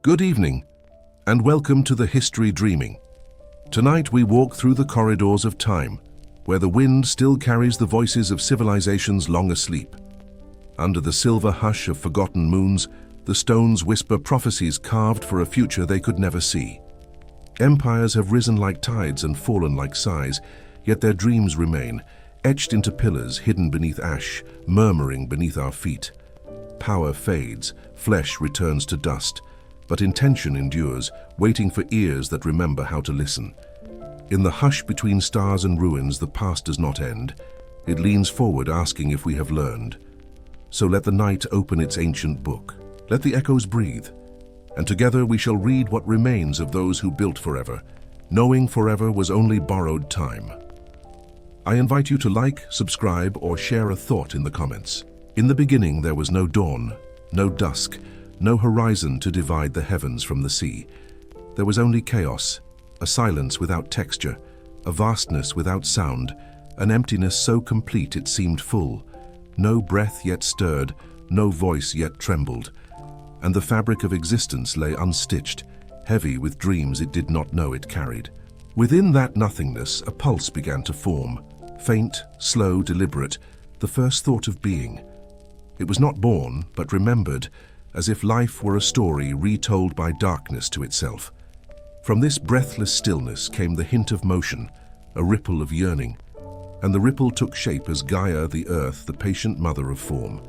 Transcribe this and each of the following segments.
Good evening, and welcome to the History Dreaming. Tonight we walk through the corridors of time, where the wind still carries the voices of civilizations long asleep. Under the silver hush of forgotten moons, the stones whisper prophecies carved for a future they could never see. Empires have risen like tides and fallen like sighs, yet their dreams remain, etched into pillars hidden beneath ash, murmuring beneath our feet. Power fades, flesh returns to dust, but intention endures, waiting for ears that remember how to listen. In the hush between stars and ruins, the past does not end. It leans forward, asking if we have learned. So let the night open its ancient book. Let the echoes breathe, and together we shall read what remains of those who built forever, knowing forever was only borrowed time. I invite you to like, subscribe, or share a thought in the comments. In the beginning there was no dawn, no dusk, no horizon to divide the heavens from the sea. There was only chaos, a silence without texture, a vastness without sound, an emptiness so complete it seemed full. No breath yet stirred, no voice yet trembled, and the fabric of existence lay unstitched, heavy with dreams it did not know it carried. Within that nothingness, a pulse began to form, faint, slow, deliberate, the first thought of being. It was not born, but remembered, as if life were a story retold by darkness to itself. From this breathless stillness came the hint of motion, a ripple of yearning, and the ripple took shape as Gaia, the earth, the patient mother of form.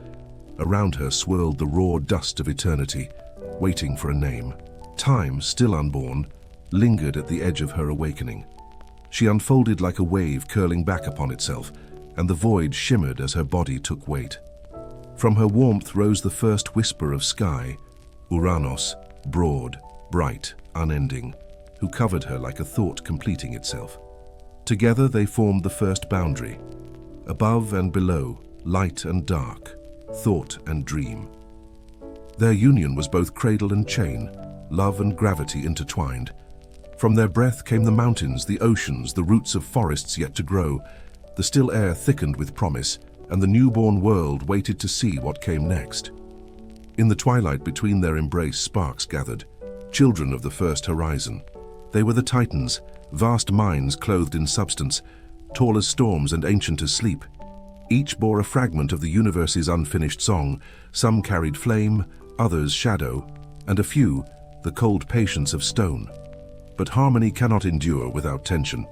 Around her swirled the raw dust of eternity, waiting for a name. Time, still unborn, lingered at the edge of her awakening. She unfolded like a wave curling back upon itself, and the void shimmered as her body took weight. From her warmth rose the first whisper of sky, Uranos, broad, bright, unending, who covered her like a thought completing itself. Together they formed the first boundary. Above and below, light and dark, thought and dream. Their union was both cradle and chain, love and gravity intertwined. From their breath came the mountains, the oceans, the roots of forests yet to grow. The still air thickened with promise, and the newborn world waited to see what came next. In the twilight between their embrace, sparks gathered, children of the first horizon. They were the Titans, vast minds clothed in substance, tall as storms and ancient as sleep. Each bore a fragment of the universe's unfinished song. Some carried flame, others shadow, and a few, the cold patience of stone. But harmony cannot endure without tension,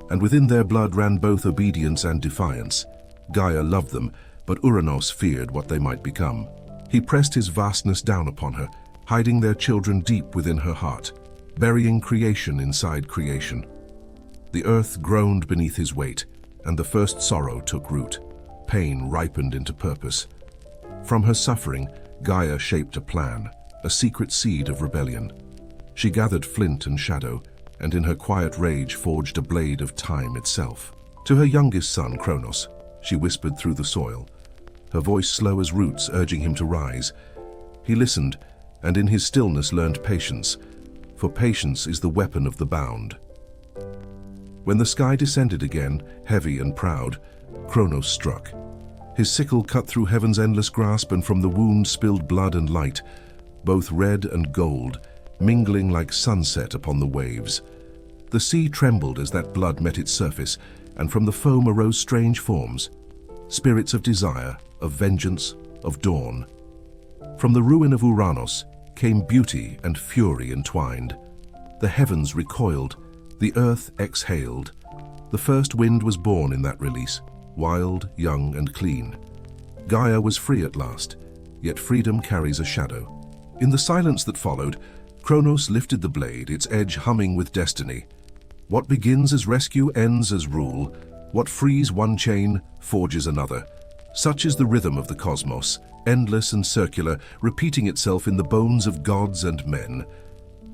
and within their blood ran both obedience and defiance. Gaia loved them, but Uranos feared what they might become. He pressed his vastness down upon her, hiding their children deep within her heart, burying creation inside creation. The earth groaned beneath his weight, and the first sorrow took root. Pain ripened into purpose. From her suffering, Gaia shaped a plan, a secret seed of rebellion. She gathered flint and shadow, and in her quiet rage forged a blade of time itself. To her youngest son, Kronos, she whispered through the soil, her voice slow as roots, urging him to rise. He listened, and in his stillness learned patience, for patience is the weapon of the bound. When the sky descended again, heavy and proud, Kronos struck. His sickle cut through heaven's endless grasp, and from the wound spilled blood and light, both red and gold, mingling like sunset upon the waves. The sea trembled as that blood met its surface, and from the foam arose strange forms, spirits of desire, of vengeance, of dawn. From the ruin of Uranos came beauty and fury entwined. The heavens recoiled, the earth exhaled. The first wind was born in that release, wild, young, and clean. Gaia was free at last, yet freedom carries a shadow. In the silence that followed, Kronos lifted the blade, its edge humming with destiny. What begins as rescue ends as rule. What frees one chain forges another. Such is the rhythm of the cosmos, endless and circular, repeating itself in the bones of gods and men.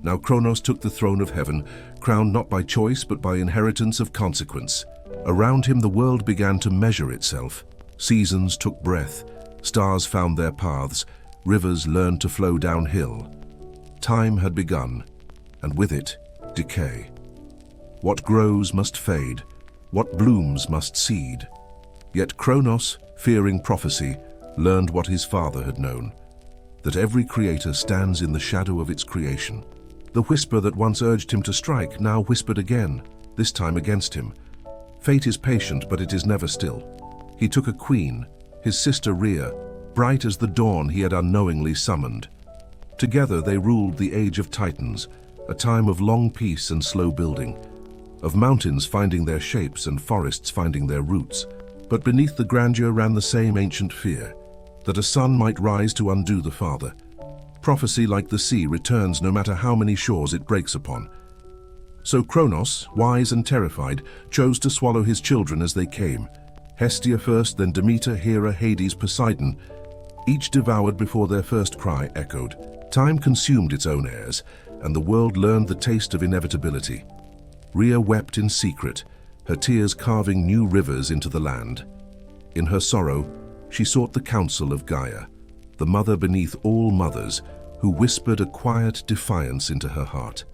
Now Kronos took the throne of heaven, crowned not by choice but by inheritance of consequence. Around him the world began to measure itself. Seasons took breath, stars found their paths, rivers learned to flow downhill. Time had begun, and with it, decay. What grows must fade, what blooms must seed. Yet Kronos, fearing prophecy, learned what his father had known. that every creator stands in the shadow of its creation. The whisper that once urged him to strike now whispered again, this time against him. Fate is patient, but it is never still. He took a queen, his sister Rhea, bright as the dawn he had unknowingly summoned. Together they ruled the age of Titans, a time of long peace and slow building, of mountains finding their shapes and forests finding their roots. But beneath the grandeur ran the same ancient fear, that a son might rise to undo the father. Prophecy, like the sea, returns no matter how many shores it breaks upon. So Kronos, wise and terrified, chose to swallow his children as they came. Hestia first, then Demeter, Hera, Hades, Poseidon, each devoured before their first cry echoed. Time consumed its own heirs, and the world learned the taste of inevitability. Rhea wept in secret, her tears carving new rivers into the land. In her sorrow, she sought the counsel of Gaia, the mother beneath all mothers, who whispered a quiet defiance into her heart.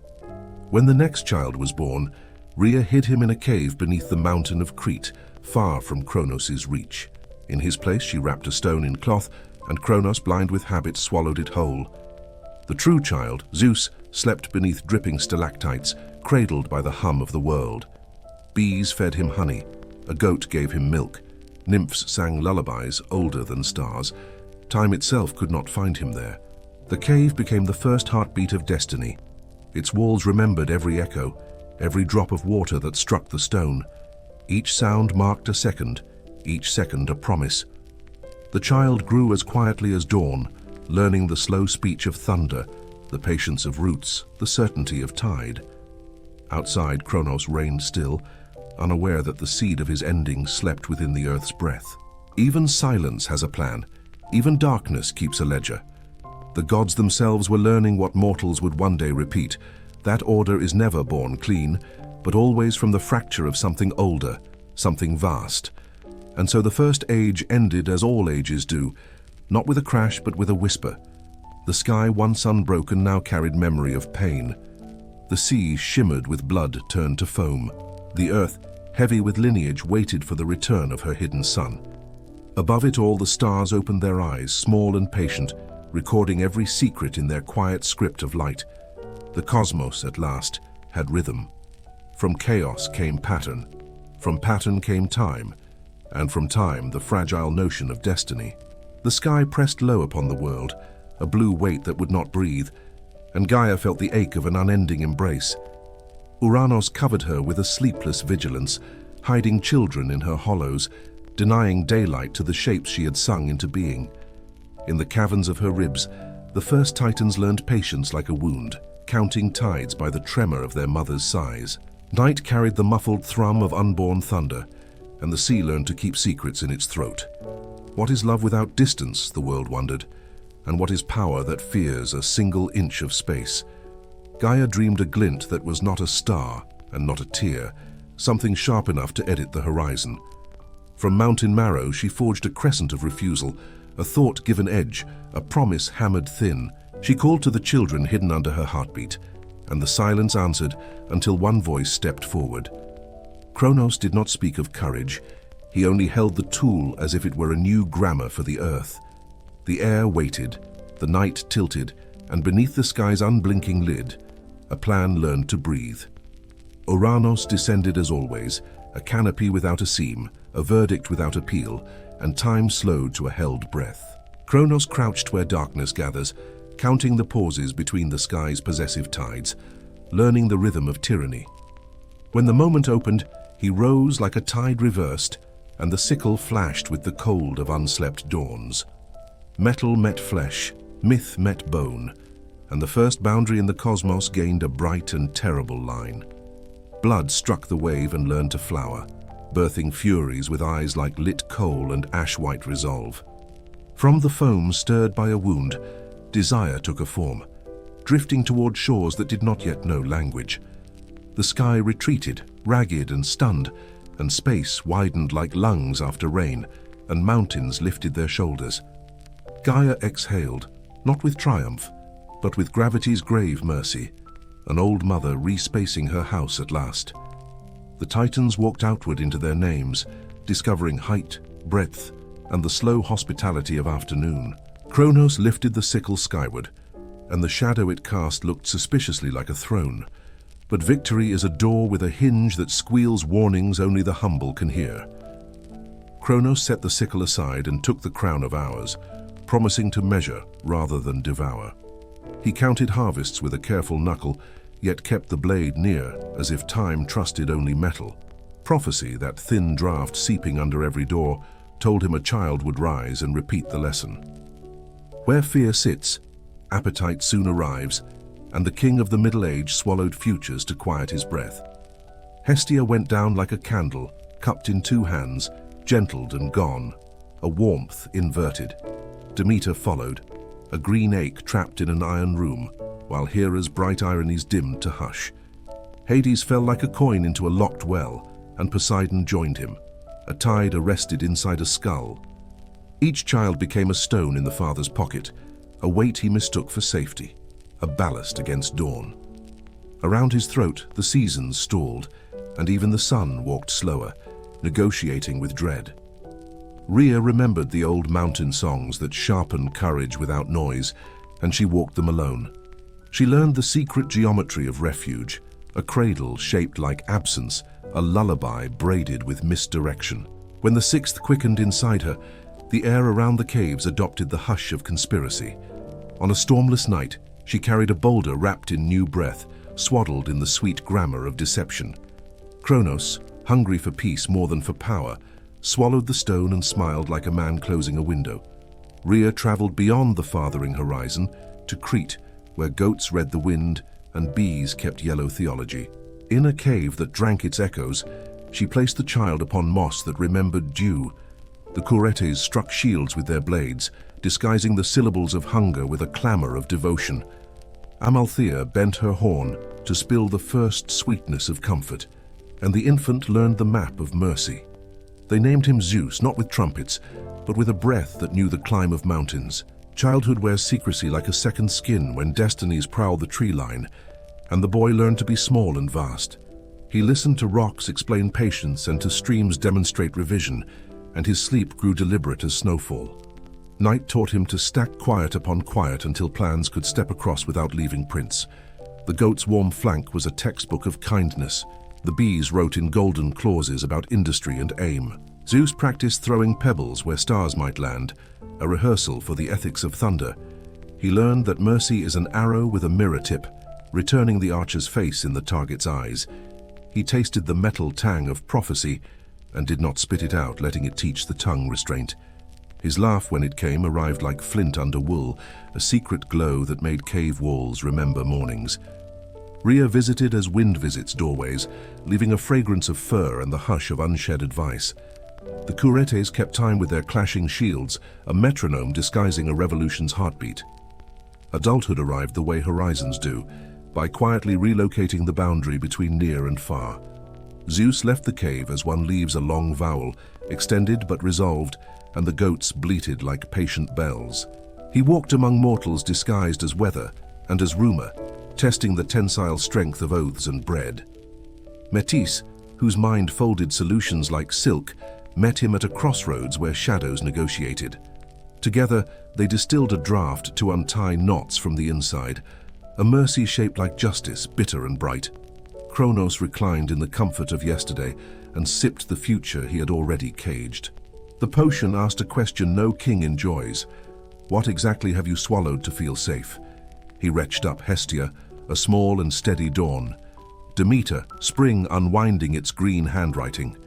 When the next child was born, Rhea hid him in a cave beneath the mountain of Crete, far from Kronos' reach. In his place she wrapped a stone in cloth, and Kronos, blind with habit, swallowed it whole. The true child, Zeus, slept beneath dripping stalactites, cradled by the hum of the world. Bees fed him honey, a goat gave him milk, nymphs sang lullabies older than stars. Time itself could not find him there. The cave became the first heartbeat of destiny. Its walls remembered every echo, every drop of water that struck the stone. Each sound marked a second, each second a promise. The child grew as quietly as dawn, learning the slow speech of thunder, the patience of roots, the certainty of tide. Outside, Kronos reigned still, unaware that the seed of his ending slept within the earth's breath. Even silence has a plan. Even darkness keeps a ledger. The gods themselves were learning what mortals would one day repeat. That order is never born clean, but always from the fracture of something older, something vast. And so the first age ended as all ages do, not with a crash but with a whisper. The sky, once unbroken, now carried memory of pain. The sea, shimmered with blood, turned to foam. The earth, heavy with lineage, waited for the return of her hidden son. Above it all, the stars opened their eyes, small and patient, recording every secret in their quiet script of light. The cosmos, at last, had rhythm. From chaos came pattern. From pattern came time. And from time, the fragile notion of destiny. The sky pressed low upon the world, a blue weight that would not breathe, and Gaia felt the ache of an unending embrace. Uranos covered her with a sleepless vigilance, hiding children in her hollows, denying daylight to the shapes she had sung into being. In the caverns of her ribs, the first Titans learned patience like a wound, counting tides by the tremor of their mother's sighs. Night carried the muffled thrum of unborn thunder, and the sea learned to keep secrets in its throat. What is love without distance, the world wondered, and what is power that fears a single inch of space? Gaia dreamed a glint that was not a star and not a tear, something sharp enough to edit the horizon. From mountain marrow she forged a crescent of refusal, a thought given edge, a promise hammered thin. She called to the children hidden under her heartbeat, and the silence answered until one voice stepped forward. Kronos did not speak of courage. He only held the tool as if it were a new grammar for the earth. The air waited, the night tilted, and beneath the sky's unblinking lid, a plan learned to breathe. Uranos descended as always, a canopy without a seam, a verdict without appeal, and time slowed to a held breath. Kronos crouched where darkness gathers, counting the pauses between the sky's possessive tides, learning the rhythm of tyranny. When the moment opened, he rose like a tide reversed, and the sickle flashed with the cold of unslept dawns. Metal met flesh, myth met bone, and the first boundary in the cosmos gained a bright and terrible line. Blood struck the wave and learned to flower, birthing furies with eyes like lit coal and ash-white resolve. From the foam stirred by a wound, desire took a form, drifting toward shores that did not yet know language. The sky retreated, ragged and stunned, and space widened like lungs after rain, and mountains lifted their shoulders. Gaia exhaled, not with triumph, but with gravity's grave mercy, an old mother respacing her house at last. The Titans walked outward into their names, discovering height, breadth, and the slow hospitality of afternoon. Kronos lifted the sickle skyward, and the shadow it cast looked suspiciously like a throne. But victory is a door with a hinge that squeals warnings only the humble can hear. Kronos set the sickle aside and took the crown of hours, promising to measure rather than devour. He counted harvests with a careful knuckle, yet kept the blade near, as if time trusted only metal. Prophecy, that thin draught seeping under every door, told him a child would rise and repeat the lesson. Where fear sits, appetite soon arrives, and the king of the Middle Age swallowed futures to quiet his breath. Hestia went down like a candle, cupped in two hands, gentled and gone, a warmth inverted. Demeter followed, a green ache trapped in an iron room, while Hera's bright ironies dimmed to hush. Hades fell like a coin into a locked well, and Poseidon joined him, a tide arrested inside a skull. Each child became a stone in the father's pocket, a weight he mistook for safety, a ballast against dawn. Around his throat, the seasons stalled, and even the sun walked slower, negotiating with dread. Rhea remembered the old mountain songs that sharpened courage without noise, and she walked them alone. She learned the secret geometry of refuge, a cradle shaped like absence, a lullaby braided with misdirection. When the sixth quickened inside her, the air around the caves adopted the hush of conspiracy. On a stormless night, she carried a boulder wrapped in new breath, swaddled in the sweet grammar of deception. Kronos, hungry for peace more than for power, swallowed the stone and smiled like a man closing a window. Rhea traveled beyond the farthering horizon to Crete, where goats read the wind and bees kept yellow theology. In a cave that drank its echoes, she placed the child upon moss that remembered dew. The Curetes struck shields with their blades, disguising the syllables of hunger with a clamor of devotion. Amalthea bent her horn to spill the first sweetness of comfort, and the infant learned the map of mercy. They named him Zeus, not with trumpets, but with a breath that knew the climb of mountains. Childhood wears secrecy like a second skin when destinies prowl the tree line, and the boy learned to be small and vast. He listened to rocks explain patience and to streams demonstrate revision, and his sleep grew deliberate as snowfall. Night taught him to stack quiet upon quiet until plans could step across without leaving prints. The goat's warm flank was a textbook of kindness. The bees wrote in golden clauses about industry and aim. Zeus practiced throwing pebbles where stars might land, a rehearsal for the ethics of thunder. He learned that mercy is an arrow with a mirror tip, returning the archer's face in the target's eyes. He tasted the metal tang of prophecy and did not spit it out, letting it teach the tongue restraint. His laugh, when it came, arrived like flint under wool, a secret glow that made cave walls remember mornings. Rhea visited as wind visits doorways, leaving a fragrance of fur and the hush of unshed advice. The Curetes kept time with their clashing shields, a metronome disguising a revolution's heartbeat. Adulthood arrived the way horizons do, by quietly relocating the boundary between near and far. Zeus left the cave as one leaves a long vowel, extended but resolved, and the goats bleated like patient bells. He walked among mortals disguised as weather and as rumor, testing the tensile strength of oaths and bread. Metis, whose mind folded solutions like silk, met him at a crossroads where shadows negotiated. Together, they distilled a draught to untie knots from the inside, a mercy shaped like justice, bitter and bright. Kronos reclined in the comfort of yesterday and sipped the future he had already caged. The potion asked a question no king enjoys. What exactly have you swallowed to feel safe? He retched up Hestia, a small and steady dawn. Demeter, spring unwinding its green handwriting.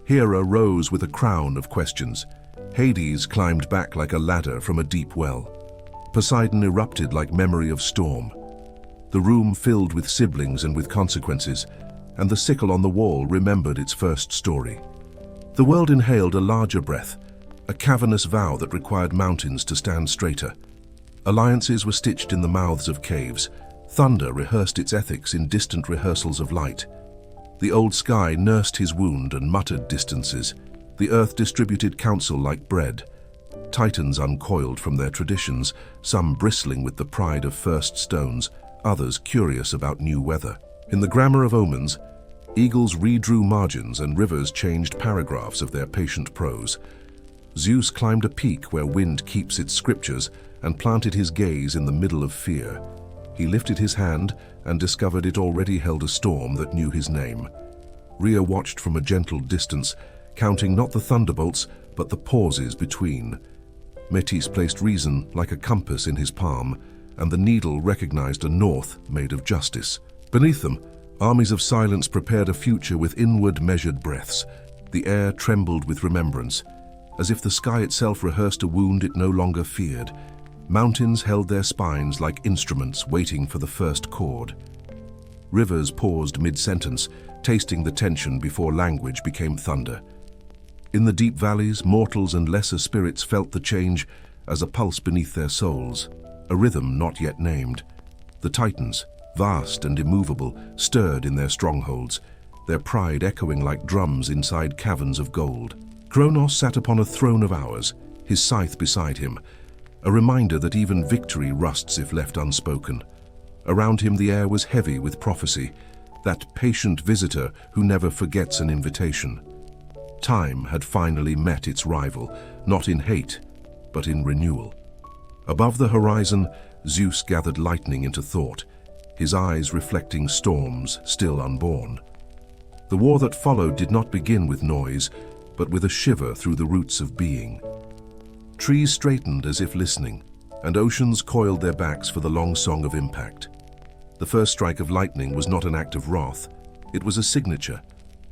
Hera rose with a crown of questions. Hades climbed back like a ladder from a deep well. Poseidon erupted like memory of storm. The room filled with siblings and with consequences, and the sickle on the wall remembered its first story. The world inhaled a larger breath, a cavernous vow that required mountains to stand straighter. Alliances were stitched in the mouths of caves. Thunder rehearsed its ethics in distant rehearsals of light. The old sky nursed his wound and muttered distances. The earth distributed counsel like bread. Titans uncoiled from their traditions, some bristling with the pride of first stones, others curious about new weather. In the grammar of omens, eagles redrew margins and rivers changed paragraphs of their patient prose. Zeus climbed a peak where wind keeps its scriptures and planted his gaze in the middle of fear. He lifted his hand and discovered it already held a storm that knew his name. Rhea watched from a gentle distance, counting not the thunderbolts, but the pauses between. Metis placed reason like a compass in his palm, and the needle recognized a north made of justice. Beneath them, armies of silence prepared a future with inward measured breaths. The air trembled with remembrance, as if the sky itself rehearsed a wound it no longer feared. Mountains held their spines like instruments waiting for the first chord. Rivers paused mid-sentence, tasting the tension before language became thunder. In the deep valleys, mortals and lesser spirits felt the change as a pulse beneath their souls, a rhythm not yet named. The Titans, vast and immovable, stirred in their strongholds, their pride echoing like drums inside caverns of gold. Kronos sat upon a throne of hours, his scythe beside him, a reminder that even victory rusts if left unspoken. Around him the air was heavy with prophecy, that patient visitor who never forgets an invitation. Time had finally met its rival, not in hate, but in renewal. Above the horizon, Zeus gathered lightning into thought, his eyes reflecting storms still unborn. The war that followed did not begin with noise, but with a shiver through the roots of being. Trees straightened as if listening, and oceans coiled their backs for the long song of impact. The first strike of lightning was not an act of wrath. It was a signature,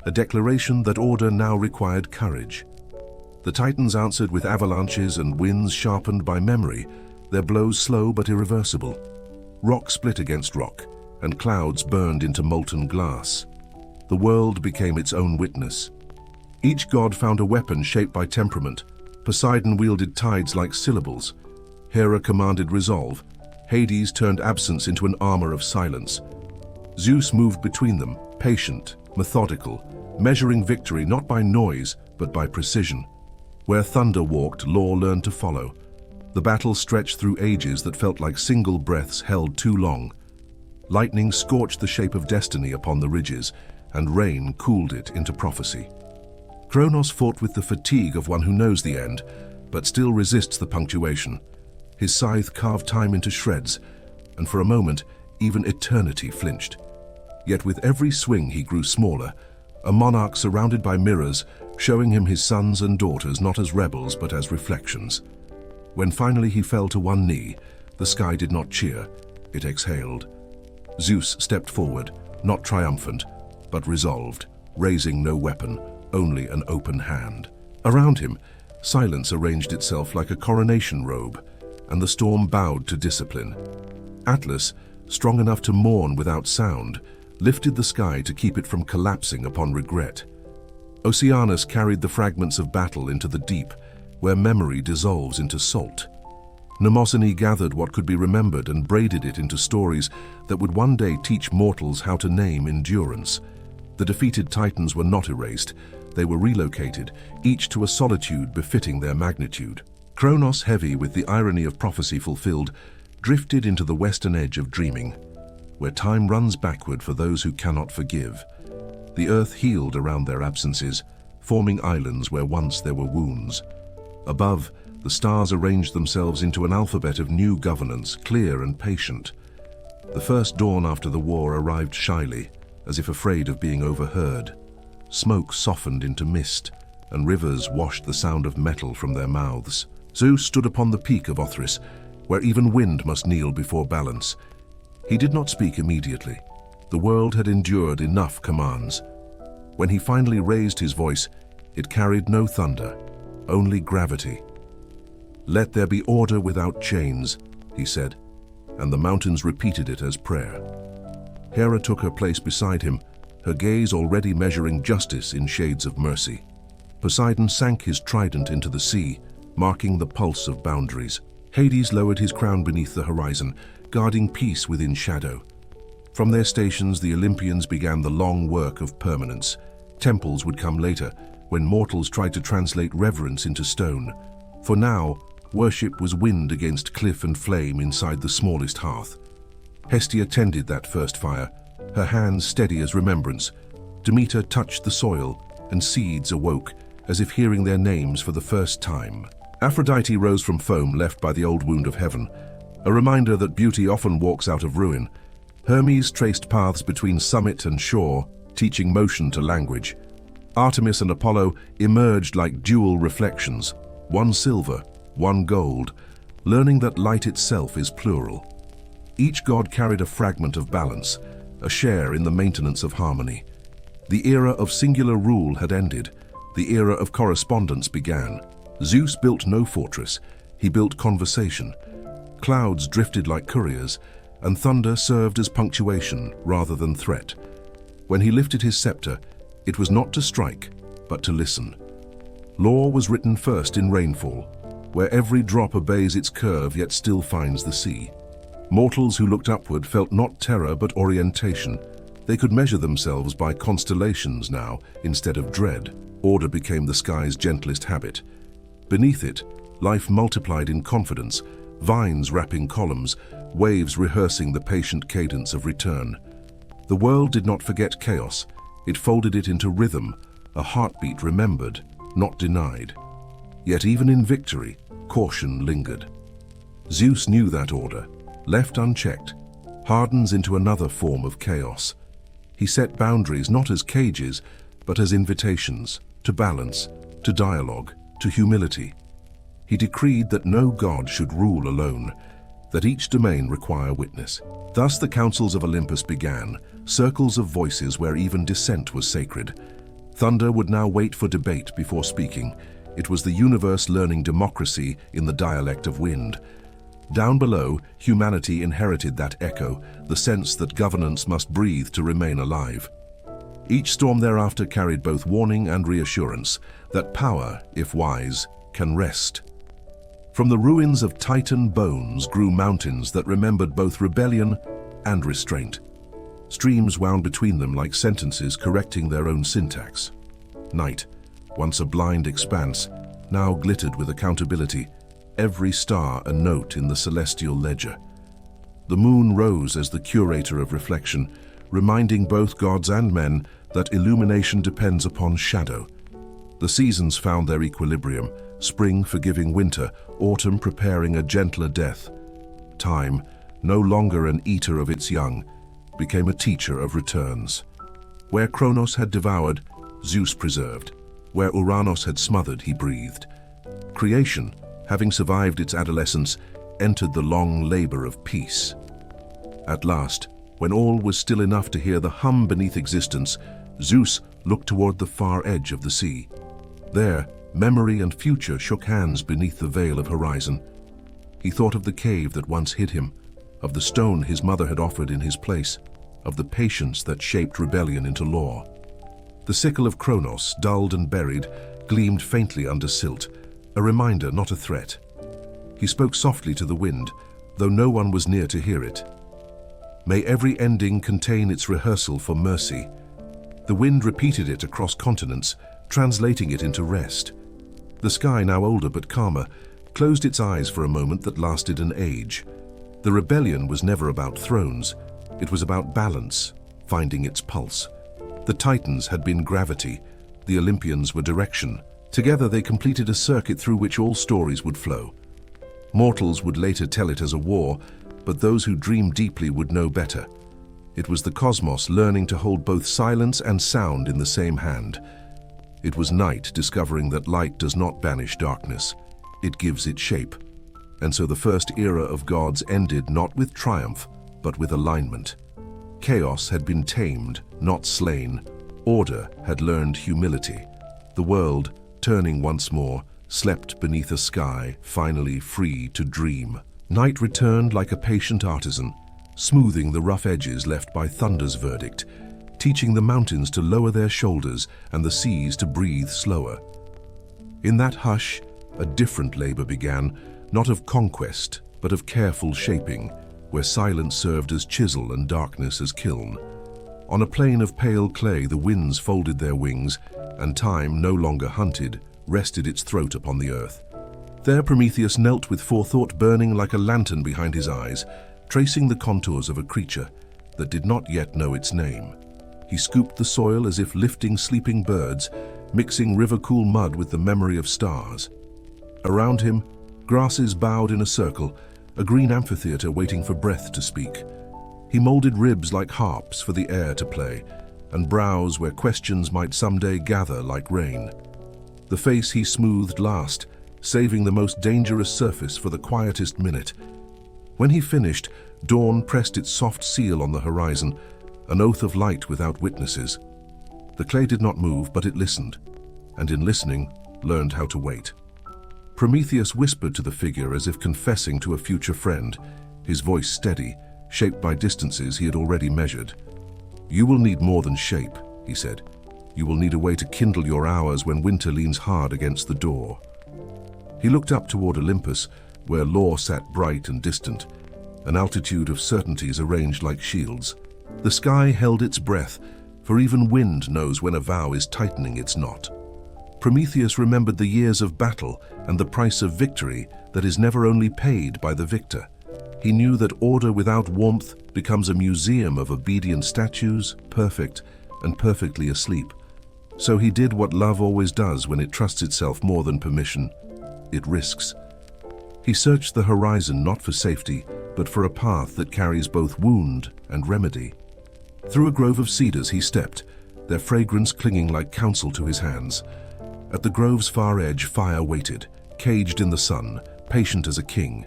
a declaration that order now required courage. The Titans answered with avalanches and winds sharpened by memory, their blows slow but irreversible. Rock split against rock, and clouds burned into molten glass. The world became its own witness. Each god found a weapon shaped by temperament. Poseidon wielded tides like syllables. Hera commanded resolve. Hades turned absence into an armor of silence. Zeus moved between them, patient, methodical, measuring victory not by noise, but by precision. Where thunder walked, law learned to follow. The battle stretched through ages that felt like single breaths held too long. Lightning scorched the shape of destiny upon the ridges, and rain cooled it into prophecy. Kronos fought with the fatigue of one who knows the end, but still resists the punctuation. His scythe carved time into shreds, and for a moment, even eternity flinched. Yet with every swing he grew smaller, a monarch surrounded by mirrors, showing him his sons and daughters not as rebels but as reflections. When finally he fell to one knee, the sky did not cheer, it exhaled. Zeus stepped forward, not triumphant, but resolved, raising no weapon, only an open hand. Around him, silence arranged itself like a coronation robe, and the storm bowed to discipline. Atlas, strong enough to mourn without sound, lifted the sky to keep it from collapsing upon regret. Oceanus carried the fragments of battle into the deep, where memory dissolves into salt. Mnemosyne gathered what could be remembered and braided it into stories that would one day teach mortals how to name endurance. The defeated Titans were not erased. They were relocated, each to a solitude befitting their magnitude. Kronos, heavy with the irony of prophecy fulfilled, drifted into the western edge of dreaming, where time runs backward for those who cannot forgive. The earth healed around their absences, forming islands where once there were wounds. Above, the stars arranged themselves into an alphabet of new governance, clear and patient. The first dawn after the war arrived shyly, as if afraid of being overheard. Smoke softened into mist, and rivers washed the sound of metal from their mouths. Zeus stood upon the peak of Othrys, where even wind must kneel before balance. He did not speak immediately. The world had endured enough commands. When he finally raised his voice, it carried no thunder, only gravity. "Let there be order without chains," he said, and the mountains repeated it as prayer. Hera took her place beside him, her gaze already measuring justice in shades of mercy. Poseidon sank his trident into the sea, marking the pulse of boundaries. Hades lowered his crown beneath the horizon, guarding peace within shadow. From their stations, the Olympians began the long work of permanence. Temples would come later, when mortals tried to translate reverence into stone. For now, worship was wind against cliff and flame inside the smallest hearth. Hestia tended that first fire, her hands steady as remembrance. Demeter touched the soil, and seeds awoke, as if hearing their names for the first time. Aphrodite rose from foam left by the old wound of heaven, a reminder that beauty often walks out of ruin. Hermes traced paths between summit and shore, teaching motion to language. Artemis and Apollo emerged like dual reflections, one silver, one gold, learning that light itself is plural. Each god carried a fragment of balance, a share in the maintenance of harmony. The era of singular rule had ended. The era of correspondence began. Zeus built no fortress, he built conversation. Clouds drifted like couriers, and thunder served as punctuation rather than threat. When he lifted his scepter, it was not to strike, but to listen. Law was written first in rainfall, where every drop obeys its curve yet still finds the sea. Mortals who looked upward felt not terror but orientation. They could measure themselves by constellations now, instead of dread. Order became the sky's gentlest habit. Beneath it, life multiplied in confidence, vines wrapping columns, waves rehearsing the patient cadence of return. The world did not forget chaos. It folded it into rhythm, a heartbeat remembered, not denied. Yet even in victory, caution lingered. Zeus knew that order, left unchecked, hardens into another form of chaos. He set boundaries not as cages, but as invitations, to balance, to dialogue, to humility. He decreed that no god should rule alone, that each domain require witness. Thus the councils of Olympus began, circles of voices where even dissent was sacred. Thunder would now wait for debate before speaking. It was the universe learning democracy in the dialect of wind. Down below, humanity inherited that echo, the sense that governance must breathe to remain alive. Each storm thereafter carried both warning and reassurance that power, if wise, can rest. From the ruins of Titan bones grew mountains that remembered both rebellion and restraint. Streams wound between them like sentences correcting their own syntax. Night, once a blind expanse, now glittered with accountability, every star a note in the celestial ledger. The moon rose as the curator of reflection, reminding both gods and men that illumination depends upon shadow. The seasons found their equilibrium, spring forgiving winter, autumn preparing a gentler death. Time, no longer an eater of its young, became a teacher of returns. Where Kronos had devoured, Zeus preserved. Where Uranus had smothered, he breathed. Creation, having survived its adolescence, entered the long labor of peace. At last, when all was still enough to hear the hum beneath existence, Zeus looked toward the far edge of the sea. There, memory and future shook hands beneath the veil of horizon. He thought of the cave that once hid him, of the stone his mother had offered in his place, of the patience that shaped rebellion into law. The sickle of Kronos, dulled and buried, gleamed faintly under silt, a reminder, not a threat. He spoke softly to the wind, though no one was near to hear it. May every ending contain its rehearsal for mercy. The wind repeated it across continents, translating it into rest. The sky, now older but calmer, closed its eyes for a moment that lasted an age. The rebellion was never about thrones. It was about balance, finding its pulse. The Titans had been gravity, the Olympians were direction. Together they completed a circuit through which all stories would flow. Mortals would later tell it as a war, but those who dreamed deeply would know better. It was the cosmos learning to hold both silence and sound in the same hand. It was night discovering that light does not banish darkness. It gives it shape. And so the first era of gods ended not with triumph, but with alignment. Chaos had been tamed, not slain. Order had learned humility. The world, turning once more, slept beneath a sky, finally free to dream. Night returned like a patient artisan, smoothing the rough edges left by thunder's verdict, teaching the mountains to lower their shoulders and the seas to breathe slower. In that hush, a different labor began, not of conquest, but of careful shaping, where silence served as chisel and darkness as kiln. On a plain of pale clay, the winds folded their wings, and time, no longer hunted, rested its throat upon the earth. There Prometheus knelt with forethought burning like a lantern behind his eyes, tracing the contours of a creature that did not yet know its name. He scooped the soil as if lifting sleeping birds, mixing river-cool mud with the memory of stars. Around him, grasses bowed in a circle, a green amphitheater waiting for breath to speak. He molded ribs like harps for the air to play, and brows where questions might someday gather like rain. The face he smoothed last, saving the most dangerous surface for the quietest minute. When he finished, dawn pressed its soft seal on the horizon, an oath of light without witnesses. The clay did not move, but it listened, and in listening, learned how to wait. Prometheus whispered to the figure as if confessing to a future friend, his voice steady, shaped by distances he had already measured. "You will need more than shape," he said. "You will need a way to kindle your hours when winter leans hard against the door." He looked up toward Olympus, where law sat bright and distant, an altitude of certainties arranged like shields. The sky held its breath, for even wind knows when a vow is tightening its knot. Prometheus remembered the years of battle and the price of victory that is never only paid by the victor. He knew that order without warmth becomes a museum of obedient statues, perfect and perfectly asleep. So he did what love always does when it trusts itself more than permission. It risks. He searched the horizon not for safety, but for a path that carries both wound and remedy. Through a grove of cedars he stepped, their fragrance clinging like counsel to his hands. At the grove's far edge, fire waited, caged in the sun, patient as a king.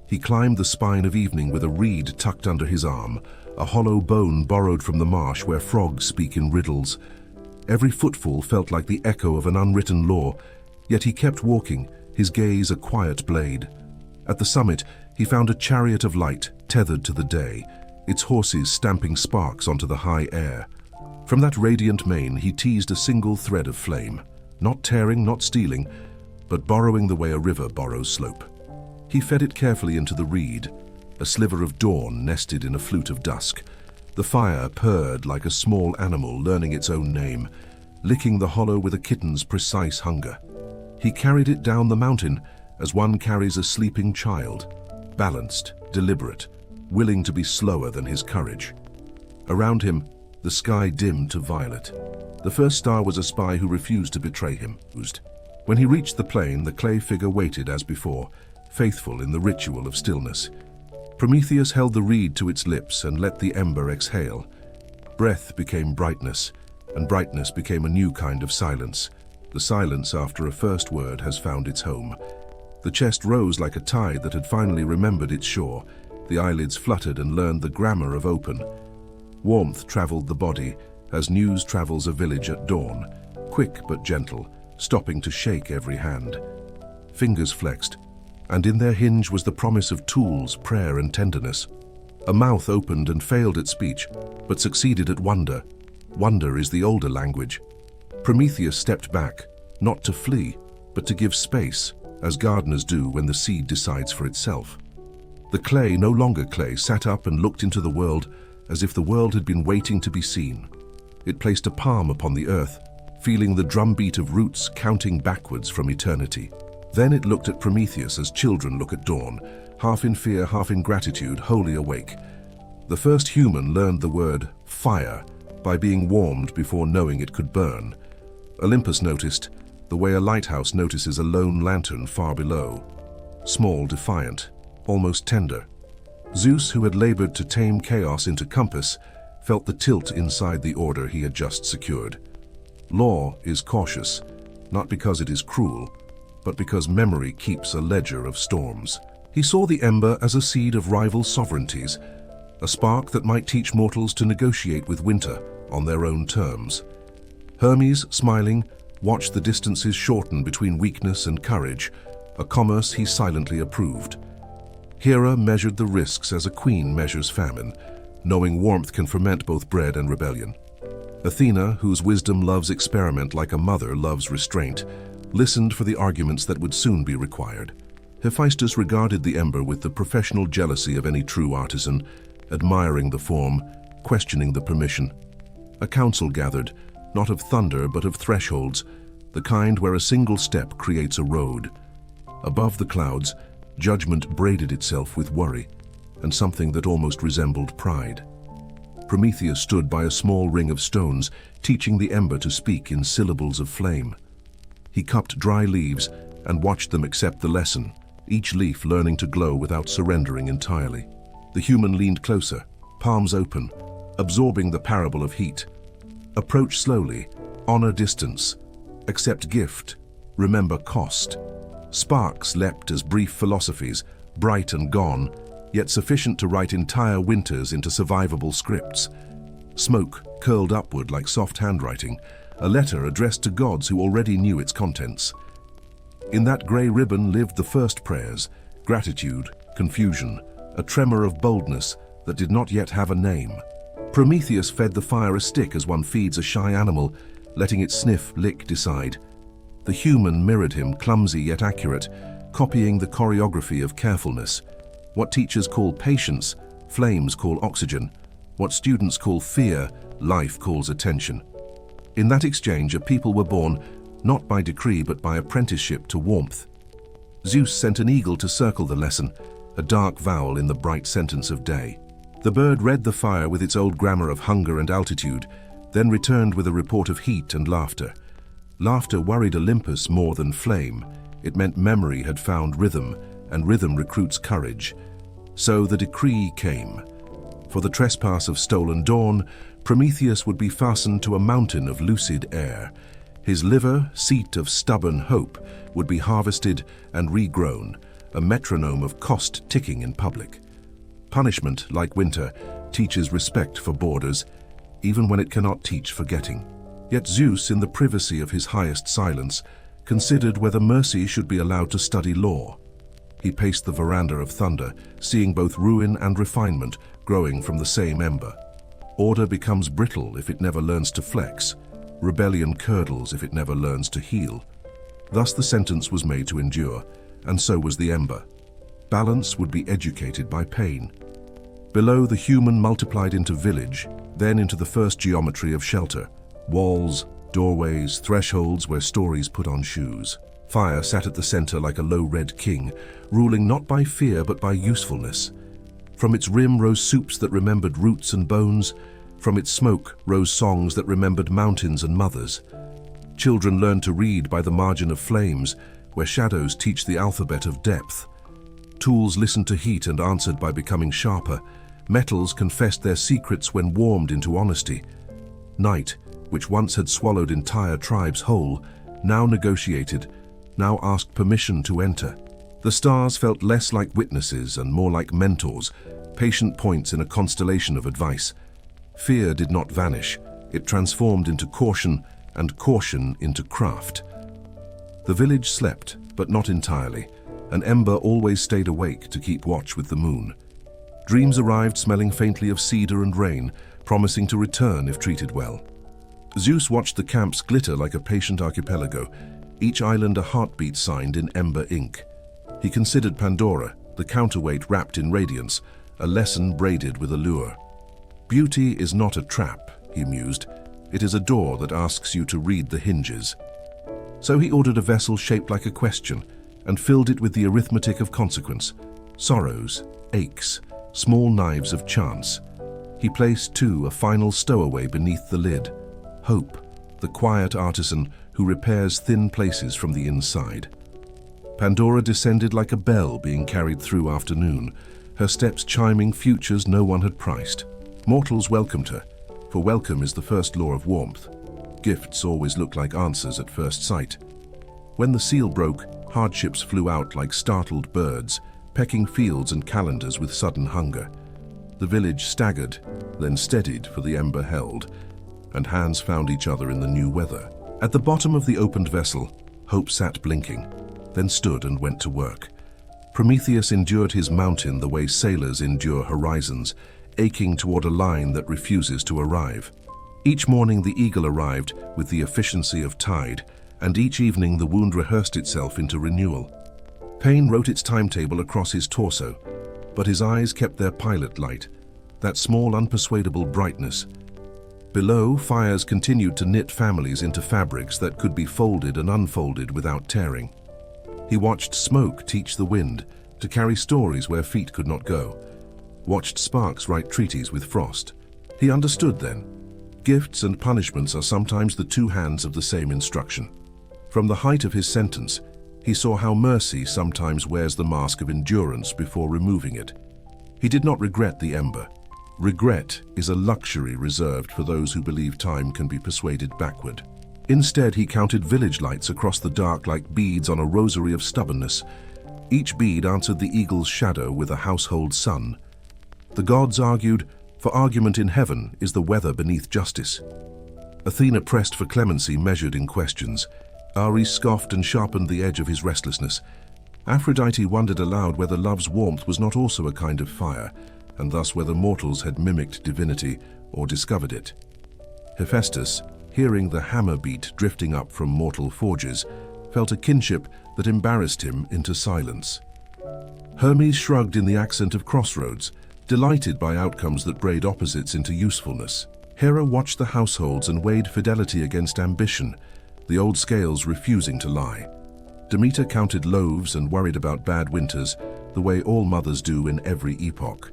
He climbed the spine of evening with a reed tucked under his arm, a hollow bone borrowed from the marsh where frogs speak in riddles. Every footfall felt like the echo of an unwritten law, yet he kept walking, his gaze a quiet blade. At the summit, he found a chariot of light, tethered to the day, its horses stamping sparks onto the high air. From that radiant mane, he teased a single thread of flame, not tearing, not stealing, but borrowing the way a river borrows slope. He fed it carefully into the reed, a sliver of dawn nested in a flute of dusk. The fire purred like a small animal learning its own name, licking the hollow with a kitten's precise hunger. He carried it down the mountain as one carries a sleeping child, balanced, deliberate, willing to be slower than his courage. Around him, the sky dimmed to violet. The first star was a spy who refused to betray him. When he reached the plain, the clay figure waited as before, faithful in the ritual of stillness. Prometheus held the reed to its lips and let the ember exhale. Breath became brightness, and brightness became a new kind of silence. The silence after a first word has found its home. The chest rose like a tide that had finally remembered its shore. The eyelids fluttered and learned the grammar of open. Warmth traveled the body, as news travels a village at dawn, quick but gentle, stopping to shake every hand. Fingers flexed, and in their hinge was the promise of tools, prayer, and tenderness. A mouth opened and failed at speech, but succeeded at wonder. Wonder is the older language. Prometheus stepped back, not to flee, but to give space, as gardeners do when the seed decides for itself. The clay, no longer clay, sat up and looked into the world as if the world had been waiting to be seen. It placed a palm upon the earth, feeling the drumbeat of roots counting backwards from eternity. Then it looked at Prometheus as children look at dawn, half in fear, half in gratitude, wholly awake. The first human learned the word fire by being warmed before knowing it could burn. Olympus noticed, the way a lighthouse notices a lone lantern far below. Small, defiant, almost tender. Zeus, who had labored to tame chaos into compass, felt the tilt inside the order he had just secured. Law is cautious, not because it is cruel, but because memory keeps a ledger of storms. He saw the ember as a seed of rival sovereignties, a spark that might teach mortals to negotiate with winter on their own terms. Hermes, smiling, watched the distances shorten between weakness and courage, a commerce he silently approved. Hera measured the risks as a queen measures famine, knowing warmth can ferment both bread and rebellion. Athena, whose wisdom loves experiment like a mother loves restraint, listened for the arguments that would soon be required. Hephaestus regarded the ember with the professional jealousy of any true artisan, admiring the form, questioning the permission. A council gathered, not of thunder but of thresholds, the kind where a single step creates a road. Above the clouds, judgment braided itself with worry, and something that almost resembled pride. Prometheus stood by a small ring of stones, teaching the ember to speak in syllables of flame. He cupped dry leaves and watched them accept the lesson, each leaf learning to glow without surrendering entirely. The human leaned closer, palms open, absorbing the parable of heat. Approach slowly, honor distance, accept gift, remember cost. Sparks leapt as brief philosophies, bright and gone, yet sufficient to write entire winters into survivable scripts. Smoke curled upward like soft handwriting, a letter addressed to gods who already knew its contents. In that grey ribbon lived the first prayers, gratitude, confusion, a tremor of boldness that did not yet have a name. Prometheus fed the fire a stick as one feeds a shy animal, letting it sniff, lick, decide. The human mirrored him, clumsy yet accurate, copying the choreography of carefulness. What teachers call patience, flames call oxygen. What students call fear, life calls attention. In that exchange, a people were born, not by decree but by apprenticeship to warmth. Zeus sent an eagle to circle the lesson, a dark vowel in the bright sentence of day. The bird read the fire with its old grammar of hunger and altitude, then returned with a report of heat and laughter. Laughter worried Olympus more than flame. It meant memory had found rhythm, and rhythm recruits courage. So the decree came. For the trespass of stolen dawn, Prometheus would be fastened to a mountain of lucid air. His liver, seat of stubborn hope, would be harvested and regrown, a metronome of cost ticking in public. Punishment, like winter, teaches respect for borders, even when it cannot teach forgetting. Yet Zeus, in the privacy of his highest silence, considered whether mercy should be allowed to study law. He paced the veranda of thunder, seeing both ruin and refinement growing from the same ember. Order becomes brittle if it never learns to flex. Rebellion curdles if it never learns to heal. Thus the sentence was made to endure, and so was the ember. Balance would be educated by pain. Below, the human multiplied into village, then into the first geometry of shelter. Walls, doorways, thresholds where stories put on shoes. Fire sat at the center like a low red king, ruling not by fear but by usefulness. From its rim rose soups that remembered roots and bones. From its smoke rose songs that remembered mountains and mothers. Children learned to read by the margin of flames, where shadows teach the alphabet of depth. Tools listened to heat and answered by becoming sharper. Metals confessed their secrets when warmed into honesty. Night, which once had swallowed entire tribes whole, now negotiated, now asked permission to enter. The stars felt less like witnesses and more like mentors, patient points in a constellation of advice. Fear did not vanish, it transformed into caution, and caution into craft. The village slept, but not entirely. An ember always stayed awake to keep watch with the moon. Dreams arrived smelling faintly of cedar and rain, promising to return if treated well. Zeus watched the camps glitter like a patient archipelago, each island a heartbeat signed in ember ink. He considered Pandora, the counterweight wrapped in radiance, a lesson braided with allure. Beauty is not a trap, he mused. It is a door that asks you to read the hinges. So he ordered a vessel shaped like a question and filled it with the arithmetic of consequence. Sorrows, aches, small knives of chance. He placed, too, a final stowaway beneath the lid. Hope, the quiet artisan who repairs thin places from the inside. Pandora descended like a bell being carried through afternoon, her steps chiming futures no one had priced. Mortals welcomed her, for welcome is the first law of warmth. Gifts always look like answers at first sight. When the seal broke, hardships flew out like startled birds, pecking fields and calendars with sudden hunger. The village staggered, then steadied for the ember held, and hands found each other in the new weather. At the bottom of the opened vessel, Hope sat blinking, then stood and went to work. Prometheus endured his mountain the way sailors endure horizons, aching toward a line that refuses to arrive. Each morning the eagle arrived with the efficiency of tide, and each evening the wound rehearsed itself into renewal. Pain wrote its timetable across his torso, but his eyes kept their pilot light, that small unpersuadable brightness. Below, fires continued to knit families into fabrics that could be folded and unfolded without tearing. He watched smoke teach the wind to carry stories where feet could not go, watched sparks write treaties with frost. He understood then. Gifts and punishments are sometimes the two hands of the same instruction. From the height of his sentence, he saw how mercy sometimes wears the mask of endurance before removing it. He did not regret the ember. Regret is a luxury reserved for those who believe time can be persuaded backward. Instead, he counted village lights across the dark like beads on a rosary of stubbornness. Each bead answered the eagle's shadow with a household sun. The gods argued, for argument in heaven is the weather beneath justice. Athena pressed for clemency measured in questions. Ares scoffed and sharpened the edge of his restlessness. Aphrodite wondered aloud whether love's warmth was not also a kind of fire, and thus whether mortals had mimicked divinity or discovered it. Hephaestus, hearing the hammer beat drifting up from mortal forges, felt a kinship that embarrassed him into silence. Hermes shrugged in the accent of crossroads, delighted by outcomes that braid opposites into usefulness. Hera watched the households and weighed fidelity against ambition, the old scales refusing to lie. Demeter counted loaves and worried about bad winters, the way all mothers do in every epoch.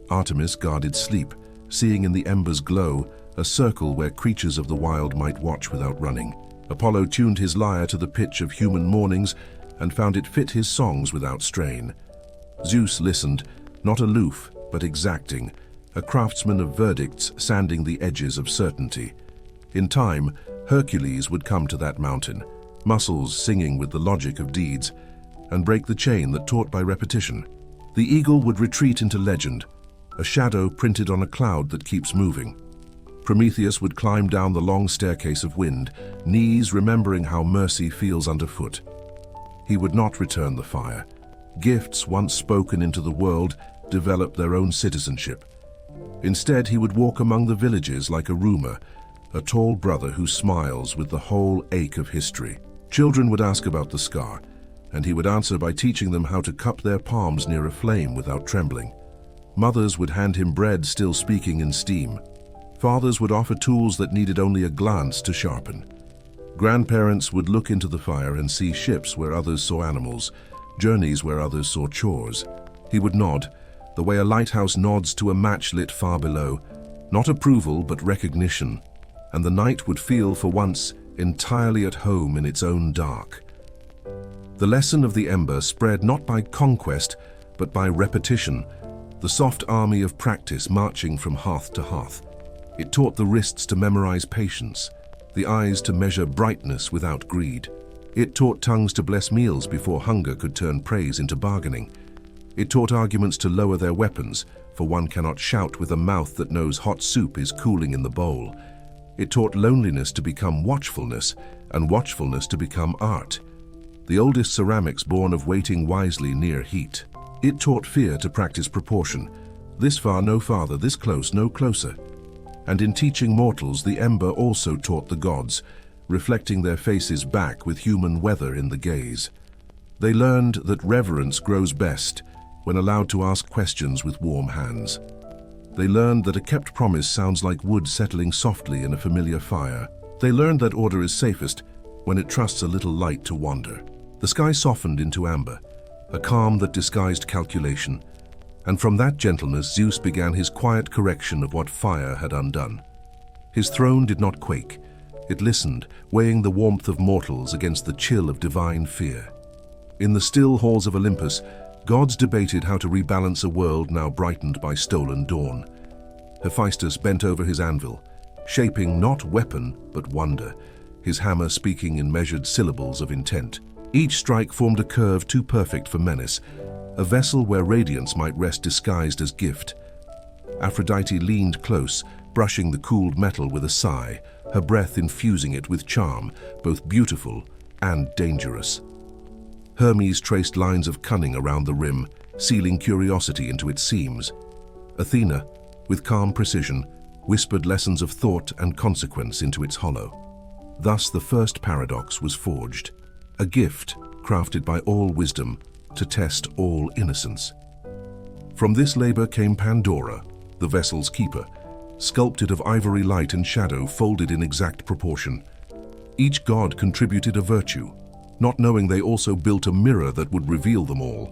Artemis guarded sleep, seeing in the embers' glow a circle where creatures of the wild might watch without running. Apollo tuned his lyre to the pitch of human mornings and found it fit his songs without strain. Zeus listened, not aloof, but exacting, a craftsman of verdicts sanding the edges of certainty. In time, Hercules would come to that mountain, muscles singing with the logic of deeds, and break the chain that taught by repetition. The eagle would retreat into legend, a shadow printed on a cloud that keeps moving. Prometheus would climb down the long staircase of wind, knees remembering how mercy feels underfoot. He would not return the fire. Gifts once spoken into the world developed their own citizenship. Instead, he would walk among the villages like a rumor, a tall brother who smiles with the whole ache of history. Children would ask about the scar, and he would answer by teaching them how to cup their palms near a flame without trembling. Mothers would hand him bread still speaking in steam. Fathers would offer tools that needed only a glance to sharpen. Grandparents would look into the fire and see ships where others saw animals, journeys where others saw chores. He would nod, the way a lighthouse nods to a match lit far below, not approval but recognition, and the night would feel for once entirely at home in its own dark. The lesson of the ember spread not by conquest but by repetition, the soft army of practice marching from hearth to hearth. It taught the wrists to memorize patience, the eyes to measure brightness without greed. It taught tongues to bless meals before hunger could turn praise into bargaining. It taught arguments to lower their weapons, for one cannot shout with a mouth that knows hot soup is cooling in the bowl. It taught loneliness to become watchfulness, and watchfulness to become art. The oldest ceramics born of waiting wisely near heat. It taught fear to practice proportion. This far, no farther, this close, no closer. And in teaching mortals, the ember also taught the gods, reflecting their faces back with human weather in the gaze. They learned that reverence grows best when allowed to ask questions with warm hands. They learned that a kept promise sounds like wood settling softly in a familiar fire. They learned that order is safest when it trusts a little light to wander. The sky softened into amber, a calm that disguised calculation, and from that gentleness Zeus began his quiet correction of what fire had undone. His throne did not quake. It listened, weighing the warmth of mortals against the chill of divine fear. In the still halls of Olympus, gods debated how to rebalance a world now brightened by stolen dawn. Hephaestus bent over his anvil, shaping not weapon but wonder, his hammer speaking in measured syllables of intent. Each strike formed a curve too perfect for menace, a vessel where radiance might rest disguised as gift. Aphrodite leaned close, brushing the cooled metal with a sigh, her breath infusing it with charm, both beautiful and dangerous. Hermes traced lines of cunning around the rim, sealing curiosity into its seams. Athena, with calm precision, whispered lessons of thought and consequence into its hollow. Thus the first paradox was forged, a gift crafted by all wisdom to test all innocence. From this labor came Pandora, the vessel's keeper, sculpted of ivory light and shadow folded in exact proportion. Each god contributed a virtue, not knowing they also built a mirror that would reveal them all.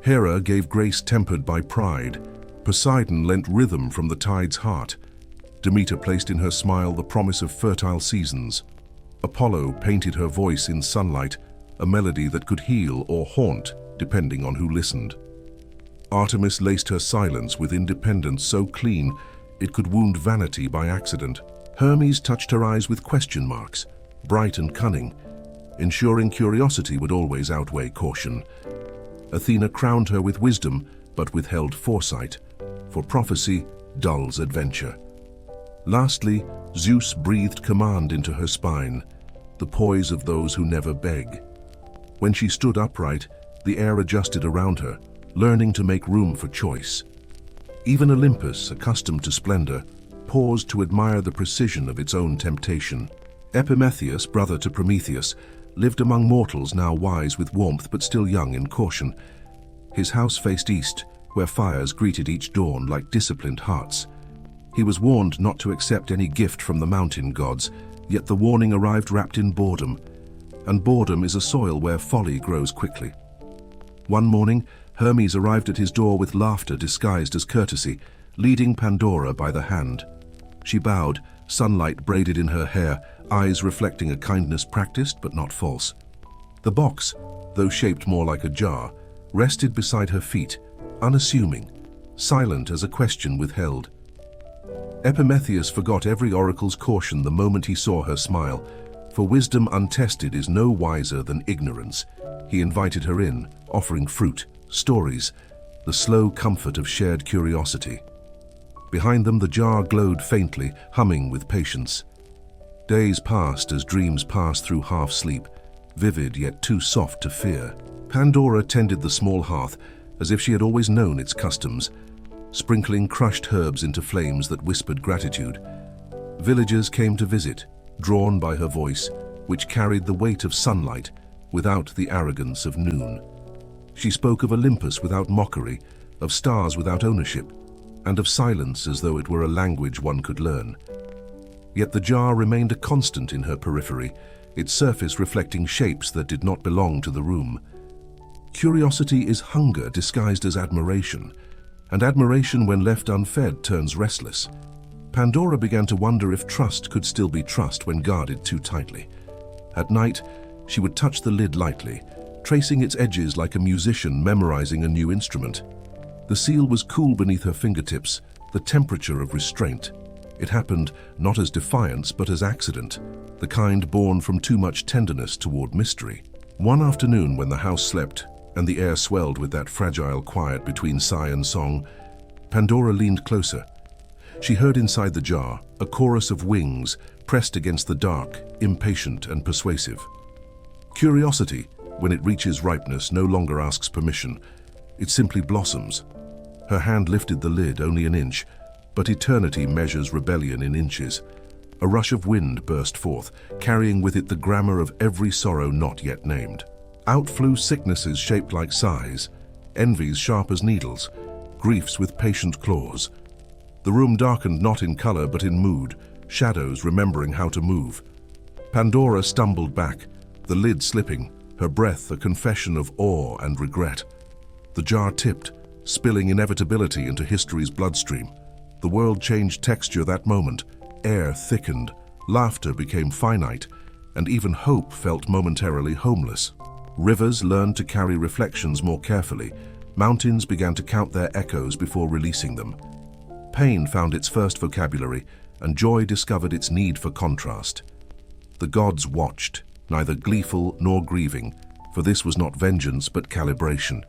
Hera gave grace tempered by pride. Poseidon lent rhythm from the tide's heart, Demeter placed in her smile the promise of fertile seasons. Apollo painted her voice in sunlight, a melody that could heal or haunt, depending on who listened. Artemis laced her silence with independence so clean it could wound vanity by accident. Hermes touched her eyes with question marks, bright and cunning, ensuring curiosity would always outweigh caution. Athena crowned her with wisdom, but withheld foresight, for prophecy dulls adventure. Lastly, Zeus breathed command into her spine, the poise of those who never beg. When she stood upright, the air adjusted around her, learning to make room for choice. Even Olympus, accustomed to splendor, paused to admire the precision of its own temptation. Epimetheus, brother to Prometheus, lived among mortals now wise with warmth but still young in caution. His house faced east, where fires greeted each dawn like disciplined hearts. He was warned not to accept any gift from the mountain gods, yet the warning arrived wrapped in boredom, and boredom is a soil where folly grows quickly. One morning, Hermes arrived at his door with laughter disguised as courtesy, leading Pandora by the hand. She bowed, sunlight braided in her hair, eyes reflecting a kindness practiced but not false. The box, though shaped more like a jar, rested beside her feet, unassuming, silent as a question withheld. Epimetheus forgot every oracle's caution the moment he saw her smile, for wisdom untested is no wiser than ignorance. He invited her in, offering fruit, stories, the slow comfort of shared curiosity. Behind them the jar glowed faintly, humming with patience. Days passed as dreams pass through half-sleep, vivid yet too soft to fear. Pandora tended the small hearth as if she had always known its customs, sprinkling crushed herbs into flames that whispered gratitude. Villagers came to visit, drawn by her voice, which carried the weight of sunlight without the arrogance of noon. She spoke of Olympus without mockery, of stars without ownership, and of silence as though it were a language one could learn. Yet the jar remained a constant in her periphery, its surface reflecting shapes that did not belong to the room. Curiosity is hunger disguised as admiration, and admiration when left unfed turns restless. Pandora began to wonder if trust could still be trust when guarded too tightly. At night, she would touch the lid lightly, tracing its edges like a musician memorizing a new instrument. The seal was cool beneath her fingertips, the temperature of restraint. It happened not as defiance but as accident, the kind born from too much tenderness toward mystery. One afternoon when the house slept and the air swelled with that fragile quiet between sigh and song, Pandora leaned closer. She heard inside the jar a chorus of wings pressed against the dark, impatient and persuasive. Curiosity, when it reaches ripeness, no longer asks permission. It simply blossoms. Her hand lifted the lid only an inch, but eternity measures rebellion in inches. A rush of wind burst forth, carrying with it the grammar of every sorrow not yet named. Out flew sicknesses shaped like sighs, envies sharp as needles, griefs with patient claws. The room darkened not in color but in mood, shadows remembering how to move. Pandora stumbled back, the lid slipping, her breath a confession of awe and regret. The jar tipped, spilling inevitability into history's bloodstream. The world changed texture that moment. Air thickened, laughter became finite, and even hope felt momentarily homeless. Rivers learned to carry reflections more carefully. Mountains began to count their echoes before releasing them. Pain found its first vocabulary, and joy discovered its need for contrast. The gods watched, neither gleeful nor grieving, for this was not vengeance but calibration.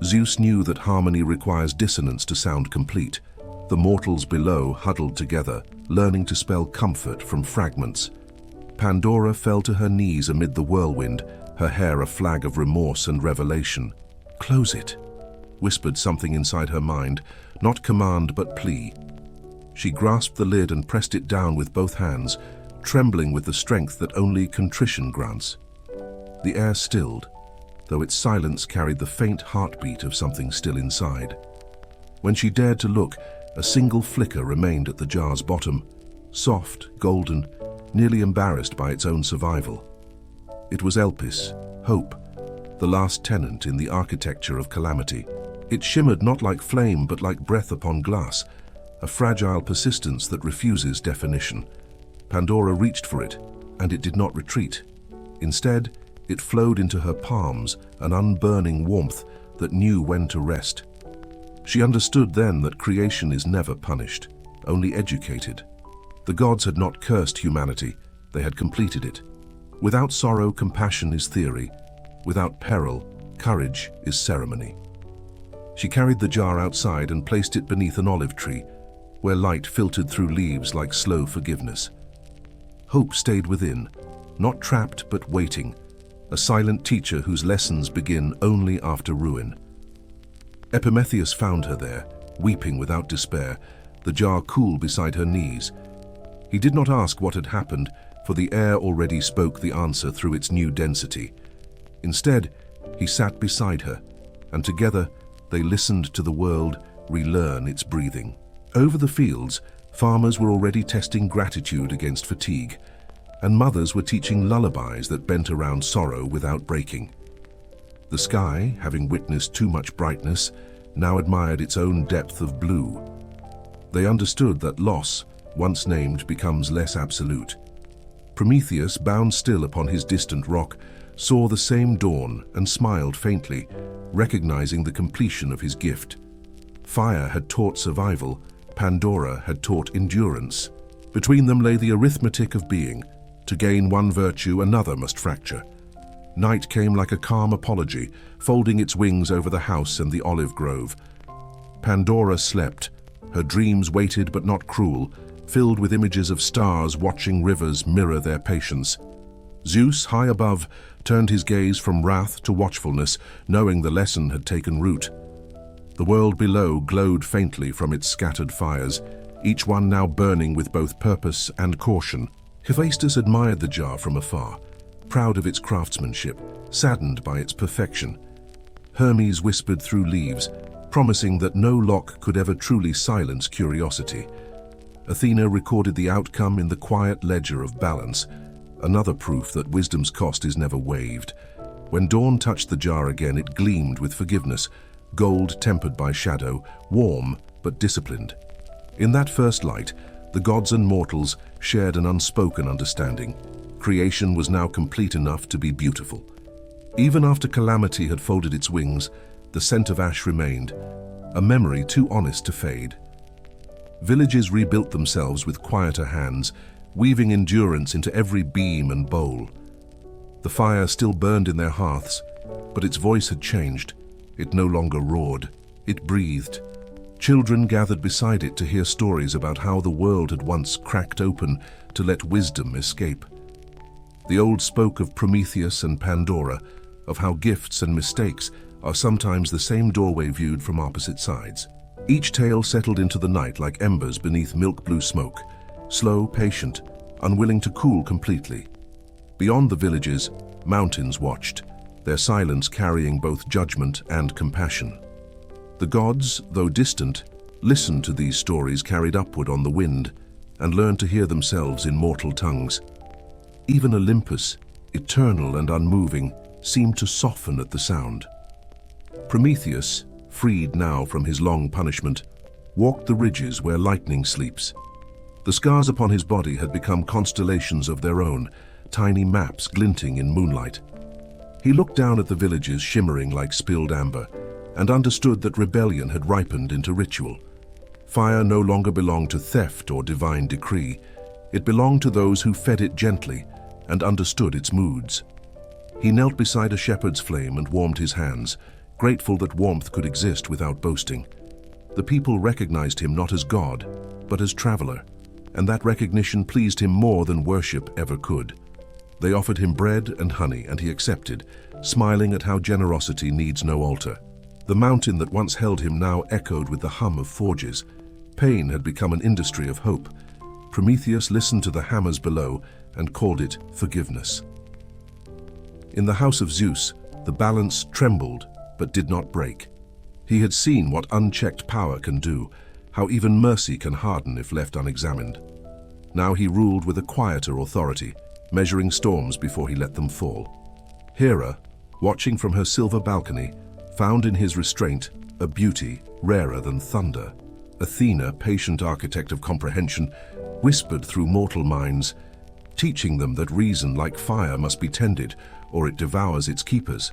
Zeus knew that harmony requires dissonance to sound complete. The mortals below huddled together, learning to spell comfort from fragments. Pandora fell to her knees amid the whirlwind, her hair a flag of remorse and revelation. "Close it," whispered something inside her mind, not command but plea. She grasped the lid and pressed it down with both hands, trembling with the strength that only contrition grants. The air stilled, though its silence carried the faint heartbeat of something still inside. When she dared to look, a single flicker remained at the jar's bottom, soft, golden, nearly embarrassed by its own survival. It was Elpis, hope, the last tenant in the architecture of calamity. It shimmered not like flame but like breath upon glass, a fragile persistence that refuses definition. Pandora reached for it, and it did not retreat. Instead, it flowed into her palms, an unburning warmth that knew when to rest. She understood then that creation is never punished, only educated. The gods had not cursed humanity, they had completed it. Without sorrow, compassion is theory. Without peril, courage is ceremony. She carried the jar outside and placed it beneath an olive tree, where light filtered through leaves like slow forgiveness. Hope stayed within, not trapped but waiting, a silent teacher whose lessons begin only after ruin. Prometheus found her there, weeping without despair, the jar cool beside her knees. He did not ask what had happened, for the air already spoke the answer through its new density. Instead, he sat beside her, and together they listened to the world relearn its breathing. Over the fields, farmers were already testing gratitude against fatigue, and mothers were teaching lullabies that bent around sorrow without breaking. The sky, having witnessed too much brightness, now admired its own depth of blue. They understood that loss, once named, becomes less absolute. Prometheus, bound still upon his distant rock, saw the same dawn and smiled faintly, recognizing the completion of his gift. Fire had taught survival, Pandora had taught endurance. Between them lay the arithmetic of being. To gain one virtue, another must fracture. Night came like a calm apology, folding its wings over the house and the olive grove. Pandora slept. Her dreams waited but not cruel, filled with images of stars watching rivers mirror their patience. Zeus, high above, turned his gaze from wrath to watchfulness, knowing the lesson had taken root. The world below glowed faintly from its scattered fires, each one now burning with both purpose and caution. Hephaestus admired the jar from afar, proud of its craftsmanship, saddened by its perfection. Hermes whispered through leaves, promising that no lock could ever truly silence curiosity. Athena recorded the outcome in the quiet ledger of balance, another proof that wisdom's cost is never waived. When dawn touched the jar again, it gleamed with forgiveness, gold tempered by shadow, warm but disciplined. In that first light, the gods and mortals shared an unspoken understanding. Creation was now complete enough to be beautiful. Even after calamity had folded its wings, the scent of ash remained, a memory too honest to fade. Villages rebuilt themselves with quieter hands, weaving endurance into every beam and bowl. The fire still burned in their hearths, but its voice had changed. It no longer roared, it breathed. Children gathered beside it to hear stories about how the world had once cracked open to let wisdom escape. The old spoke of Prometheus and Pandora, of how gifts and mistakes are sometimes the same doorway viewed from opposite sides. Each tale settled into the night like embers beneath milk-blue smoke, slow, patient, unwilling to cool completely. Beyond the villages, mountains watched, their silence carrying both judgment and compassion. The gods, though distant, listened to these stories carried upward on the wind and learned to hear themselves in mortal tongues. Even Olympus, eternal and unmoving, seemed to soften at the sound. Prometheus, freed now from his long punishment, walked the ridges where lightning sleeps. The scars upon his body had become constellations of their own, tiny maps glinting in moonlight. He looked down at the villages shimmering like spilled amber, and understood that rebellion had ripened into ritual. Fire no longer belonged to theft or divine decree. It belonged to those who fed it gently and understood its moods. He knelt beside a shepherd's flame and warmed his hands, grateful that warmth could exist without boasting. The people recognized him not as god, but as traveler, and that recognition pleased him more than worship ever could. They offered him bread and honey, and he accepted, smiling at how generosity needs no altar. The mountain that once held him now echoed with the hum of forges. Pain had become an industry of hope. Prometheus listened to the hammers below and called it forgiveness. In the house of Zeus, the balance trembled but did not break. He had seen what unchecked power can do, how even mercy can harden if left unexamined. Now he ruled with a quieter authority, measuring storms before he let them fall. Hera, watching from her silver balcony, found in his restraint a beauty rarer than thunder. Athena, patient architect of comprehension, whispered through mortal minds, teaching them that reason, like fire, must be tended, or it devours its keepers.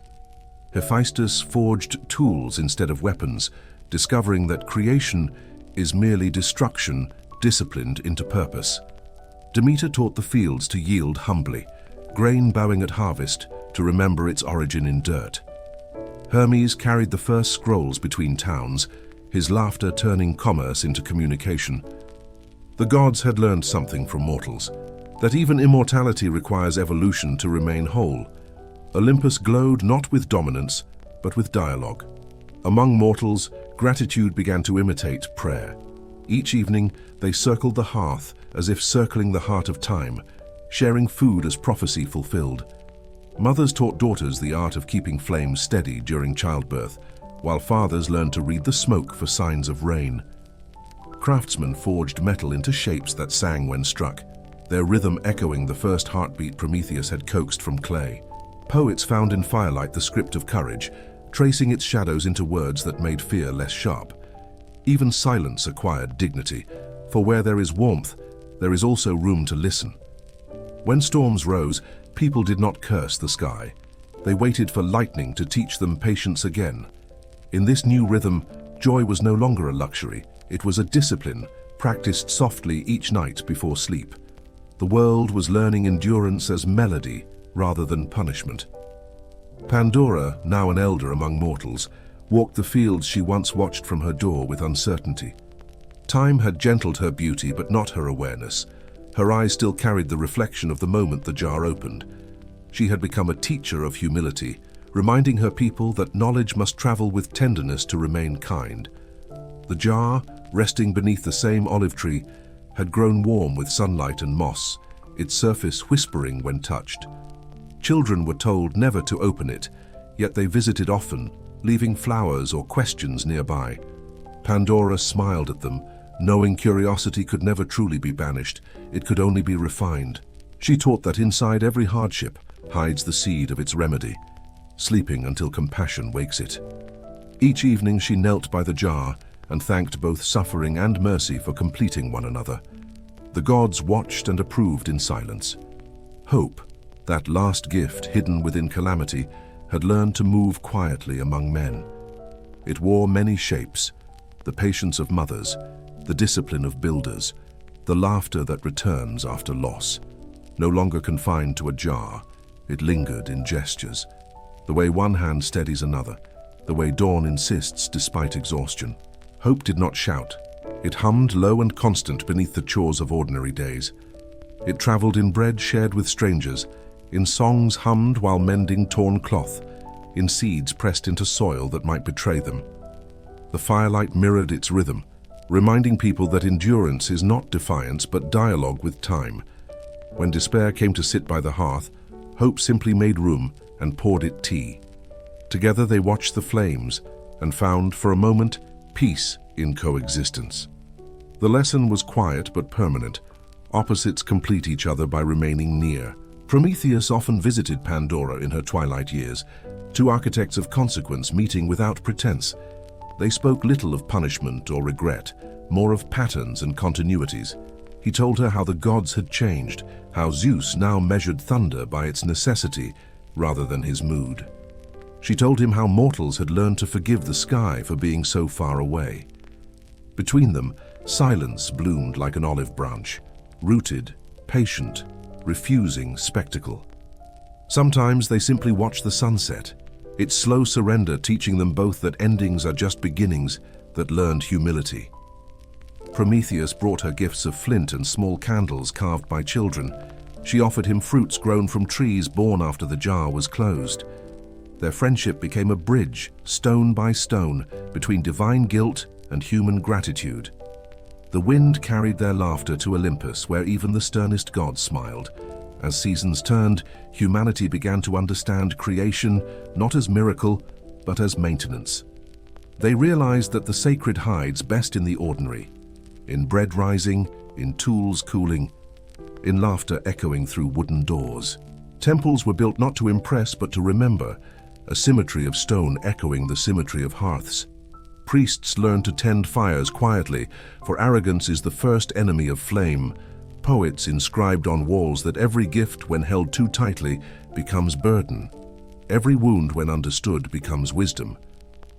Hephaestus forged tools instead of weapons, discovering that creation is merely destruction disciplined into purpose. Demeter taught the fields to yield humbly, grain bowing at harvest to remember its origin in dirt. Hermes carried the first scrolls between towns, his laughter turning commerce into communication. The gods had learned something from mortals, that even immortality requires evolution to remain whole. Olympus glowed not with dominance, but with dialogue. Among mortals, gratitude began to imitate prayer. Each evening, they circled the hearth as if circling the heart of time, sharing food as prophecy fulfilled. Mothers taught daughters the art of keeping flames steady during childbirth, while fathers learned to read the smoke for signs of rain. Craftsmen forged metal into shapes that sang when struck, their rhythm echoing the first heartbeat Prometheus had coaxed from clay. Poets found in firelight the script of courage, tracing its shadows into words that made fear less sharp. Even silence acquired dignity, for where there is warmth, there is also room to listen. When storms rose, people did not curse the sky. They waited for lightning to teach them patience again. In this new rhythm, joy was no longer a luxury. It was a discipline, practiced softly each night before sleep. The world was learning endurance as melody rather than punishment. Pandora, now an elder among mortals, walked the fields she once watched from her door with uncertainty. Time had gentled her beauty, but not her awareness. Her eyes still carried the reflection of the moment the jar opened. She had become a teacher of humility, reminding her people that knowledge must travel with tenderness to remain kind. The jar, resting beneath the same olive tree, had grown warm with sunlight and moss, its surface whispering when touched. Children were told never to open it, yet they visited often, leaving flowers or questions nearby. Pandora smiled at them, knowing curiosity could never truly be banished, it could only be refined. She taught that inside every hardship hides the seed of its remedy, sleeping until compassion wakes it. Each evening she knelt by the jar and thanked both suffering and mercy for completing one another. The gods watched and approved in silence. Hope, that last gift hidden within calamity, had learned to move quietly among men. It wore many shapes: the patience of mothers, the discipline of builders, the laughter that returns after loss. No longer confined to a jar, it lingered in gestures. The way one hand steadies another, the way dawn insists despite exhaustion. Hope did not shout. It hummed low and constant beneath the chores of ordinary days. It traveled in bread shared with strangers, in songs hummed while mending torn cloth, in seeds pressed into soil that might betray them. The firelight mirrored its rhythm, reminding people that endurance is not defiance but dialogue with time. When despair came to sit by the hearth, hope simply made room and poured it tea. Together they watched the flames and found, for a moment, peace in coexistence. The lesson was quiet but permanent. Opposites complete each other by remaining near. Prometheus often visited Pandora in her twilight years, two architects of consequence meeting without pretense. They spoke little of punishment or regret, more of patterns and continuities. He told her how the gods had changed, how Zeus now measured thunder by its necessity rather than his mood. She told him how mortals had learned to forgive the sky for being so far away. Between them, silence bloomed like an olive branch, rooted, patient, refusing spectacle. Sometimes they simply watched the sunset, its slow surrender teaching them both that endings are just beginnings, that learned humility. Prometheus brought her gifts of flint and small candles carved by children. She offered him fruits grown from trees born after the jar was closed. Their friendship became a bridge, stone by stone, between divine guilt and human gratitude. The wind carried their laughter to Olympus, where even the sternest gods smiled. As seasons turned, humanity began to understand creation not as miracle, but as maintenance. They realized that the sacred hides best in the ordinary, in bread rising, in tools cooling, in laughter echoing through wooden doors. Temples were built not to impress but to remember, a symmetry of stone echoing the symmetry of hearths. Priests learned to tend fires quietly, for arrogance is the first enemy of flame. Poets inscribed on walls that every gift, when held too tightly, becomes burden. Every wound, when understood, becomes wisdom.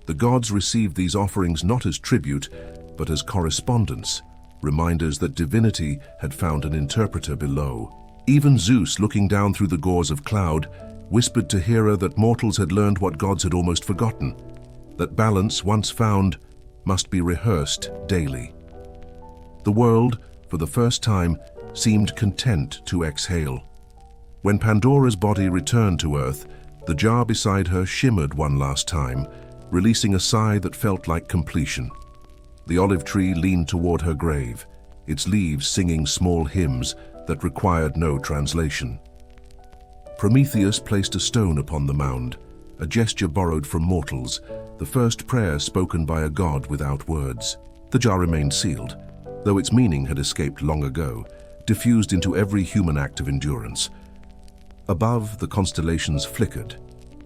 The gods received these offerings not as tribute, but as correspondence, reminders that divinity had found an interpreter below. Even Zeus, looking down through the gauze of cloud, whispered to Hera that mortals had learned what gods had almost forgotten, that balance, once found, must be rehearsed daily. The world, for the first time, seemed content to exhale. When Pandora's body returned to Earth, the jar beside her shimmered one last time, releasing a sigh that felt like completion. The olive tree leaned toward her grave, its leaves singing small hymns that required no translation. Prometheus placed a stone upon the mound, a gesture borrowed from mortals, the first prayer spoken by a god without words. The jar remained sealed, though its meaning had escaped long ago, diffused into every human act of endurance. Above, the constellations flickered,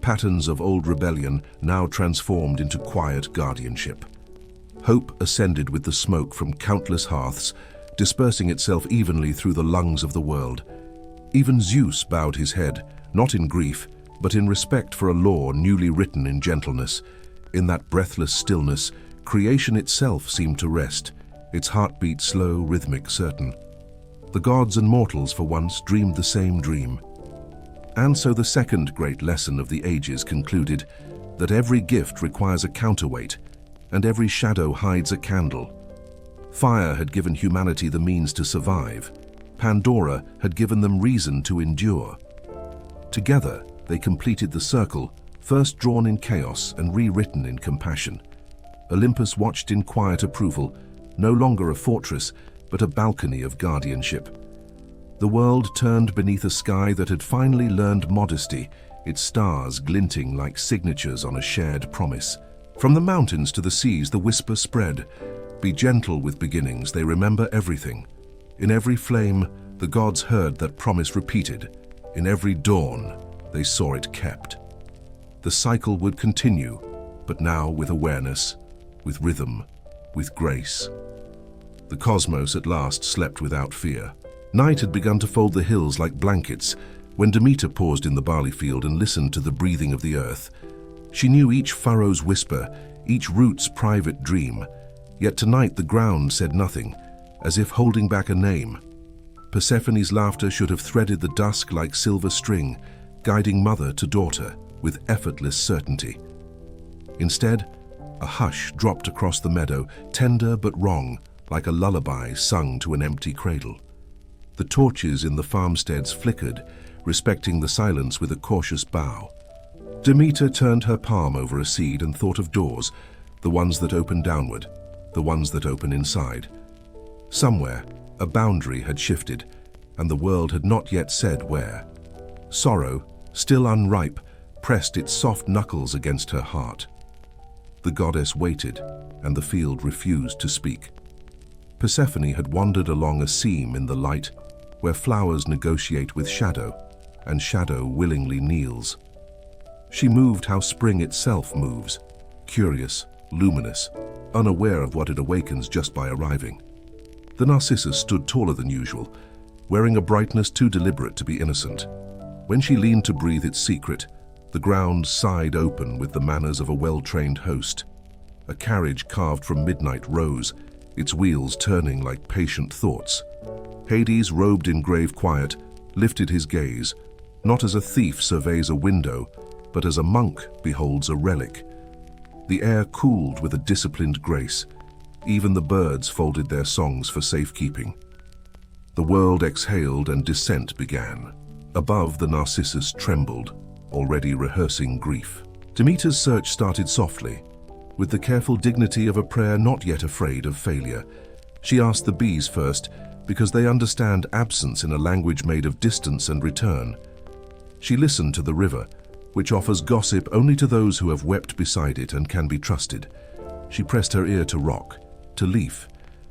patterns of old rebellion now transformed into quiet guardianship. Hope ascended with the smoke from countless hearths, dispersing itself evenly through the lungs of the world. Even Zeus bowed his head, not in grief, but in respect for a law newly written in gentleness. In that breathless stillness, creation itself seemed to rest, its heartbeat slow, rhythmic, certain. The gods and mortals for once dreamed the same dream. And so the second great lesson of the ages concluded, that every gift requires a counterweight, and every shadow hides a candle. Fire had given humanity the means to survive. Pandora had given them reason to endure. Together, they completed the circle, first drawn in chaos and rewritten in compassion. Olympus watched in quiet approval, no longer a fortress, but a balcony of guardianship. The world turned beneath a sky that had finally learned modesty, its stars glinting like signatures on a shared promise. From the mountains to the seas, the whisper spread. Be gentle with beginnings, they remember everything. In every flame, the gods heard that promise repeated. In every dawn, they saw it kept. The cycle would continue, but now with awareness, with rhythm, with grace. The cosmos at last slept without fear. Night had begun to fold the hills like blankets when Demeter paused in the barley field and listened to the breathing of the earth. She knew each furrow's whisper, each root's private dream, yet tonight the ground said nothing, as if holding back a name. Persephone's laughter should have threaded the dusk like silver string, guiding mother to daughter with effortless certainty. Instead, a hush dropped across the meadow, tender but wrong, like a lullaby sung to an empty cradle. The torches in the farmsteads flickered, respecting the silence with a cautious bow. Demeter turned her palm over a seed and thought of doors, the ones that open downward, the ones that open inside. Somewhere, a boundary had shifted, and the world had not yet said where. Sorrow, still unripe, pressed its soft knuckles against her heart. The goddess waited, and the field refused to speak. Persephone had wandered along a seam in the light, where flowers negotiate with shadow, and shadow willingly kneels. She moved how spring itself moves, curious, luminous, unaware of what it awakens just by arriving. The Narcissus stood taller than usual, wearing a brightness too deliberate to be innocent. When she leaned to breathe its secret, the ground sighed open with the manners of a well-trained host. A carriage carved from midnight rose, its wheels turning like patient thoughts. Hades, robed in grave quiet, lifted his gaze, not as a thief surveys a window, but as a monk beholds a relic. The air cooled with a disciplined grace. Even the birds folded their songs for safekeeping. The world exhaled and descent began. Above, the Narcissus trembled, already rehearsing grief. Demeter's search started softly, with the careful dignity of a prayer not yet afraid of failure. She asked the bees first, because they understand absence in a language made of distance and return. She listened to the river, which offers gossip only to those who have wept beside it and can be trusted. She pressed her ear to rock, to leaf,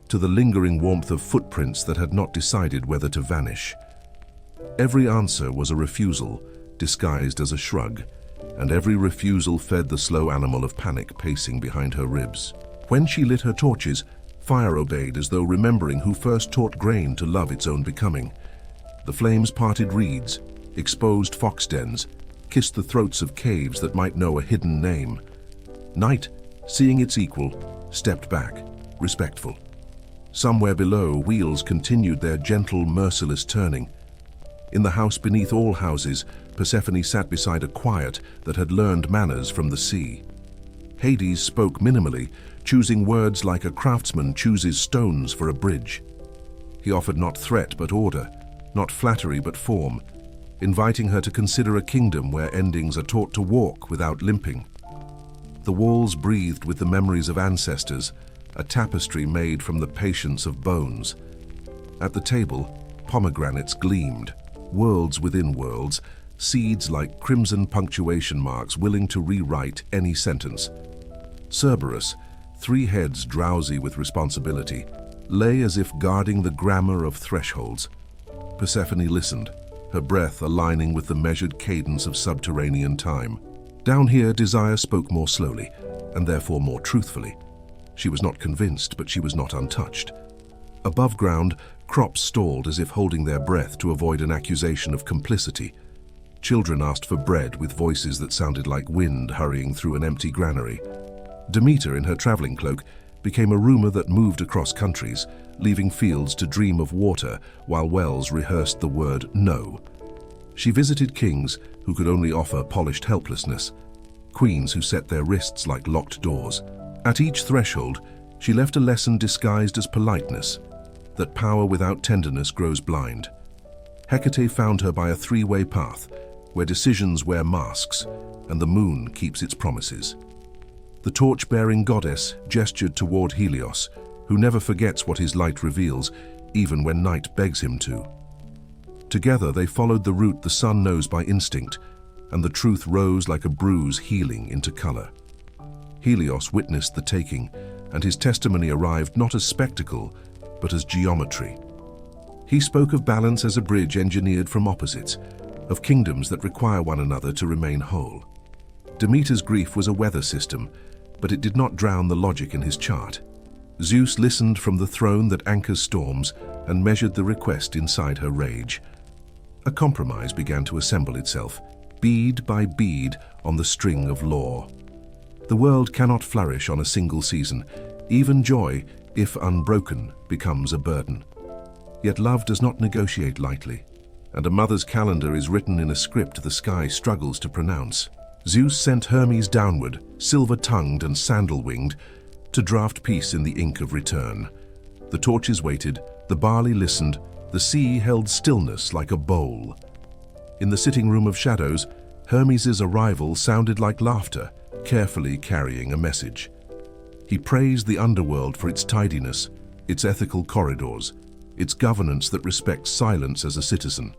to the lingering warmth of footprints that had not decided whether to vanish. Every answer was a refusal, disguised as a shrug. and every refusal fed the slow animal of panic pacing behind her ribs. When she lit her torches, fire obeyed as though remembering who first taught grain to love its own becoming. The flames parted reeds, exposed fox dens, kissed the throats of caves that might know a hidden name. Night, seeing its equal, stepped back, respectful. Somewhere below, wheels continued their gentle, merciless turning. In the house beneath all houses, Persephone sat beside a quiet that had learned manners from the sea. Hades spoke minimally, choosing words like a craftsman chooses stones for a bridge. He offered not threat but order, not flattery but form, inviting her to consider a kingdom where endings are taught to walk without limping. The walls breathed with the memories of ancestors, a tapestry made from the patience of bones. At the table, pomegranates gleamed, worlds within worlds, seeds like crimson punctuation marks willing to rewrite any sentence. Cerberus, 3 heads drowsy with responsibility, lay as if guarding the grammar of thresholds. Persephone listened, her breath aligning with the measured cadence of subterranean time. Down here, desire spoke more slowly, and therefore more truthfully. She was not convinced, but she was not untouched. Above ground, crops stalled as if holding their breath to avoid an accusation of complicity. Children asked for bread with voices that sounded like wind hurrying through an empty granary. Demeter, in her traveling cloak, became a rumor that moved across countries, leaving fields to dream of water while wells rehearsed the word no. She visited kings who could only offer polished helplessness, queens who set their wrists like locked doors. At each threshold, she left a lesson disguised as politeness, that power without tenderness grows blind. Hecate found her by a 3-way path, where decisions wear masks and the moon keeps its promises. The torch-bearing goddess gestured toward Helios, who never forgets what his light reveals, even when night begs him to. Together they followed the route the sun knows by instinct, and the truth rose like a bruise healing into color. Helios witnessed the taking, and his testimony arrived not as spectacle, but as geometry. He spoke of balance as a bridge engineered from opposites, of kingdoms that require one another to remain whole. Demeter's grief was a weather system, but it did not drown the logic in his chart. Zeus listened from the throne that anchors storms and measured the request inside her rage. A compromise began to assemble itself, bead by bead on the string of law. The world cannot flourish on a single season. Even joy, if unbroken, becomes a burden. Yet love does not negotiate lightly, and a mother's calendar is written in a script the sky struggles to pronounce. Zeus sent Hermes downward, silver-tongued and sandal-winged, to draft peace in the ink of return. The torches waited, the barley listened, the sea held stillness like a bowl. In the sitting room of shadows, Hermes' arrival sounded like laughter, carefully carrying a message. He praised the underworld for its tidiness, its ethical corridors, its governance that respects silence as a citizen.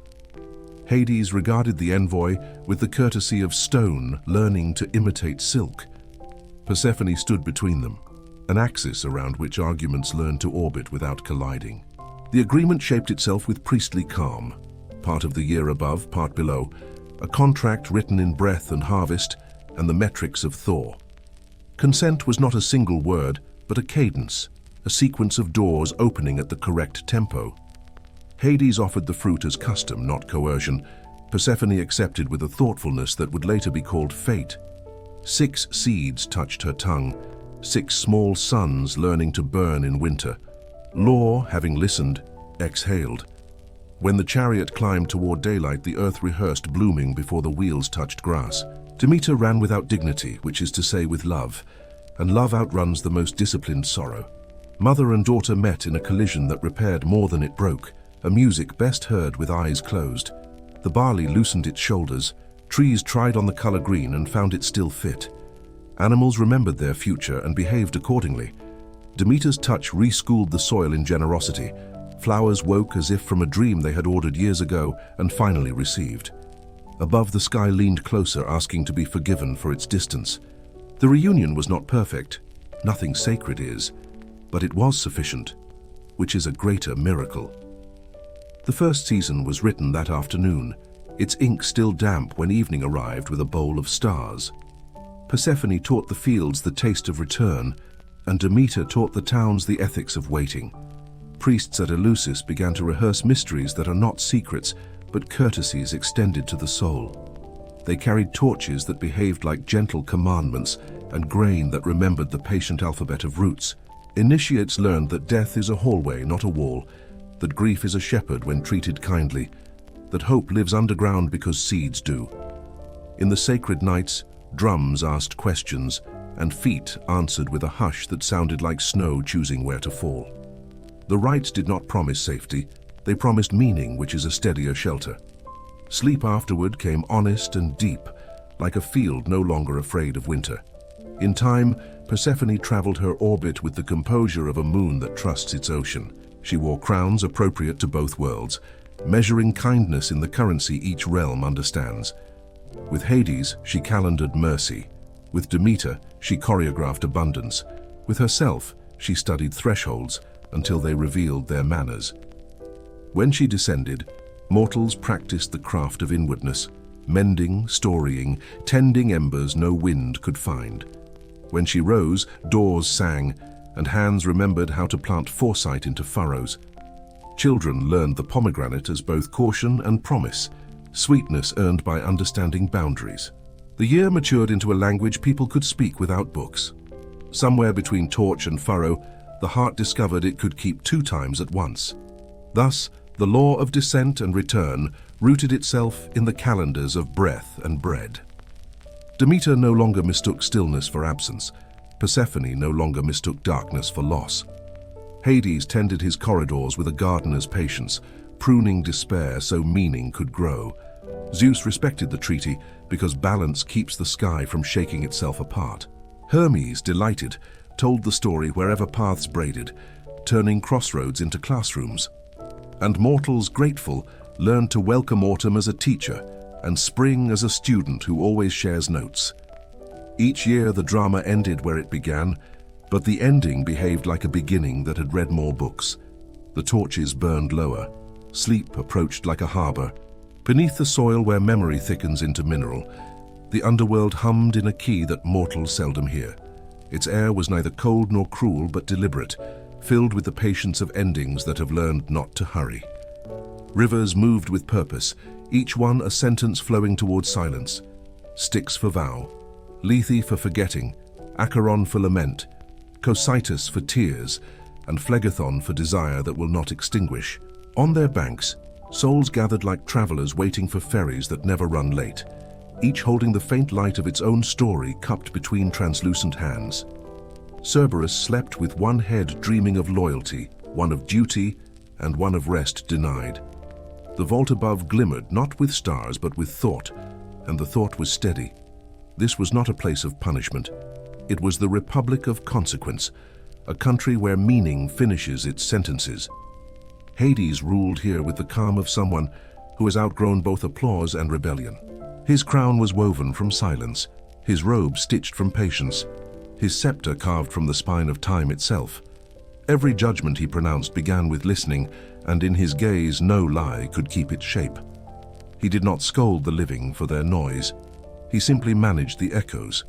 Hades regarded the envoy with the courtesy of stone learning to imitate silk. Persephone stood between them, an axis around which arguments learned to orbit without colliding. The agreement shaped itself with priestly calm, part of the year above, part below, a contract written in breath and harvest and the metrics of Thor. Consent was not a single word, but a cadence, a sequence of doors opening at the correct tempo. Hades offered the fruit as custom, not coercion. Persephone accepted with a thoughtfulness that would later be called fate. 6 seeds touched her tongue, 6 small suns learning to burn in winter. Law, having listened, exhaled. When the chariot climbed toward daylight, the earth rehearsed blooming before the wheels touched grass. Demeter ran without dignity, which is to say with love, and love outruns the most disciplined sorrow. Mother and daughter met in a collision that repaired more than it broke, a music best heard with eyes closed. The barley loosened its shoulders, trees tried on the color green and found it still fit. Animals remembered their future and behaved accordingly. Demeter's touch reschooled the soil in generosity. Flowers woke as if from a dream they had ordered years ago and finally received. Above, the sky leaned closer, asking to be forgiven for its distance. The reunion was not perfect. Nothing sacred is, but it was sufficient, which is a greater miracle. The first season was written that afternoon, its ink still damp when evening arrived with a bowl of stars. Persephone taught the fields the taste of return, and Demeter taught the towns the ethics of waiting. Priests at Eleusis began to rehearse mysteries that are not secrets, but courtesies extended to the soul. They carried torches that behaved like gentle commandments and grain that remembered the patient alphabet of roots. Initiates learned that death is a hallway, not a wall, that grief is a shepherd when treated kindly, that hope lives underground because seeds do. In the sacred nights, drums asked questions, and feet answered with a hush that sounded like snow choosing where to fall. The rites did not promise safety, they promised meaning, which is a steadier shelter. Sleep afterward came honest and deep, like a field no longer afraid of winter. In time, Persephone traveled her orbit with the composure of a moon that trusts its ocean. She wore crowns appropriate to both worlds, measuring kindness in the currency each realm understands. With Hades, she calendared mercy. With Demeter, she choreographed abundance. With herself, she studied thresholds until they revealed their manners. When she descended, mortals practiced the craft of inwardness, mending, storying, tending embers no wind could find. When she rose, doors sang, and hands remembered how to plant foresight into furrows. Children learned the pomegranate as both caution and promise, sweetness earned by understanding boundaries. The year matured into a language people could speak without books. Somewhere between torch and furrow, the heart discovered it could keep 2 times at once. Thus, the law of descent and return rooted itself in the calendars of breath and bread. Demeter no longer mistook stillness for absence. Persephone no longer mistook darkness for loss. Hades tended his corridors with a gardener's patience, pruning despair so meaning could grow. Zeus respected the treaty because balance keeps the sky from shaking itself apart. Hermes, delighted, told the story wherever paths braided, turning crossroads into classrooms. And mortals, grateful, learned to welcome autumn as a teacher and spring as a student who always shares notes. Each year the drama ended where it began, but the ending behaved like a beginning that had read more books. The torches burned lower. Sleep approached like a harbor. Beneath the soil where memory thickens into mineral, the underworld hummed in a key that mortals seldom hear. Its air was neither cold nor cruel, but deliberate, filled with the patience of endings that have learned not to hurry. Rivers moved with purpose, each one a sentence flowing towards silence. Styx for vow, Lethe for forgetting, Acheron for lament, Cocytus for tears, and Phlegethon for desire that will not extinguish. On their banks, souls gathered like travelers waiting for ferries that never run late, each holding the faint light of its own story cupped between translucent hands. Cerberus slept with one head dreaming of loyalty, one of duty, and one of rest denied. The vault above glimmered not with stars but with thought, and the thought was steady. This was not a place of punishment. It was the Republic of Consequence, a country where meaning finishes its sentences. Hades ruled here with the calm of someone who has outgrown both applause and rebellion. His crown was woven from silence, his robe stitched from patience, his scepter carved from the spine of time itself. Every judgment he pronounced began with listening, and in his gaze no lie could keep its shape. He did not scold the living for their noise. He simply managed the echoes.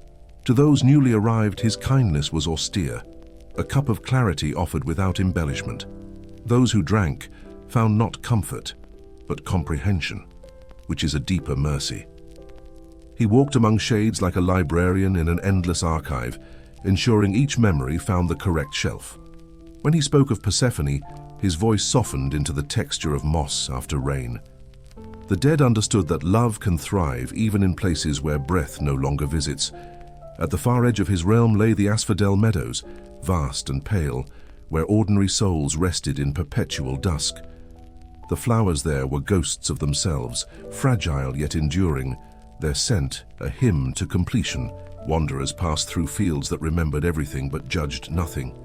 To those newly arrived, his kindness was austere, a cup of clarity offered without embellishment. Those who drank found not comfort, but comprehension, which is a deeper mercy. He walked among shades like a librarian in an endless archive, ensuring each memory found the correct shelf. When he spoke of Persephone, his voice softened into the texture of moss after rain. The dead understood that love can thrive even in places where breath no longer visits. At the far edge of his realm lay the asphodel meadows, vast and pale, where ordinary souls rested in perpetual dusk. The flowers there were ghosts of themselves, fragile yet enduring, their scent a hymn to completion. Wanderers passed through fields that remembered everything but judged nothing.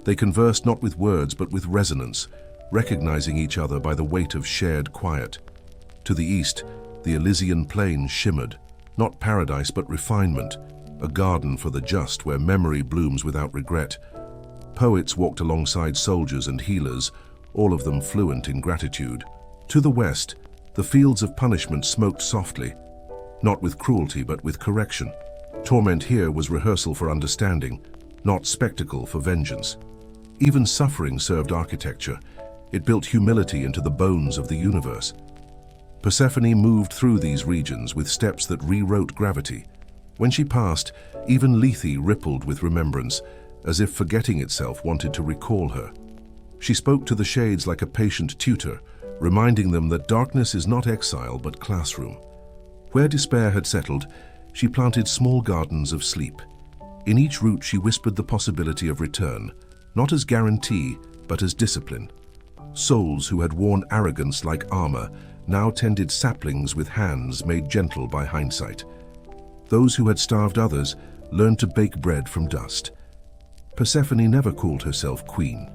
They conversed not with words but with resonance, recognizing each other by the weight of shared quiet. To the east, the Elysian plain shimmered, not paradise but refinement, a garden for the just where memory blooms without regret. Poets walked alongside soldiers and healers, all of them fluent in gratitude. To the west, The fields of punishment smoked softly, not with cruelty but with correction. Torment here was rehearsal for understanding, not spectacle for vengeance. Even suffering served architecture. It built humility into the bones of the universe. Persephone moved through these regions with steps that rewrote gravity. When she passed, even Lethe rippled with remembrance, as if forgetting itself wanted to recall her. She spoke to the shades like a patient tutor, reminding them that darkness is not exile but classroom. Where despair had settled, she planted small gardens of sleep. In each root she whispered the possibility of return, not as guarantee, but as discipline. Souls who had worn arrogance like armor now tended saplings with hands made gentle by hindsight. Those who had starved others learned to bake bread from dust. Persephone never called herself queen.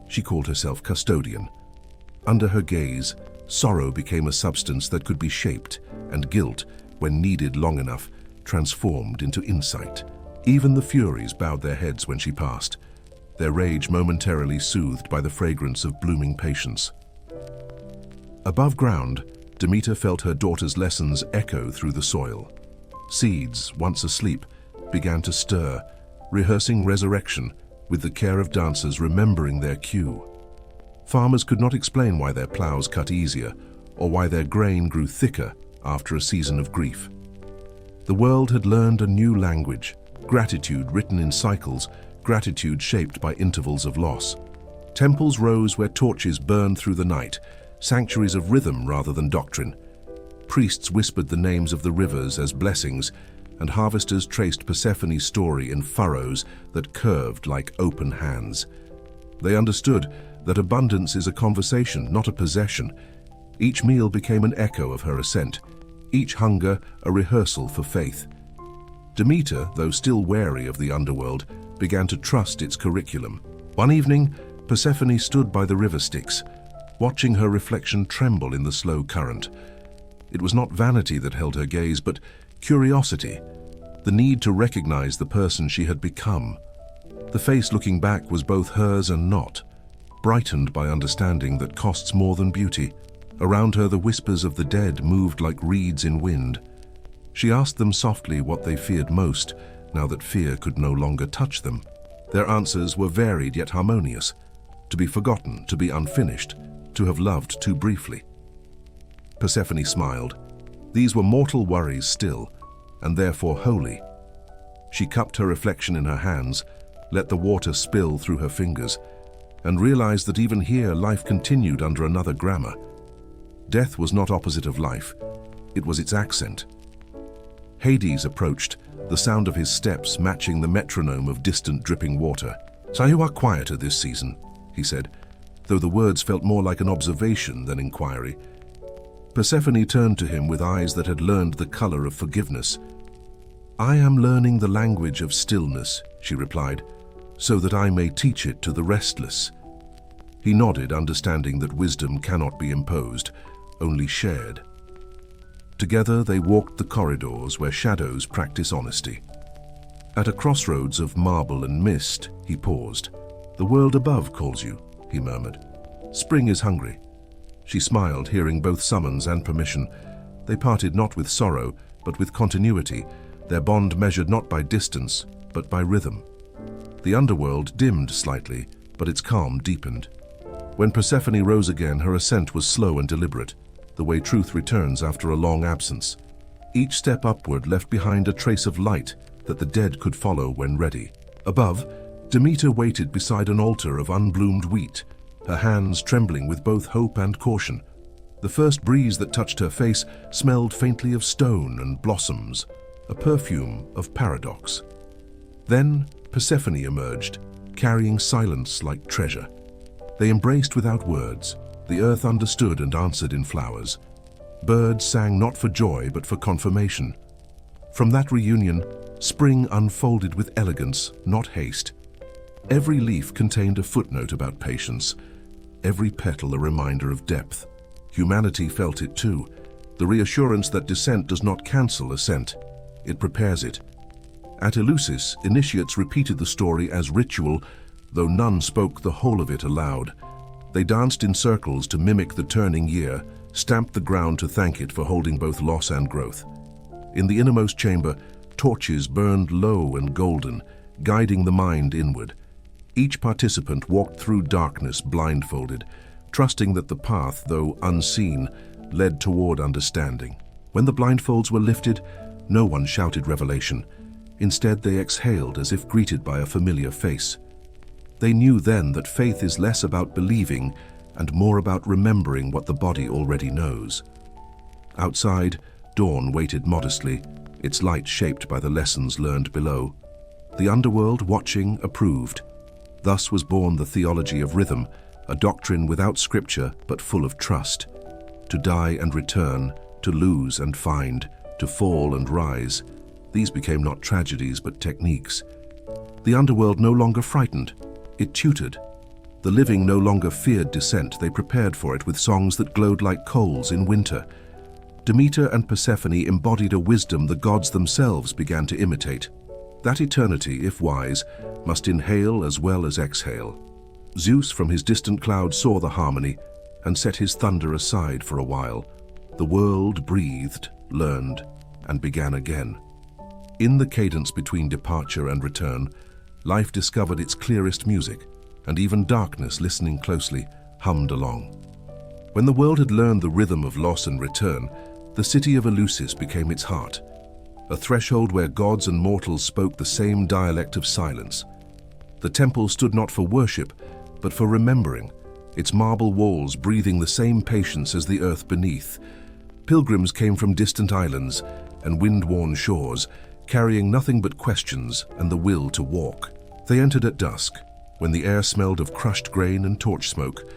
She called herself custodian. Under her gaze, sorrow became a substance that could be shaped, and guilt, when needed long enough, transformed into insight. Even the Furies bowed their heads when she passed, their rage momentarily soothed by the fragrance of blooming patience. Above ground, Demeter felt her daughter's lessons echo through the soil. Seeds, once asleep, began to stir, rehearsing resurrection, with the care of dancers remembering their cue. Farmers could not explain why their plows cut easier, or why their grain grew thicker after a season of grief. The world had learned a new language, gratitude written in cycles, gratitude shaped by intervals of loss. Temples rose where torches burned through the night, sanctuaries of rhythm rather than doctrine. Priests whispered the names of the rivers as blessings, and harvesters traced Persephone's story in furrows that curved like open hands. They understood that abundance is a conversation, not a possession. Each meal became an echo of her ascent, each hunger a rehearsal for faith. Demeter, though still wary of the underworld, began to trust its curriculum. One evening, Persephone stood by the river Styx, watching her reflection tremble in the slow current. It was not vanity that held her gaze, but curiosity, the need to recognize the person she had become. The face looking back was both hers and not, brightened by understanding that costs more than beauty. Around her the whispers of the dead moved like reeds in wind. She asked them softly what they feared most, now that fear could no longer touch them. Their answers were varied yet harmonious: to be forgotten, to be unfinished, to have loved too briefly. Persephone smiled. These were mortal worries still, and therefore holy. She cupped her reflection in her hands, let the water spill through her fingers, and realized that even here life continued under another grammar. Death was not opposite of life, it was its accent. Hades approached, the sound of his steps matching the metronome of distant dripping water. "So you are quieter this season," he said, though the words felt more like an observation than inquiry. Persephone turned to him with eyes that had learned the color of forgiveness. "I am learning the language of stillness," she replied, "so that I may teach it to the restless." He nodded, understanding that wisdom cannot be imposed, only shared. Together they walked the corridors where shadows practice honesty. At a crossroads of marble and mist, he paused. "The world above calls you," he murmured. "Spring is hungry." She smiled, hearing both summons and permission. They parted not with sorrow, but with continuity, their bond measured not by distance, but by rhythm. The underworld dimmed slightly, but its calm deepened. When Persephone rose again, her ascent was slow and deliberate, the way truth returns after a long absence. Each step upward left behind a trace of light that the dead could follow when ready. Above, Demeter waited beside an altar of unbloomed wheat, her hands trembling with both hope and caution. The first breeze that touched her face smelled faintly of stone and blossoms, a perfume of paradox. Then Persephone emerged, carrying silence like treasure. They embraced without words. The earth understood and answered in flowers. Birds sang not for joy but for confirmation. From that reunion, spring unfolded with elegance, not haste. Every leaf contained a footnote about patience, every petal a reminder of depth. Humanity felt it too, the reassurance that descent does not cancel ascent, it prepares it. At Eleusis, initiates repeated the story as ritual, though none spoke the whole of it aloud. They danced in circles to mimic the turning year, stamped the ground to thank it for holding both loss and growth. In the innermost chamber, torches burned low and golden, guiding the mind inward. Each participant walked through darkness blindfolded, trusting that the path, though unseen, led toward understanding. When the blindfolds were lifted, no one shouted revelation. Instead, they exhaled as if greeted by a familiar face. They knew then that faith is less about believing and more about remembering what the body already knows. Outside, dawn waited modestly, its light shaped by the lessons learned below. The underworld, watching, approved. Thus was born the theology of rhythm, a doctrine without scripture but full of trust. To die and return, to lose and find, to fall and rise. These became not tragedies but techniques. The underworld no longer frightened, it tutored. The living no longer feared descent, they prepared for it with songs that glowed like coals in winter. Demeter and Persephone embodied a wisdom the gods themselves began to imitate. That eternity, if wise, must inhale as well as exhale. Zeus from his distant cloud saw the harmony and set his thunder aside for a while. The world breathed, learned, and began again. In the cadence between departure and return, life discovered its clearest music, and even darkness, listening closely, hummed along. When the world had learned the rhythm of loss and return, the city of Eleusis became its heart, a threshold where gods and mortals spoke the same dialect of silence. The temple stood not for worship, but for remembering, its marble walls breathing the same patience as the earth beneath. Pilgrims came from distant islands and wind-worn shores, carrying nothing but questions and the will to walk. They entered at dusk, when the air smelled of crushed grain and torch smoke,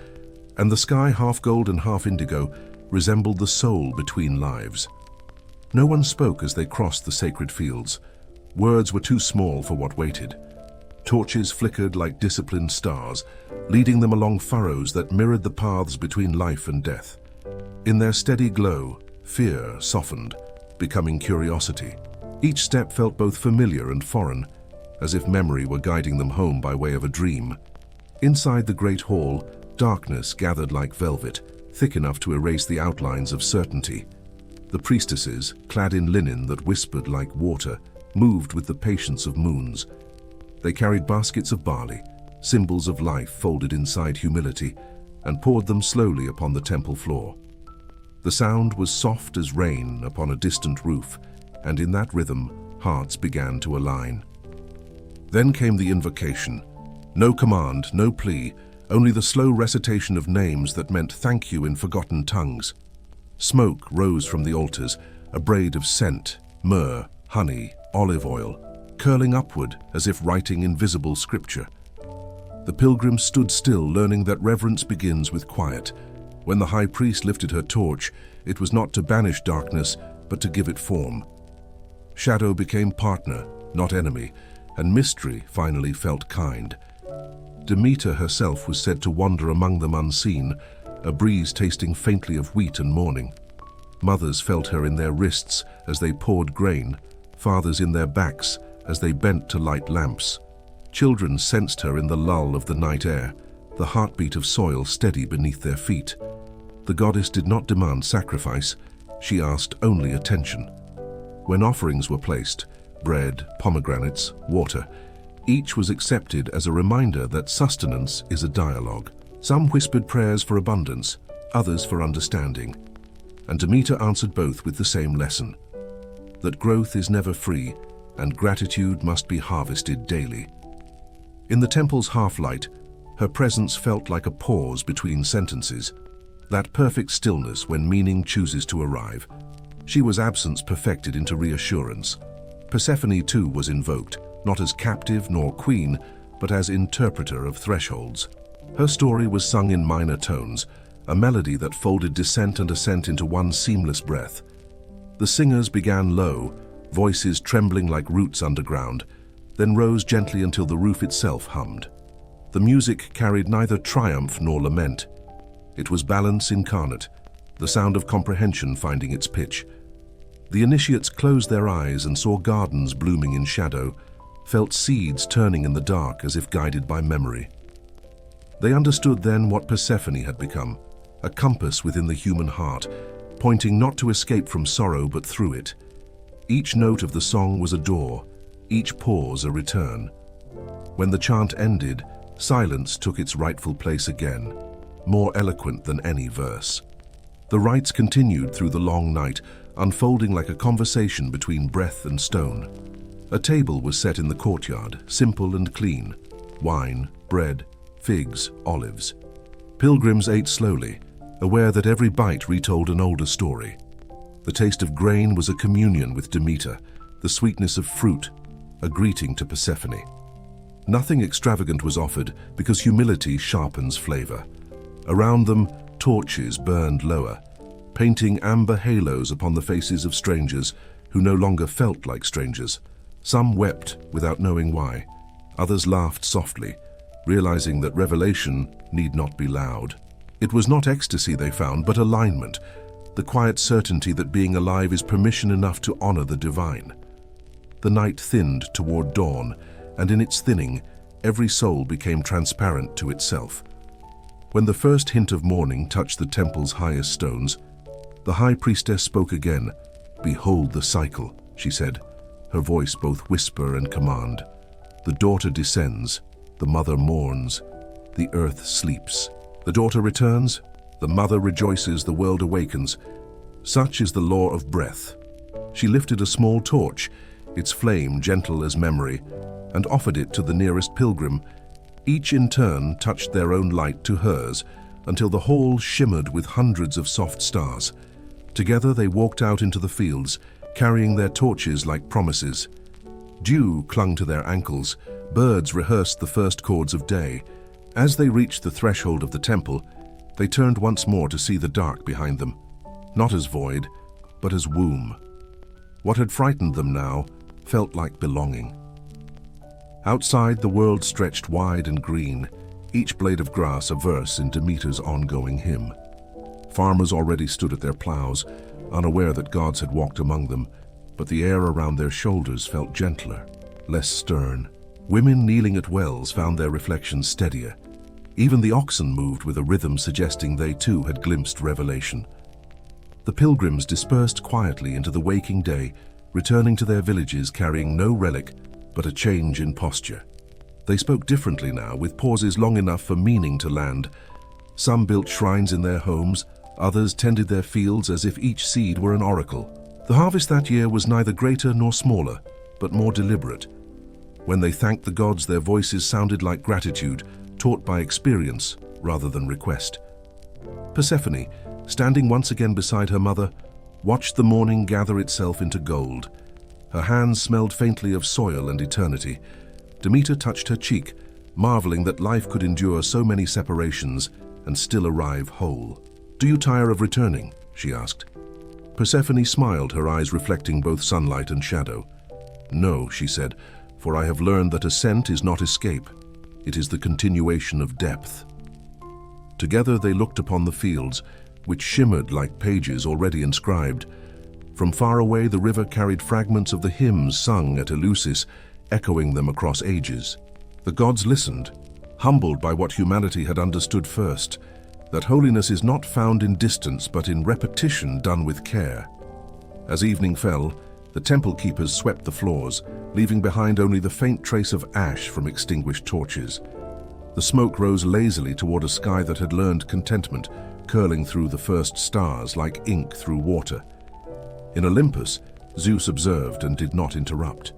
and the sky, half gold and half indigo, resembled the soul between lives. No one spoke as they crossed the sacred fields. Words were too small for what waited. Torches flickered like disciplined stars, leading them along furrows that mirrored the paths between life and death. In their steady glow, fear softened, becoming curiosity. Each step felt both familiar and foreign, as if memory were guiding them home by way of a dream. Inside the great hall, darkness gathered like velvet, thick enough to erase the outlines of certainty. The priestesses, clad in linen that whispered like water, moved with the patience of moons. They carried baskets of barley, symbols of life folded inside humility, and poured them slowly upon the temple floor. The sound was soft as rain upon a distant roof, and in that rhythm, hearts began to align. Then came the invocation. No command, no plea, only the slow recitation of names that meant thank you in forgotten tongues. Smoke rose from the altars, a braid of scent, myrrh, honey, olive oil, curling upward as if writing invisible scripture. The pilgrims stood still, learning that reverence begins with quiet. When the high priest lifted her torch, it was not to banish darkness, but to give it form. Shadow became partner, not enemy, and mystery finally felt kind. Demeter herself was said to wander among them unseen, a breeze tasting faintly of wheat and morning. Mothers felt her in their wrists as they poured grain, fathers in their backs as they bent to light lamps. Children sensed her in the lull of the night air, the heartbeat of soil steady beneath their feet. The goddess did not demand sacrifice, she asked only attention. When offerings were placed, bread, pomegranates, water, each was accepted as a reminder that sustenance is a dialogue. Some whispered prayers for abundance, others for understanding. And Demeter answered both with the same lesson, that growth is never free and gratitude must be harvested daily. In the temple's half-light, her presence felt like a pause between sentences, that perfect stillness when meaning chooses to arrive. She was absence perfected into reassurance. Persephone too was invoked, not as captive nor queen, but as interpreter of thresholds. Her story was sung in minor tones, a melody that folded descent and ascent into one seamless breath. The singers began low, voices trembling like roots underground, then rose gently until the roof itself hummed. The music carried neither triumph nor lament. It was balance incarnate, the sound of comprehension finding its pitch. The initiates closed their eyes and saw gardens blooming in shadow, felt seeds turning in the dark as if guided by memory. They understood then what Persephone had become, a compass within the human heart, pointing not to escape from sorrow but through it. Each note of the song was a door, each pause a return. When the chant ended, silence took its rightful place again, more eloquent than any verse. The rites continued through the long night, unfolding like a conversation between breath and stone. A table was set in the courtyard, simple and clean. Wine, bread, figs, olives. Pilgrims ate slowly, aware that every bite retold an older story. The taste of grain was a communion with Demeter, the sweetness of fruit, a greeting to Persephone. Nothing extravagant was offered because humility sharpens flavor. Around them, torches burned lower, painting amber halos upon the faces of strangers who no longer felt like strangers. Some wept without knowing why. Others laughed softly, realizing that revelation need not be loud. It was not ecstasy they found, but alignment, the quiet certainty that being alive is permission enough to honor the divine. The night thinned toward dawn, and in its thinning, every soul became transparent to itself. When the first hint of morning touched the temple's highest stones, the high priestess spoke again. "Behold the cycle," she said, her voice both whisper and command. The daughter descends, the mother mourns, the earth sleeps. The daughter returns, the mother rejoices, the world awakens. Such is the law of breath. She lifted a small torch, its flame gentle as memory, and offered it to the nearest pilgrim. Each in turn touched their own light to hers, until the hall shimmered with hundreds of soft stars. Together they walked out into the fields, carrying their torches like promises. Dew clung to their ankles, birds rehearsed the first chords of day. As they reached the threshold of the temple, they turned once more to see the dark behind them, not as void, but as womb. What had frightened them now felt like belonging. Outside, the world stretched wide and green, each blade of grass a verse in Demeter's ongoing hymn. Farmers already stood at their plows, unaware that gods had walked among them, but the air around their shoulders felt gentler, less stern. Women kneeling at wells found their reflections steadier. Even the oxen moved with a rhythm suggesting they too had glimpsed revelation. The pilgrims dispersed quietly into the waking day, returning to their villages carrying no relic but a change in posture. They spoke differently now, with pauses long enough for meaning to land. Some built shrines in their homes, others tended their fields as if each seed were an oracle. The harvest that year was neither greater nor smaller, but more deliberate. When they thanked the gods, their voices sounded like gratitude, taught by experience rather than request. Persephone, standing once again beside her mother, watched the morning gather itself into gold. Her hands smelled faintly of soil and eternity. Demeter touched her cheek, marveling that life could endure so many separations and still arrive whole. "Do you tire of returning?" she asked. Persephone smiled, her eyes reflecting both sunlight and shadow. "No," she said, "for I have learned that ascent is not escape. It is the continuation of depth." Together they looked upon the fields, which shimmered like pages already inscribed. From far away, the river carried fragments of the hymns sung at Eleusis, echoing them across ages. The gods listened, humbled by what humanity had understood first, that holiness is not found in distance but in repetition done with care. As evening fell, the temple keepers swept the floors, leaving behind only the faint trace of ash from extinguished torches. The smoke rose lazily toward a sky that had learned contentment, curling through the first stars like ink through water. In Olympus, Zeus observed and did not interrupt.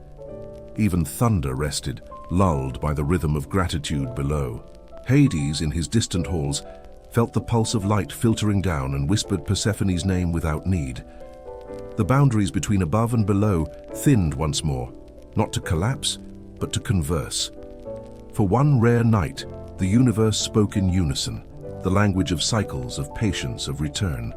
Even thunder rested, lulled by the rhythm of gratitude below. Hades, in his distant halls, felt the pulse of light filtering down and whispered Persephone's name without need. The boundaries between above and below thinned once more, not to collapse, but to converse. For one rare night, the universe spoke in unison, the language of cycles, of patience, of return.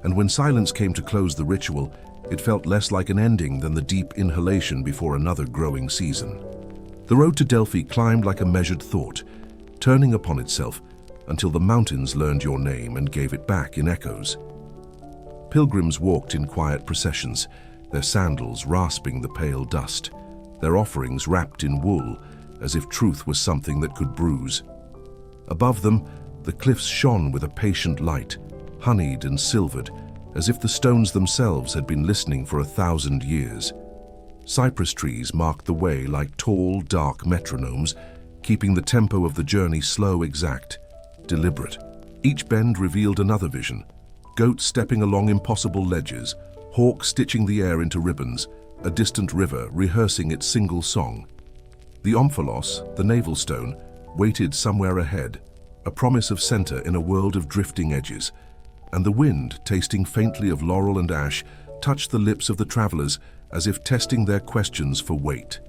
And when silence came to close the ritual, it felt less like an ending than the deep inhalation before another growing season. The road to Delphi climbed like a measured thought, turning upon itself until the mountains learned your name and gave it back in echoes. Pilgrims walked in quiet processions, their sandals rasping the pale dust, their offerings wrapped in wool, as if truth was something that could bruise. Above them, The cliffs shone with a patient light, honeyed and silvered, as if the stones themselves had been listening for 1,000 years. Cypress trees marked the way like tall, dark metronomes, keeping the tempo of the journey slow, exact, deliberate. Each bend revealed another vision: goats stepping along impossible ledges, hawks stitching the air into ribbons, a distant river rehearsing its single song. The omphalos, the navel stone, waited somewhere ahead, a promise of center in a world of drifting edges. And the wind, tasting faintly of laurel and ash, touched the lips of the travelers as if testing their questions for weight.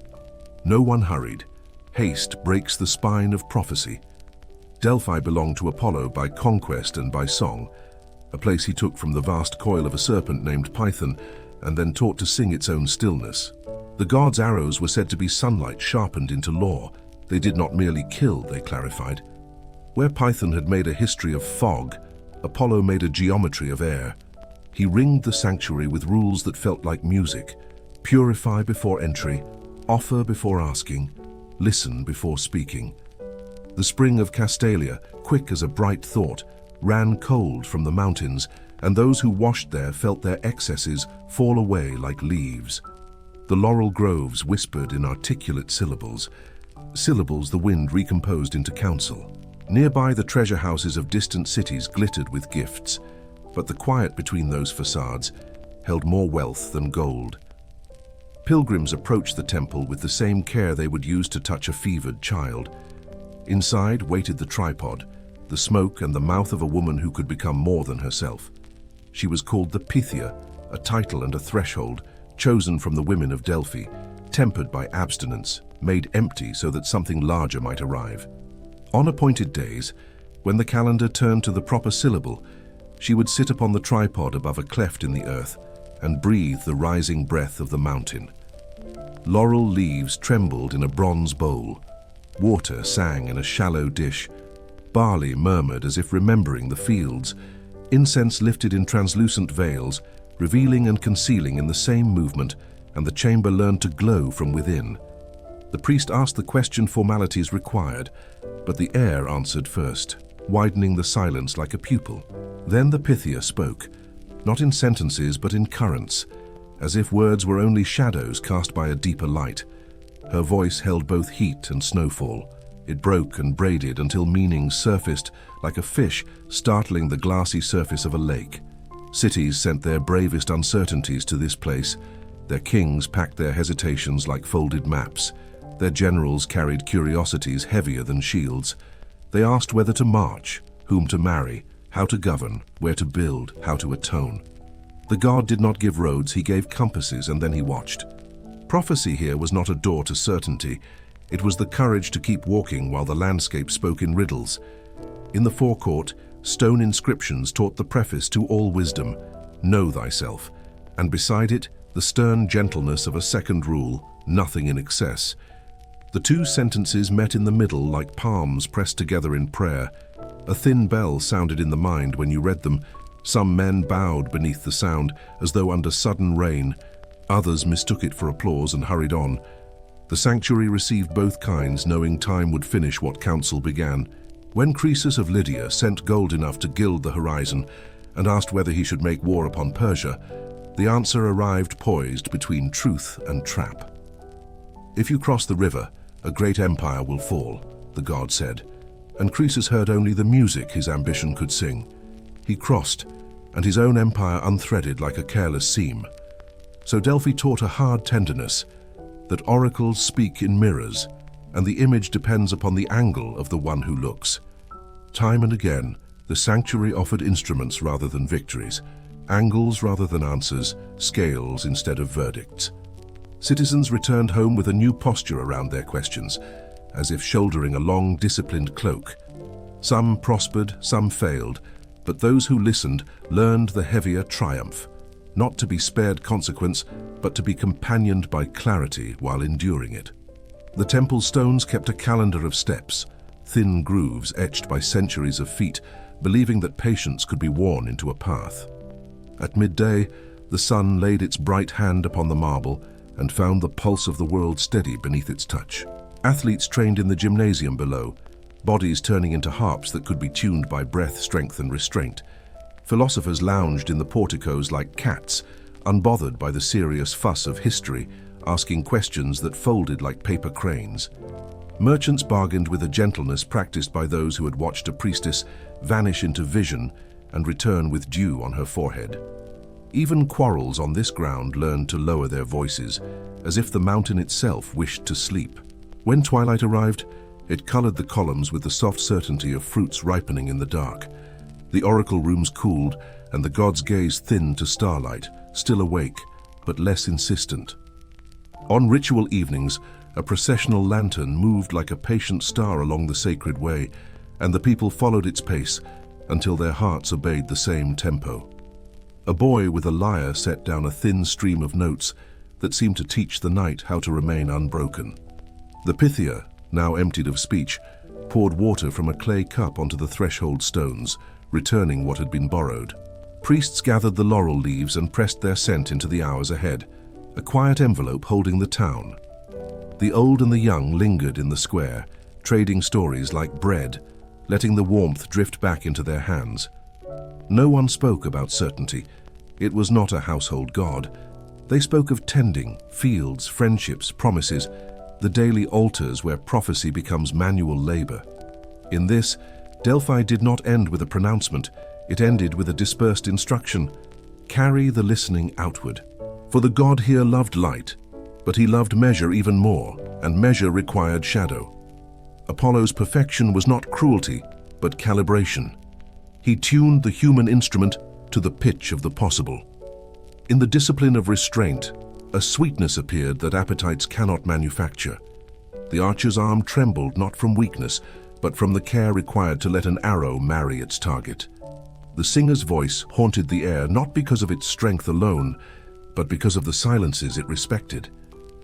No one hurried. Haste breaks the spine of prophecy. Delphi belonged to Apollo by conquest and by song, a place he took from the vast coil of a serpent named Python and then taught to sing its own stillness. The god's arrows were said to be sunlight sharpened into law. They did not merely kill, they clarified. Where Python had made a history of fog, Apollo made a geometry of air. He ringed the sanctuary with rules that felt like music: purify before entry, offer before asking, listen before speaking. The spring of Castalia, quick as a bright thought, ran cold from the mountains, and those who washed there felt their excesses fall away like leaves. The laurel groves whispered in articulate syllables, syllables the wind recomposed into counsel. Nearby, the treasure houses of distant cities glittered with gifts, but the quiet between those facades held more wealth than gold. Pilgrims approached the temple with the same care they would use to touch a fevered child. Inside waited the tripod, the smoke and the mouth of a woman who could become more than herself. She was called the Pythia, a title and a threshold, chosen from the women of Delphi, tempered by abstinence, made empty so that something larger might arrive. On appointed days, when the calendar turned to the proper syllable, she would sit upon the tripod above a cleft in the earth and breathe the rising breath of the mountain. Laurel leaves trembled in a bronze bowl. Water sang in a shallow dish. Barley murmured as if remembering the fields. Incense lifted in translucent veils, revealing and concealing in the same movement, and the chamber learned to glow from within. The priest asked the question formalities required, but the air answered first, widening the silence like a pupil. Then the Pythia spoke, not in sentences but in currents, as if words were only shadows cast by a deeper light. Her voice held both heat and snowfall. It broke and braided until meanings surfaced like a fish startling the glassy surface of a lake. Cities sent their bravest uncertainties to this place. Their kings packed their hesitations like folded maps. Their generals carried curiosities heavier than shields. They asked whether to march, whom to marry, how to govern, where to build, how to atone. The god did not give roads, he gave compasses, and then he watched. Prophecy here was not a door to certainty. It was the courage to keep walking while the landscape spoke in riddles. In the forecourt, stone inscriptions taught the preface to all wisdom, know thyself, and beside it, the stern gentleness of a second rule, nothing in excess. The two sentences met in the middle like palms pressed together in prayer. A thin bell sounded in the mind when you read them. Some men bowed beneath the sound, as though under sudden rain. Others mistook it for applause and hurried on. The sanctuary received both kinds, knowing time would finish what counsel began. When Croesus of Lydia sent gold enough to gild the horizon and asked whether he should make war upon Persia, the answer arrived poised between truth and trap. If you cross the river, a great empire will fall, the god said, and Croesus heard only the music his ambition could sing. He crossed, and his own empire unthreaded like a careless seam. So Delphi taught a hard tenderness, that oracles speak in mirrors, and the image depends upon the angle of the one who looks. Time and again, the sanctuary offered instruments rather than victories, angles rather than answers, scales instead of verdicts. Citizens returned home with a new posture around their questions, as if shouldering a long, disciplined cloak. Some prospered, some failed, but those who listened learned the heavier triumph, not to be spared consequence, but to be companioned by clarity while enduring it. The temple stones kept a calendar of steps, thin grooves etched by centuries of feet, believing that patience could be worn into a path. At midday, the sun laid its bright hand upon the marble and found the pulse of the world steady beneath its touch. Athletes trained in the gymnasium below, bodies turning into harps that could be tuned by breath, strength, and restraint. Philosophers lounged in the porticos like cats, unbothered by the serious fuss of history, asking questions that folded like paper cranes. Merchants bargained with a gentleness practiced by those who had watched a priestess vanish into vision and return with dew on her forehead. Even quarrels on this ground learned to lower their voices, as if the mountain itself wished to sleep. When twilight arrived, it colored the columns with the soft certainty of fruits ripening in the dark. The oracle rooms cooled, and the gods gazed thin to starlight, still awake, but less insistent. On ritual evenings, a processional lantern moved like a patient star along the sacred way, and the people followed its pace until their hearts obeyed the same tempo. A boy with a lyre set down a thin stream of notes that seemed to teach the night how to remain unbroken. The Pythia, now emptied of speech, poured water from a clay cup onto the threshold stones, returning what had been borrowed. Priests gathered the laurel leaves and pressed their scent into the hours ahead, a quiet envelope holding the town. The old and the young lingered in the square, trading stories like bread, letting the warmth drift back into their hands. No one spoke about certainty. It was not a household god. They spoke of tending, fields, friendships, promises, the daily altars where prophecy becomes manual labor. In this, Delphi did not end with a pronouncement. It ended with a dispersed instruction: carry the listening outward. For the god here loved light, but he loved measure even more, and measure required shadow. Apollo's perfection was not cruelty, but calibration. He tuned the human instrument to the pitch of the possible. In the discipline of restraint, a sweetness appeared that appetites cannot manufacture. The archer's arm trembled not from weakness, but from the care required to let an arrow marry its target. The singer's voice haunted the air not because of its strength alone, but because of the silences it respected.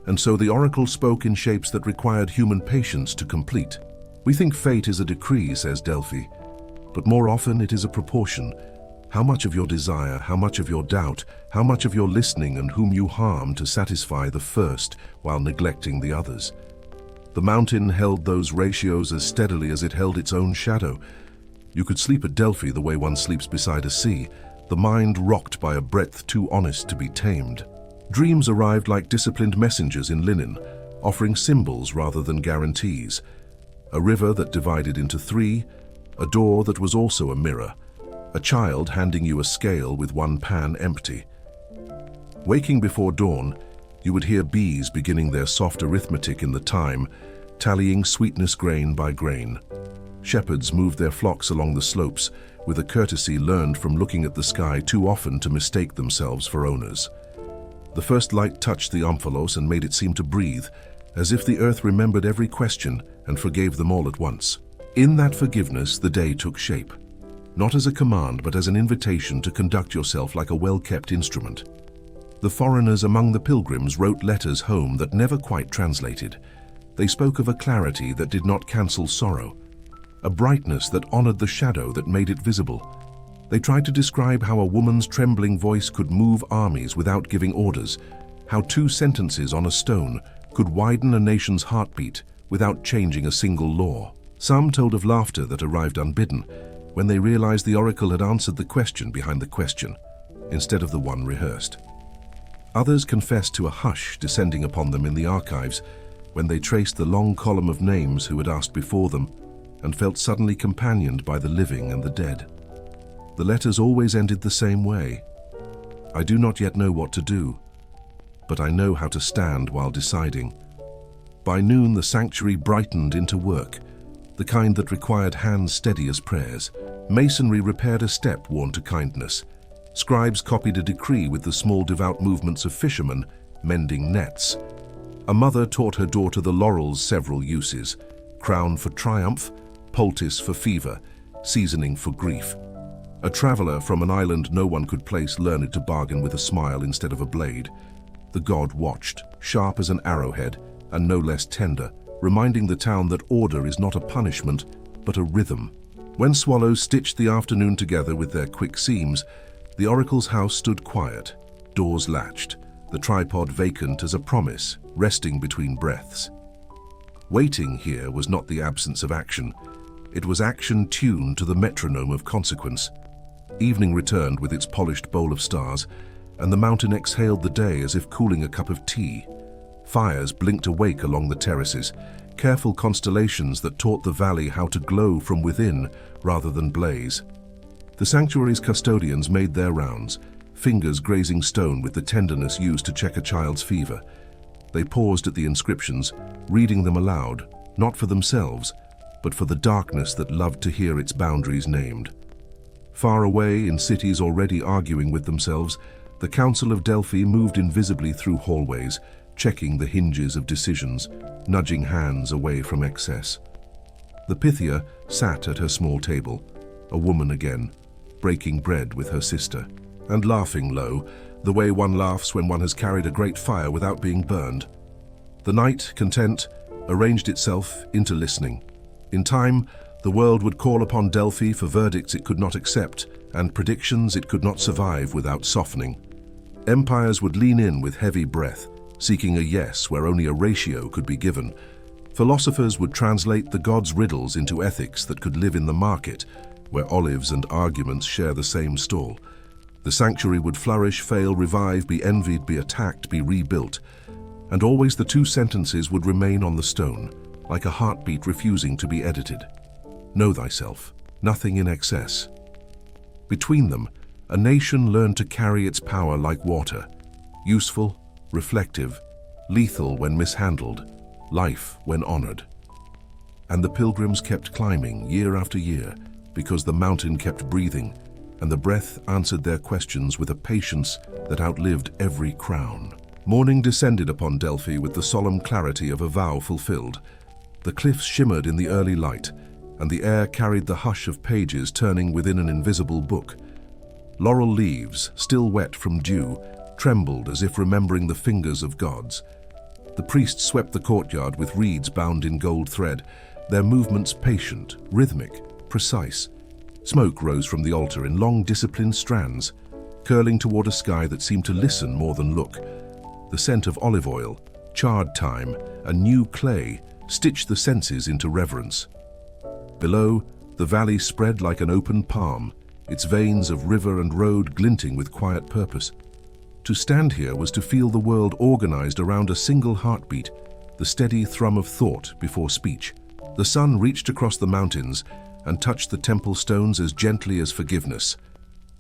And so the oracle spoke in shapes that required human patience to complete. We think fate is a decree, says Delphi, but more often it is a proportion. How much of your desire, how much of your doubt, how much of your listening and whom you harm to satisfy the first while neglecting the others. The mountain held those ratios as steadily as it held its own shadow. You could sleep at Delphi the way one sleeps beside a sea, the mind rocked by a breadth too honest to be tamed. Dreams arrived like disciplined messengers in linen, offering symbols rather than guarantees. A river that divided into three, a door that was also a mirror, a child handing you a scale with one pan empty. Waking before dawn, you would hear bees beginning their soft arithmetic in the time, tallying sweetness grain by grain. Shepherds moved their flocks along the slopes with a courtesy learned from looking at the sky too often to mistake themselves for owners. The first light touched the omphalos and made it seem to breathe, as if the earth remembered every question and forgave them all at once. In that forgiveness, the day took shape, not as a command but as an invitation to conduct yourself like a well-kept instrument. The foreigners among the pilgrims wrote letters home that never quite translated. They spoke of a clarity that did not cancel sorrow, a brightness that honored the shadow that made it visible. They tried to describe how a woman's trembling voice could move armies without giving orders, how two sentences on a stone could widen a nation's heartbeat without changing a single law. Some told of laughter that arrived unbidden when they realized the oracle had answered the question behind the question, instead of the one rehearsed. Others confessed to a hush descending upon them in the archives when they traced the long column of names who had asked before them and felt suddenly companioned by the living and the dead. The letters always ended the same way. I do not yet know what to do, but I know how to stand while deciding. By noon, the sanctuary brightened into work, the kind that required hands steady as prayers. Masonry repaired a step worn to kindness. Scribes copied a decree with the small devout movements of fishermen mending nets. A mother taught her daughter the laurel's several uses: crown for triumph, poultice for fever, seasoning for grief. A traveler from an island no one could place learned to bargain with a smile instead of a blade. The god watched, sharp as an arrowhead and no less tender, reminding the town that order is not a punishment, but a rhythm. When swallows stitched the afternoon together with their quick seams, the oracle's house stood quiet, doors latched, the tripod vacant as a promise, resting between breaths. Waiting here was not the absence of action. It was action tuned to the metronome of consequence. Evening returned with its polished bowl of stars, and the mountain exhaled the day as if cooling a cup of tea. Fires blinked awake along the terraces, careful constellations that taught the valley how to glow from within rather than blaze. The sanctuary's custodians made their rounds, fingers grazing stone with the tenderness used to check a child's fever. They paused at the inscriptions, reading them aloud, not for themselves, but for the darkness that loved to hear its boundaries named. Far away, in cities already arguing with themselves, the Council of Delphi moved invisibly through hallways, checking the hinges of decisions, nudging hands away from excess. The Pythia sat at her small table, a woman again, breaking bread with her sister, and laughing low, the way one laughs when one has carried a great fire without being burned. The night, content, arranged itself into listening. In time, the world would call upon Delphi for verdicts it could not accept and predictions it could not survive without softening. Empires would lean in with heavy breath, seeking a yes where only a ratio could be given. Philosophers would translate the gods' riddles into ethics that could live in the market, where olives and arguments share the same stall. The sanctuary would flourish, fail, revive, be envied, be attacked, be rebuilt. And always the two sentences would remain on the stone, like a heartbeat refusing to be edited. Know thyself, nothing in excess. Between them, a nation learned to carry its power like water, useful, reflective, lethal when mishandled, life when honored. And the pilgrims kept climbing year after year because the mountain kept breathing, and the breath answered their questions with a patience that outlived every crown. Morning descended upon Delphi with the solemn clarity of a vow fulfilled. The cliffs shimmered in the early light, and the air carried the hush of pages turning within an invisible book. Laurel leaves, still wet from dew, trembled as if remembering the fingers of gods. The priests swept the courtyard with reeds bound in gold thread, their movements patient, rhythmic, precise. Smoke rose from the altar in long, disciplined strands, curling toward a sky that seemed to listen more than look. The scent of olive oil, charred thyme, and new clay stitched the senses into reverence. Below, the valley spread like an open palm, its veins of river and road glinting with quiet purpose. To stand here was to feel the world organized around a single heartbeat, the steady thrum of thought before speech. The sun reached across the mountains and touched the temple stones as gently as forgiveness.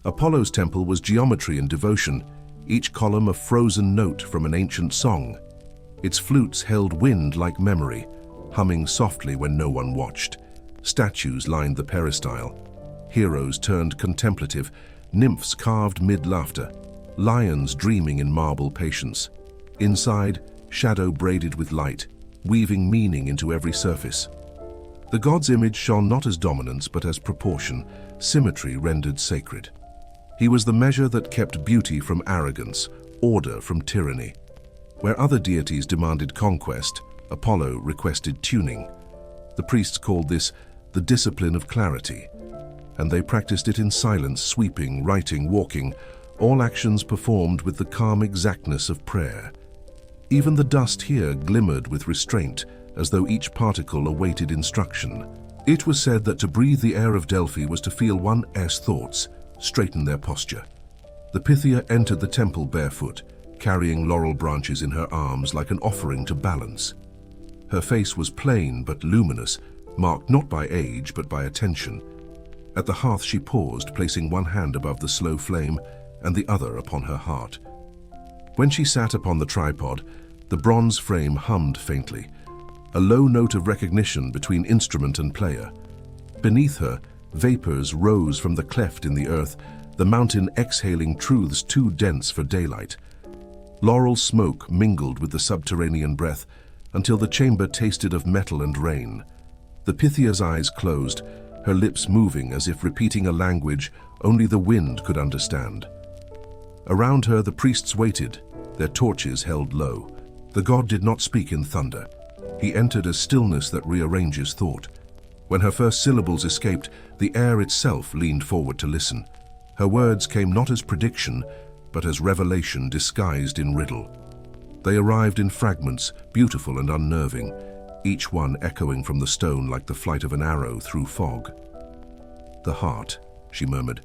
Apollo's temple was geometry and devotion, each column a frozen note from an ancient song. Its flutes held wind like memory, humming softly when no one watched. Statues lined the peristyle. Heroes turned contemplative, nymphs carved mid-laughter, lions dreaming in marble patience. Inside, shadow braided with light, weaving meaning into every surface. The god's image shone not as dominance but as proportion, symmetry rendered sacred. He was the measure that kept beauty from arrogance, order from tyranny. Where other deities demanded conquest, Apollo requested tuning. The priests called this the discipline of clarity, and they practiced it in silence, sweeping, writing, walking, all actions performed with the calm exactness of prayer. Even the dust here glimmered with restraint, as though each particle awaited instruction. It was said that to breathe the air of Delphi was to feel one's thoughts, straighten their posture. The Pythia entered the temple barefoot, carrying laurel branches in her arms like an offering to balance. Her face was plain but luminous, marked not by age but by attention. At the hearth she paused, placing one hand above the slow flame and the other upon her heart. When she sat upon the tripod, the bronze frame hummed faintly, a low note of recognition between instrument and player. Beneath her, vapors rose from the cleft in the earth, the mountain exhaling truths too dense for daylight. Laurel smoke mingled with the subterranean breath until the chamber tasted of metal and rain. The Pythia's eyes closed, her lips moving as if repeating a language only the wind could understand. Around her the priests waited, their torches held low. The god did not speak in thunder. He entered as stillness that rearranges thought. When her first syllables escaped, the air itself leaned forward to listen. Her words came not as prediction, but as revelation disguised in riddle. They arrived in fragments, beautiful and unnerving, each one echoing from the stone like the flight of an arrow through fog. "The heart," she murmured,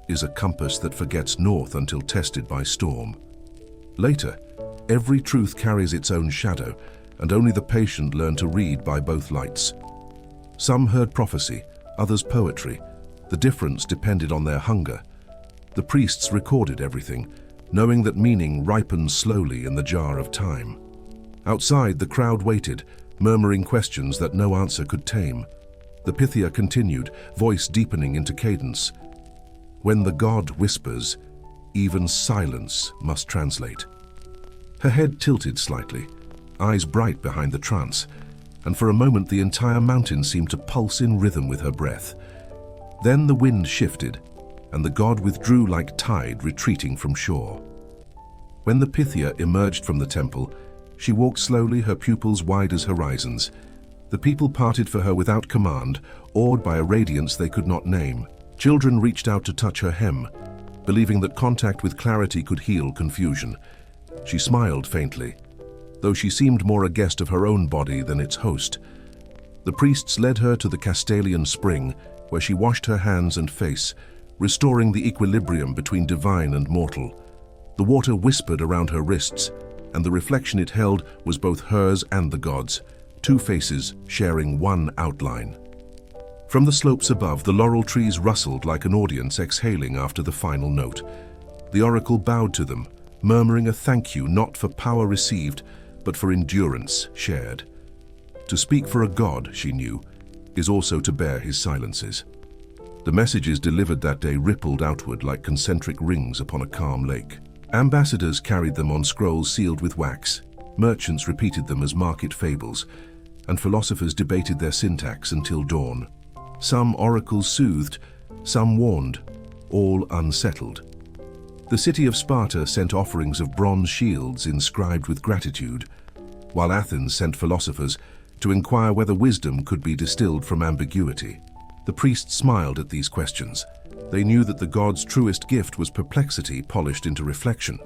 "is a compass that forgets north until tested by storm." Later, every truth carries its own shadow, and only the patient learn to read by both lights. Some heard prophecy, others poetry. The difference depended on their hunger. The priests recorded everything, knowing that meaning ripens slowly in the jar of time. Outside, the crowd waited, murmuring questions that no answer could tame. The Pythia continued, voice deepening into cadence. "When the god whispers, even silence must translate." Her head tilted slightly, eyes bright behind the trance, and for a moment the entire mountain seemed to pulse in rhythm with her breath. Then the wind shifted, and the god withdrew like tide retreating from shore. When the Pythia emerged from the temple, she walked slowly, her pupils wide as horizons. The people parted for her without command, awed by a radiance they could not name. Children reached out to touch her hem, believing that contact with clarity could heal confusion. She smiled faintly, though she seemed more a guest of her own body than its host. The priests led her to the Castalian spring, where she washed her hands and face, restoring the equilibrium between divine and mortal. The water whispered around her wrists, and the reflection it held was both hers and the gods, two faces sharing one outline. From the slopes above, the laurel trees rustled like an audience exhaling after the final note. The oracle bowed to them, murmuring a thank you not for power received, but for endurance shared. To speak for a god, she knew, is also to bear his silences. The messages delivered that day rippled outward like concentric rings upon a calm lake. Ambassadors carried them on scrolls sealed with wax, merchants repeated them as market fables, and philosophers debated their syntax until dawn. Some oracles soothed, some warned, all unsettled. The city of Sparta sent offerings of bronze shields inscribed with gratitude, while Athens sent philosophers to inquire whether wisdom could be distilled from ambiguity. The priests smiled at these questions. They knew that the god's truest gift was perplexity polished into reflection.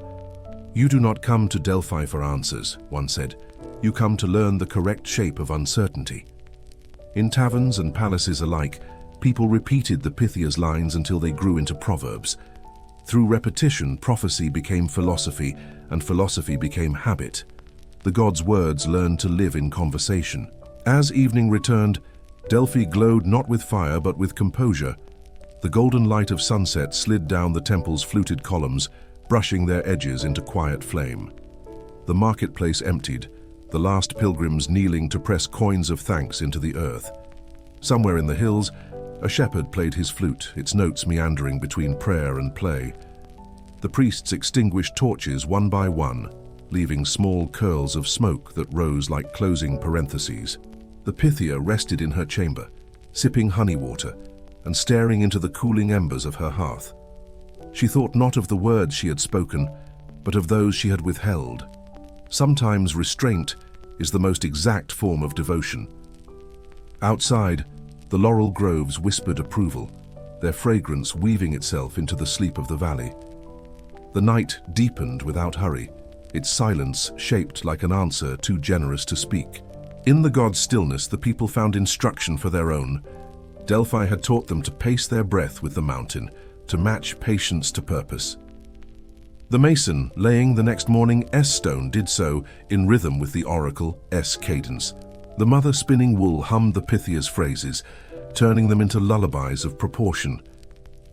"You do not come to Delphi for answers," one said. "You come to learn the correct shape of uncertainty." In taverns and palaces alike, people repeated the Pythia's lines until they grew into proverbs. Through repetition, prophecy became philosophy, and philosophy became habit. The god's words learned to live in conversation. As evening returned, Delphi glowed not with fire but with composure. The golden light of sunset slid down the temple's fluted columns, brushing their edges into quiet flame. The marketplace emptied, the last pilgrims kneeling to press coins of thanks into the earth. Somewhere in the hills, a shepherd played his flute, its notes meandering between prayer and play. The priests extinguished torches one by one, leaving small curls of smoke that rose like closing parentheses. The Pythia rested in her chamber, sipping honey water and staring into the cooling embers of her hearth. She thought not of the words she had spoken, but of those she had withheld. Sometimes restraint is the most exact form of devotion. Outside, the laurel groves whispered approval, their fragrance weaving itself into the sleep of the valley. The night deepened without hurry, its silence shaped like an answer too generous to speak. In the god's stillness, the people found instruction for their own. Delphi had taught them to pace their breath with the mountain, to match patience to purpose. The mason, laying the next morning S-stone, did so in rhythm with the oracle S-cadence. The mother spinning wool hummed the Pythia's phrases, turning them into lullabies of proportion.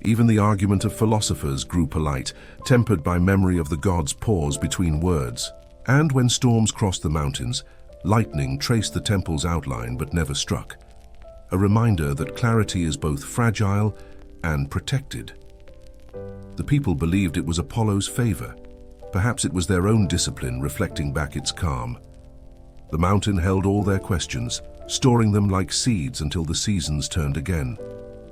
Even the argument of philosophers grew polite, tempered by memory of the god's pause between words. And when storms crossed the mountains, lightning traced the temple's outline but never struck. A reminder that clarity is both fragile and protected. The people believed it was Apollo's favor. Perhaps it was their own discipline reflecting back its calm. The mountain held all their questions, storing them like seeds until the seasons turned again.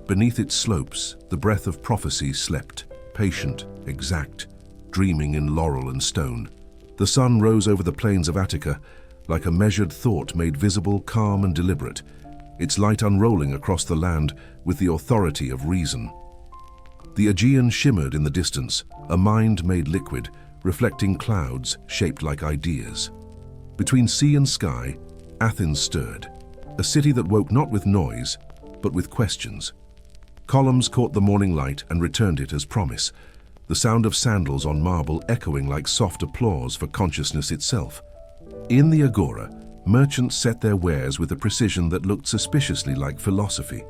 Beneath its slopes, the breath of prophecy slept, patient, exact, dreaming in laurel and stone. The sun rose over the plains of Attica, like a measured thought made visible, calm and deliberate, its light unrolling across the land with the authority of reason. The Aegean shimmered in the distance, a mind made liquid, reflecting clouds shaped like ideas. Between sea and sky, Athens stirred, a city that woke not with noise, but with questions. Columns caught the morning light and returned it as promise, the sound of sandals on marble echoing like soft applause for consciousness itself. In the agora, merchants set their wares with a precision that looked suspiciously like philosophy.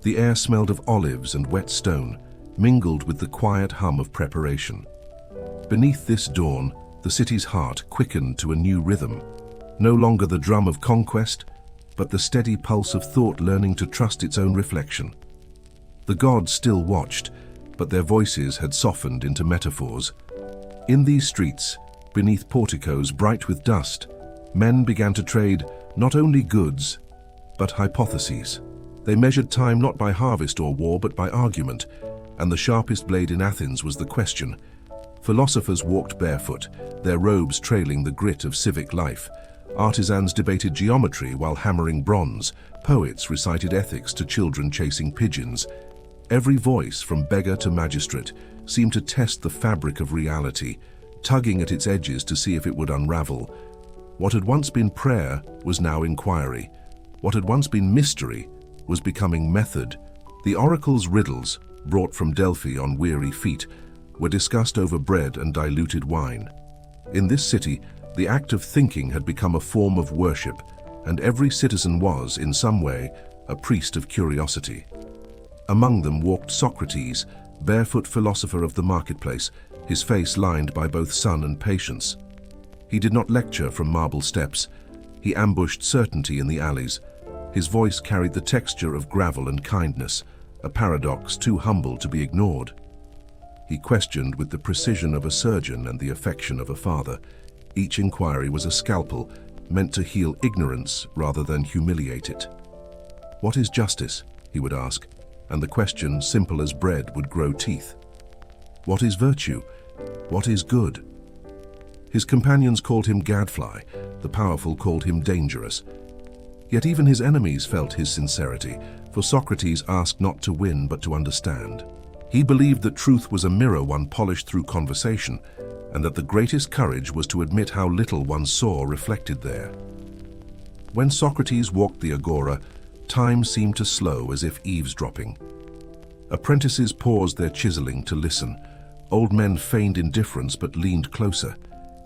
The air smelled of olives and wet stone, mingled with the quiet hum of preparation. Beneath this dawn, the city's heart quickened to a new rhythm, no longer the drum of conquest, but the steady pulse of thought learning to trust its own reflection. The gods still watched, but their voices had softened into metaphors. In these streets, beneath porticos bright with dust, men began to trade not only goods, but hypotheses. They measured time not by harvest or war, but by argument, and the sharpest blade in Athens was the question. Philosophers walked barefoot, their robes trailing the grit of civic life. Artisans debated geometry while hammering bronze. Poets recited ethics to children chasing pigeons. Every voice, from beggar to magistrate, seemed to test the fabric of reality, tugging at its edges to see if it would unravel. What had once been prayer was now inquiry. What had once been mystery was becoming method. The oracle's riddles, brought from Delphi on weary feet, were discussed over bread and diluted wine. In this city, the act of thinking had become a form of worship, and every citizen was, in some way, a priest of curiosity. Among them walked Socrates, barefoot philosopher of the marketplace, his face lined by both sun and patience. He did not lecture from marble steps. He ambushed certainty in the alleys. His voice carried the texture of gravel and kindness, a paradox too humble to be ignored. He questioned with the precision of a surgeon and the affection of a father. Each inquiry was a scalpel, meant to heal ignorance rather than humiliate it. "What is justice?" he would ask, and the question, simple as bread, would grow teeth. "What is virtue? What is good?" His companions called him gadfly, the powerful called him dangerous. Yet even his enemies felt his sincerity, for Socrates asked not to win but to understand. He believed that truth was a mirror one polished through conversation, and that the greatest courage was to admit how little one saw reflected there. When Socrates walked the agora, time seemed to slow as if eavesdropping. Apprentices paused their chiseling to listen. Old men feigned indifference but leaned closer.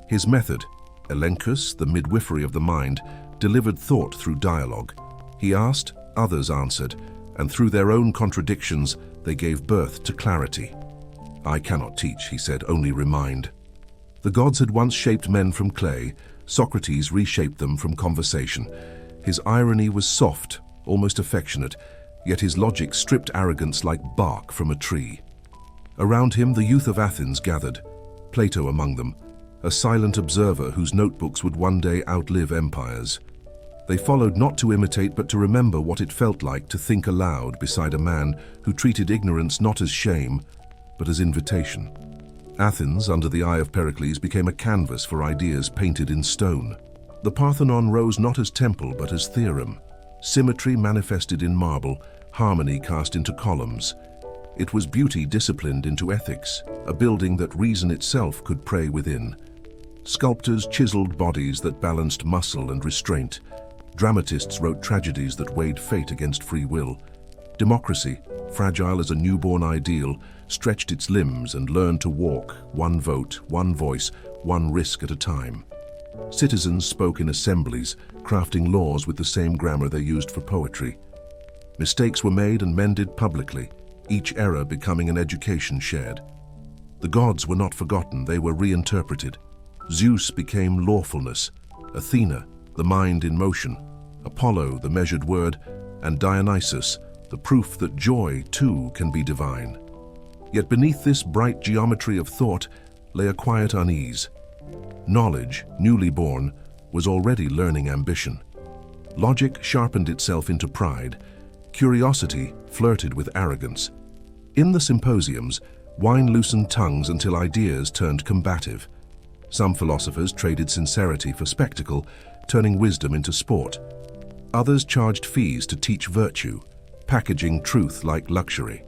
His method, elenchus, the midwifery of the mind, delivered thought through dialogue. He asked, others answered, and through their own contradictions, they gave birth to clarity. "I cannot teach," he said, "only remind." The gods had once shaped men from clay. Socrates reshaped them from conversation. His irony was soft, almost affectionate, yet his logic stripped arrogance like bark from a tree. Around him, the youth of Athens gathered, Plato among them, a silent observer whose notebooks would one day outlive empires. They followed not to imitate but to remember what it felt like to think aloud beside a man who treated ignorance not as shame, but as invitation. Athens, under the eye of Pericles, became a canvas for ideas painted in stone. The Parthenon rose not as temple but as theorem, symmetry manifested in marble, harmony cast into columns. It was beauty disciplined into ethics, a building that reason itself could pray within. Sculptors chiseled bodies that balanced muscle and restraint. Dramatists wrote tragedies that weighed fate against free will. Democracy, fragile as a newborn ideal, stretched its limbs and learned to walk, one vote, one voice, one risk at a time. Citizens spoke in assemblies, crafting laws with the same grammar they used for poetry. Mistakes were made and mended publicly, each error becoming an education shared. The gods were not forgotten, they were reinterpreted. Zeus became lawfulness, Athena, the mind in motion, Apollo, the measured word, and Dionysus, the proof that joy, too, can be divine. Yet beneath this bright geometry of thought lay a quiet unease. Knowledge, newly born, was already learning ambition. Logic sharpened itself into pride. Curiosity flirted with arrogance. In the symposiums, wine loosened tongues until ideas turned combative. Some philosophers traded sincerity for spectacle, turning wisdom into sport. Others charged fees to teach virtue, packaging truth like luxury.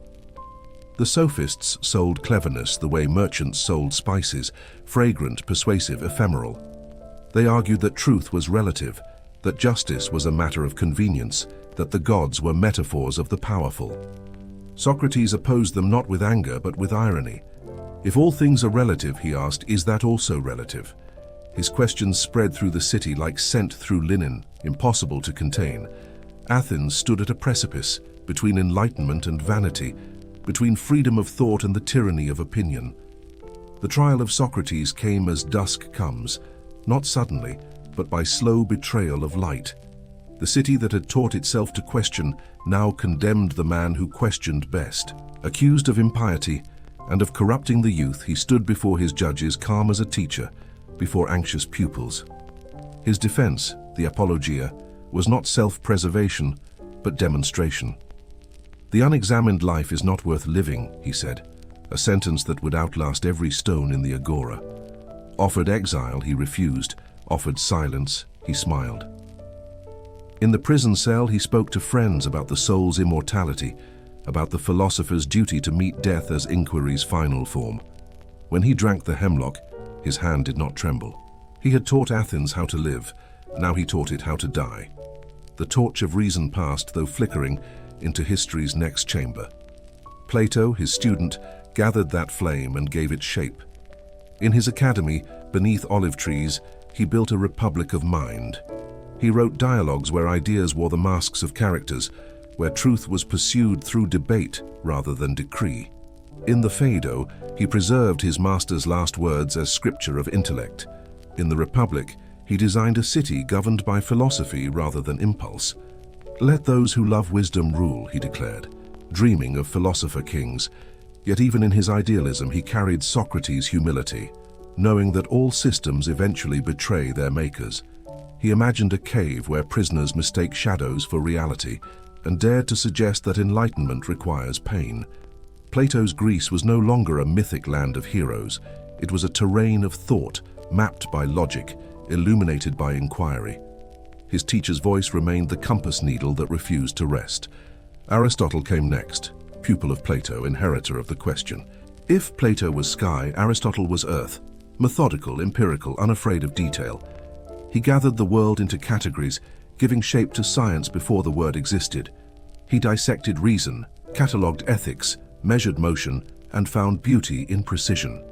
The sophists sold cleverness the way merchants sold spices, fragrant, persuasive, ephemeral. They argued that truth was relative, that justice was a matter of convenience, that the gods were metaphors of the powerful. Socrates opposed them not with anger but with irony. If all things are relative, he asked, is that also relative? His questions spread through the city like scent through linen, impossible to contain. Athens stood at a precipice, between enlightenment and vanity, between freedom of thought and the tyranny of opinion. The trial of Socrates came as dusk comes, not suddenly, but by slow betrayal of light. The city that had taught itself to question now condemned the man who questioned best. Accused of impiety and of corrupting the youth, he stood before his judges calm as a teacher, before anxious pupils. His defense, the apologia, was not self-preservation, but demonstration. The unexamined life is not worth living, he said, a sentence that would outlast every stone in the agora. Offered exile, he refused. Offered silence, he smiled. In the prison cell, he spoke to friends about the soul's immortality, about the philosopher's duty to meet death as inquiry's final form. When he drank the hemlock, his hand did not tremble. He had taught Athens how to live, now he taught it how to die. The torch of reason passed, though flickering, into history's next chamber. Plato, his student, gathered that flame and gave it shape. In his academy, beneath olive trees, he built a republic of mind. He wrote dialogues where ideas wore the masks of characters, where truth was pursued through debate rather than decree. In the Phaedo, he preserved his master's last words as scripture of intellect. In the Republic, he designed a city governed by philosophy rather than impulse. Let those who love wisdom rule, he declared, dreaming of philosopher kings. Yet even in his idealism, he carried Socrates' humility, knowing that all systems eventually betray their makers. He imagined a cave where prisoners mistake shadows for reality, and dared to suggest that enlightenment requires pain. Plato's Greece was no longer a mythic land of heroes. It was a terrain of thought, mapped by logic, illuminated by inquiry. His teacher's voice remained the compass needle that refused to rest. Aristotle came next, pupil of Plato, inheritor of the question. If Plato was sky, Aristotle was earth, methodical, empirical, unafraid of detail. He gathered the world into categories, giving shape to science before the word existed. He dissected reason, catalogued ethics, measured motion, and found beauty in precision.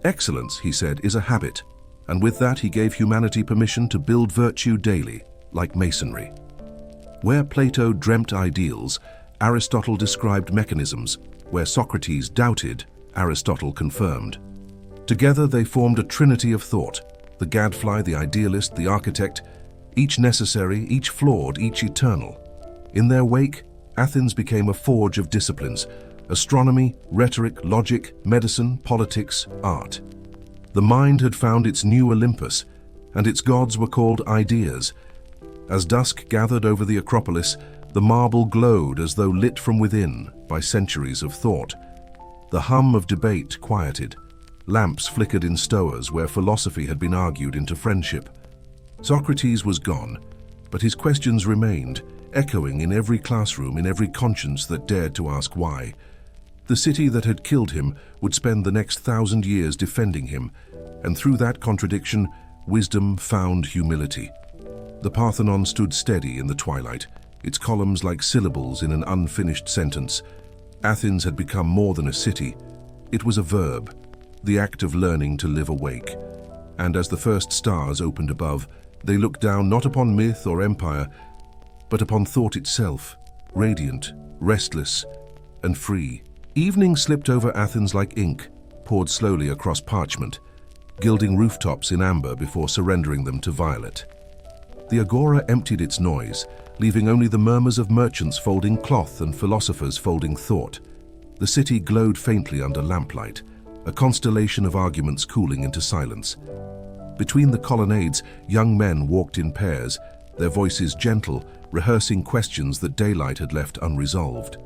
Excellence, he said, is a habit, and with that he gave humanity permission to build virtue daily, like masonry. Where Plato dreamt ideals, Aristotle described mechanisms. Where Socrates doubted, Aristotle confirmed. Together they formed a trinity of thought, the gadfly, the idealist, the architect, each necessary, each flawed, each eternal. In their wake, Athens became a forge of disciplines: astronomy, rhetoric, logic, medicine, politics, art. The mind had found its new Olympus, and its gods were called ideas. As dusk gathered over the Acropolis, the marble glowed as though lit from within by centuries of thought. The hum of debate quieted. Lamps flickered in stoas where philosophy had been argued into friendship. Socrates was gone, but his questions remained, echoing in every classroom, in every conscience that dared to ask why. The city that had killed him would spend the next 1,000 years defending him, and through that contradiction, wisdom found humility. The Parthenon stood steady in the twilight, its columns like syllables in an unfinished sentence. Athens had become more than a city. It was a verb, the act of learning to live awake. And as the first stars opened above, they looked down not upon myth or empire, but upon thought itself, radiant, restless, and free. Evening slipped over Athens like ink, poured slowly across parchment, gilding rooftops in amber before surrendering them to violet. The agora emptied its noise, leaving only the murmurs of merchants folding cloth and philosophers folding thought. The city glowed faintly under lamplight, a constellation of arguments cooling into silence. Between the colonnades, young men walked in pairs, their voices gentle, rehearsing questions that daylight had left unresolved.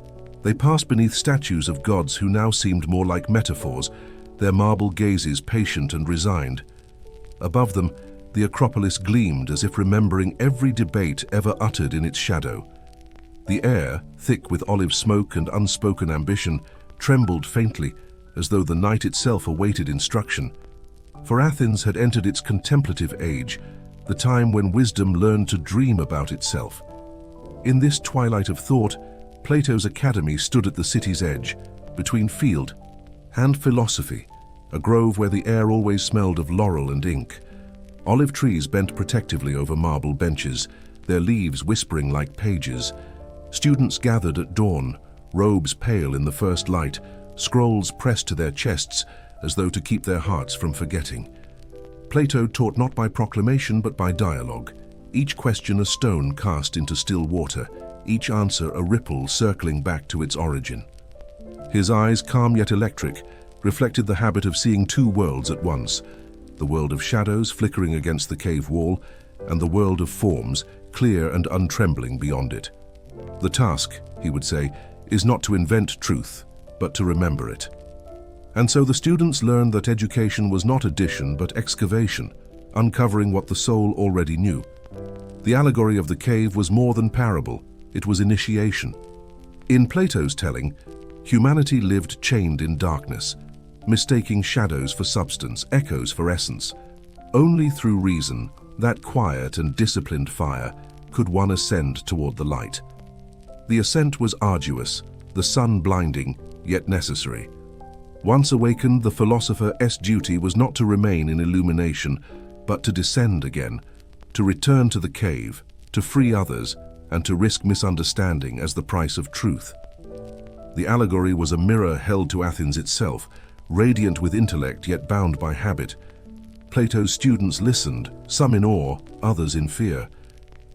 They passed beneath statues of gods who now seemed more like metaphors, their marble gazes patient and resigned. Above them, the Acropolis gleamed as if remembering every debate ever uttered in its shadow. The air, thick with olive smoke and unspoken ambition, trembled faintly, as though the night itself awaited instruction. For Athens had entered its contemplative age, the time when wisdom learned to dream about itself. In this twilight of thought, Plato's academy stood at the city's edge, between field and philosophy, a grove where the air always smelled of laurel and ink. Olive trees bent protectively over marble benches, their leaves whispering like pages. Students gathered at dawn, robes pale in the first light, scrolls pressed to their chests as though to keep their hearts from forgetting. Plato taught not by proclamation but by dialogue, each question a stone cast into still water, each answer a ripple circling back to its origin. His eyes, calm yet electric, reflected the habit of seeing two worlds at once, the world of shadows flickering against the cave wall, and the world of forms, clear and untrembling beyond it. The task, he would say, is not to invent truth, but to remember it. And so the students learned that education was not addition but excavation, uncovering what the soul already knew. The allegory of the cave was more than parable, it was initiation. In Plato's telling, humanity lived chained in darkness, mistaking shadows for substance, echoes for essence. Only through reason, that quiet and disciplined fire, could one ascend toward the light. The ascent was arduous, the sun blinding, yet necessary. Once awakened, the philosopher's duty was not to remain in illumination, but to descend again, to return to the cave, to free others, and to risk misunderstanding as the price of truth. The allegory was a mirror held to Athens itself, radiant with intellect yet bound by habit. Plato's students listened, some in awe, others in fear.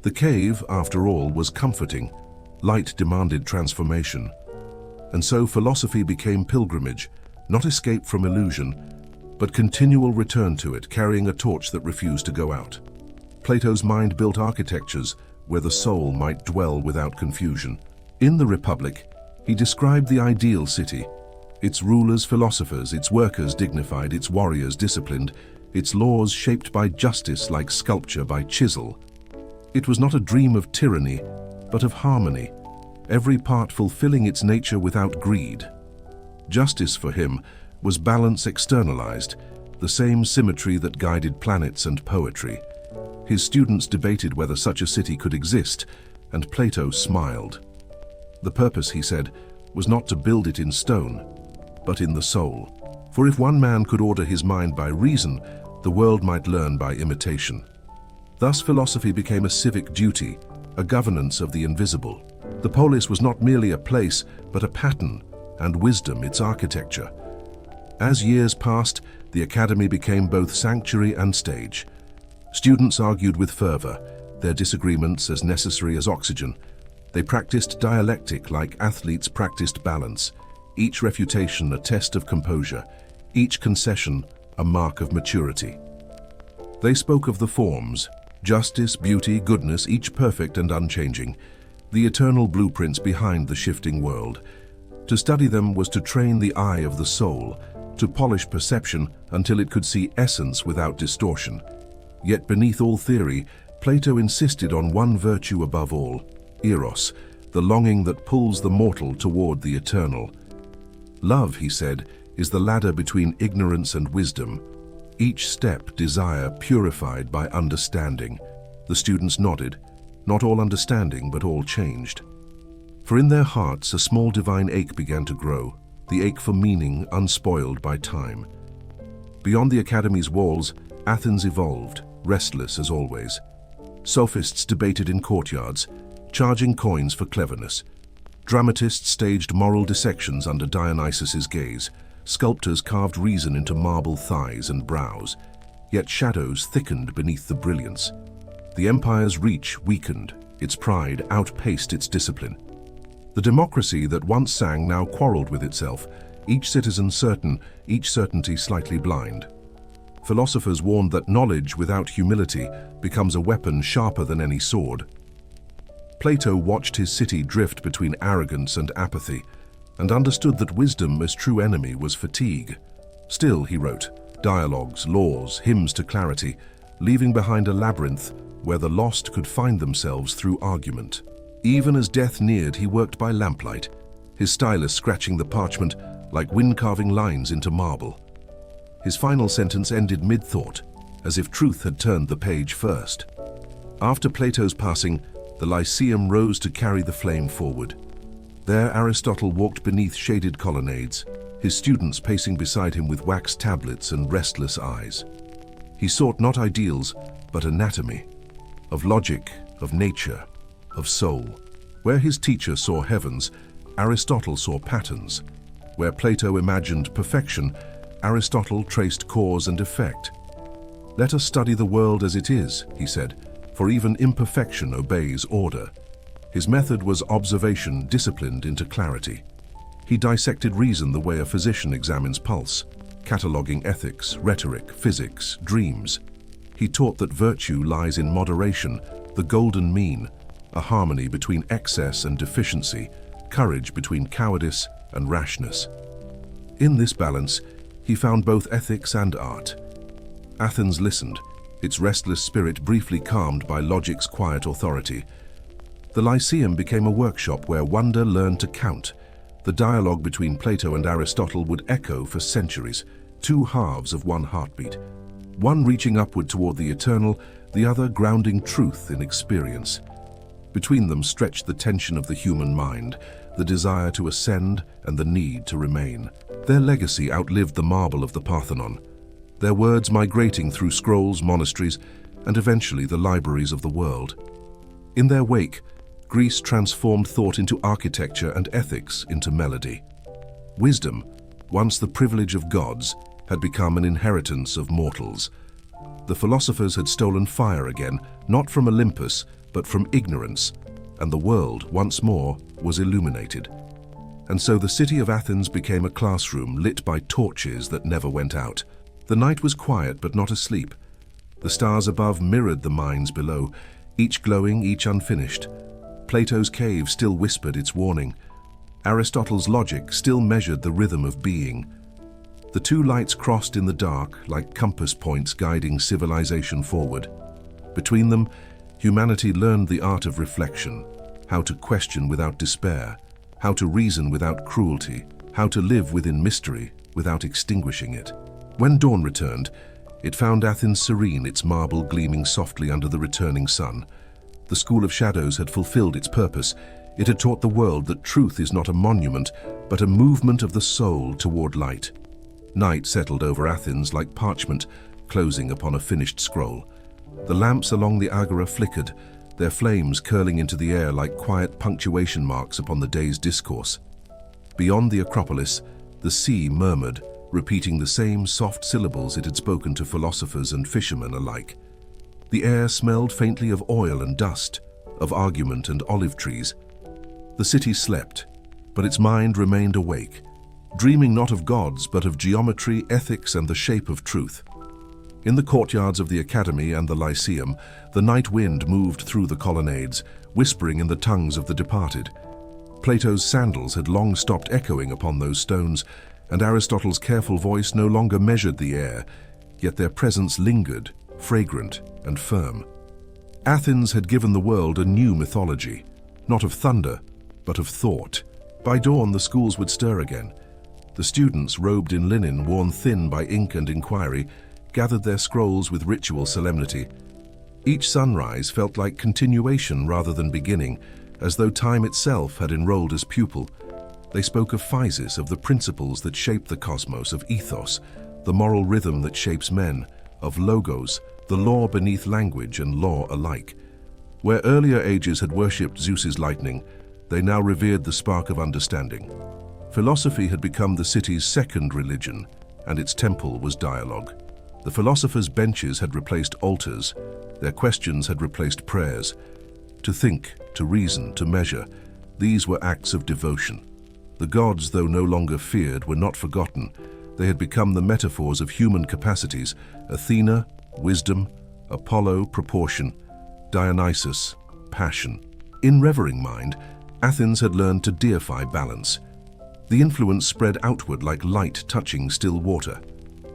The cave, after all, was comforting. Light demanded transformation. And so philosophy became pilgrimage, not escape from illusion, but continual return to it, carrying a torch that refused to go out. Plato's mind built architectures where the soul might dwell without confusion. In the Republic, he described the ideal city, its rulers philosophers, its workers dignified, its warriors disciplined, its laws shaped by justice like sculpture by chisel. It was not a dream of tyranny, but of harmony, every part fulfilling its nature without greed. Justice for him was balance externalized, the same symmetry that guided planets and poetry. His students debated whether such a city could exist, and Plato smiled. The purpose, he said, was not to build it in stone, but in the soul. For if one man could order his mind by reason, the world might learn by imitation. Thus philosophy became a civic duty, a governance of the invisible. The polis was not merely a place, but a pattern, and wisdom its architecture. As years passed, the academy became both sanctuary and stage. Students argued with fervor, their disagreements as necessary as oxygen. They practiced dialectic like athletes practiced balance, each refutation a test of composure, each concession a mark of maturity. They spoke of the forms, justice, beauty, goodness, each perfect and unchanging, the eternal blueprints behind the shifting world. To study them was to train the eye of the soul, to polish perception until it could see essence without distortion. Yet beneath all theory, Plato insisted on one virtue above all, eros, the longing that pulls the mortal toward the eternal. Love, he said, is the ladder between ignorance and wisdom. Each step desire purified by understanding. The students nodded, not all understanding, but all changed. For in their hearts a small divine ache began to grow, the ache for meaning unspoiled by time. Beyond the academy's walls, Athens evolved, restless as always. Sophists debated in courtyards, charging coins for cleverness. Dramatists staged moral dissections under Dionysus's gaze. Sculptors carved reason into marble thighs and brows. Yet shadows thickened beneath the brilliance. The empire's reach weakened, its pride outpaced its discipline. The democracy that once sang now quarreled with itself, each citizen certain, each certainty slightly blind. Philosophers warned that knowledge without humility becomes a weapon sharper than any sword. Plato watched his city drift between arrogance and apathy, and understood that wisdom as true enemy was fatigue. Still, he wrote, dialogues, laws, hymns to clarity, leaving behind a labyrinth where the lost could find themselves through argument. Even as death neared, he worked by lamplight, his stylus scratching the parchment like wind carving lines into marble. His final sentence ended mid-thought, as if truth had turned the page first. After Plato's passing, the Lyceum rose to carry the flame forward. There Aristotle walked beneath shaded colonnades, his students pacing beside him with wax tablets and restless eyes. He sought not ideals, but anatomy, of logic, of nature, of soul. Where his teacher saw heavens, Aristotle saw patterns. Where Plato imagined perfection, Aristotle traced cause and effect. "Let us study the world as it is," he said, "for even imperfection obeys order." His method was observation disciplined into clarity. He dissected reason the way a physician examines pulse, cataloguing ethics, rhetoric, physics, dreams. He taught that virtue lies in moderation, the golden mean, a harmony between excess and deficiency, courage between cowardice and rashness. In this balance, he found both ethics and art. Athens listened, its restless spirit briefly calmed by logic's quiet authority. The Lyceum became a workshop where wonder learned to count. The dialogue between Plato and Aristotle would echo for centuries, two halves of one heartbeat. One reaching upward toward the eternal, the other grounding truth in experience. Between them stretched the tension of the human mind, the desire to ascend and the need to remain. Their legacy outlived the marble of the Parthenon, their words migrating through scrolls, monasteries, and eventually the libraries of the world. In their wake, Greece transformed thought into architecture and ethics into melody. Wisdom, once the privilege of gods, had become an inheritance of mortals. The philosophers had stolen fire again, not from Olympus, but from ignorance, and the world, once more, was illuminated. And so the city of Athens became a classroom lit by torches that never went out. The night was quiet but not asleep. The stars above mirrored the minds below, each glowing, each unfinished. Plato's cave still whispered its warning. Aristotle's logic still measured the rhythm of being. The two lights crossed in the dark like compass points guiding civilization forward. Between them, humanity learned the art of reflection, how to question without despair, how to reason without cruelty, how to live within mystery without extinguishing it. When dawn returned, it found Athens serene, its marble gleaming softly under the returning sun. The School of Shadows had fulfilled its purpose. It had taught the world that truth is not a monument, but a movement of the soul toward light. Night settled over Athens like parchment, closing upon a finished scroll. The lamps along the agora flickered, their flames curling into the air like quiet punctuation marks upon the day's discourse. Beyond the Acropolis, the sea murmured, repeating the same soft syllables it had spoken to philosophers and fishermen alike. The air smelled faintly of oil and dust, of argument and olive trees. The city slept, but its mind remained awake, dreaming not of gods but of geometry, ethics, and the shape of truth. In the courtyards of the Academy and the Lyceum, the night wind moved through the colonnades, whispering in the tongues of the departed. Plato's sandals had long stopped echoing upon those stones, and Aristotle's careful voice no longer measured the air, yet their presence lingered, fragrant and firm. Athens had given the world a new mythology, not of thunder, but of thought. By dawn, the schools would stir again. The students, robed in linen worn thin by ink and inquiry, gathered their scrolls with ritual solemnity. Each sunrise felt like continuation rather than beginning, as though time itself had enrolled as pupil. They spoke of physis, of the principles that shape the cosmos, of ethos, the moral rhythm that shapes men, of logos, the law beneath language and law alike. Where earlier ages had worshipped Zeus's lightning, they now revered the spark of understanding. Philosophy had become the city's second religion, and its temple was dialogue. The philosophers' benches had replaced altars, their questions had replaced prayers. To think, to reason, to measure, these were acts of devotion. The gods, though no longer feared, were not forgotten. They had become the metaphors of human capacities: Athena, wisdom; Apollo, proportion; Dionysus, passion. In revering mind, Athens had learned to deify balance. The influence spread outward like light touching still water.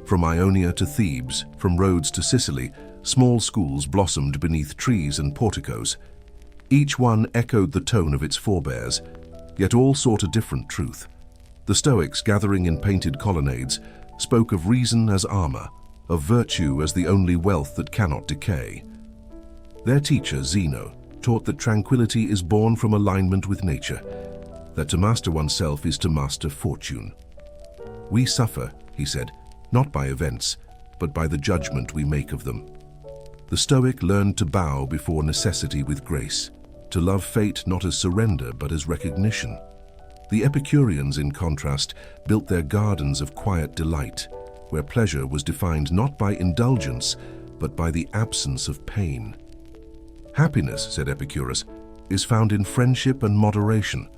From Ionia to Thebes, from Rhodes to Sicily, small schools blossomed beneath trees and porticos. Each one echoed the tone of its forebears, yet all sought a different truth. The Stoics, gathering in painted colonnades, spoke of reason as armor, of virtue as the only wealth that cannot decay. Their teacher, Zeno, taught that tranquility is born from alignment with nature, that to master oneself is to master fortune. We suffer, he said, not by events, but by the judgment we make of them. The Stoic learned to bow before necessity with grace, to love fate not as surrender but as recognition. The Epicureans, in contrast, built their gardens of quiet delight, where pleasure was defined not by indulgence, but by the absence of pain. Happiness, said Epicurus, is found in friendship and moderation.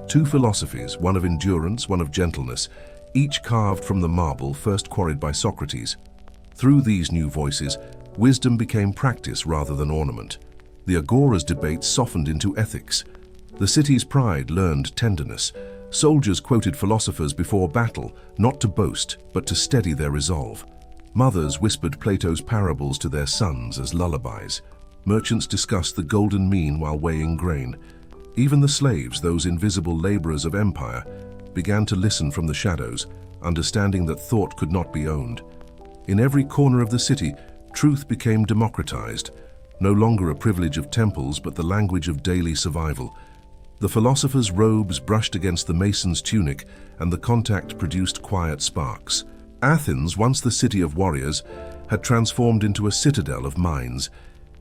Two philosophies, one of endurance, one of gentleness, each carved from the marble first quarried by Socrates. Through these new voices, wisdom became practice rather than ornament. The agora's debates softened into ethics. The city's pride learned tenderness. Soldiers quoted philosophers before battle, not to boast, but to steady their resolve. Mothers whispered Plato's parables to their sons as lullabies. Merchants discussed the golden mean while weighing grain. Even the slaves, those invisible laborers of empire, began to listen from the shadows, understanding that thought could not be owned. In every corner of the city, truth became democratized, no longer a privilege of temples but the language of daily survival. The philosopher's robes brushed against the mason's tunic, and the contact produced quiet sparks. Athens, once the city of warriors, had transformed into a citadel of minds,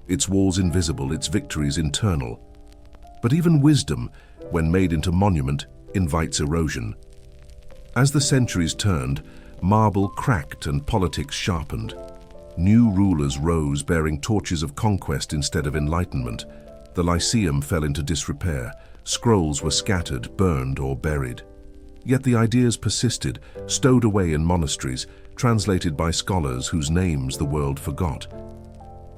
its walls invisible, its victories internal. But even wisdom, when made into monument, invites erosion. As the centuries turned, marble cracked and politics sharpened. New rulers rose bearing torches of conquest instead of enlightenment. The Lyceum fell into disrepair. Scrolls were scattered, burned, or buried. Yet the ideas persisted, stowed away in monasteries, translated by scholars whose names the world forgot.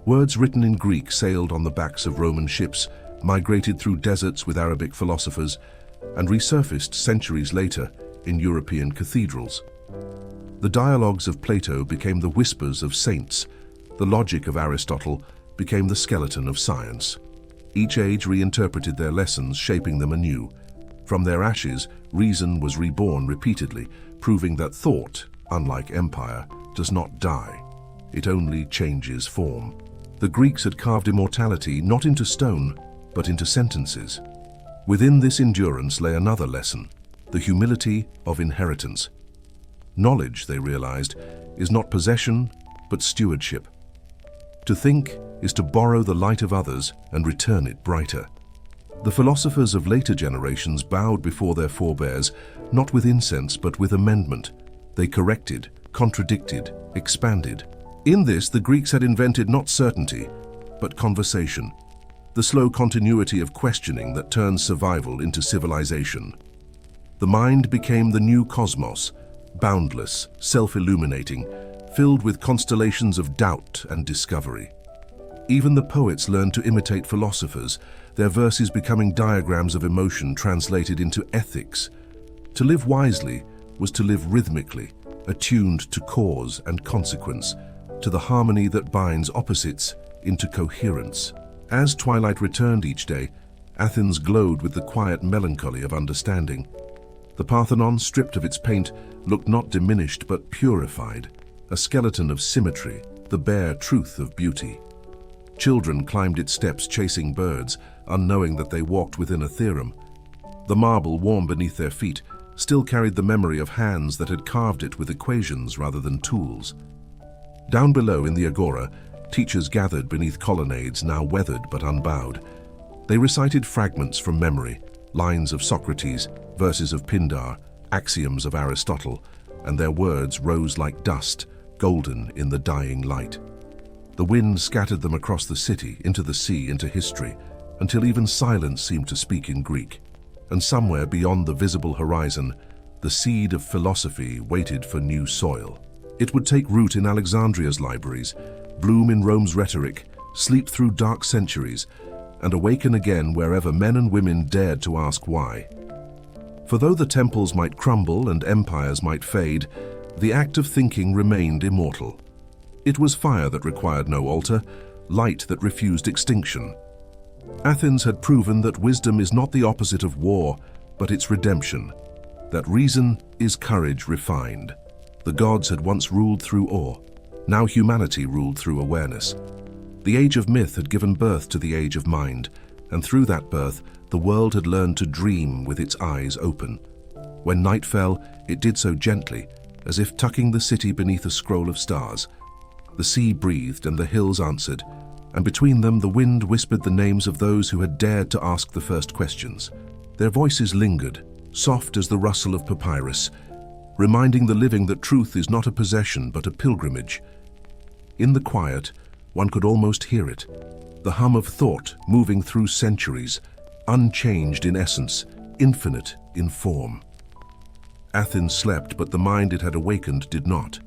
Words written in Greek sailed on the backs of Roman ships, migrated through deserts with Arabic philosophers, and resurfaced centuries later in European cathedrals. The dialogues of Plato became the whispers of saints. The logic of Aristotle became the skeleton of science. Each age reinterpreted their lessons, shaping them anew. From their ashes, reason was reborn repeatedly, proving that thought, unlike empire, does not die. It only changes form. The Greeks had carved immortality not into stone, but into sentences. Within this endurance lay another lesson, the humility of inheritance. Knowledge, they realized, is not possession, but stewardship. To think is to borrow the light of others and return it brighter. The philosophers of later generations bowed before their forebears, not with incense but with amendment. They corrected, contradicted, expanded. In this, the Greeks had invented not certainty, but conversation, the slow continuity of questioning that turns survival into civilization. The mind became the new cosmos, boundless, self-illuminating, filled with constellations of doubt and discovery. Even the poets learned to imitate philosophers, their verses becoming diagrams of emotion translated into ethics. To live wisely was to live rhythmically, attuned to cause and consequence, to the harmony that binds opposites into coherence. As twilight returned each day, Athens glowed with the quiet melancholy of understanding. The Parthenon, stripped of its paint, looked not diminished but purified, a skeleton of symmetry, the bare truth of beauty. Children climbed its steps chasing birds, unknowing that they walked within a theorem. The marble, warm beneath their feet, still carried the memory of hands that had carved it with equations rather than tools. Down below in the agora, teachers gathered beneath colonnades now weathered but unbowed. They recited fragments from memory, lines of Socrates, verses of Pindar, axioms of Aristotle, and their words rose like dust, golden in the dying light. The wind scattered them across the city, into the sea, into history, until even silence seemed to speak in Greek. And somewhere beyond the visible horizon, the seed of philosophy waited for new soil. It would take root in Alexandria's libraries, bloom in Rome's rhetoric, sleep through dark centuries, and awaken again wherever men and women dared to ask why. For though the temples might crumble and empires might fade, the act of thinking remained immortal. It was fire that required no altar, light that refused extinction. Athens had proven that wisdom is not the opposite of war, but its redemption, that reason is courage refined. The gods had once ruled through awe. Now humanity ruled through awareness. The age of myth had given birth to the age of mind, and through that birth, the world had learned to dream with its eyes open. When night fell, it did so gently, as if tucking the city beneath a scroll of stars. The sea breathed and the hills answered, and between them the wind whispered the names of those who had dared to ask the first questions. Their voices lingered, soft as the rustle of papyrus, reminding the living that truth is not a possession but a pilgrimage. In the quiet, one could almost hear it, the hum of thought moving through centuries, unchanged in essence, infinite in form. Athens slept, but the mind it had awakened did not.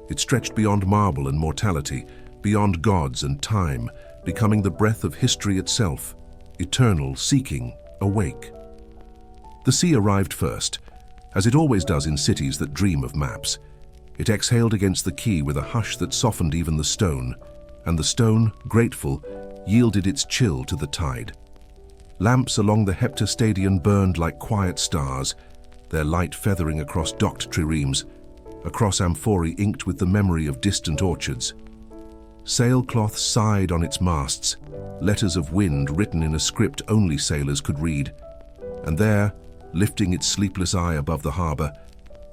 It stretched beyond marble and mortality, beyond gods and time, becoming the breath of history itself, eternal, seeking, awake. The sea arrived first, as it always does in cities that dream of maps. It exhaled against the quay with a hush that softened even the stone, and the stone, grateful, yielded its chill to the tide. Lamps along the heptastadion burned like quiet stars, their light feathering across docked triremes, across amphorae inked with the memory of distant orchards. Sailcloth sighed on its masts, letters of wind written in a script only sailors could read. And there, lifting its sleepless eye above the harbor,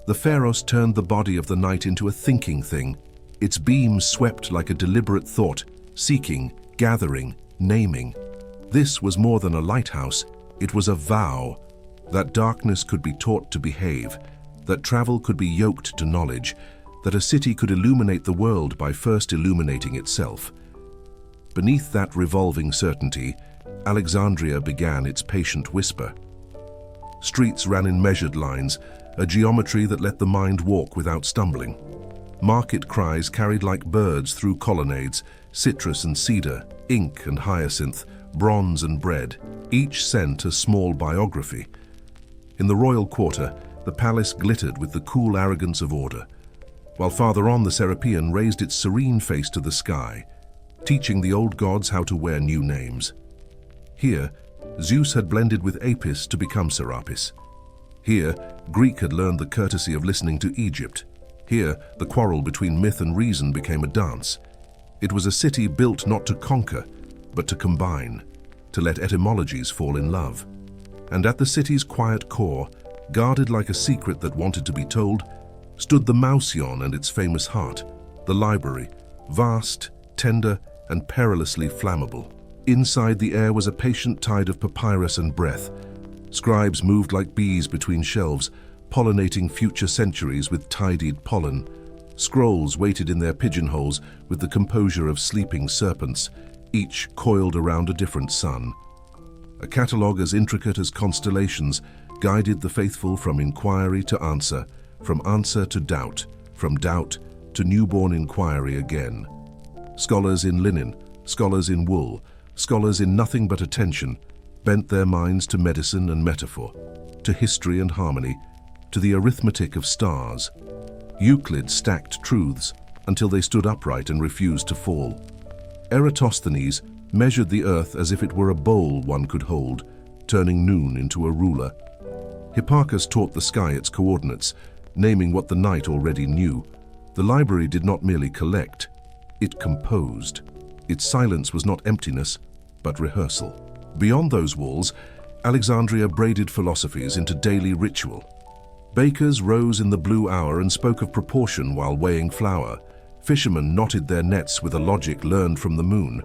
the Pharos turned the body of the night into a thinking thing. Its beams swept like a deliberate thought, seeking, gathering, naming. This was more than a lighthouse, it was a vow that darkness could be taught to behave, that travel could be yoked to knowledge, that a city could illuminate the world by first illuminating itself. Beneath that revolving certainty, Alexandria began its patient whisper. Streets ran in measured lines, a geometry that let the mind walk without stumbling. Market cries carried like birds through colonnades, citrus and cedar, ink and hyacinth, bronze and bread, each sent a small biography. In the royal quarter, the palace glittered with the cool arrogance of order, while farther on the Serapeum raised its serene face to the sky, teaching the old gods how to wear new names. Here, Zeus had blended with Apis to become Serapis. Here, Greek had learned the courtesy of listening to Egypt. Here, the quarrel between myth and reason became a dance. It was a city built not to conquer, but to combine, to let etymologies fall in love. And at the city's quiet core, guarded like a secret that wanted to be told, stood the Mausion and its famous heart, the library, vast, tender, and perilously flammable. Inside, the air was a patient tide of papyrus and breath. Scribes moved like bees between shelves, pollinating future centuries with tidied pollen. Scrolls waited in their pigeonholes with the composure of sleeping serpents, each coiled around a different sun. A catalogue as intricate as constellations guided the faithful from inquiry to answer, from answer to doubt, from doubt to newborn inquiry again. Scholars in linen, scholars in wool, scholars in nothing but attention, bent their minds to medicine and metaphor, to history and harmony, to the arithmetic of stars. Euclid stacked truths until they stood upright and refused to fall. Eratosthenes measured the earth as if it were a bowl one could hold, turning noon into a ruler. Hipparchus taught the sky its coordinates, naming what the night already knew. The library did not merely collect, it composed. Its silence was not emptiness, but rehearsal. Beyond those walls, Alexandria braided philosophies into daily ritual. Bakers rose in the blue hour and spoke of proportion while weighing flour. Fishermen knotted their nets with a logic learned from the moon.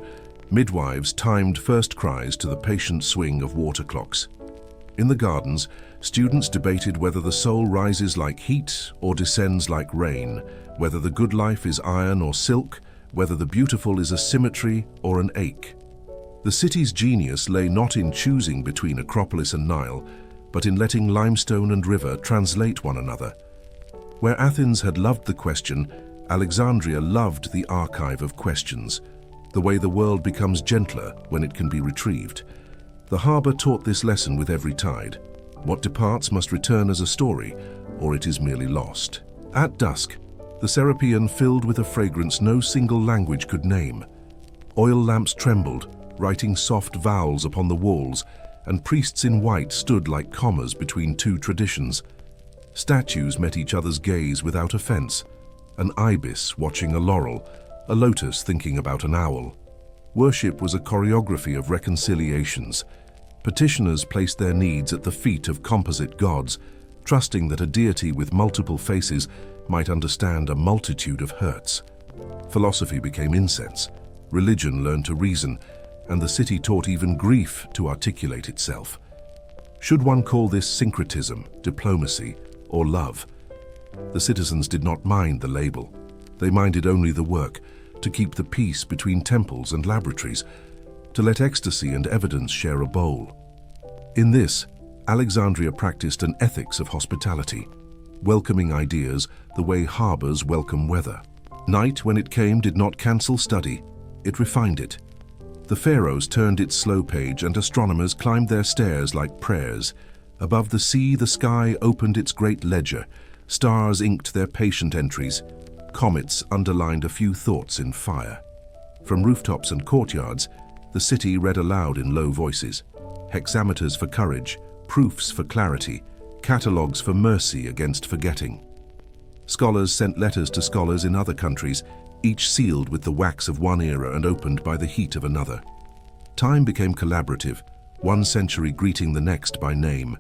Midwives timed first cries to the patient swing of water clocks. In the gardens, students debated whether the soul rises like heat or descends like rain, whether the good life is iron or silk, whether the beautiful is a symmetry or an ache. The city's genius lay not in choosing between Acropolis and Nile, but in letting limestone and river translate one another. Where Athens had loved the question, Alexandria loved the archive of questions, the way the world becomes gentler when it can be retrieved. The harbor taught this lesson with every tide. What departs must return as a story, or it is merely lost. At dusk, the Serapeum filled with a fragrance no single language could name. Oil lamps trembled, writing soft vowels upon the walls, and priests in white stood like commas between two traditions. Statues met each other's gaze without offense. an ibis watching a laurel, a lotus thinking about an owl. Worship was a choreography of reconciliations. Petitioners placed their needs at the feet of composite gods, trusting that a deity with multiple faces might understand a multitude of hurts. Philosophy became incense, religion learned to reason, and the city taught even grief to articulate itself. Should one call this syncretism, diplomacy, or love? The citizens did not mind the label. They minded only the work, to keep the peace between temples and laboratories, to let ecstasy and evidence share a bowl. In this, Alexandria practiced an ethics of hospitality, welcoming ideas the way harbors welcome weather. Night, when it came, did not cancel study, it refined it. The pharaohs turned its slow page, and astronomers climbed their stairs like prayers. Above the sea, the sky opened its great ledger. Stars inked their patient entries. Comets underlined a few thoughts in fire. From rooftops and courtyards, the city read aloud in low voices. Hexameters for courage, proofs for clarity, catalogues for mercy against forgetting. Scholars sent letters to scholars in other countries, each sealed with the wax of one era and opened by the heat of another. Time became collaborative, one century greeting the next by name.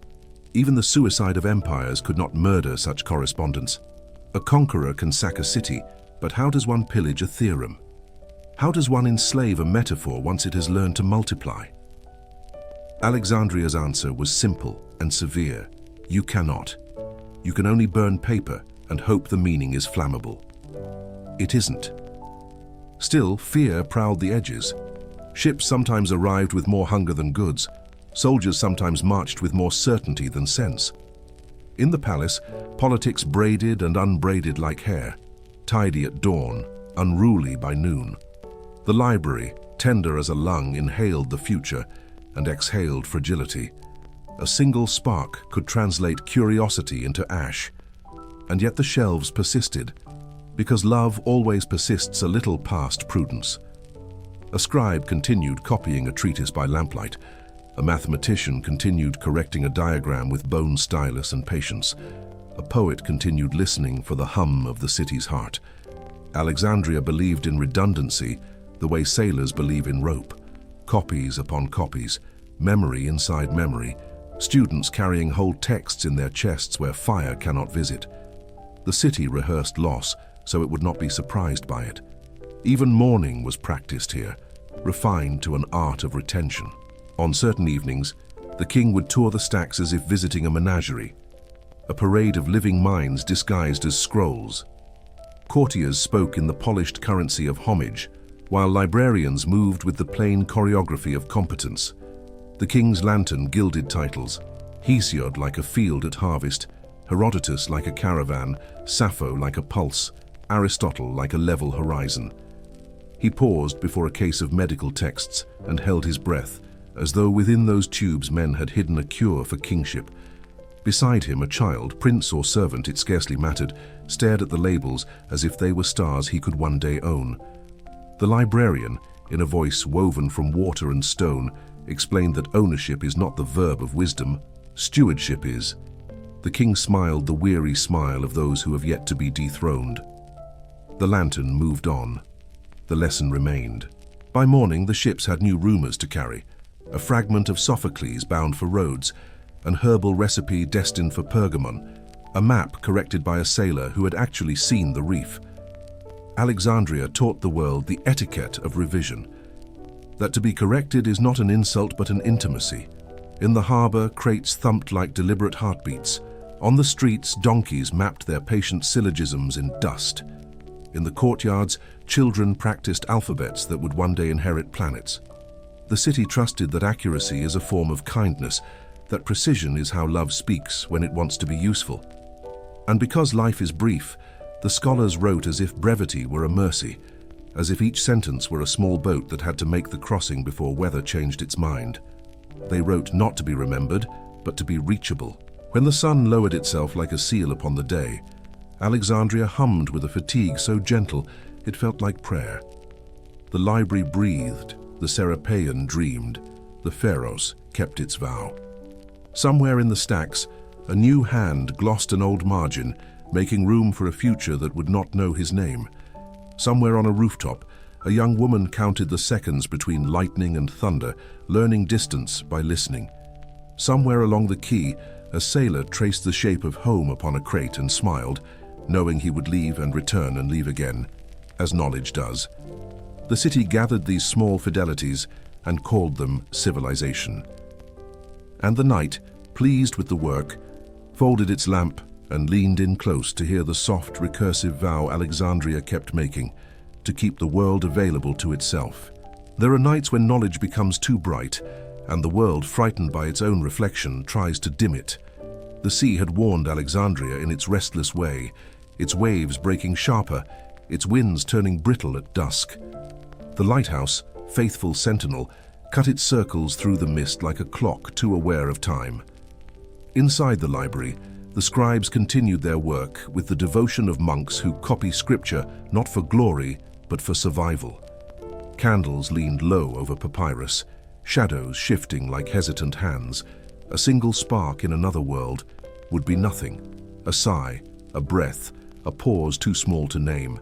Even the suicide of empires could not murder such correspondence. A conqueror can sack a city, but how does one pillage a theorem? How does one enslave a metaphor once it has learned to multiply? Alexandria's answer was simple and severe. You cannot. You can only burn paper and hope the meaning is flammable. It isn't. Still, fear prowled the edges. Ships sometimes arrived with more hunger than goods. Soldiers sometimes marched with more certainty than sense. In the palace, politics braided and unbraided like hair, tidy at dawn, unruly by noon. The library, tender as a lung, inhaled the future and exhaled fragility. A single spark could translate curiosity into ash. And yet the shelves persisted, because love always persists a little past prudence. A scribe continued copying a treatise by lamplight. A mathematician continued correcting a diagram with bone stylus and patience. A poet continued listening for the hum of the city's heart. Alexandria believed in redundancy the way sailors believe in rope. Copies upon copies, memory inside memory, students carrying whole texts in their chests where fire cannot visit. The city rehearsed loss so it would not be surprised by it. Even mourning was practiced here, refined to an art of retention. On certain evenings, the king would tour the stacks as if visiting a menagerie, a parade of living minds disguised as scrolls. Courtiers spoke in the polished currency of homage, while librarians moved with the plain choreography of competence. The king's lantern gilded titles, Hesiod like a field at harvest, Herodotus like a caravan, Sappho like a pulse, Aristotle like a level horizon. He paused before a case of medical texts and held his breath, as though within those tubes men had hidden a cure for kingship. Beside him, a child, prince or servant, it scarcely mattered, stared at the labels as if they were stars he could one day own. The librarian, in a voice woven from water and stone, explained that ownership is not the verb of wisdom, stewardship is. The king smiled the weary smile of those who have yet to be dethroned. The lantern moved on. The lesson remained. By morning, the ships had new rumors to carry. A fragment of Sophocles bound for Rhodes, an herbal recipe destined for Pergamon, a map corrected by a sailor who had actually seen the reef. Alexandria taught the world the etiquette of revision, that to be corrected is not an insult but an intimacy. In the harbor, crates thumped like deliberate heartbeats. On the streets, donkeys mapped their patient syllogisms in dust. In the courtyards, children practiced alphabets that would one day inherit planets. The city trusted that accuracy is a form of kindness, that precision is how love speaks when it wants to be useful. And because life is brief, the scholars wrote as if brevity were a mercy, as if each sentence were a small boat that had to make the crossing before weather changed its mind. They wrote not to be remembered, but to be reachable. When the sun lowered itself like a seal upon the day, Alexandria hummed with a fatigue so gentle it felt like prayer. The library breathed, the Serapeion dreamed, the Pharos kept its vow. Somewhere in the stacks, a new hand glossed an old margin, making room for a future that would not know his name. Somewhere on a rooftop, a young woman counted the seconds between lightning and thunder, learning distance by listening. Somewhere along the quay, a sailor traced the shape of home upon a crate and smiled, knowing he would leave and return and leave again, as knowledge does. The city gathered these small fidelities and called them civilization. And the night, pleased with the work, folded its lamp and leaned in close to hear the soft, recursive vow Alexandria kept making, to keep the world available to itself. There are nights when knowledge becomes too bright, and the world, frightened by its own reflection, tries to dim it. The sea had warned Alexandria in its restless way, its waves breaking sharper, its winds turning brittle at dusk. The lighthouse, faithful sentinel, cut its circles through the mist like a clock too aware of time. Inside the library, the scribes continued their work with the devotion of monks who copy scripture not for glory, but for survival. Candles leaned low over papyrus, shadows shifting like hesitant hands. A single spark in another world would be nothing. A sigh, a breath, a pause too small to name.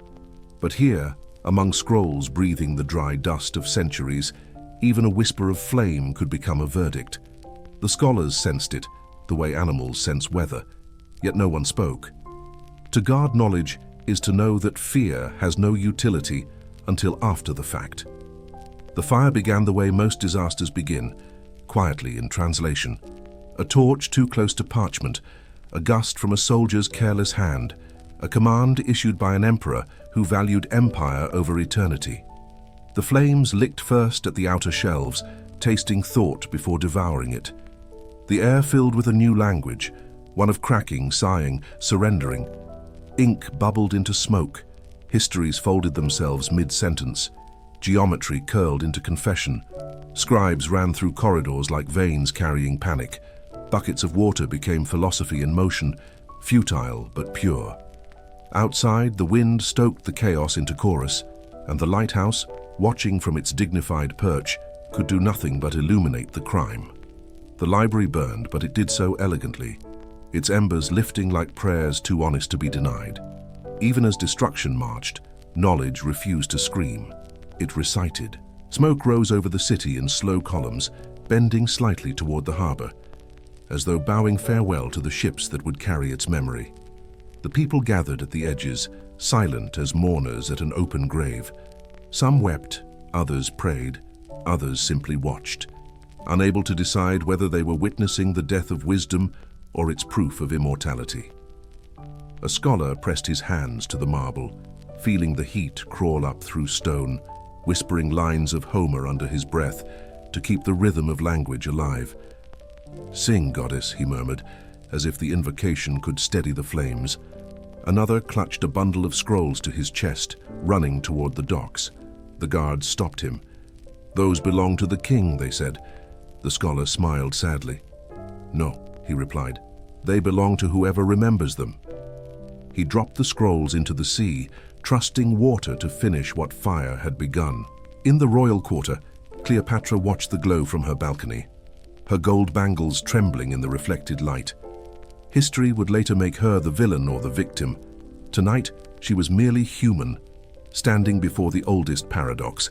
But here, among scrolls breathing the dry dust of centuries, even a whisper of flame could become a verdict. The scholars sensed it, the way animals sense weather, yet no one spoke. To guard knowledge is to know that fear has no utility until after the fact. The fire began the way most disasters begin, quietly in translation. A torch too close to parchment, a gust from a soldier's careless hand, a command issued by an emperor who valued empire over eternity. The flames licked first at the outer shelves, tasting thought before devouring it. The air filled with a new language, one of cracking, sighing, surrendering. Ink bubbled into smoke, histories folded themselves mid-sentence, geometry curled into confession, scribes ran through corridors like veins carrying panic, buckets of water became philosophy in motion, futile but pure. Outside, the wind stoked the chaos into chorus, and the lighthouse, watching from its dignified perch, could do nothing but illuminate the crime. The library burned, but it did so elegantly, its embers lifting like prayers too honest to be denied. Even as destruction marched, knowledge refused to scream. It recited. Smoke rose over the city in slow columns, bending slightly toward the harbor, as though bowing farewell to the ships that would carry its memory. The people gathered at the edges, silent as mourners at an open grave. Some wept, others prayed, others simply watched, unable to decide whether they were witnessing the death of wisdom or its proof of immortality. A scholar pressed his hands to the marble, feeling the heat crawl up through stone, whispering lines of Homer under his breath to keep the rhythm of language alive. "Sing, goddess," he murmured, as if the invocation could steady the flames. Another clutched a bundle of scrolls to his chest, running toward the docks. The guards stopped him. "Those belong to the king," they said. The scholar smiled sadly. "No," he replied, "they belong to whoever remembers them." He dropped the scrolls into the sea, trusting water to finish what fire had begun. In the royal quarter, Cleopatra watched the glow from her balcony, her gold bangles trembling in the reflected light. History would later make her the villain or the victim. Tonight, she was merely human, standing before the oldest paradox,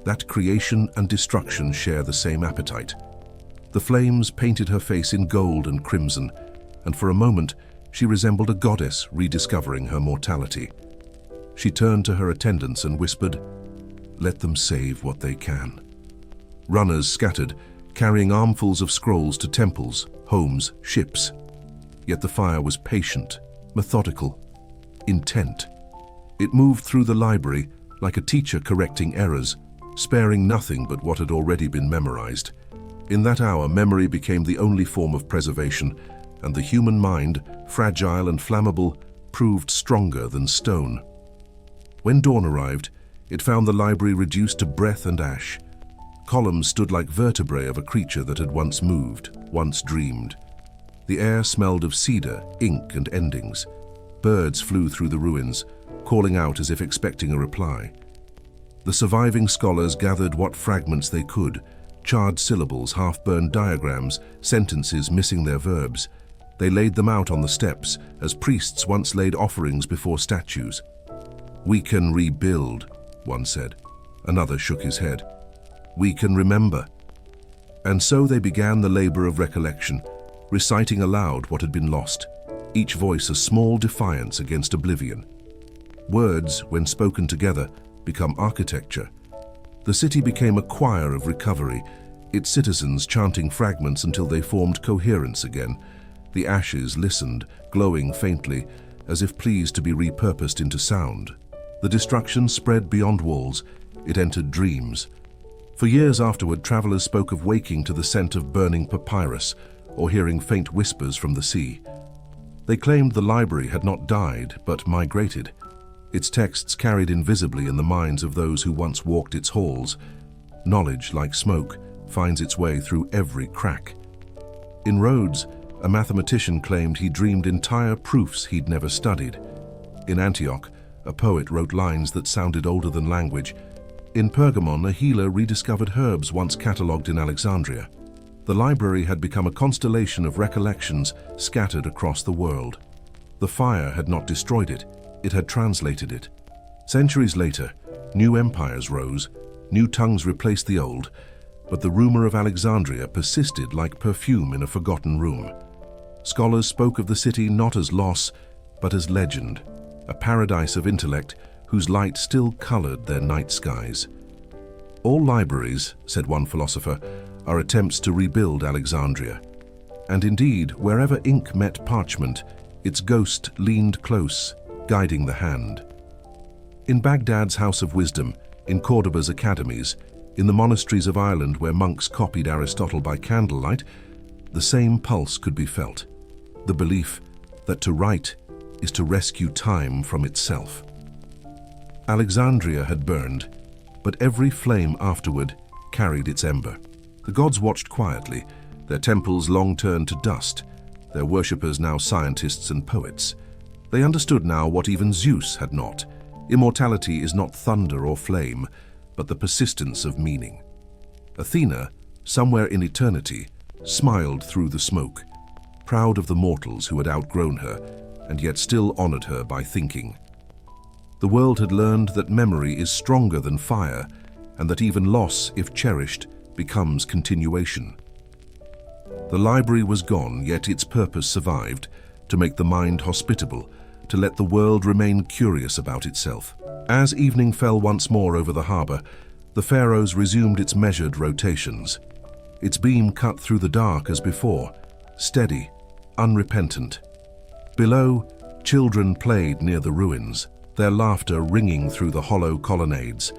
that creation and destruction share the same appetite. The flames painted her face in gold and crimson, and for a moment, she resembled a goddess rediscovering her mortality. She turned to her attendants and whispered, "Let them save what they can." Runners scattered, carrying armfuls of scrolls to temples, homes, ships. Yet the fire was patient, methodical, intent. It moved through the library like a teacher correcting errors, sparing nothing but what had already been memorized. In that hour, memory became the only form of preservation, and the human mind, fragile and flammable, proved stronger than stone. When dawn arrived, it found the library reduced to breath and ash. Columns stood like vertebrae of a creature that had once moved, once dreamed. The air smelled of cedar, ink, and endings. Birds flew through the ruins, calling out as if expecting a reply. The surviving scholars gathered what fragments they could, charred syllables, half-burned diagrams, sentences missing their verbs. They laid them out on the steps, as priests once laid offerings before statues. "We can rebuild," one said. Another shook his head. "We can remember." And so they began the labor of recollection, reciting aloud what had been lost, each voice a small defiance against oblivion. Words, when spoken together, become architecture. The city became a choir of recovery, its citizens chanting fragments until they formed coherence again. The ashes listened, glowing faintly, as if pleased to be repurposed into sound. The destruction spread beyond walls. It entered dreams. For years afterward, travelers spoke of waking to the scent of burning papyrus or hearing faint whispers from the sea. They claimed the library had not died, but migrated. Its texts carried invisibly in the minds of those who once walked its halls. Knowledge, like smoke, finds its way through every crack. In Rhodes, a mathematician claimed he dreamed entire proofs he'd never studied. In Antioch, a poet wrote lines that sounded older than language. In Pergamon, a healer rediscovered herbs once catalogued in Alexandria. The library had become a constellation of recollections scattered across the world. The fire had not destroyed it, it had translated it. Centuries later, new empires rose, new tongues replaced the old, but the rumor of Alexandria persisted like perfume in a forgotten room. Scholars spoke of the city not as loss, but as legend, a paradise of intellect whose light still colored their night skies. "All libraries," said one philosopher, "are attempts to rebuild Alexandria." And indeed, wherever ink met parchment, its ghost leaned close, guiding the hand. In Baghdad's House of Wisdom, in Cordoba's academies, in the monasteries of Ireland where monks copied Aristotle by candlelight, the same pulse could be felt, the belief that to write is to rescue time from itself. Alexandria had burned, but every flame afterward carried its ember. The gods watched quietly, their temples long turned to dust, their worshippers now scientists and poets. They understood now what even Zeus had not. Immortality is not thunder or flame, but the persistence of meaning. Athena, somewhere in eternity, smiled through the smoke, proud of the mortals who had outgrown her, and yet still honored her by thinking. The world had learned that memory is stronger than fire, and that even loss, if cherished, becomes continuation. The library was gone, yet its purpose survived, to make the mind hospitable, to let the world remain curious about itself. As evening fell once more over the harbor, the Pharos resumed its measured rotations. Its beam cut through the dark as before, steady, unrepentant. Below, children played near the ruins, their laughter ringing through the hollow colonnades.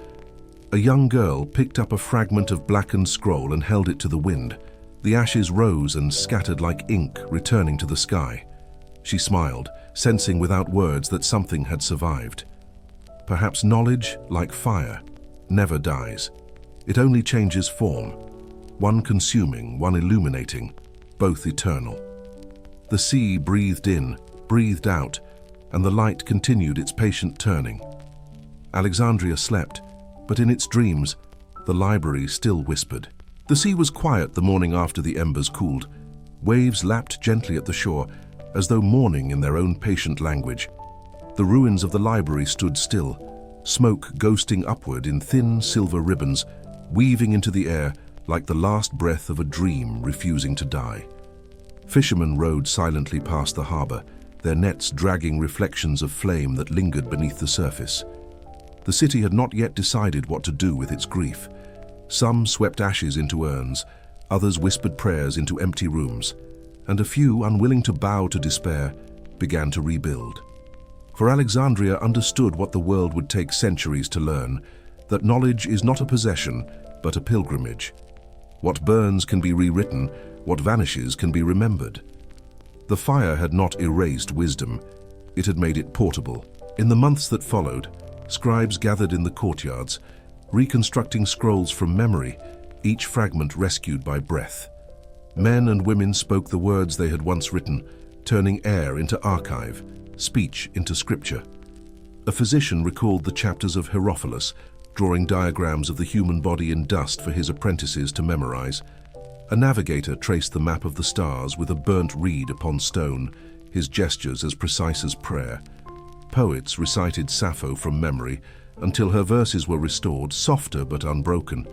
A young girl picked up a fragment of blackened scroll and held it to the wind. The ashes rose and scattered like ink, returning to the sky. She smiled, sensing without words that something had survived. Perhaps knowledge, like fire, never dies. It only changes form, one consuming, one illuminating, both eternal. The sea breathed in, breathed out, and the light continued its patient turning. Alexandria slept, but in its dreams, the library still whispered. The sea was quiet the morning after the embers cooled. Waves lapped gently at the shore, as though mourning in their own patient language. The ruins of the library stood still, smoke ghosting upward in thin silver ribbons, weaving into the air like the last breath of a dream refusing to die. Fishermen rowed silently past the harbor, their nets dragging reflections of flame that lingered beneath the surface. The city had not yet decided what to do with its grief. Some swept ashes into urns, others whispered prayers into empty rooms, and a few, unwilling to bow to despair, began to rebuild. For Alexandria understood what the world would take centuries to learn, that knowledge is not a possession, but a pilgrimage. What burns can be rewritten, what vanishes can be remembered. The fire had not erased wisdom, it had made it portable. In the months that followed, scribes gathered in the courtyards, reconstructing scrolls from memory, each fragment rescued by breath. Men and women spoke the words they had once written, turning air into archive, speech into scripture. A physician recalled the chapters of Herophilus, drawing diagrams of the human body in dust for his apprentices to memorize. A navigator traced the map of the stars with a burnt reed upon stone, his gestures as precise as prayer. Poets recited Sappho from memory until her verses were restored, softer but unbroken.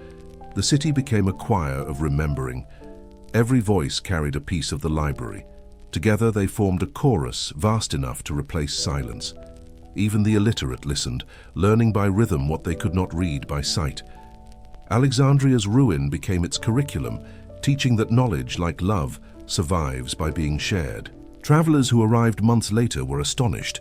The city became a choir of remembering. Every voice carried a piece of the library. Together they formed a chorus vast enough to replace silence. Even the illiterate listened, learning by rhythm what they could not read by sight. Alexandria's ruin became its curriculum, teaching that knowledge, like love, survives by being shared. Travelers who arrived months later were astonished.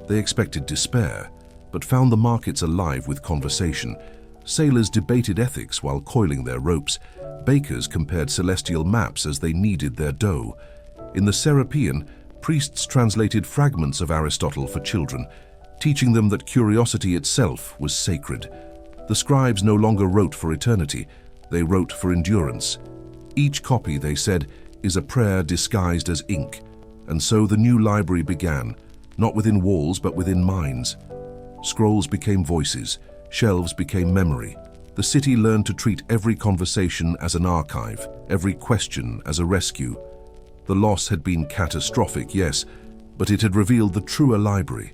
They expected despair, but found the markets alive with conversation. Sailors debated ethics while coiling their ropes. Bakers compared celestial maps as they kneaded their dough. In the Serapean, priests translated fragments of Aristotle for children, teaching them that curiosity itself was sacred. The scribes no longer wrote for eternity, they wrote for endurance. Each copy, they said, is a prayer disguised as ink. And so the new library began, not within walls but within minds. Scrolls became voices, shelves became memory. The city learned to treat every conversation as an archive, every question as a rescue. The loss had been catastrophic, yes, but it had revealed the truer library,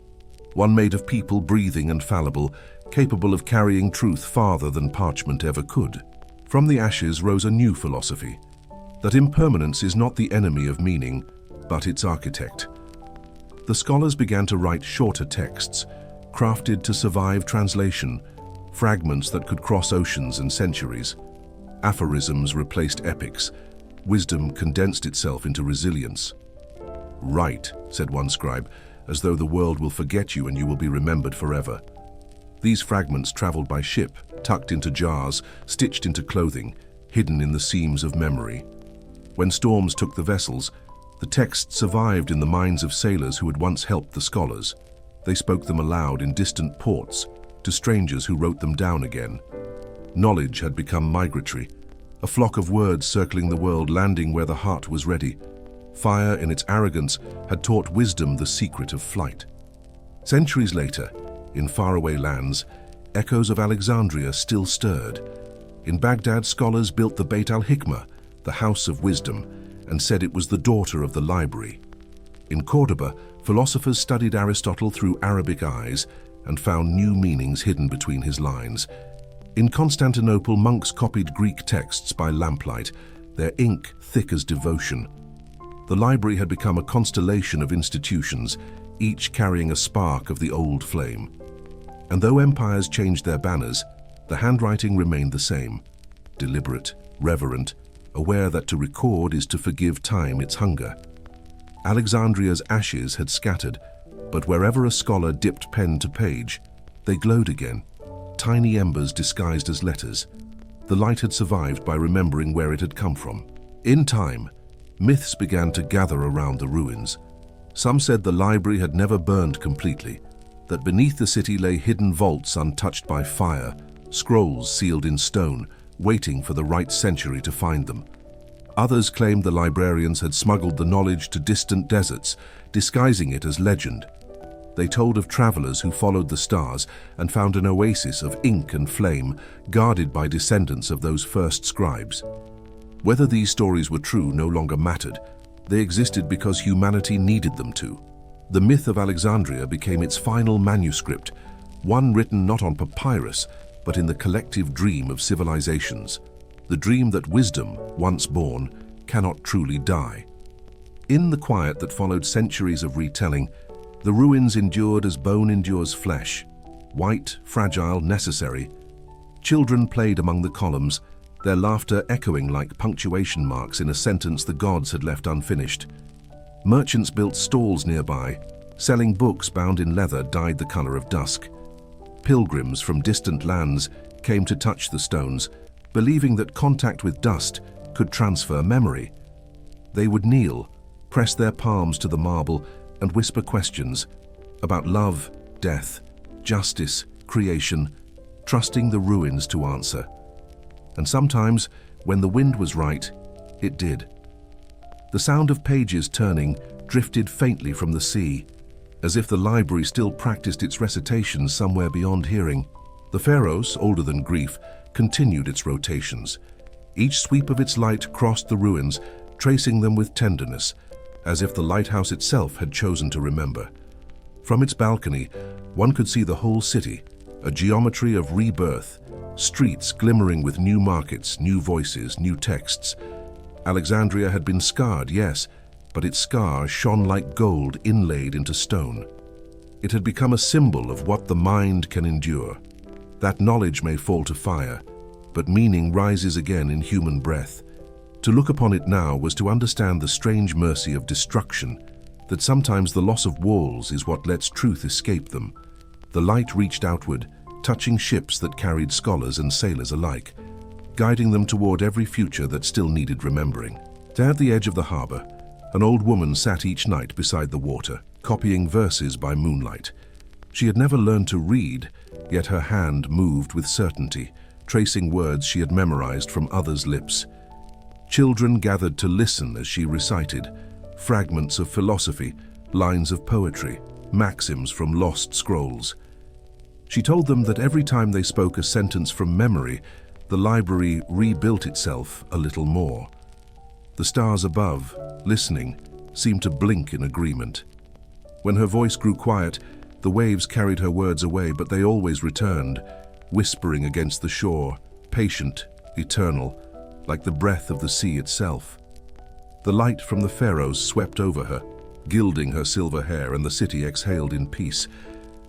one made of people breathing and fallible, capable of carrying truth farther than parchment ever could. From the ashes rose a new philosophy, that impermanence is not the enemy of meaning, but its architect. The scholars began to write shorter texts, crafted to survive translation, fragments that could cross oceans and centuries. Aphorisms replaced epics. Wisdom condensed itself into resilience. "Write," said one scribe, "as though the world will forget you and you will be remembered forever." These fragments traveled by ship, tucked into jars, stitched into clothing, hidden in the seams of memory. When storms took the vessels, the texts survived in the minds of sailors who had once helped the scholars. They spoke them aloud in distant ports, to strangers who wrote them down again. Knowledge had become migratory, a flock of words circling the world, landing where the heart was ready. Fire, in its arrogance, had taught wisdom the secret of flight. Centuries later, in faraway lands, echoes of Alexandria still stirred. In Baghdad, scholars built the Beit al-Hikmah, the house of wisdom, and said it was the daughter of the library. In Cordoba, philosophers studied Aristotle through Arabic eyes and found new meanings hidden between his lines. In Constantinople, monks copied Greek texts by lamplight, their ink thick as devotion. The library had become a constellation of institutions, each carrying a spark of the old flame. And though empires changed their banners, the handwriting remained the same, deliberate, reverent, aware that to record is to forgive time its hunger. Alexandria's ashes had scattered, but wherever a scholar dipped pen to page, they glowed again, tiny embers disguised as letters. The light had survived by remembering where it had come from. In time, myths began to gather around the ruins. Some said the library had never burned completely, that beneath the city lay hidden vaults untouched by fire, scrolls sealed in stone, waiting for the right century to find them. Others claimed the librarians had smuggled the knowledge to distant deserts, disguising it as legend. They told of travelers who followed the stars and found an oasis of ink and flame, guarded by descendants of those first scribes. Whether these stories were true no longer mattered. They existed because humanity needed them to. The myth of Alexandria became its final manuscript, one written not on papyrus, but in the collective dream of civilizations, the dream that wisdom, once born, cannot truly die. In the quiet that followed centuries of retelling, the ruins endured as bone endures flesh, white, fragile, necessary. Children played among the columns, their laughter echoing like punctuation marks in a sentence the gods had left unfinished. Merchants built stalls nearby, selling books bound in leather dyed the color of dusk. Pilgrims from distant lands came to touch the stones, believing that contact with dust could transfer memory. They would kneel, press their palms to the marble, and whisper questions about love, death, justice, creation, trusting the ruins to answer. And sometimes, when the wind was right, it did. The sound of pages turning drifted faintly from the sea, as if the library still practiced its recitations somewhere beyond hearing. The Pharos, older than grief, continued its rotations. Each sweep of its light crossed the ruins, tracing them with tenderness, as if the lighthouse itself had chosen to remember. From its balcony, one could see the whole city, a geometry of rebirth, streets glimmering with new markets, new voices, new texts. Alexandria had been scarred, yes, but its scars shone like gold inlaid into stone. It had become a symbol of what the mind can endure. That knowledge may fall to fire, but meaning rises again in human breath. To look upon it now was to understand the strange mercy of destruction, that sometimes the loss of walls is what lets truth escape them. The light reached outward, touching ships that carried scholars and sailors alike, guiding them toward every future that still needed remembering. At the edge of the harbor, an old woman sat each night beside the water, copying verses by moonlight. She had never learned to read, yet her hand moved with certainty, tracing words she had memorized from others' lips. Children gathered to listen as she recited, fragments of philosophy, lines of poetry, maxims from lost scrolls. She told them that every time they spoke a sentence from memory, the library rebuilt itself a little more. The stars above, listening, seemed to blink in agreement. When her voice grew quiet, the waves carried her words away, but they always returned, whispering against the shore, patient, eternal, like the breath of the sea itself. The light from the pharaohs swept over her, gilding her silver hair, and the city exhaled in peace.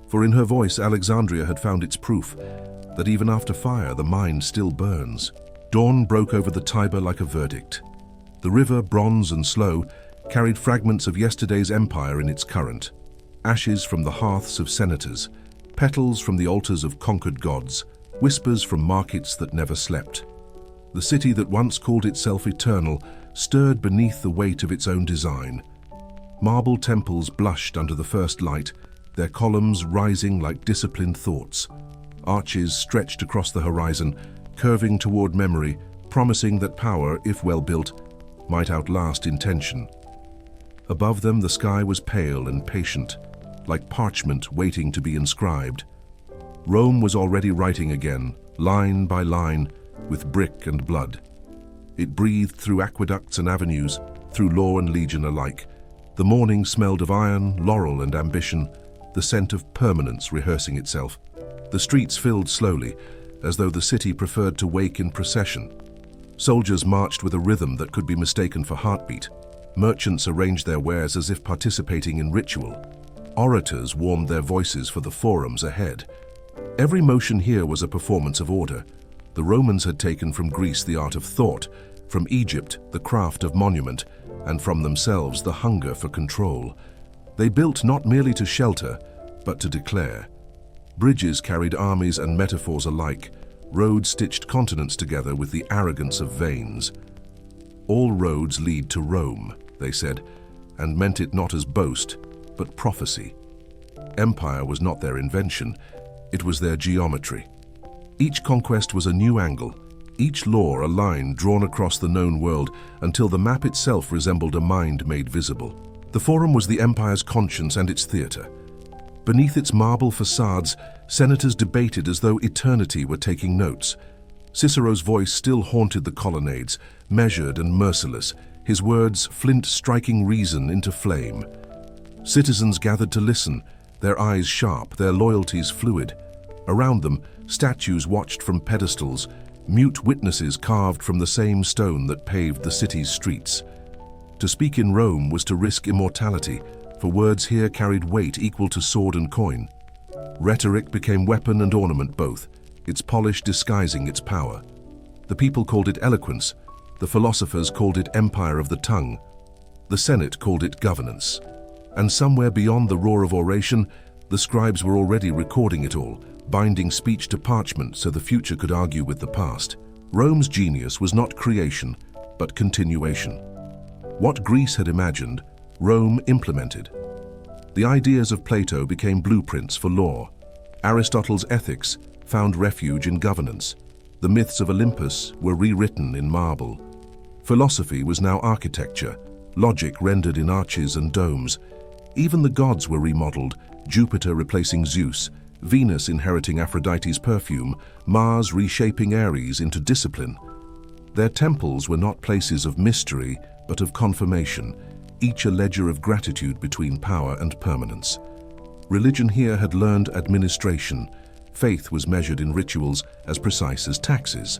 For in her voice, Alexandria had found its proof that even after fire, the mind still burns. Dawn broke over the Tiber like a verdict. The river, bronze and slow, carried fragments of yesterday's empire in its current. Ashes from the hearths of senators, petals from the altars of conquered gods, whispers from markets that never slept. The city that once called itself eternal stirred beneath the weight of its own design. Marble temples blushed under the first light, their columns rising like disciplined thoughts. Arches stretched across the horizon, curving toward memory, promising that power, if well built, might outlast intention. Above them, the sky was pale and patient, like parchment waiting to be inscribed. Rome was already writing again, line by line, with brick and blood. It breathed through aqueducts and avenues, through law and legion alike. The morning smelled of iron, laurel, and ambition, the scent of permanence rehearsing itself. The streets filled slowly, as though the city preferred to wake in procession. Soldiers marched with a rhythm that could be mistaken for heartbeat. Merchants arranged their wares as if participating in ritual. Orators warmed their voices for the forums ahead. Every motion here was a performance of order. The Romans had taken from Greece the art of thought, from Egypt the craft of monument, and from themselves the hunger for control. They built not merely to shelter, but to declare. Bridges carried armies and metaphors alike. Roads stitched continents together with the arrogance of veins. All roads lead to Rome, they said, and meant it not as boast, but prophecy. Empire was not their invention, it was their geometry. Each conquest was a new angle, each law a line drawn across the known world until the map itself resembled a mind made visible. The Forum was the empire's conscience and its theater. Beneath its marble facades, senators debated as though eternity were taking notes. Cicero's voice still haunted the colonnades, measured and merciless, his words flint striking reason into flame. Citizens gathered to listen, their eyes sharp, their loyalties fluid. Around them, statues watched from pedestals, mute witnesses carved from the same stone that paved the city's streets. To speak in Rome was to risk immortality, for words here carried weight equal to sword and coin. Rhetoric became weapon and ornament both, its polish disguising its power. The people called it eloquence, the philosophers called it empire of the tongue, the Senate called it governance. And somewhere beyond the roar of oration, the scribes were already recording it all, binding speech to parchment so the future could argue with the past. Rome's genius was not creation, but continuation. What Greece had imagined, Rome implemented. The ideas of Plato became blueprints for law. Aristotle's ethics found refuge in governance. The myths of Olympus were rewritten in marble. Philosophy was now architecture, logic rendered in arches and domes. Even the gods were remodeled, Jupiter replacing Zeus, Venus inheriting Aphrodite's perfume, Mars reshaping Ares into discipline. Their temples were not places of mystery, but of confirmation, each a ledger of gratitude between power and permanence. Religion here had learned administration. Faith was measured in rituals as precise as taxes.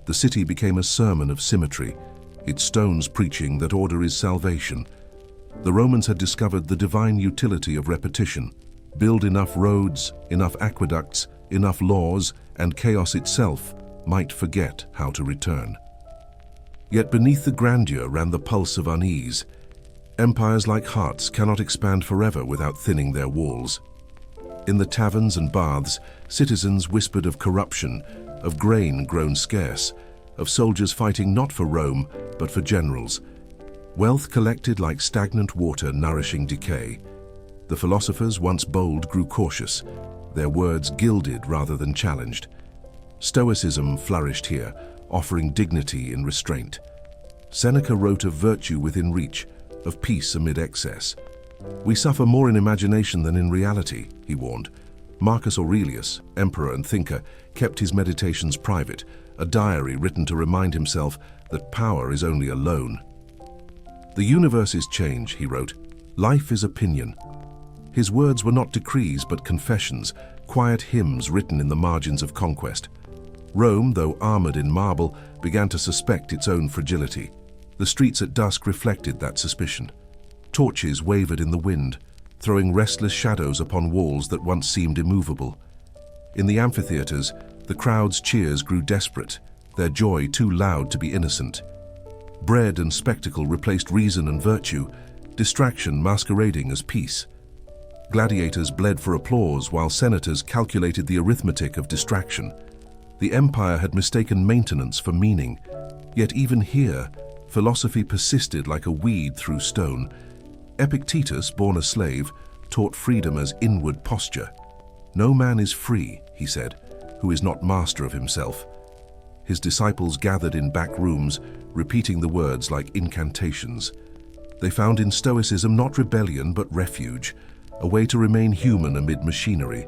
The city became a sermon of symmetry, its stones preaching that order is salvation. The Romans had discovered the divine utility of repetition. Build enough roads, enough aqueducts, enough laws, and chaos itself might forget how to return. Yet beneath the grandeur ran the pulse of unease. Empires like hearts cannot expand forever without thinning their walls. In the taverns and baths, citizens whispered of corruption, of grain grown scarce, of soldiers fighting not for Rome, but for generals. Wealth collected like stagnant water nourishing decay. The philosophers, once bold, grew cautious, their words gilded rather than challenged. Stoicism flourished here, offering dignity in restraint. Seneca wrote of virtue within reach, of peace amid excess. We suffer more in imagination than in reality, he warned. Marcus Aurelius, emperor and thinker, kept his meditations private, a diary written to remind himself that power is only a loan. The universe is change, he wrote. Life is opinion. His words were not decrees but confessions, quiet hymns written in the margins of conquest. Rome, though armored in marble, began to suspect its own fragility. The streets at dusk reflected that suspicion. Torches wavered in the wind, throwing restless shadows upon walls that once seemed immovable. In the amphitheaters, the crowd's cheers grew desperate, their joy too loud to be innocent. Bread and spectacle replaced reason and virtue, distraction masquerading as peace. Gladiators bled for applause while senators calculated the arithmetic of distraction. The empire had mistaken maintenance for meaning, yet even here, philosophy persisted like a weed through stone. Epictetus, born a slave, taught freedom as inward posture. No man is free, he said, who is not master of himself. His disciples gathered in back rooms, repeating the words like incantations. They found in Stoicism not rebellion but refuge, a way to remain human amid machinery.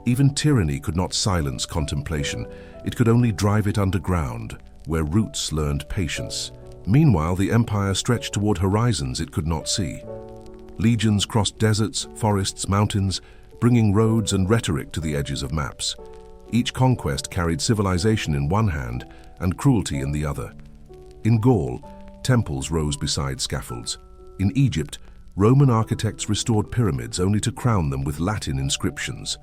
Even tyranny could not silence contemplation. It could only drive it underground, where roots learned patience. Meanwhile, the empire stretched toward horizons it could not see. Legions crossed deserts, forests, mountains, bringing roads and rhetoric to the edges of maps. Each conquest carried civilization in one hand and cruelty in the other. In Gaul, temples rose beside scaffolds. In Egypt, Roman architects restored pyramids only to crown them with Latin inscriptions.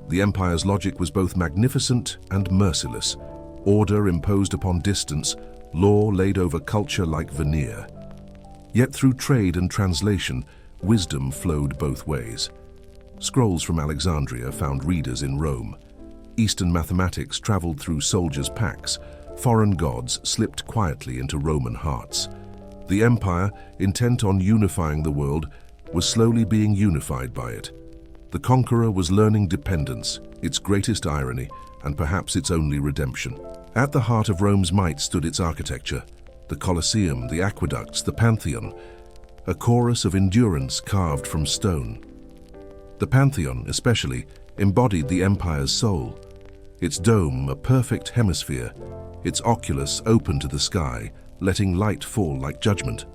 The empire's logic was both magnificent and merciless. Order imposed upon distance, law laid over culture like veneer. Yet through trade and translation, wisdom flowed both ways. Scrolls from Alexandria found readers in Rome. Eastern mathematics traveled through soldiers' packs. Foreign gods slipped quietly into Roman hearts. The empire, intent on unifying the world, was slowly being unified by it. The conqueror was learning dependence, its greatest irony, and perhaps its only redemption. At the heart of Rome's might stood its architecture, the Colosseum, the aqueducts, the Pantheon, a chorus of endurance carved from stone. The Pantheon, especially, embodied the empire's soul. Its dome, a perfect hemisphere, its oculus open to the sky, letting light fall like judgment.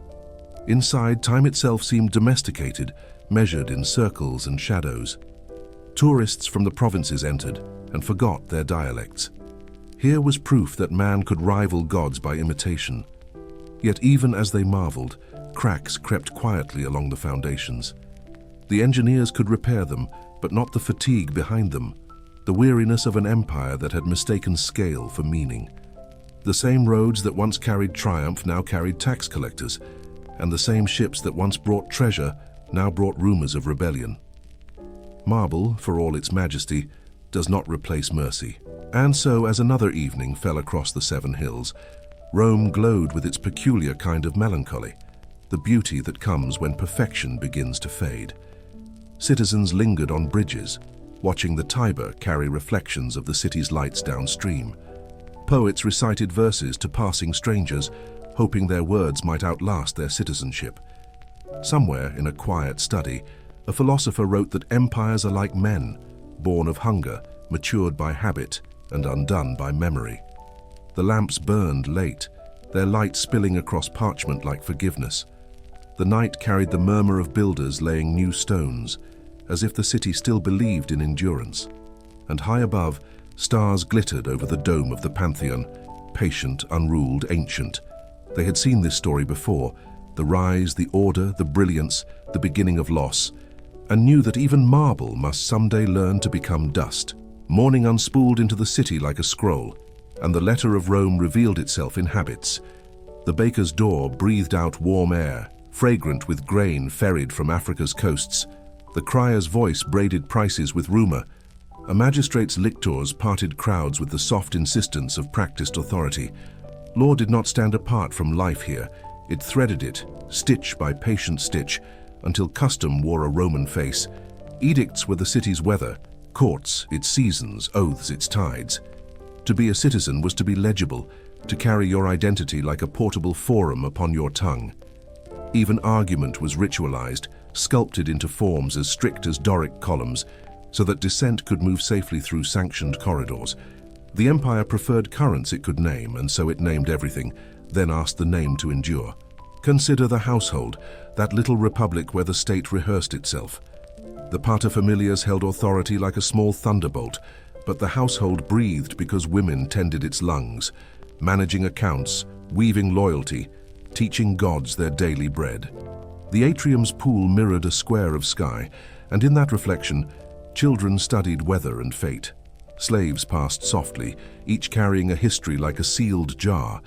Inside, time itself seemed domesticated, measured in circles and shadows. Tourists from the provinces entered and forgot their dialects. Here was proof that man could rival gods by imitation. Yet even as they marveled, cracks crept quietly along the foundations. The engineers could repair them, but not the fatigue behind them, the weariness of an empire that had mistaken scale for meaning. The same roads that once carried triumph now carried tax collectors, and the same ships that once brought treasure now brought rumors of rebellion. Marble, for all its majesty, does not replace mercy. And so, as another evening fell across the Seven Hills, Rome glowed with its peculiar kind of melancholy, the beauty that comes when perfection begins to fade. Citizens lingered on bridges, watching the Tiber carry reflections of the city's lights downstream. Poets recited verses to passing strangers, hoping their words might outlast their citizenship. Somewhere in a quiet study, a philosopher wrote that empires are like men, born of hunger, matured by habit, and undone by memory. The lamps burned late, their light spilling across parchment like forgiveness. The night carried the murmur of builders laying new stones, as if the city still believed in endurance. And high above, stars glittered over the dome of the Pantheon, patient, unruled, ancient. They had seen this story before, the rise, the order, the brilliance, the beginning of loss, and knew that even marble must someday learn to become dust. Morning unspooled into the city like a scroll, and the letter of Rome revealed itself in habits. The baker's door breathed out warm air, fragrant with grain ferried from Africa's coasts. The crier's voice braided prices with rumor. A magistrate's lictors parted crowds with the soft insistence of practiced authority. Law did not stand apart from life here. It threaded it, stitch by patient stitch, until custom wore a Roman face. Edicts were the city's weather, courts its seasons, oaths its tides. To be a citizen was to be legible, to carry your identity like a portable forum upon your tongue. Even argument was ritualized, sculpted into forms as strict as Doric columns, so that dissent could move safely through sanctioned corridors. The empire preferred currents it could name, and so it named everything, then asked the name to endure. Consider the household, that little republic where the state rehearsed itself. The paterfamilias held authority like a small thunderbolt, but the household breathed because women tended its lungs, managing accounts, weaving loyalty, teaching gods their daily bread. The atrium's pool mirrored a square of sky, and in that reflection, children studied weather and fate. Slaves passed softly, each carrying a history like a sealed jar.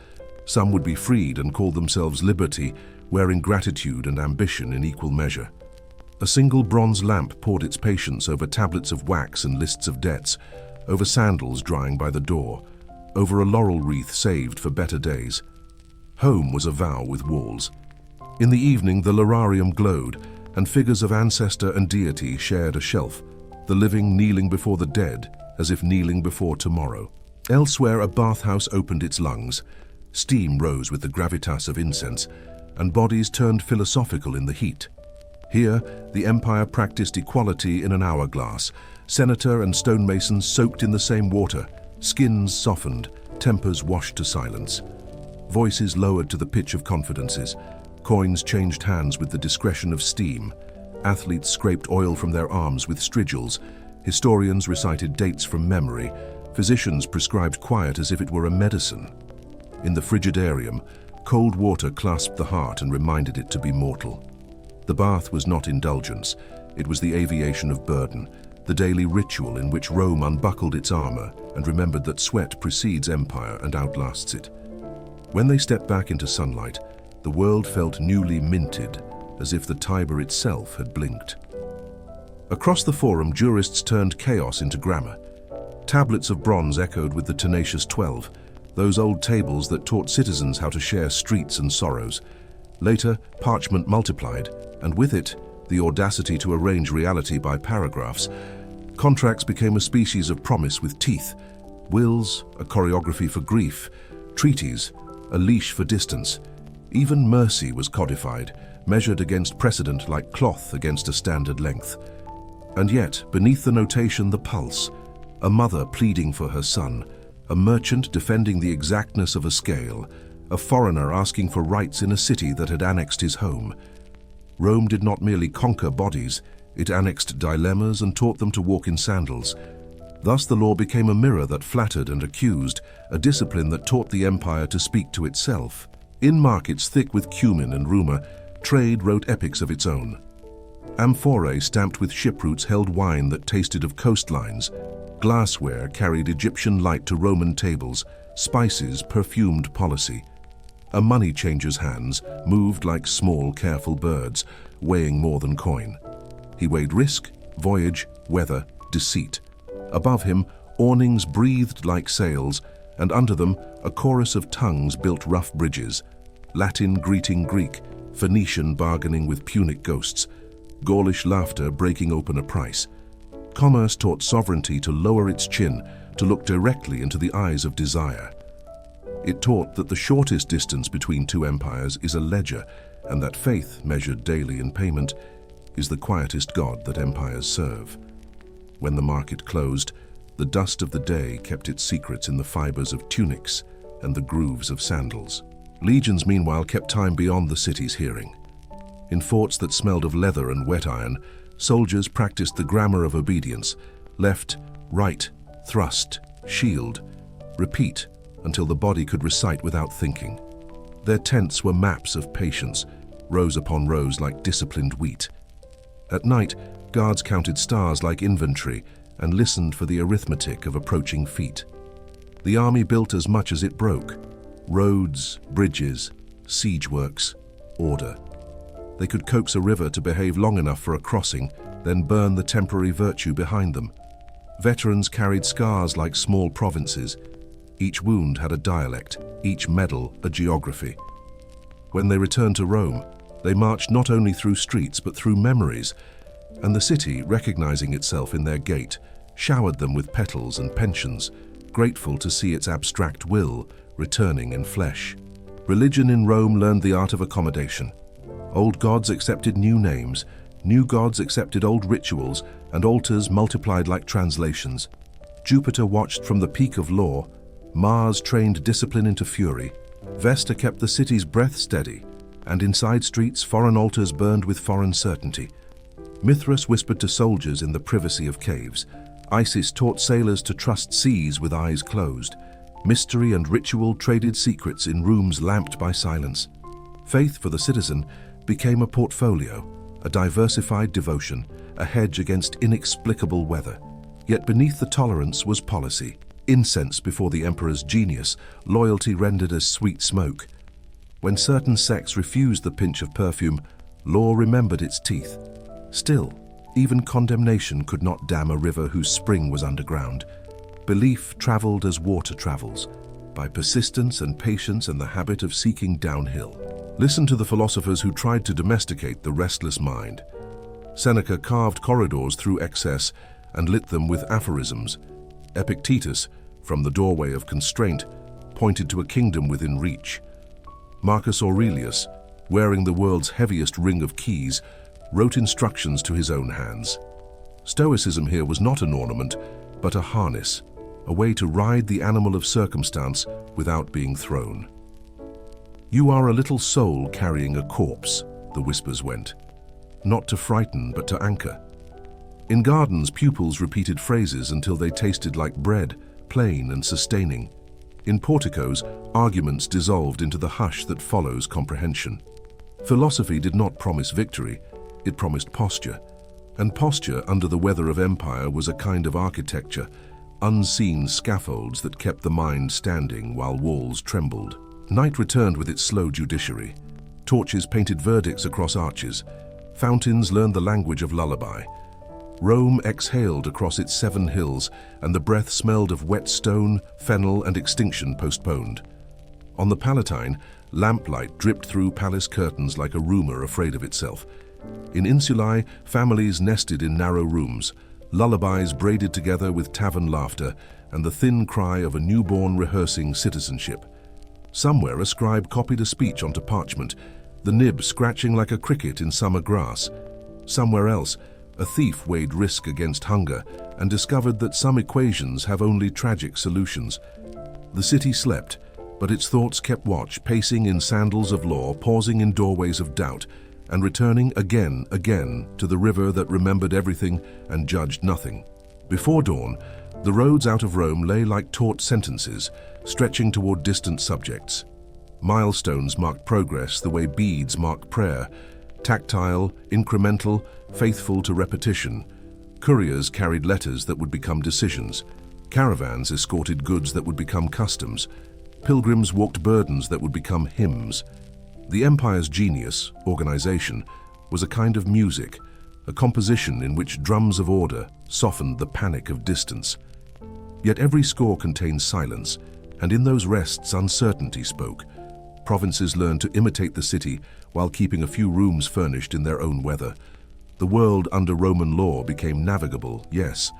Some would be freed and call themselves liberty, wearing gratitude and ambition in equal measure. A single bronze lamp poured its patience over tablets of wax and lists of debts, over sandals drying by the door, over a laurel wreath saved for better days. Home was a vow with walls. In the evening, the lararium glowed, and figures of ancestor and deity shared a shelf, the living kneeling before the dead, as if kneeling before tomorrow. Elsewhere, a bathhouse opened its lungs. Steam rose with the gravitas of incense, and bodies turned philosophical in the heat. Here, the empire practiced equality in an hourglass. Senator and stonemason soaked in the same water, skins softened, tempers washed to silence. Voices lowered to the pitch of confidences. Coins changed hands with the discretion of steam. Athletes scraped oil from their arms with strigils. Historians recited dates from memory. Physicians prescribed quiet as if it were a medicine. In the frigidarium, cold water clasped the heart and reminded it to be mortal. The bath was not indulgence. It was the aviation of burden, the daily ritual in which Rome unbuckled its armor and remembered that sweat precedes empire and outlasts it. When they stepped back into sunlight, the world felt newly minted, as if the Tiber itself had blinked. Across the forum, jurists turned chaos into grammar. Tablets of bronze echoed with the tenacious 12, those old tables that taught citizens how to share streets and sorrows. Later, parchment multiplied, and with it, the audacity to arrange reality by paragraphs. Contracts became a species of promise with teeth, wills, a choreography for grief, treaties, a leash for distance. Even mercy was codified, measured against precedent like cloth against a standard length. And yet, beneath the notation, the pulse, a mother pleading for her son, a merchant defending the exactness of a scale, a foreigner asking for rights in a city that had annexed his home. Rome did not merely conquer bodies, it annexed dilemmas and taught them to walk in sandals. Thus the law became a mirror that flattered and accused, a discipline that taught the empire to speak to itself. In markets thick with cumin and rumor, trade wrote epics of its own. Amphorae stamped with shiproutes held wine that tasted of coastlines. Glassware carried Egyptian light to Roman tables, spices perfumed policy. A money changer's hands moved like small, careful birds, weighing more than coin. He weighed risk, voyage, weather, deceit. Above him, awnings breathed like sails, and under them, a chorus of tongues built rough bridges. Latin greeting Greek, Phoenician bargaining with Punic ghosts, Gaulish laughter breaking open a price. Commerce taught sovereignty to lower its chin, to look directly into the eyes of desire. It taught that the shortest distance between two empires is a ledger, and that faith, measured daily in payment, is the quietest god that empires serve. When the market closed, the dust of the day kept its secrets in the fibers of tunics and the grooves of sandals. Legions, meanwhile, kept time beyond the city's hearing. In forts that smelled of leather and wet iron, soldiers practiced the grammar of obedience: left, right, thrust, shield, repeat, until the body could recite without thinking. Their tents were maps of patience, rows upon rows like disciplined wheat. At night, guards counted stars like inventory and listened for the arithmetic of approaching feet. The army built as much as it broke: roads, bridges, siege works, order. They could coax a river to behave long enough for a crossing, then burn the temporary virtue behind them. Veterans carried scars like small provinces. Each wound had a dialect, each medal a geography. When they returned to Rome, they marched not only through streets but through memories, and the city, recognizing itself in their gait, showered them with petals and pensions, grateful to see its abstract will returning in flesh. Religion in Rome learned the art of accommodation. Old gods accepted new names, new gods accepted old rituals, and altars multiplied like translations. Jupiter watched from the peak of law, Mars trained discipline into fury, Vesta kept the city's breath steady, and in side streets foreign altars burned with foreign certainty. Mithras whispered to soldiers in the privacy of caves. Isis taught sailors to trust seas with eyes closed. Mystery and ritual traded secrets in rooms lamped by silence. Faith for the citizen became a portfolio, a diversified devotion, a hedge against inexplicable weather. Yet beneath the tolerance was policy, incense before the emperor's genius, loyalty rendered as sweet smoke. When certain sects refused the pinch of perfume, law remembered its teeth. Still, even condemnation could not dam a river whose spring was underground. Belief traveled as water travels, by persistence and patience and the habit of seeking downhill. Listen to the philosophers who tried to domesticate the restless mind. Seneca carved corridors through excess and lit them with aphorisms. Epictetus, from the doorway of constraint, pointed to a kingdom within reach. Marcus Aurelius, wearing the world's heaviest ring of keys, wrote instructions to his own hands. Stoicism here was not an ornament, but a harness, a way to ride the animal of circumstance without being thrown. "You are a little soul carrying a corpse," the whispers went. Not to frighten, but to anchor. In gardens, pupils repeated phrases until they tasted like bread, plain and sustaining. In porticos, arguments dissolved into the hush that follows comprehension. Philosophy did not promise victory, it promised posture. And posture under the weather of empire was a kind of architecture, unseen scaffolds that kept the mind standing while walls trembled. Night returned with its slow judiciary. Torches painted verdicts across arches. Fountains learned the language of lullaby. Rome exhaled across its 7 hills, and the breath smelled of wet stone, fennel, and extinction postponed. On the Palatine, lamplight dripped through palace curtains like a rumor afraid of itself. In insulae, families nested in narrow rooms, lullabies braided together with tavern laughter, and the thin cry of a newborn rehearsing citizenship. Somewhere a scribe copied a speech onto parchment, the nib scratching like a cricket in summer grass. Somewhere else, a thief weighed risk against hunger and discovered that some equations have only tragic solutions. The city slept, but its thoughts kept watch, pacing in sandals of law, pausing in doorways of doubt, and returning again to the river that remembered everything and judged nothing. Before dawn, the roads out of Rome lay like taut sentences, stretching toward distant subjects. Milestones marked progress the way beads mark prayer, tactile, incremental, faithful to repetition. Couriers carried letters that would become decisions. Caravans escorted goods that would become customs. Pilgrims walked burdens that would become hymns. The empire's genius, organization, was a kind of music, a composition in which drums of order softened the panic of distance. Yet every score contained silence, and in those rests uncertainty spoke. Provinces learned to imitate the city while keeping a few rooms furnished in their own weather. The world under Roman law became navigable, yes,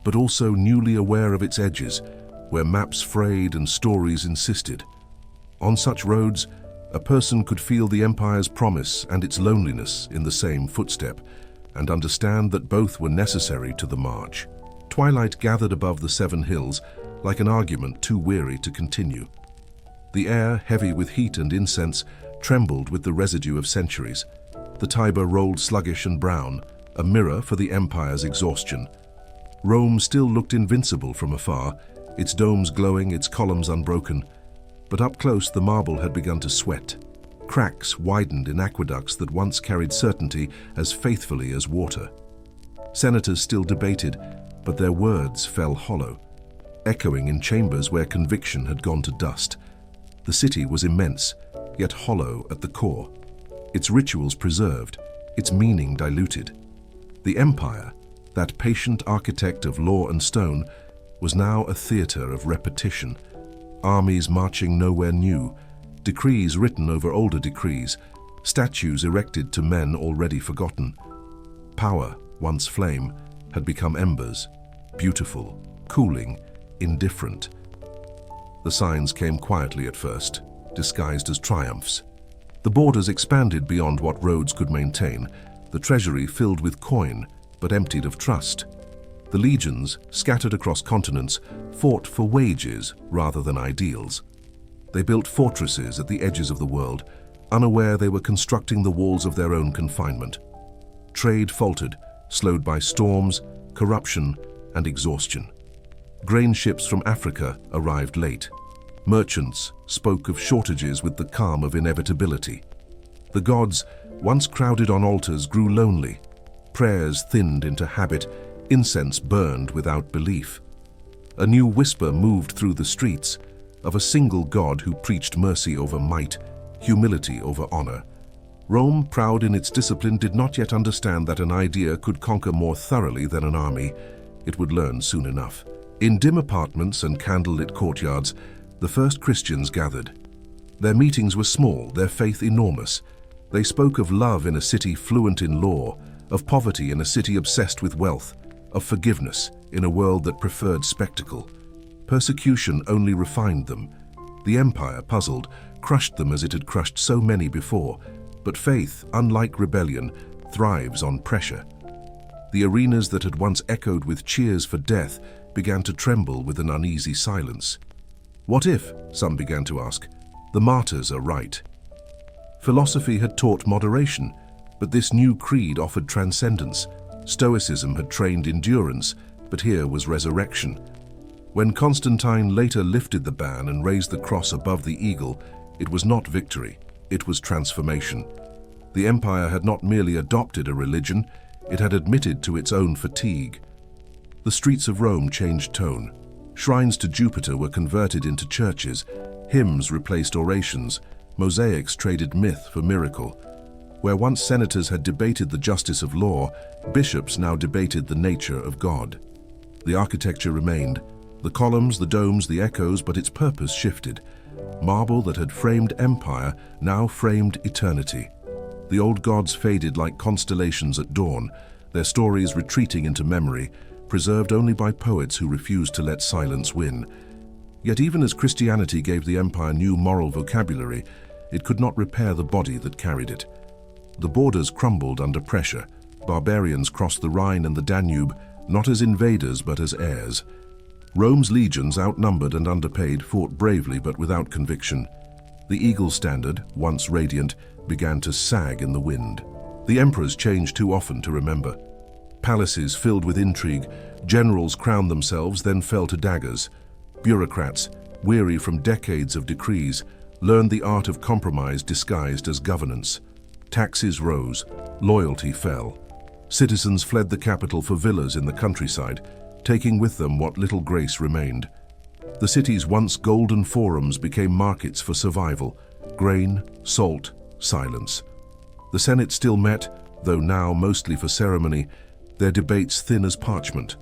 but also newly aware of its edges, where maps frayed and stories insisted. On such roads, a person could feel the empire's promise and its loneliness in the same footstep, and understand that both were necessary to the march. Twilight gathered above the 7 hills, like an argument too weary to continue. The air, heavy with heat and incense, trembled with the residue of centuries. The Tiber rolled sluggish and brown, a mirror for the empire's exhaustion. Rome still looked invincible from afar, its domes glowing, its columns unbroken. But up close, the marble had begun to sweat. Cracks widened in aqueducts that once carried certainty as faithfully as water. Senators still debated, but their words fell hollow, echoing in chambers where conviction had gone to dust. The city was immense, yet hollow at the core, its rituals preserved, its meaning diluted. The empire, that patient architect of law and stone, was now a theater of repetition. Armies marching nowhere new, decrees written over older decrees, statues erected to men already forgotten. Power, once flame, had become embers, beautiful, cooling, indifferent. The signs came quietly at first, disguised as triumphs. The borders expanded beyond what roads could maintain, the treasury filled with coin, but emptied of trust. The legions, scattered across continents, fought for wages rather than ideals. They built fortresses at the edges of the world, unaware they were constructing the walls of their own confinement. Trade faltered, slowed by storms, corruption, and exhaustion. Grain ships from Africa arrived late. Merchants spoke of shortages with the calm of inevitability. The gods, once crowded on altars, grew lonely. Prayers thinned into habit, incense burned without belief. A new whisper moved through the streets, of a single God who preached mercy over might, humility over honor. Rome, proud in its discipline, did not yet understand that an idea could conquer more thoroughly than an army. It would learn soon enough. In dim apartments and candlelit courtyards, the first Christians gathered. Their meetings were small, their faith enormous. They spoke of love in a city fluent in law, of poverty in a city obsessed with wealth, of forgiveness in a world that preferred spectacle. Persecution only refined them. The empire, puzzled, crushed them as it had crushed so many before. But faith, unlike rebellion, thrives on pressure. The arenas that had once echoed with cheers for death began to tremble with an uneasy silence. What if, some began to ask, the martyrs are right? Philosophy had taught moderation, but this new creed offered transcendence. Stoicism had trained endurance, but here was resurrection. When Constantine later lifted the ban and raised the cross above the eagle, it was not victory, it was transformation. The empire had not merely adopted a religion, it had admitted to its own fatigue. The streets of Rome changed tone. Shrines to Jupiter were converted into churches, hymns replaced orations, mosaics traded myth for miracle. Where once senators had debated the justice of law, bishops now debated the nature of God. The architecture remained, the columns, the domes, the echoes, but its purpose shifted. Marble that had framed empire now framed eternity. The old gods faded like constellations at dawn, their stories retreating into memory, preserved only by poets who refused to let silence win. Yet even as Christianity gave the empire new moral vocabulary, it could not repair the body that carried it. The borders crumbled under pressure. Barbarians crossed the Rhine and the Danube, not as invaders but as heirs. Rome's legions, outnumbered and underpaid, fought bravely but without conviction. The eagle standard, once radiant, began to sag in the wind. The emperors changed too often to remember. Palaces filled with intrigue, generals crowned themselves, then fell to daggers. Bureaucrats, weary from decades of decrees, learned the art of compromise disguised as governance. Taxes rose, loyalty fell. Citizens fled the capital for villas in the countryside, taking with them what little grace remained. The city's once golden forums became markets for survival: grain, salt, silence. The Senate still met, though now mostly for ceremony, their debates thin as parchment.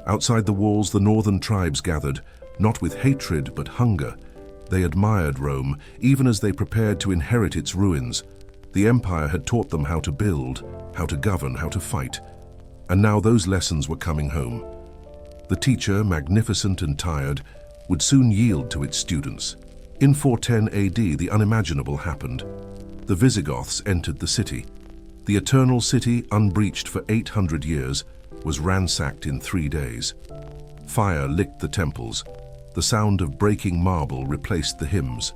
Outside the walls, the northern tribes gathered, not with hatred but hunger. They admired Rome, even as they prepared to inherit its ruins. The empire had taught them how to build, how to govern, how to fight. And now those lessons were coming home. The teacher, magnificent and tired, would soon yield to its students. In 410 AD, the unimaginable happened. The Visigoths entered the city. The eternal city, unbreached for 800 years, was ransacked in 3 days. Fire licked the temples. The sound of breaking marble replaced the hymns.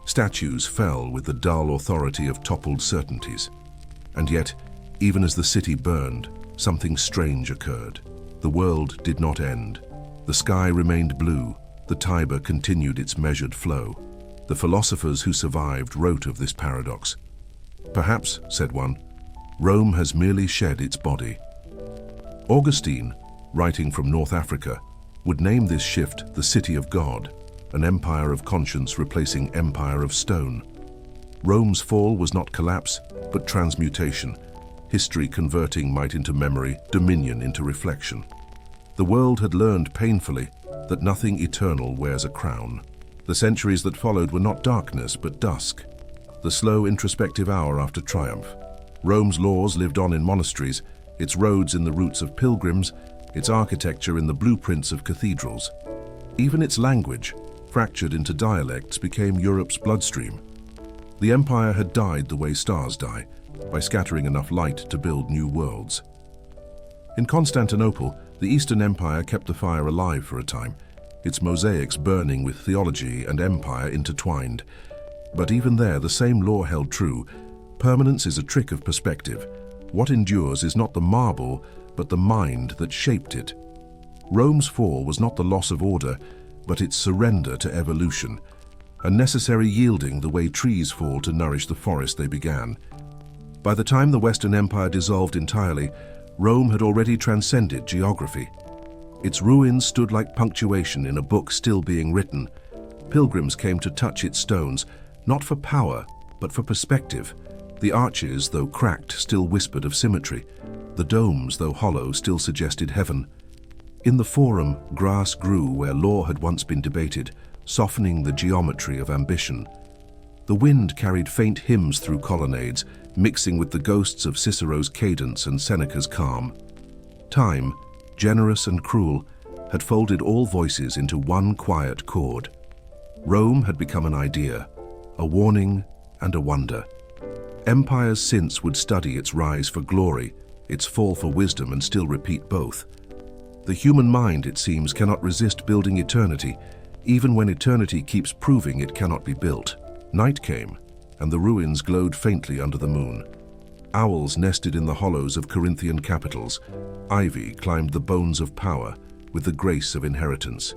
Statues fell with the dull authority of toppled certainties. And yet, even as the city burned, something strange occurred. The world did not end. The sky remained blue. The Tiber continued its measured flow. The philosophers who survived wrote of this paradox. "Perhaps," said one, "Rome has merely shed its body." Augustine, writing from North Africa, would name this shift the City of God, an empire of conscience replacing empire of stone. Rome's fall was not collapse, but transmutation, history converting might into memory, dominion into reflection. The world had learned painfully that nothing eternal wears a crown. The centuries that followed were not darkness, but dusk, the slow introspective hour after triumph. Rome's laws lived on in monasteries, its roads in the routes of pilgrims, its architecture in the blueprints of cathedrals. Even its language, fractured into dialects, became Europe's bloodstream. The empire had died the way stars die, by scattering enough light to build new worlds. In Constantinople, the Eastern Empire kept the fire alive for a time, its mosaics burning with theology and empire intertwined. But even there, the same law held true. Permanence is a trick of perspective. What endures is not the marble, but the mind that shaped it. Rome's fall was not the loss of order, but its surrender to evolution, a necessary yielding the way trees fall to nourish the forest they began. By the time the Western Empire dissolved entirely, Rome had already transcended geography. Its ruins stood like punctuation in a book still being written. Pilgrims came to touch its stones, not for power, but for perspective. The arches, though cracked, still whispered of symmetry. The domes, though hollow, still suggested heaven. In the Forum, grass grew where law had once been debated, softening the geometry of ambition. The wind carried faint hymns through colonnades, mixing with the ghosts of Cicero's cadence and Seneca's calm. Time, generous and cruel, had folded all voices into one quiet chord. Rome had become an idea, a warning and a wonder. Empires since would study its rise for glory, its fall for wisdom, and still repeat both. The human mind, it seems, cannot resist building eternity, even when eternity keeps proving it cannot be built. Night came, and the ruins glowed faintly under the moon. Owls nested in the hollows of Corinthian capitals. Ivy climbed the bones of power with the grace of inheritance.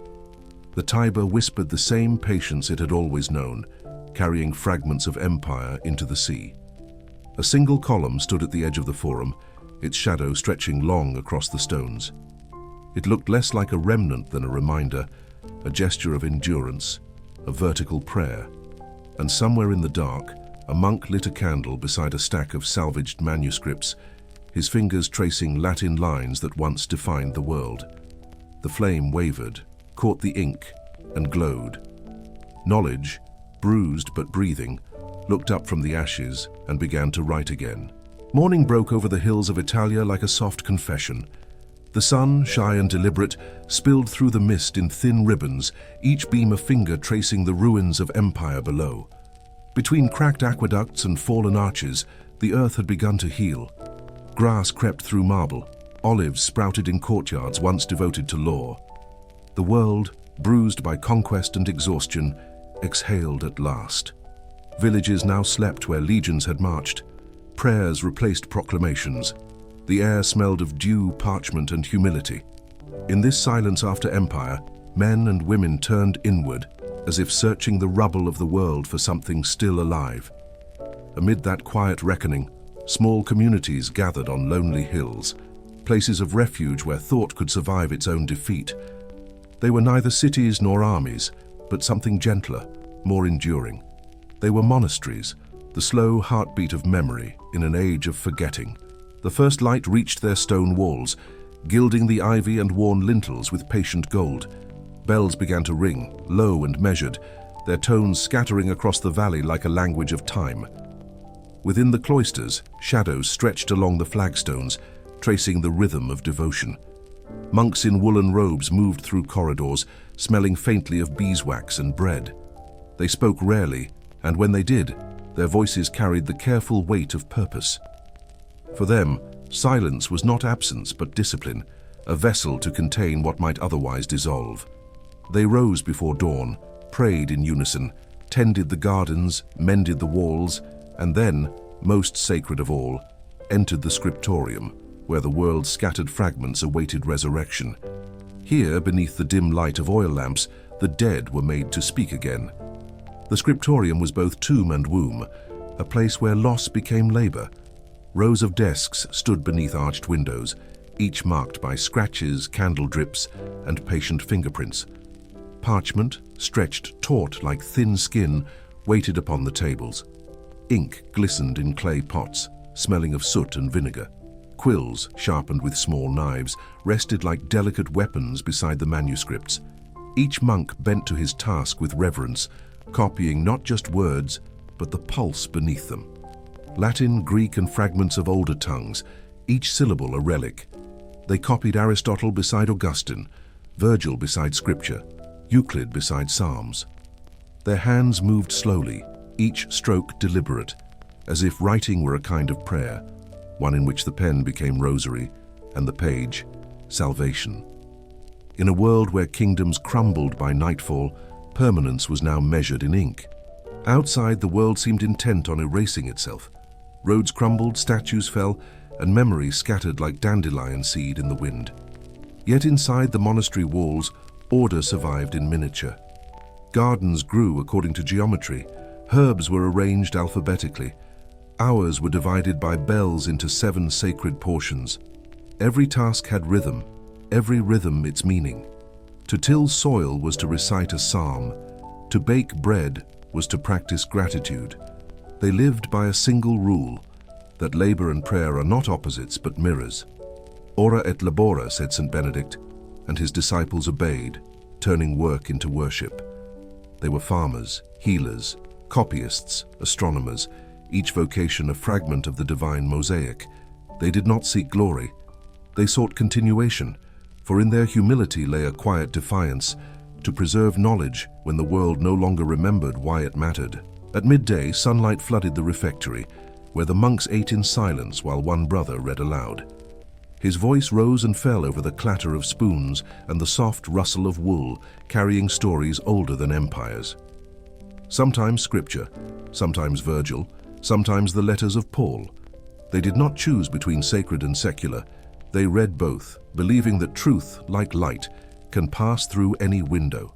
The Tiber whispered the same patience it had always known, carrying fragments of empire into the sea. A single column stood at the edge of the Forum, its shadow stretching long across the stones. It looked less like a remnant than a reminder, a gesture of endurance, a vertical prayer. And somewhere in the dark, a monk lit a candle beside a stack of salvaged manuscripts, his fingers tracing Latin lines that once defined the world. The flame wavered, caught the ink, and glowed. Knowledge, bruised but breathing, looked up from the ashes and began to write again. Morning broke over the hills of Italia like a soft confession. The sun, shy and deliberate, spilled through the mist in thin ribbons, each beam a finger tracing the ruins of empire below. Between cracked aqueducts and fallen arches, the earth had begun to heal. Grass crept through marble, olives sprouted in courtyards once devoted to law. The world, bruised by conquest and exhaustion, exhaled at last. Villages now slept where legions had marched. Prayers replaced proclamations. The air smelled of dew, parchment, and humility. In this silence after empire, men and women turned inward, as if searching the rubble of the world for something still alive. Amid that quiet reckoning, small communities gathered on lonely hills, places of refuge where thought could survive its own defeat. They were neither cities nor armies, but something gentler, more enduring. They were monasteries, the slow heartbeat of memory in an age of forgetting. The first light reached their stone walls, gilding the ivy and worn lintels with patient gold. Bells began to ring, low and measured, their tones scattering across the valley like a language of time. Within the cloisters, shadows stretched along the flagstones, tracing the rhythm of devotion. Monks in woolen robes moved through corridors, smelling faintly of beeswax and bread. They spoke rarely, and when they did, their voices carried the careful weight of purpose. For them, silence was not absence but discipline, a vessel to contain what might otherwise dissolve. They rose before dawn, prayed in unison, tended the gardens, mended the walls, and then, most sacred of all, entered the scriptorium, where the world's scattered fragments awaited resurrection. Here, beneath the dim light of oil lamps, the dead were made to speak again. The scriptorium was both tomb and womb, a place where loss became labor. Rows of desks stood beneath arched windows, each marked by scratches, candle drips, and patient fingerprints. Parchment, stretched taut like thin skin, waited upon the tables. Ink glistened in clay pots, smelling of soot and vinegar. Quills, sharpened with small knives, rested like delicate weapons beside the manuscripts. Each monk bent to his task with reverence, copying not just words, but the pulse beneath them. Latin, Greek, and fragments of older tongues, each syllable a relic. They copied Aristotle beside Augustine, Virgil beside Scripture, Euclid beside Psalms. Their hands moved slowly, each stroke deliberate, as if writing were a kind of prayer, one in which the pen became rosary and the page salvation. In a world where kingdoms crumbled by nightfall, permanence was now measured in ink. Outside, the world seemed intent on erasing itself. Roads crumbled, statues fell, and memory scattered like dandelion seed in the wind. Yet inside the monastery walls, order survived in miniature. Gardens grew according to geometry. Herbs were arranged alphabetically. Hours were divided by bells into 7 sacred portions. Every task had rhythm, every rhythm its meaning. To till soil was to recite a psalm. To bake bread was to practice gratitude. They lived by a single rule, that labor and prayer are not opposites but mirrors. Ora et labora, said St. Benedict, and his disciples obeyed, turning work into worship. They were farmers, healers, copyists, astronomers, each vocation a fragment of the divine mosaic. They did not seek glory. They sought continuation, for in their humility lay a quiet defiance to preserve knowledge when the world no longer remembered why it mattered. At midday, sunlight flooded the refectory, where the monks ate in silence while one brother read aloud. His voice rose and fell over the clatter of spoons and the soft rustle of wool, carrying stories older than empires. Sometimes scripture, sometimes Virgil, sometimes the letters of Paul. They did not choose between sacred and secular. They read both, believing that truth, like light, can pass through any window.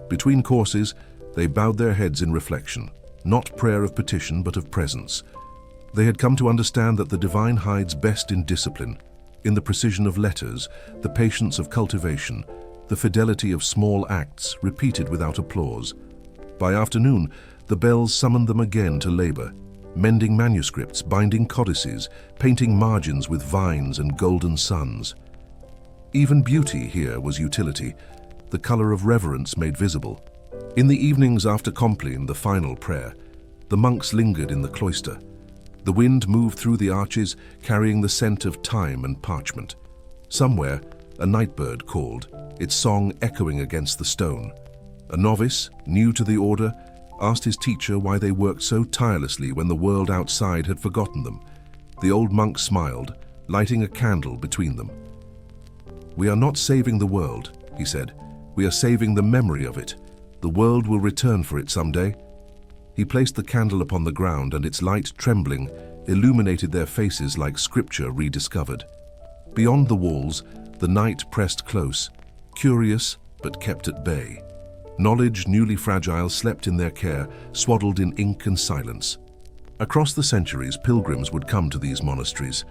Between courses, they bowed their heads in reflection, not prayer of petition but of presence. They had come to understand that the divine hides best in discipline, in the precision of letters, the patience of cultivation, the fidelity of small acts repeated without applause. By afternoon, the bells summoned them again to labor, mending manuscripts, binding codices, painting margins with vines and golden suns. Even beauty here was utility, the color of reverence made visible. In the evenings after Compline, the final prayer, the monks lingered in the cloister. The wind moved through the arches, carrying the scent of thyme and parchment. Somewhere, a nightbird called, its song echoing against the stone. A novice, new to the order, asked his teacher why they worked so tirelessly when the world outside had forgotten them. The old monk smiled, lighting a candle between them. "We are not saving the world," he said. "We are saving the memory of it. The world will return for it someday." He placed the candle upon the ground, and its light, trembling, illuminated their faces like scripture rediscovered. Beyond the walls, the night pressed close, curious but kept at bay. Knowledge, newly fragile, slept in their care, swaddled in ink and silence. Across the centuries, pilgrims would come to these monasteries,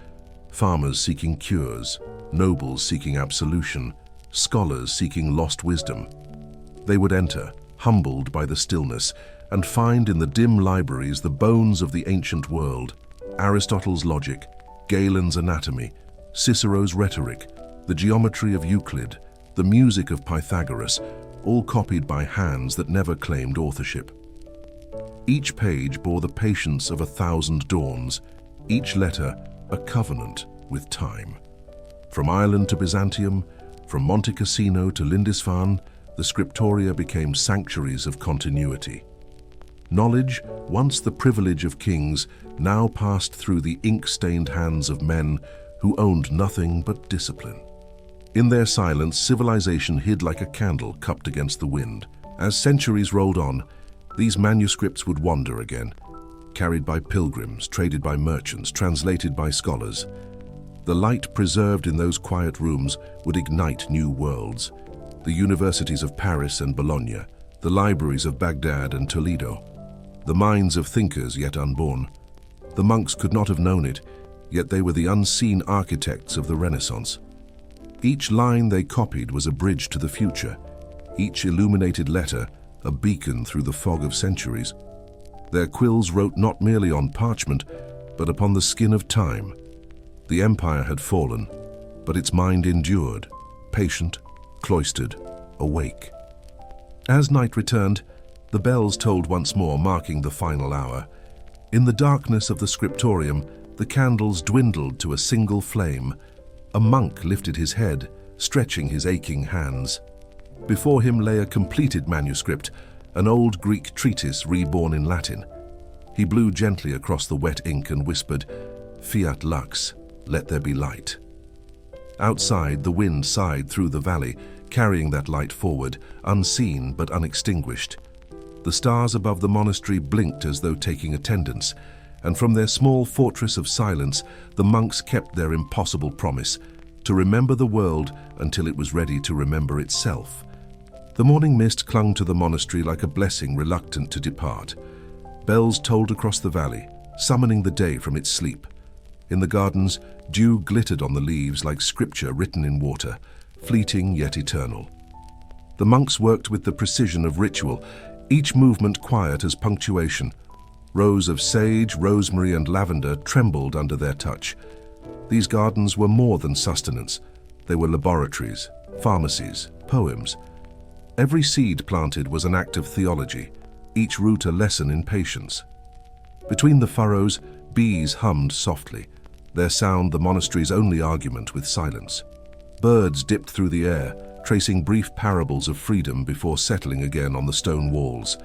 farmers seeking cures, nobles seeking absolution, scholars seeking lost wisdom. They would enter, humbled by the stillness, and find in the dim libraries the bones of the ancient world, Aristotle's logic, Galen's anatomy, Cicero's rhetoric, the geometry of Euclid, the music of Pythagoras, all copied by hands that never claimed authorship. Each page bore the patience of 1,000 dawns, each letter a covenant with time. From Ireland to Byzantium, from Monte Cassino to Lindisfarne, the scriptoria became sanctuaries of continuity. Knowledge, once the privilege of kings, now passed through the ink-stained hands of men who owned nothing but discipline. In their silence, civilization hid like a candle cupped against the wind. As centuries rolled on, These manuscripts would wander again, carried by pilgrims, traded by merchants, translated by scholars. The light preserved in those quiet rooms would ignite new worlds. The universities of Paris and Bologna, the libraries of Baghdad and Toledo, the minds of thinkers yet unborn. The monks could not have known it, yet they were the unseen architects of the Renaissance. Each line they copied was a bridge to the future, each illuminated letter a beacon through the fog of centuries. Their quills wrote not merely on parchment, but upon the skin of time. The empire had fallen, but its mind endured, patient, cloistered, awake. As night returned, the bells tolled once more, marking the final hour. In the darkness of the scriptorium, the candles dwindled to a single flame. A monk lifted his head, stretching his aching hands. Before him lay a completed manuscript, an old Greek treatise reborn in Latin. He blew gently across the wet ink and whispered, "Fiat lux, let there be light." Outside, the wind sighed through the valley, carrying that light forward, unseen but unextinguished. The stars above the monastery blinked as though taking attendance, and from their small fortress of silence, the monks kept their impossible promise to remember the world until it was ready to remember itself. The morning mist clung to the monastery like a blessing reluctant to depart. Bells tolled across the valley, summoning the day from its sleep. In the gardens, dew glittered on the leaves like scripture written in water, fleeting yet eternal. The monks worked with the precision of ritual, each movement quiet as punctuation. Rows of sage, rosemary, and lavender trembled under their touch. These gardens were more than sustenance. They were laboratories, pharmacies, poems. Every seed planted was an act of theology, each root a lesson in patience. Between the furrows, bees hummed softly, their sound the monastery's only argument with silence. Birds dipped through the air, tracing brief parables of freedom before settling again on the stone walls.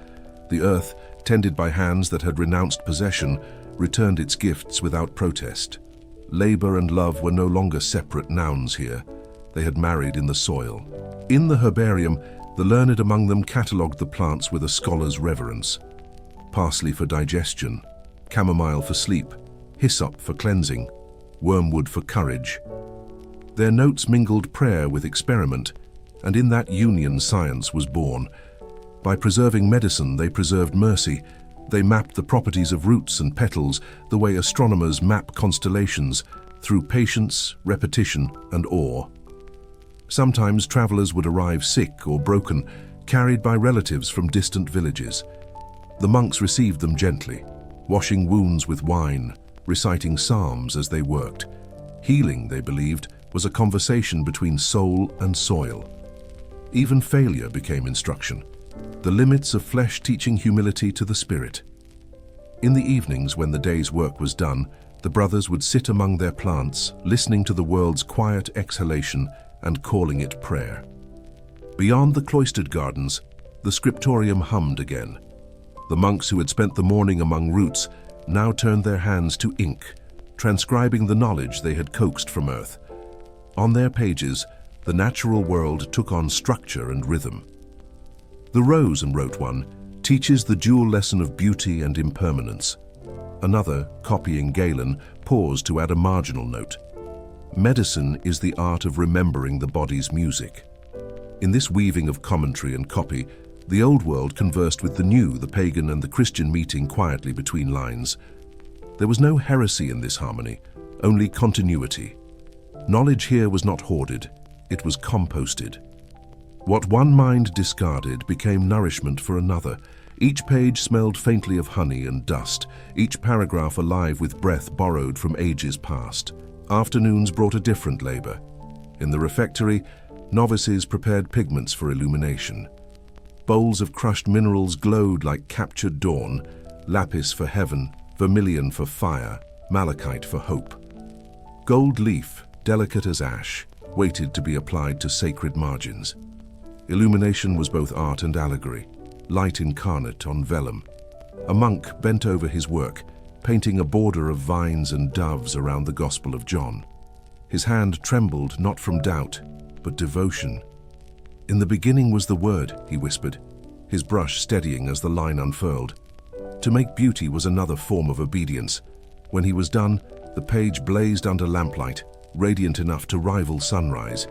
The earth, tended by hands that had renounced possession, returned its gifts without protest. Labor and love were no longer separate nouns here. They had married in the soil. In the herbarium, the learned among them catalogued the plants with a scholar's reverence. Parsley for digestion, chamomile for sleep, hyssop for cleansing, wormwood for courage. Their notes mingled prayer with experiment, and in that union science was born. By preserving medicine, they preserved mercy. They mapped the properties of roots and petals the way astronomers map constellations, through patience, repetition, and awe. Sometimes travelers would arrive sick or broken, carried by relatives from distant villages. The monks received them gently, washing wounds with wine, reciting psalms as they worked. Healing, they believed, was a conversation between soul and soil. Even failure became instruction, the limits of flesh teaching humility to the spirit. In the evenings, when the day's work was done, the brothers would sit among their plants, listening to the world's quiet exhalation and calling it prayer. Beyond the cloistered gardens, the scriptorium hummed again. The monks who had spent the morning among roots now turned their hands to ink, transcribing the knowledge they had coaxed from earth. On their pages, the natural world took on structure and rhythm. The Rose, wrote one, teaches the dual lesson of beauty and impermanence. Another, copying Galen, paused to add a marginal note. Medicine is the art of remembering the body's music. In this weaving of commentary and copy, the old world conversed with the new, the pagan and the Christian meeting quietly between lines. There was no heresy in this harmony, only continuity. Knowledge here was not hoarded, it was composted. What one mind discarded became nourishment for another. Each page smelled faintly of honey and dust, each paragraph alive with breath borrowed from ages past. Afternoons brought a different labor. In the refectory, novices prepared pigments for illumination. Bowls of crushed minerals glowed like captured dawn, lapis for heaven, vermilion for fire, malachite for hope. Gold leaf, delicate as ash, waited to be applied to sacred margins. Illumination was both art and allegory, light incarnate on vellum. A monk bent over his work, painting a border of vines and doves around the Gospel of John. His hand trembled not from doubt, but devotion. "In the beginning was the Word," he whispered. his brush steadying as the line unfurled. To make beauty was another form of obedience. When he was done, the page blazed under lamplight, radiant enough to rival sunrise.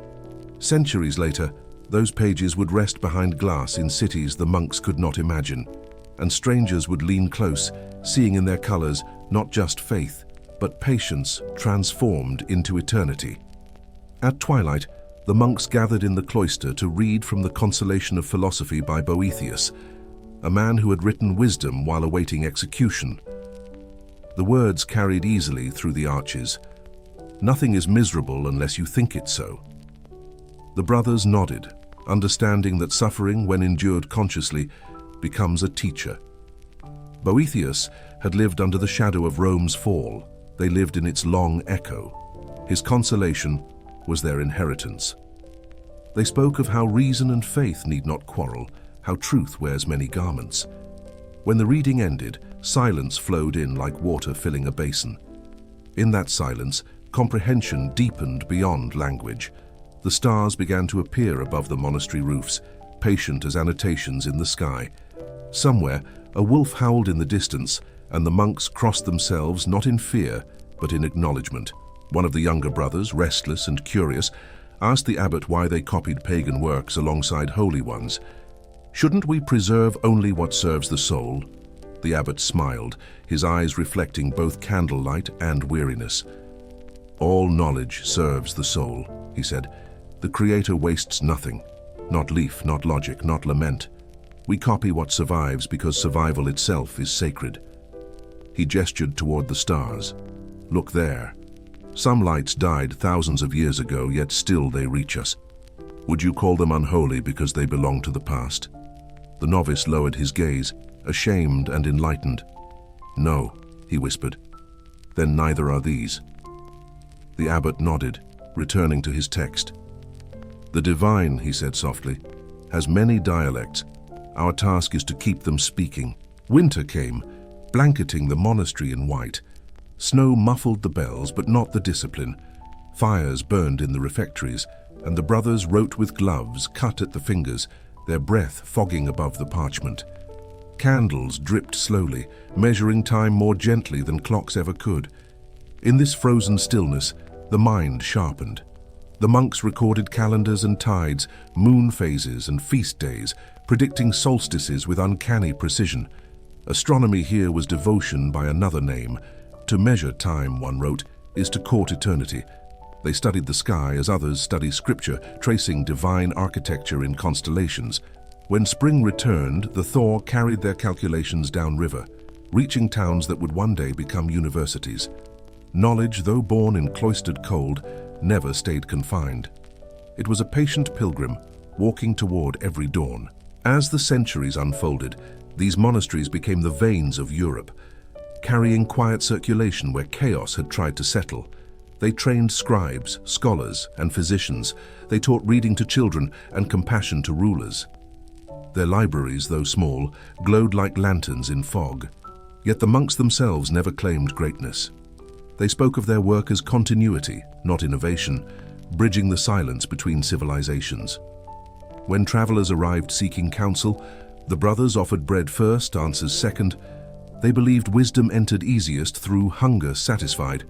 Centuries later, those pages would rest behind glass in cities the monks could not imagine, and strangers would lean close, seeing in their colors not just faith, but patience transformed into eternity. At twilight, the monks gathered in the cloister to read from the Consolation of Philosophy by Boethius, a man who had written wisdom while awaiting execution. The words carried easily through the arches. Nothing is miserable unless you think it so. The brothers nodded, understanding that suffering, when endured consciously, becomes a teacher. Boethius had lived under the shadow of Rome's fall. They lived in its long echo. His consolation was their inheritance. They spoke of how reason and faith need not quarrel, how truth wears many garments. When the reading ended, silence flowed in like water filling a basin. In that silence, comprehension deepened beyond language. The stars began to appear above the monastery roofs, patient as annotations in the sky. Somewhere, a wolf howled in the distance, and the monks crossed themselves not in fear, but in acknowledgement. One of the younger brothers, restless and curious, asked the abbot why they copied pagan works alongside holy ones. "Shouldn't we preserve only what serves the soul?" The abbot smiled, his eyes reflecting both candlelight and weariness. "All knowledge serves the soul," he said. "The Creator wastes nothing, not leaf, not logic, not lament. We copy what survives because survival itself is sacred." He gestured toward the stars. "Look there. Some lights died thousands of years ago, yet still they reach us. Would you call them unholy because they belong to the past?" The novice lowered his gaze, ashamed and enlightened. "No," he whispered. "Then neither are these." The abbot nodded, returning to his text. "The divine," he said softly, "has many dialects. Our task is to keep them speaking." Winter came, blanketing the monastery in white. Snow muffled the bells, but not the discipline. Fires burned in the refectories, and the brothers wrote with gloves cut at the fingers, their breath fogging above the parchment. Candles dripped slowly, measuring time more gently than clocks ever could. In this frozen stillness, the mind sharpened. The monks recorded calendars and tides, moon phases and feast days, predicting solstices with uncanny precision. Astronomy here was devotion by another name. To measure time, one wrote, is to court eternity. They studied the sky as others study scripture, tracing divine architecture in constellations. When spring returned, the Thor carried their calculations downriver, reaching towns that would one day become universities. Knowledge, though born in cloistered cold, never stayed confined. It was a patient pilgrim, walking toward every dawn. As the centuries unfolded, these monasteries became the veins of Europe, carrying quiet circulation where chaos had tried to settle. They trained scribes, scholars, and physicians. They taught reading to children and compassion to rulers. Their libraries, though small, glowed like lanterns in fog. Yet the monks themselves never claimed greatness. They spoke of their work as continuity, not innovation, bridging the silence between civilizations. When travelers arrived seeking counsel, the brothers offered bread first, answers second. They believed wisdom entered easiest through hunger satisfied.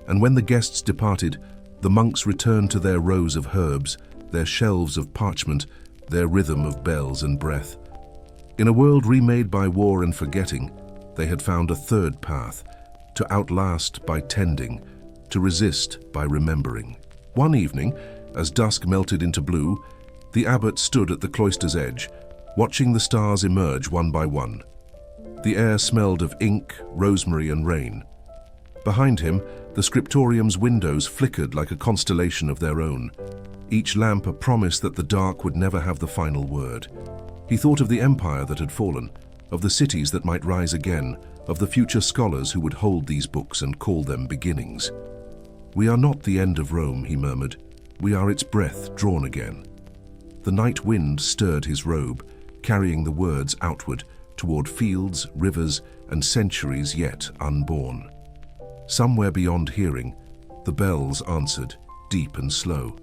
And when the guests departed, the monks returned to their rows of herbs, their shelves of parchment, their rhythm of bells and breath. In a world remade by war and forgetting, they had found a third path, to outlast by tending, to resist by remembering. One evening, as dusk melted into blue, the abbot stood at the cloister's edge, watching the stars emerge one by one. The air smelled of ink, rosemary, and rain. Behind him, the scriptorium's windows flickered like a constellation of their own, each lamp a promise that the dark would never have the final word. He thought of the empire that had fallen, of the cities that might rise again, of the future scholars who would hold these books and call them beginnings. "We are not the end of Rome," he murmured. "We are its breath drawn again." The night wind stirred his robe, carrying the words outward, toward fields, rivers, and centuries yet unborn. Somewhere beyond hearing, the bells answered, deep and slow.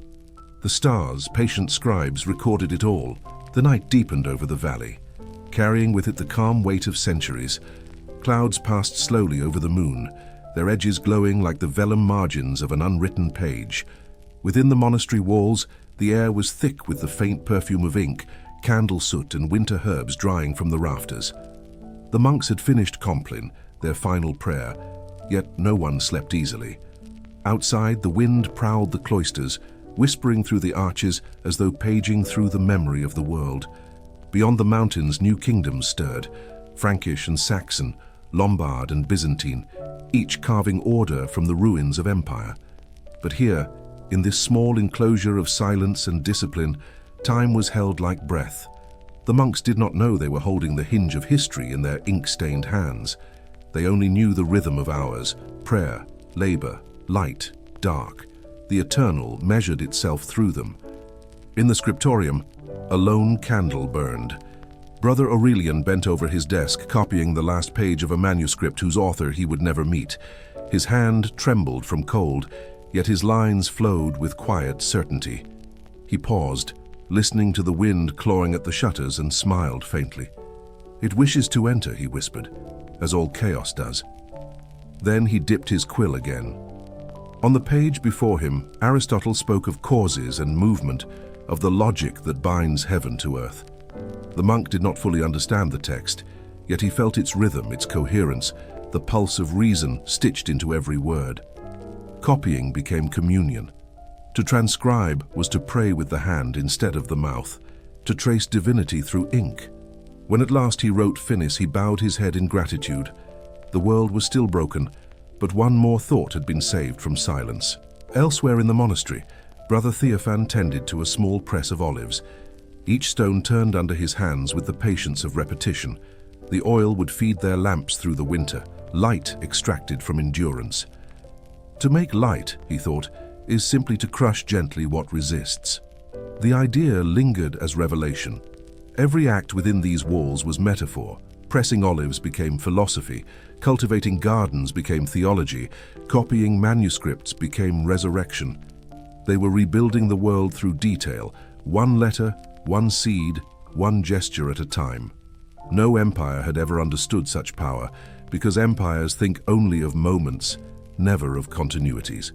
The stars, patient scribes, recorded it all. The night deepened over the valley. carrying with it the calm weight of centuries. Clouds passed slowly over the moon, their edges glowing like the vellum margins of an unwritten page. Within the monastery walls, the air was thick with the faint perfume of ink, candle soot and winter herbs drying from the rafters. The monks had finished Compline, their final prayer, yet no one slept easily. Outside, the wind prowled the cloisters, whispering through the arches as though paging through the memory of the world. Beyond the mountains, new kingdoms stirred, Frankish and Saxon, Lombard and Byzantine, each carving order from the ruins of empire. But here, in this small enclosure of silence and discipline, time was held like breath. The monks did not know they were holding the hinge of history in their ink-stained hands. They only knew the rhythm of hours, prayer, labor, light, dark. The eternal measured itself through them. In the scriptorium, a lone candle burned. Brother Aurelian bent over his desk, copying the last page of a manuscript whose author he would never meet. His hand trembled from cold, yet his lines flowed with quiet certainty. He paused, listening to the wind clawing at the shutters, and smiled faintly. "It wishes to enter," he whispered, "as all chaos does." Then he dipped his quill again. On the page before him, Aristotle spoke of causes and movement, of the logic that binds heaven to earth. The monk did not fully understand the text, yet he felt its rhythm, its coherence, the pulse of reason stitched into every word. Copying became communion. To transcribe was to pray with the hand instead of the mouth, to trace divinity through ink. When at last he wrote finis, he bowed his head in gratitude. The world was still broken, but one more thought had been saved from silence. Elsewhere in the monastery, Brother Theophan tended to a small press of olives. Each stone turned under his hands with the patience of repetition. The oil would feed their lamps through the winter, light extracted from endurance. To make light, he thought, is simply to crush gently what resists. The idea lingered as revelation. Every act within these walls was metaphor. Pressing olives became philosophy, cultivating gardens became theology, copying manuscripts became resurrection. They were rebuilding the world through detail, one letter, one seed, one gesture at a time. No empire had ever understood such power, because empires think only of moments, never of continuities.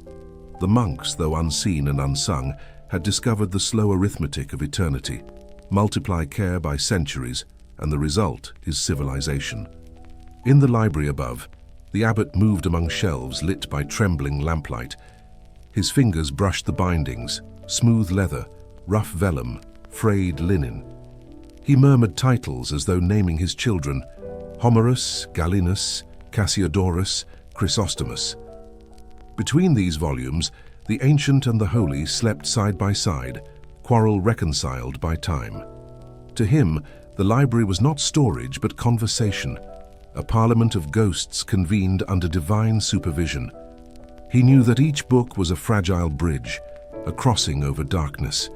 The monks, though unseen and unsung, had discovered the slow arithmetic of eternity. Multiply care by centuries, and the result is civilization. In the library above, the abbot moved among shelves lit by trembling lamplight. His fingers brushed the bindings, smooth leather, rough vellum, frayed linen. He murmured titles as though naming his children: Homerus, Galenus, Cassiodorus, Chrysostomus. Between these volumes, the ancient and the holy slept side by side, quarrel reconciled by time. To him, the library was not storage but conversation, a parliament of ghosts convened under divine supervision. He knew that each book was a fragile bridge, a crossing over darkness.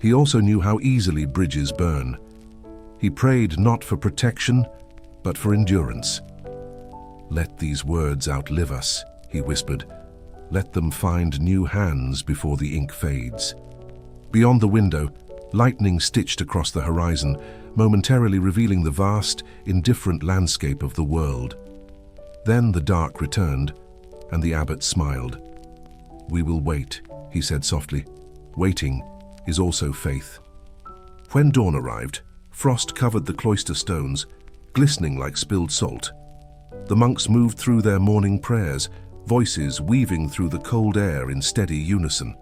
He also knew how easily bridges burn. He prayed not for protection, but for endurance. "Let these words outlive us," he whispered. "Let them find new hands before the ink fades." Beyond the window, lightning stitched across the horizon, momentarily revealing the vast, indifferent landscape of the world. Then the dark returned, and the abbot smiled. "We will wait," he said softly. "Waiting is also faith." When dawn arrived, frost covered the cloister stones, glistening like spilled salt. The monks moved through their morning prayers, voices weaving through the cold air in steady unison.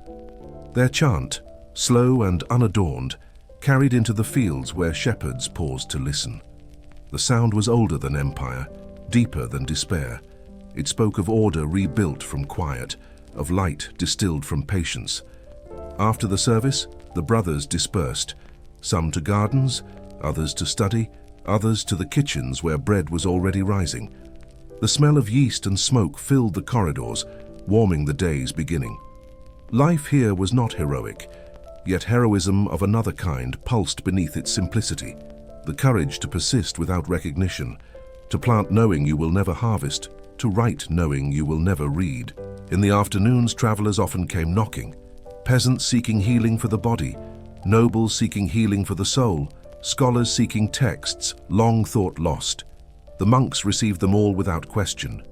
Their chant, slow and unadorned, carried into the fields where shepherds paused to listen. The sound was older than empire, deeper than despair. It spoke of order rebuilt from quiet, of light distilled from patience. After the service, the brothers dispersed, some to gardens, others to study, others to the kitchens where bread was already rising. The smell of yeast and smoke filled the corridors, warming the day's beginning. Life here was not heroic, yet heroism of another kind pulsed beneath its simplicity. The courage to persist without recognition, to plant knowing you will never harvest, to write knowing you will never read. In the afternoons, travelers often came knocking. Peasants seeking healing for the body, nobles seeking healing for the soul, scholars seeking texts long thought lost. The monks received them all without question.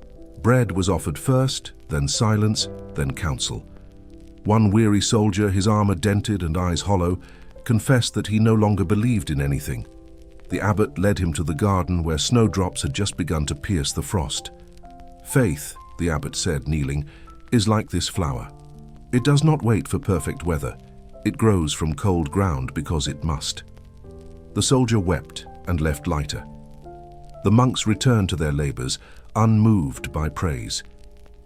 Bread was offered first, then silence, then counsel. One weary soldier, his armor dented and eyes hollow, confessed that he no longer believed in anything. The abbot led him to the garden where snowdrops had just begun to pierce the frost. "Faith," the abbot said, kneeling, "is like this flower. It does not wait for perfect weather. It grows from cold ground because it must." The soldier wept and left lighter. The monks returned to their labors, unmoved by praise.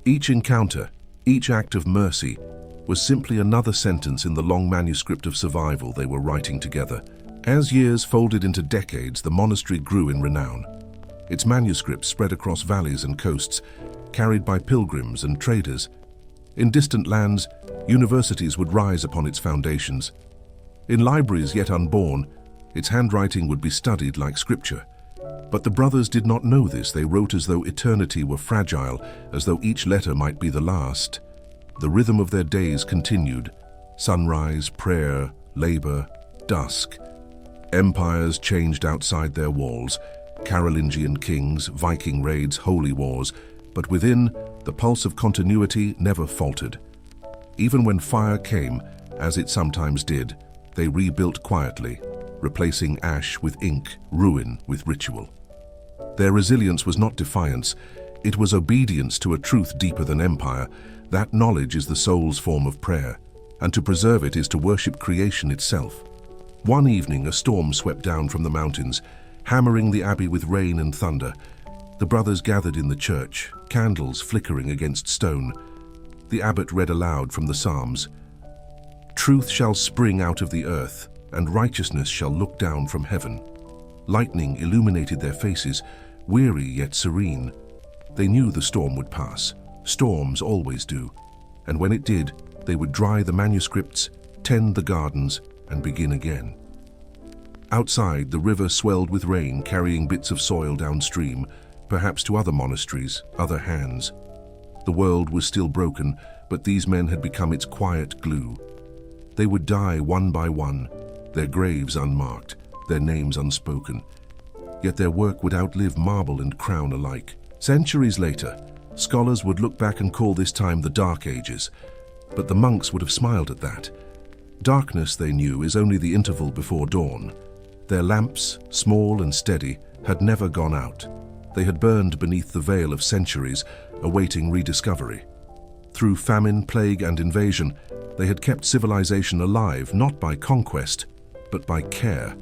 Each encounter, each act of mercy, was simply another sentence in the long manuscript of survival they were writing together. As years folded into decades, the monastery grew in renown. Its manuscripts spread across valleys and coasts, carried by pilgrims and traders. In distant lands, universities would rise upon its foundations. In libraries yet unborn, its handwriting would be studied like scripture. But the brothers did not know this. They wrote as though eternity were fragile, as though each letter might be the last. The rhythm of their days continued: sunrise, prayer, labor, dusk. Empires changed outside their walls, Carolingian kings, Viking raids, holy wars, but within, the pulse of continuity never faltered. Even when fire came, as it sometimes did, they rebuilt quietly, replacing ash with ink, ruin with ritual. Their resilience was not defiance, it was obedience to a truth deeper than empire. That knowledge is the soul's form of prayer, and to preserve it is to worship creation itself. One evening, a storm swept down from the mountains, hammering the abbey with rain and thunder. The brothers gathered in the church, candles flickering against stone. The abbot read aloud from the Psalms: "Truth shall spring out of the earth, and righteousness shall look down from heaven." Lightning illuminated their faces, weary yet serene. They knew the storm would pass. Storms always do. And when it did, they would dry the manuscripts, tend the gardens, and begin again. Outside, the river swelled with rain, carrying bits of soil downstream, perhaps to other monasteries, other hands. The world was still broken, but these men had become its quiet glue. They would die one by one, their graves unmarked, their names unspoken. Yet their work would outlive marble and crown alike. Centuries later, scholars would look back and call this time the Dark Ages, but the monks would have smiled at that. Darkness, they knew, is only the interval before dawn. Their lamps, small and steady, had never gone out. They had burned beneath the veil of centuries, awaiting rediscovery. Through famine, plague, and invasion, they had kept civilization alive, not by conquest, but by care.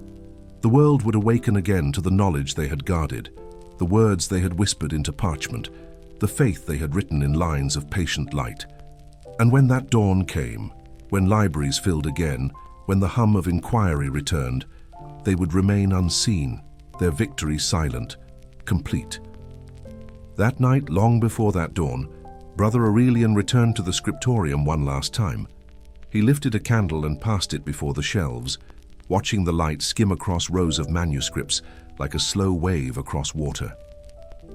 The world would awaken again to the knowledge they had guarded, the words they had whispered into parchment, the faith they had written in lines of patient light. And when that dawn came, when libraries filled again, when the hum of inquiry returned, they would remain unseen, their victory silent, complete. That night, long before that dawn, Brother Aurelian returned to the scriptorium one last time. He lifted a candle and passed it before the shelves, watching the light skim across rows of manuscripts like a slow wave across water.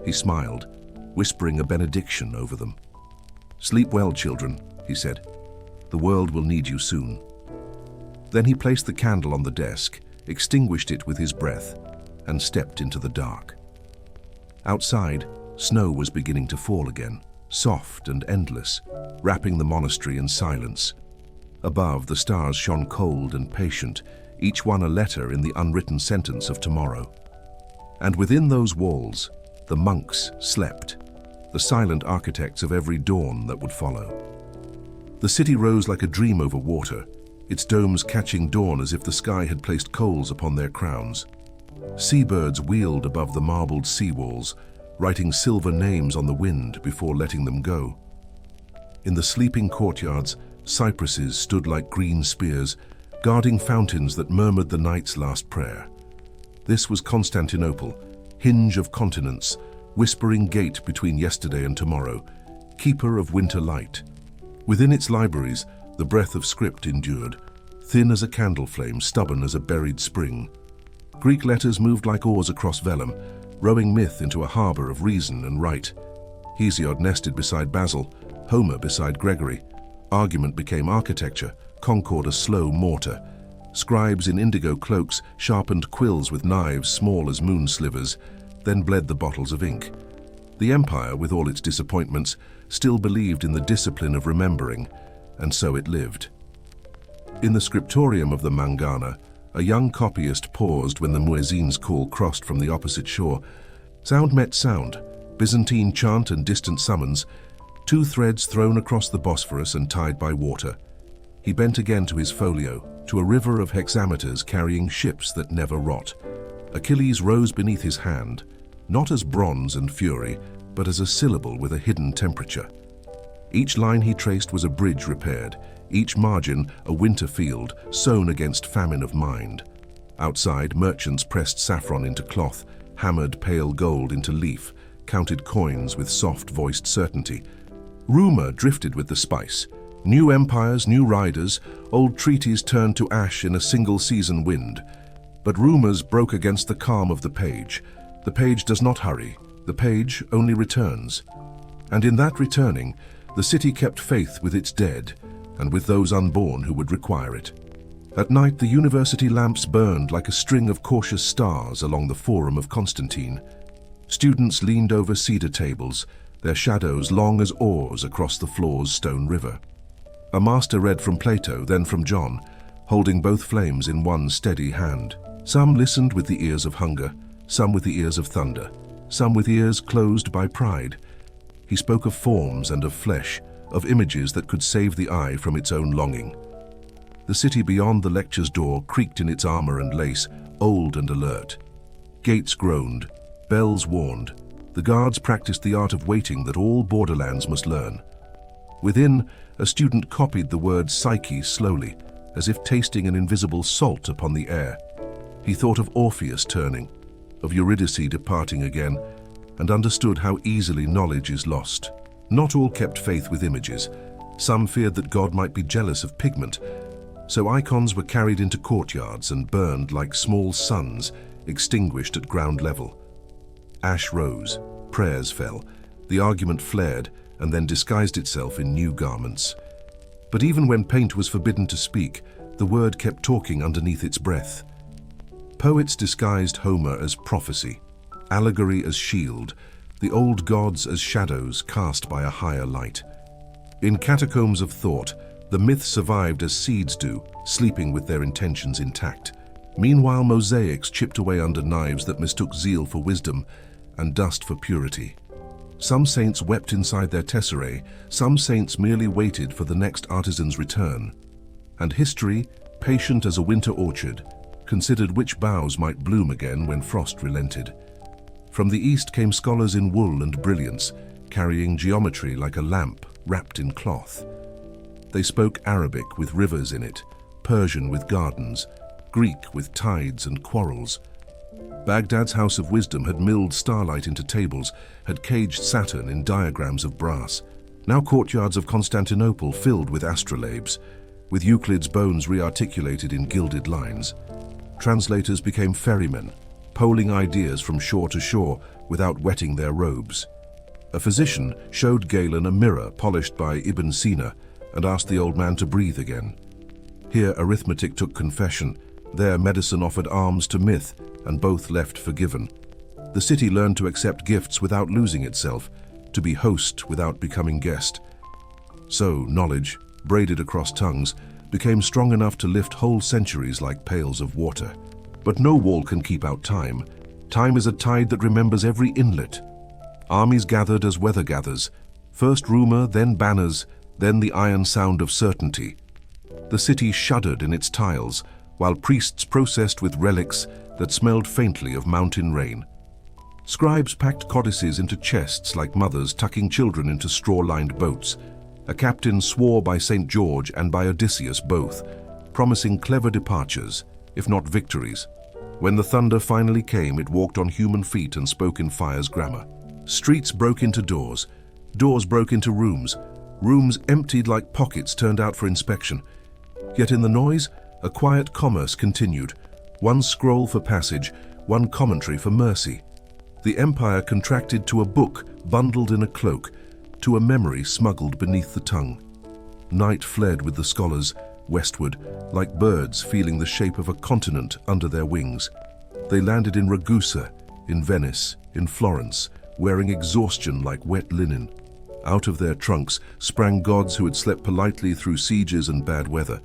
He smiled, whispering a benediction over them. "Sleep well, children," he said. "The world will need you soon." Then he placed the candle on the desk, extinguished it with his breath, and stepped into the dark. Outside, snow was beginning to fall again, soft and endless, wrapping the monastery in silence. Above, the stars shone cold and patient, each one a letter in the unwritten sentence of tomorrow. And within those walls, the monks slept, the silent architects of every dawn that would follow. The city rose like a dream over water, its domes catching dawn as if the sky had placed coals upon their crowns. Seabirds wheeled above the marbled seawalls, writing silver names on the wind before letting them go. In the sleeping courtyards, cypresses stood like green spears, guarding fountains that murmured the night's last prayer. This was Constantinople, hinge of continents, whispering gate between yesterday and tomorrow, keeper of winter light. Within its libraries, the breath of script endured, thin as a candle flame, stubborn as a buried spring. Greek letters moved like oars across vellum, rowing myth into a harbor of reason and right. Hesiod nested beside Basil, Homer beside Gregory. Argument became architecture, concord a slow mortar. Scribes in indigo cloaks sharpened quills with knives small as moon slivers, then bled the bottles of ink. The empire, with all its disappointments, still believed in the discipline of remembering, and so it lived. In the scriptorium of the Mangana, a young copyist paused when the muezzin's call crossed from the opposite shore. Sound met sound, Byzantine chant and distant summons, two threads thrown across the Bosphorus and tied by water. He bent again to his folio, to a river of hexameters carrying ships that never rot. Achilles rose beneath his hand, not as bronze and fury, but as a syllable with a hidden temperature. Each line he traced was a bridge repaired, each margin a winter field sown against famine of mind. Outside, merchants pressed saffron into cloth, hammered pale gold into leaf, counted coins with soft-voiced certainty. Rumor drifted with the spice. New empires, new riders, old treaties turned to ash in a single-season wind. But rumors broke against the calm of the page. The page does not hurry, the page only returns. And in that returning, the city kept faith with its dead, and with those unborn who would require it. At night, the university lamps burned like a string of cautious stars along the Forum of Constantine. Students leaned over cedar tables, their shadows long as oars across the floor's stone river. A master read from Plato, then from John, holding both flames in one steady hand. Some listened with the ears of hunger, some with the ears of thunder, some with ears closed by pride. He spoke of forms and of flesh, of images that could save the eye from its own longing. The city beyond the lecture's door creaked in its armor and lace, old and alert. Gates groaned, bells warned. The guards practiced the art of waiting that all borderlands must learn. Within, a student copied the word psyche slowly, as if tasting an invisible salt upon the air. He thought of Orpheus turning, of Eurydice departing again, and understood how easily knowledge is lost. Not all kept faith with images. Some feared that God might be jealous of pigment, so icons were carried into courtyards and burned like small suns, extinguished at ground level. Ash rose, prayers fell, the argument flared, and then disguised itself in new garments. But even when paint was forbidden to speak, the word kept talking underneath its breath. Poets disguised Homer as prophecy, allegory as shield, the old gods as shadows cast by a higher light. In catacombs of thought, the myth survived as seeds do, sleeping with their intentions intact. Meanwhile, mosaics chipped away under knives that mistook zeal for wisdom and dust for purity. Some saints wept inside their tesserae, some saints merely waited for the next artisan's return. And history, patient as a winter orchard, considered which boughs might bloom again when frost relented. From the east came scholars in wool and brilliance, carrying geometry like a lamp wrapped in cloth. They spoke Arabic with rivers in it, Persian with gardens, Greek with tides and quarrels. Baghdad's house of wisdom had milled starlight into tables, had caged Saturn in diagrams of brass. Now courtyards of Constantinople filled with astrolabes, with Euclid's bones rearticulated in gilded lines. Translators became ferrymen, poling ideas from shore to shore without wetting their robes. A physician showed Galen a mirror polished by Ibn Sina and asked the old man to breathe again. Here arithmetic took confession, there medicine offered alms to myth, and both left forgiven. The city learned to accept gifts without losing itself, to be host without becoming guest. So knowledge, braided across tongues, became strong enough to lift whole centuries like pails of water. But no wall can keep out time. Time is a tide that remembers every inlet. Armies gathered as weather gathers. First rumor, then banners, then the iron sound of certainty. The city shuddered in its tiles, while priests processed with relics that smelled faintly of mountain rain. Scribes packed codices into chests like mothers tucking children into straw-lined boats. A captain swore by St. George and by Odysseus both, promising clever departures, if not victories. When the thunder finally came, it walked on human feet and spoke in fire's grammar. Streets broke into doors, doors broke into rooms, rooms emptied like pockets turned out for inspection. Yet in the noise, a quiet commerce continued, one scroll for passage, one commentary for mercy. The empire contracted to a book bundled in a cloak, to a memory smuggled beneath the tongue. Night fled with the scholars, westward, like birds feeling the shape of a continent under their wings. They landed in Ragusa, in Venice, in Florence, wearing exhaustion like wet linen. Out of their trunks sprang gods who had slept politely through sieges and bad weather.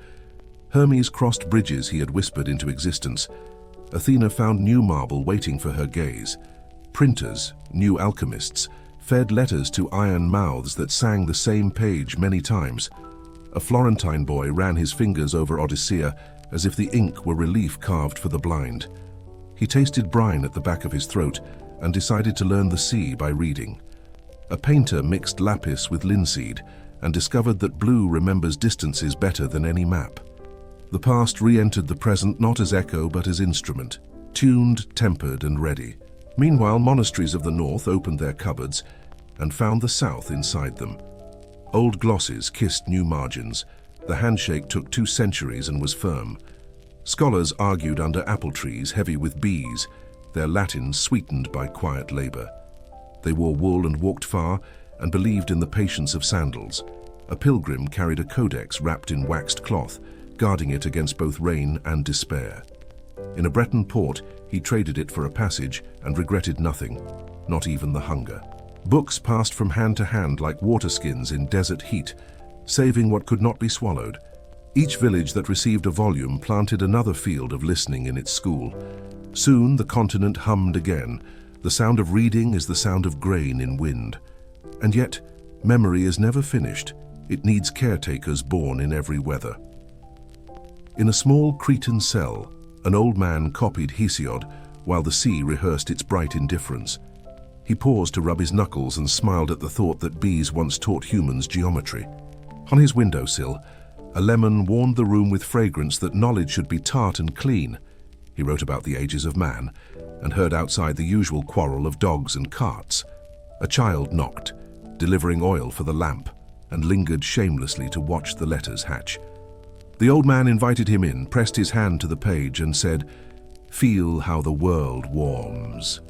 Hermes crossed bridges he had whispered into existence. Athena found new marble waiting for her gaze. Printers, new alchemists, fed letters to iron mouths that sang the same page many times. A Florentine boy ran his fingers over Odyssey as if the ink were relief carved for the blind. He tasted brine at the back of his throat and decided to learn the sea by reading. A painter mixed lapis with linseed and discovered that blue remembers distances better than any map. The past re-entered the present not as echo but as instrument, tuned, tempered, and ready. Meanwhile, monasteries of the north opened their cupboards and found the south inside them. Old glosses kissed new margins. The handshake took 2 centuries and was firm. Scholars argued under apple trees heavy with bees, their Latin sweetened by quiet labor. They wore wool and walked far and believed in the patience of sandals. A pilgrim carried a codex wrapped in waxed cloth, guarding it against both rain and despair. In a Breton port, he traded it for a passage and regretted nothing, not even the hunger. Books passed from hand to hand like waterskins in desert heat, saving what could not be swallowed. Each village that received a volume planted another field of listening in its school. Soon the continent hummed again. The sound of reading is the sound of grain in wind. And yet, memory is never finished. It needs caretakers born in every weather. In a small Cretan cell, an old man copied Hesiod while the sea rehearsed its bright indifference. He paused to rub his knuckles and smiled at the thought that bees once taught humans geometry. On his windowsill, a lemon warned the room with fragrance that knowledge should be tart and clean. He wrote about the ages of man and heard outside the usual quarrel of dogs and carts. A child knocked, delivering oil for the lamp, and lingered shamelessly to watch the letters hatch. The old man invited him in, pressed his hand to the page and said, "Feel how the world warms."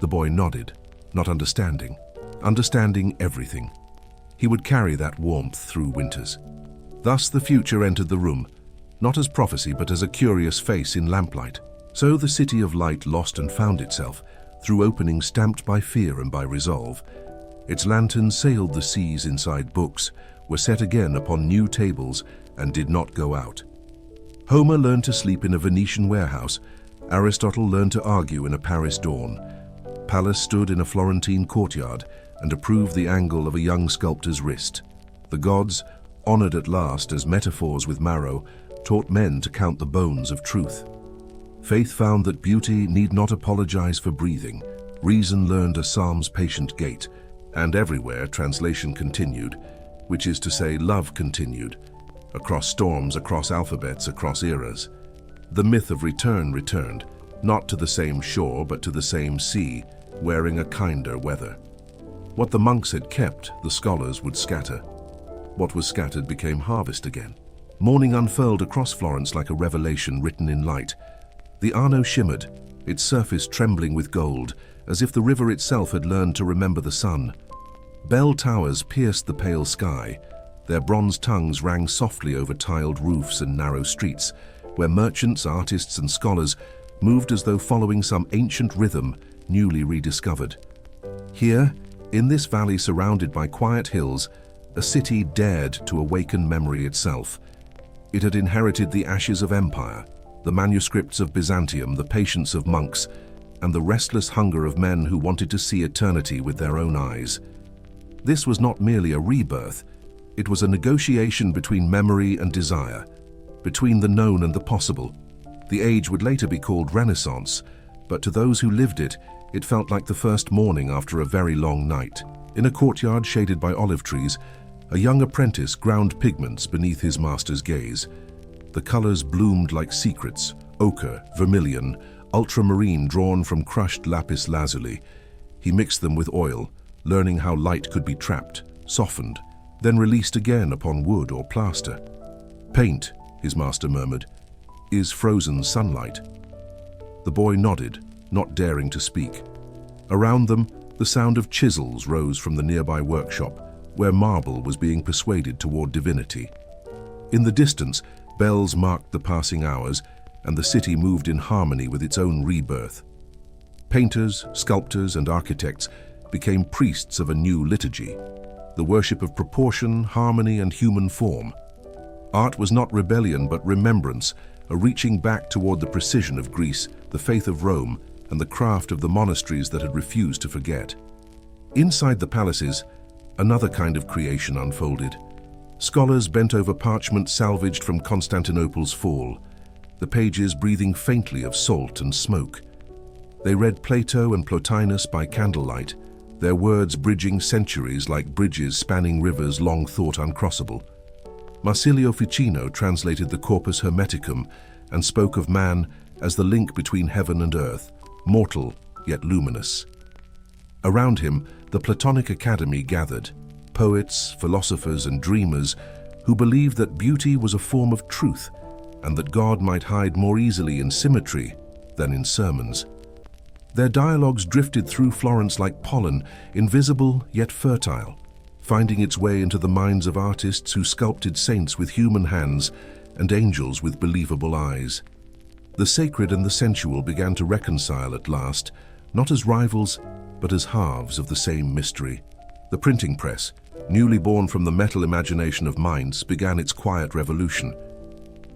The boy nodded, not understanding everything. He would carry that warmth through winters. Thus the future entered the room, not as prophecy but as a curious face in lamplight. So the city of light lost and found itself, through openings stamped by fear and by resolve. Its lanterns sailed the seas inside books, were set again upon new tables, and did not go out. Homer learned to sleep in a Venetian warehouse. Aristotle learned to argue in a Paris dawn. Pallas stood in a Florentine courtyard and approved the angle of a young sculptor's wrist. The gods, honored at last as metaphors with marrow, taught men to count the bones of truth. Faith found that beauty need not apologize for breathing. Reason learned a psalm's patient gait, and everywhere translation continued, which is to say love continued, across storms, across alphabets, across eras. The myth of return returned, not to the same shore but to the same sea, wearing a kinder weather. What the monks had kept, the scholars would scatter. What was scattered became harvest again. Morning unfurled across Florence like a revelation written in light. The Arno shimmered, its surface trembling with gold, as if the river itself had learned to remember the sun. Bell towers pierced the pale sky. Their bronze tongues rang softly over tiled roofs and narrow streets, where merchants, artists, and scholars moved as though following some ancient rhythm newly rediscovered. Here, in this valley surrounded by quiet hills, a city dared to awaken memory itself. It had inherited the ashes of empire, the manuscripts of Byzantium, the patience of monks, and the restless hunger of men who wanted to see eternity with their own eyes. This was not merely a rebirth, it was a negotiation between memory and desire, between the known and the possible. The age would later be called Renaissance, but to those who lived it, it felt like the first morning after a very long night. In a courtyard shaded by olive trees, a young apprentice ground pigments beneath his master's gaze. The colors bloomed like secrets, ochre, vermilion, ultramarine drawn from crushed lapis lazuli. He mixed them with oil, learning how light could be trapped, softened, then released again upon wood or plaster. "Paint," his master murmured, "is frozen sunlight." The boy nodded, not daring to speak. Around them, the sound of chisels rose from the nearby workshop, where marble was being persuaded toward divinity. In the distance, bells marked the passing hours, and the city moved in harmony with its own rebirth. Painters, sculptors, and architects became priests of a new liturgy, the worship of proportion, harmony, and human form. Art was not rebellion but remembrance, a reaching back toward the precision of Greece, the faith of Rome, and the craft of the monasteries that had refused to forget. Inside the palaces, another kind of creation unfolded. Scholars bent over parchment salvaged from Constantinople's fall, the pages breathing faintly of salt and smoke. They read Plato and Plotinus by candlelight, their words bridging centuries like bridges spanning rivers long thought uncrossable. Marsilio Ficino translated the Corpus Hermeticum and spoke of man as the link between heaven and earth, mortal yet luminous. Around him, the Platonic Academy gathered, poets, philosophers, and dreamers who believed that beauty was a form of truth and that God might hide more easily in symmetry than in sermons. Their dialogues drifted through Florence like pollen, invisible yet fertile, finding its way into the minds of artists who sculpted saints with human hands and angels with believable eyes. The sacred and the sensual began to reconcile at last, not as rivals, but as halves of the same mystery. The printing press, newly born from the metal imagination of minds, began its quiet revolution.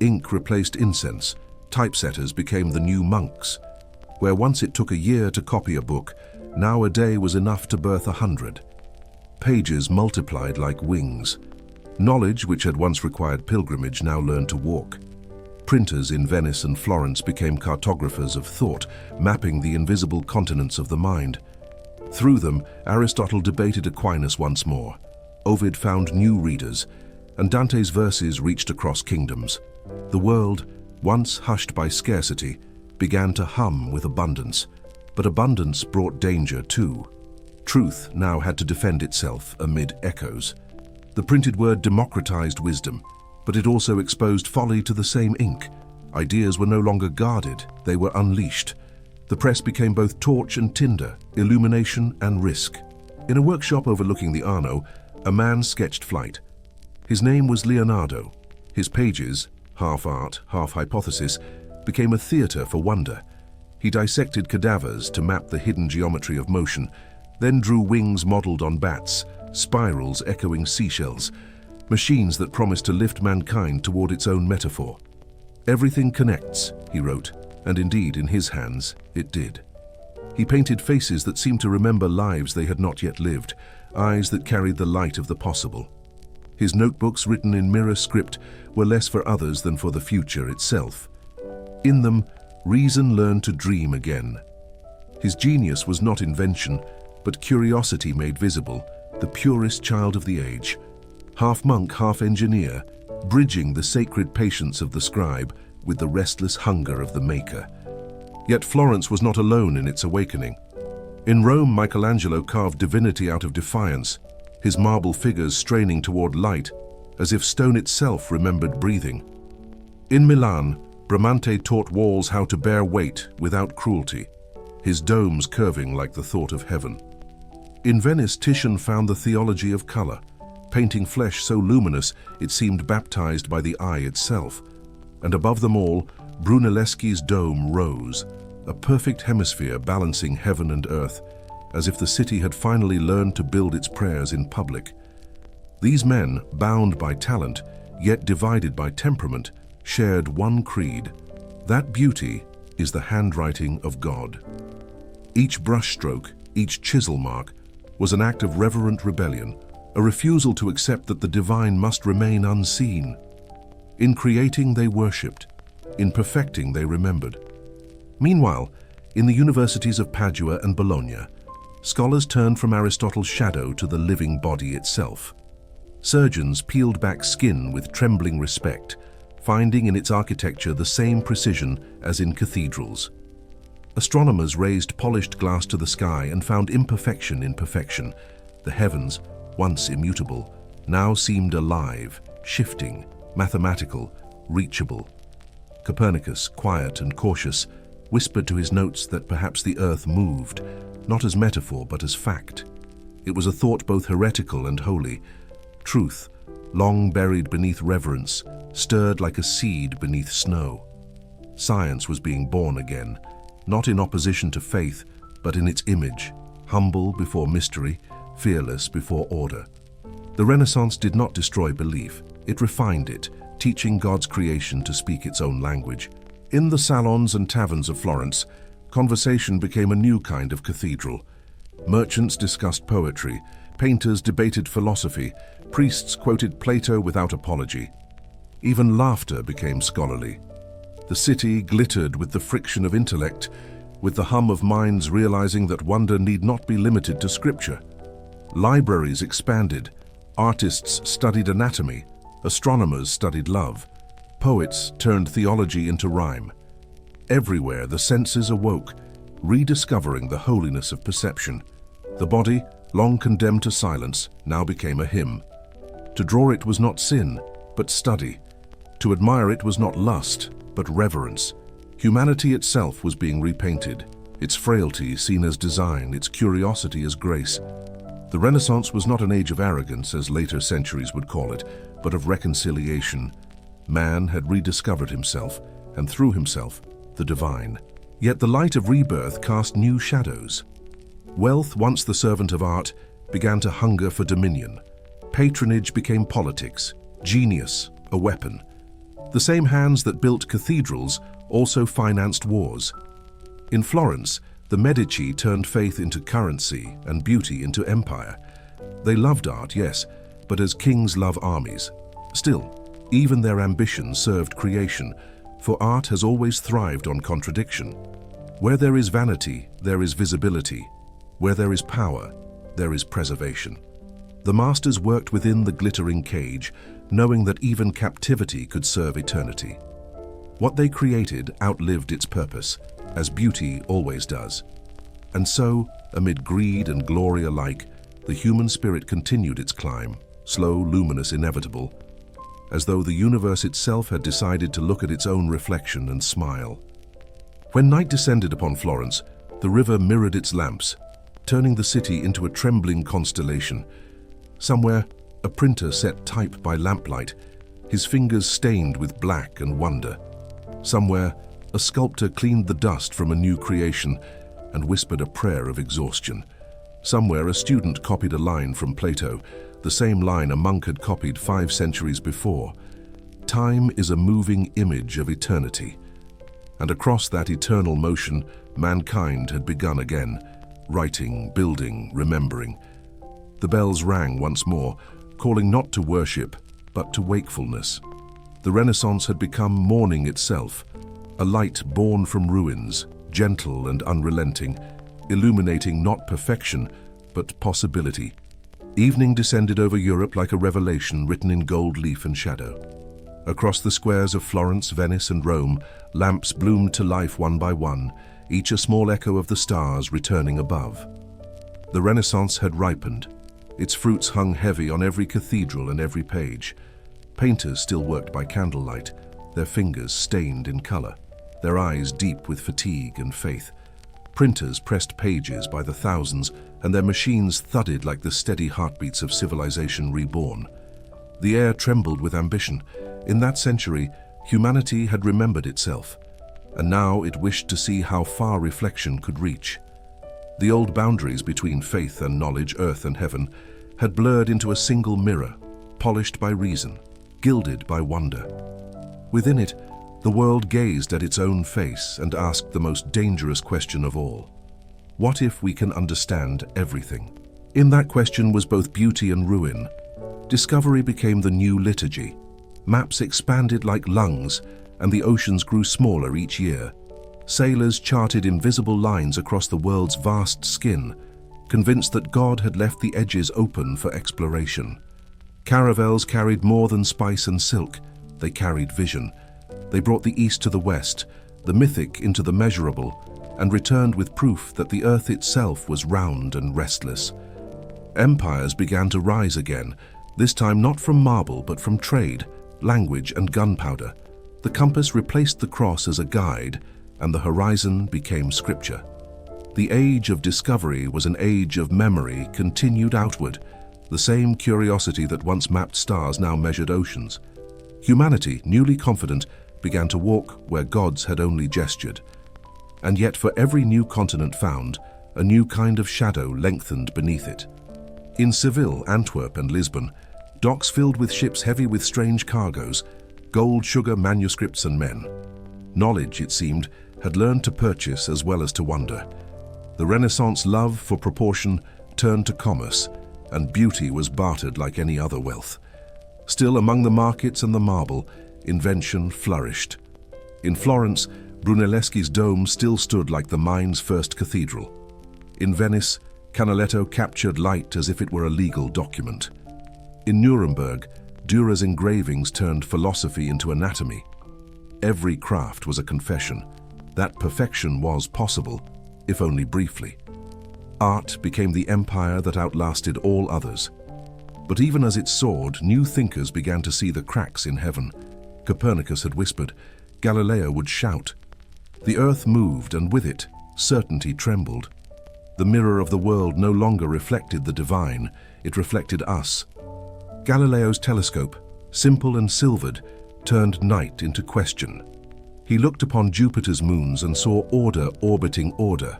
Ink replaced incense, typesetters became the new monks. Where once it took a year to copy a book, now a day was enough to birth 100. Pages multiplied like wings. Knowledge, which had once required pilgrimage, now learned to walk. Printers in Venice and Florence became cartographers of thought, mapping the invisible continents of the mind. Through them, Aristotle debated Aquinas once more. Ovid found new readers, and Dante's verses reached across kingdoms. The world, once hushed by scarcity, began to hum with abundance, but abundance brought danger too. Truth now had to defend itself amid echoes. The printed word democratized wisdom, but it also exposed folly to the same ink. Ideas were no longer guarded, they were unleashed. The press became both torch and tinder, illumination and risk. In a workshop overlooking the Arno, a man sketched flight. His name was Leonardo. His pages, half art, half hypothesis, became a theater for wonder. He dissected cadavers to map the hidden geometry of motion, then drew wings modeled on bats, spirals echoing seashells, machines that promised to lift mankind toward its own metaphor. Everything connects, he wrote, and indeed, in his hands, it did. He painted faces that seemed to remember lives they had not yet lived, eyes that carried the light of the possible. His notebooks, written in mirror script, were less for others than for the future itself. In them, reason learned to dream again. His genius was not invention, but curiosity made visible, the purest child of the age. Half monk, half engineer, bridging the sacred patience of the scribe with the restless hunger of the maker. Yet Florence was not alone in its awakening. In Rome, Michelangelo carved divinity out of defiance, his marble figures straining toward light, as if stone itself remembered breathing. In Milan, Bramante taught walls how to bear weight without cruelty, his domes curving like the thought of heaven. In Venice, Titian found the theology of color, painting flesh so luminous it seemed baptized by the eye itself. And above them all, Brunelleschi's dome rose, a perfect hemisphere balancing heaven and earth, as if the city had finally learned to build its prayers in public. These men, bound by talent, yet divided by temperament, shared one creed. That beauty is the handwriting of God. Each brushstroke, each chisel mark, was an act of reverent rebellion, a refusal to accept that the divine must remain unseen. In creating, they worshipped. In perfecting, they remembered. Meanwhile, in the universities of Padua and Bologna, scholars turned from Aristotle's shadow to the living body itself. Surgeons peeled back skin with trembling respect, finding in its architecture the same precision as in cathedrals. Astronomers raised polished glass to the sky and found imperfection in perfection. The heavens, once immutable, now seemed alive, shifting, mathematical, reachable. Copernicus, quiet and cautious, whispered to his notes that perhaps the earth moved, not as metaphor but as fact. It was a thought both heretical and holy. Truth, long buried beneath reverence, stirred like a seed beneath snow. Science was being born again, not in opposition to faith, but in its image, humble before mystery, fearless before order. The Renaissance did not destroy belief, it refined it, teaching God's creation to speak its own language. In the salons and taverns of Florence, conversation became a new kind of cathedral. Merchants discussed poetry, painters debated philosophy, priests quoted Plato without apology. Even laughter became scholarly. The city glittered with the friction of intellect, with the hum of minds realizing that wonder need not be limited to scripture. Libraries expanded, artists studied anatomy, astronomers studied love, poets turned theology into rhyme. Everywhere the senses awoke, rediscovering the holiness of perception. The body, long condemned to silence, now became a hymn. To draw it was not sin, but study. To admire it was not lust, but reverence. Humanity itself was being repainted, its frailty seen as design, its curiosity as grace. The Renaissance was not an age of arrogance, as later centuries would call it, but of reconciliation. Man had rediscovered himself, and through himself, the divine. Yet the light of rebirth cast new shadows. Wealth, once the servant of art, began to hunger for dominion. Patronage became politics, genius a weapon. The same hands that built cathedrals also financed wars. In Florence, the Medici turned faith into currency and beauty into empire. They loved art, yes, but as kings love armies. Still, even their ambition served creation, for art has always thrived on contradiction. Where there is vanity, there is visibility. Where there is power, there is preservation. The masters worked within the glittering cage, knowing that even captivity could serve eternity. What they created outlived its purpose, as beauty always does. And so, amid greed and glory alike, the human spirit continued its climb, slow, luminous, inevitable, as though the universe itself had decided to look at its own reflection and smile. When night descended upon Florence, the river mirrored its lamps, turning the city into a trembling constellation. Somewhere, a printer set type by lamplight, his fingers stained with black and wonder. Somewhere, a sculptor cleaned the dust from a new creation and whispered a prayer of exhaustion. Somewhere, a student copied a line from Plato, the same line a monk had copied 5 centuries before. Time is a moving image of eternity. And across that eternal motion, mankind had begun again, writing, building, remembering. The bells rang once more, calling not to worship, but to wakefulness. The Renaissance had become morning itself, a light born from ruins, gentle and unrelenting, illuminating not perfection, but possibility. Evening descended over Europe like a revelation written in gold leaf and shadow. Across the squares of Florence, Venice, and Rome, lamps bloomed to life one by one, each a small echo of the stars returning above. The Renaissance had ripened. Its fruits hung heavy on every cathedral and every page. Painters still worked by candlelight, their fingers stained in color, their eyes deep with fatigue and faith. Printers pressed pages by the thousands, and their machines thudded like the steady heartbeats of civilization reborn. The air trembled with ambition. In that century, humanity had remembered itself, and now it wished to see how far reflection could reach. The old boundaries between faith and knowledge, earth and heaven, had blurred into a single mirror, polished by reason, gilded by wonder. Within it, the world gazed at its own face and asked the most dangerous question of all. What if we can understand everything? In that question was both beauty and ruin. Discovery became the new liturgy. Maps expanded like lungs, and the oceans grew smaller each year. Sailors charted invisible lines across the world's vast skin, convinced that God had left the edges open for exploration. Caravels carried more than spice and silk. They carried vision. They brought the East to the West, the mythic into the measurable, and returned with proof that the earth itself was round and restless. Empires began to rise again, this time not from marble but from trade, language, and gunpowder. The compass replaced the cross as a guide, and the horizon became scripture. The age of discovery was an age of memory continued outward. The same curiosity that once mapped stars now measured oceans. Humanity, newly confident, began to walk where gods had only gestured. And yet for every new continent found, a new kind of shadow lengthened beneath it. In Seville, Antwerp, and Lisbon, docks filled with ships heavy with strange cargoes, gold, sugar, manuscripts, and men. Knowledge, it seemed, had learned to purchase as well as to wonder. The Renaissance love for proportion turned to commerce, and beauty was bartered like any other wealth. Still, among the markets and the marble, invention flourished. In Florence, Brunelleschi's dome still stood like the mind's first cathedral. In Venice, Canaletto captured light as if it were a legal document. In Nuremberg, Dürer's engravings turned philosophy into anatomy. Every craft was a confession that perfection was possible, if only briefly. Art became the empire that outlasted all others. But even as it soared, new thinkers began to see the cracks in heaven. Copernicus had whispered, Galileo would shout. The earth moved, and with it, certainty trembled. The mirror of the world no longer reflected the divine, it reflected us. Galileo's telescope, simple and silvered, turned night into question. He looked upon Jupiter's moons and saw order orbiting order,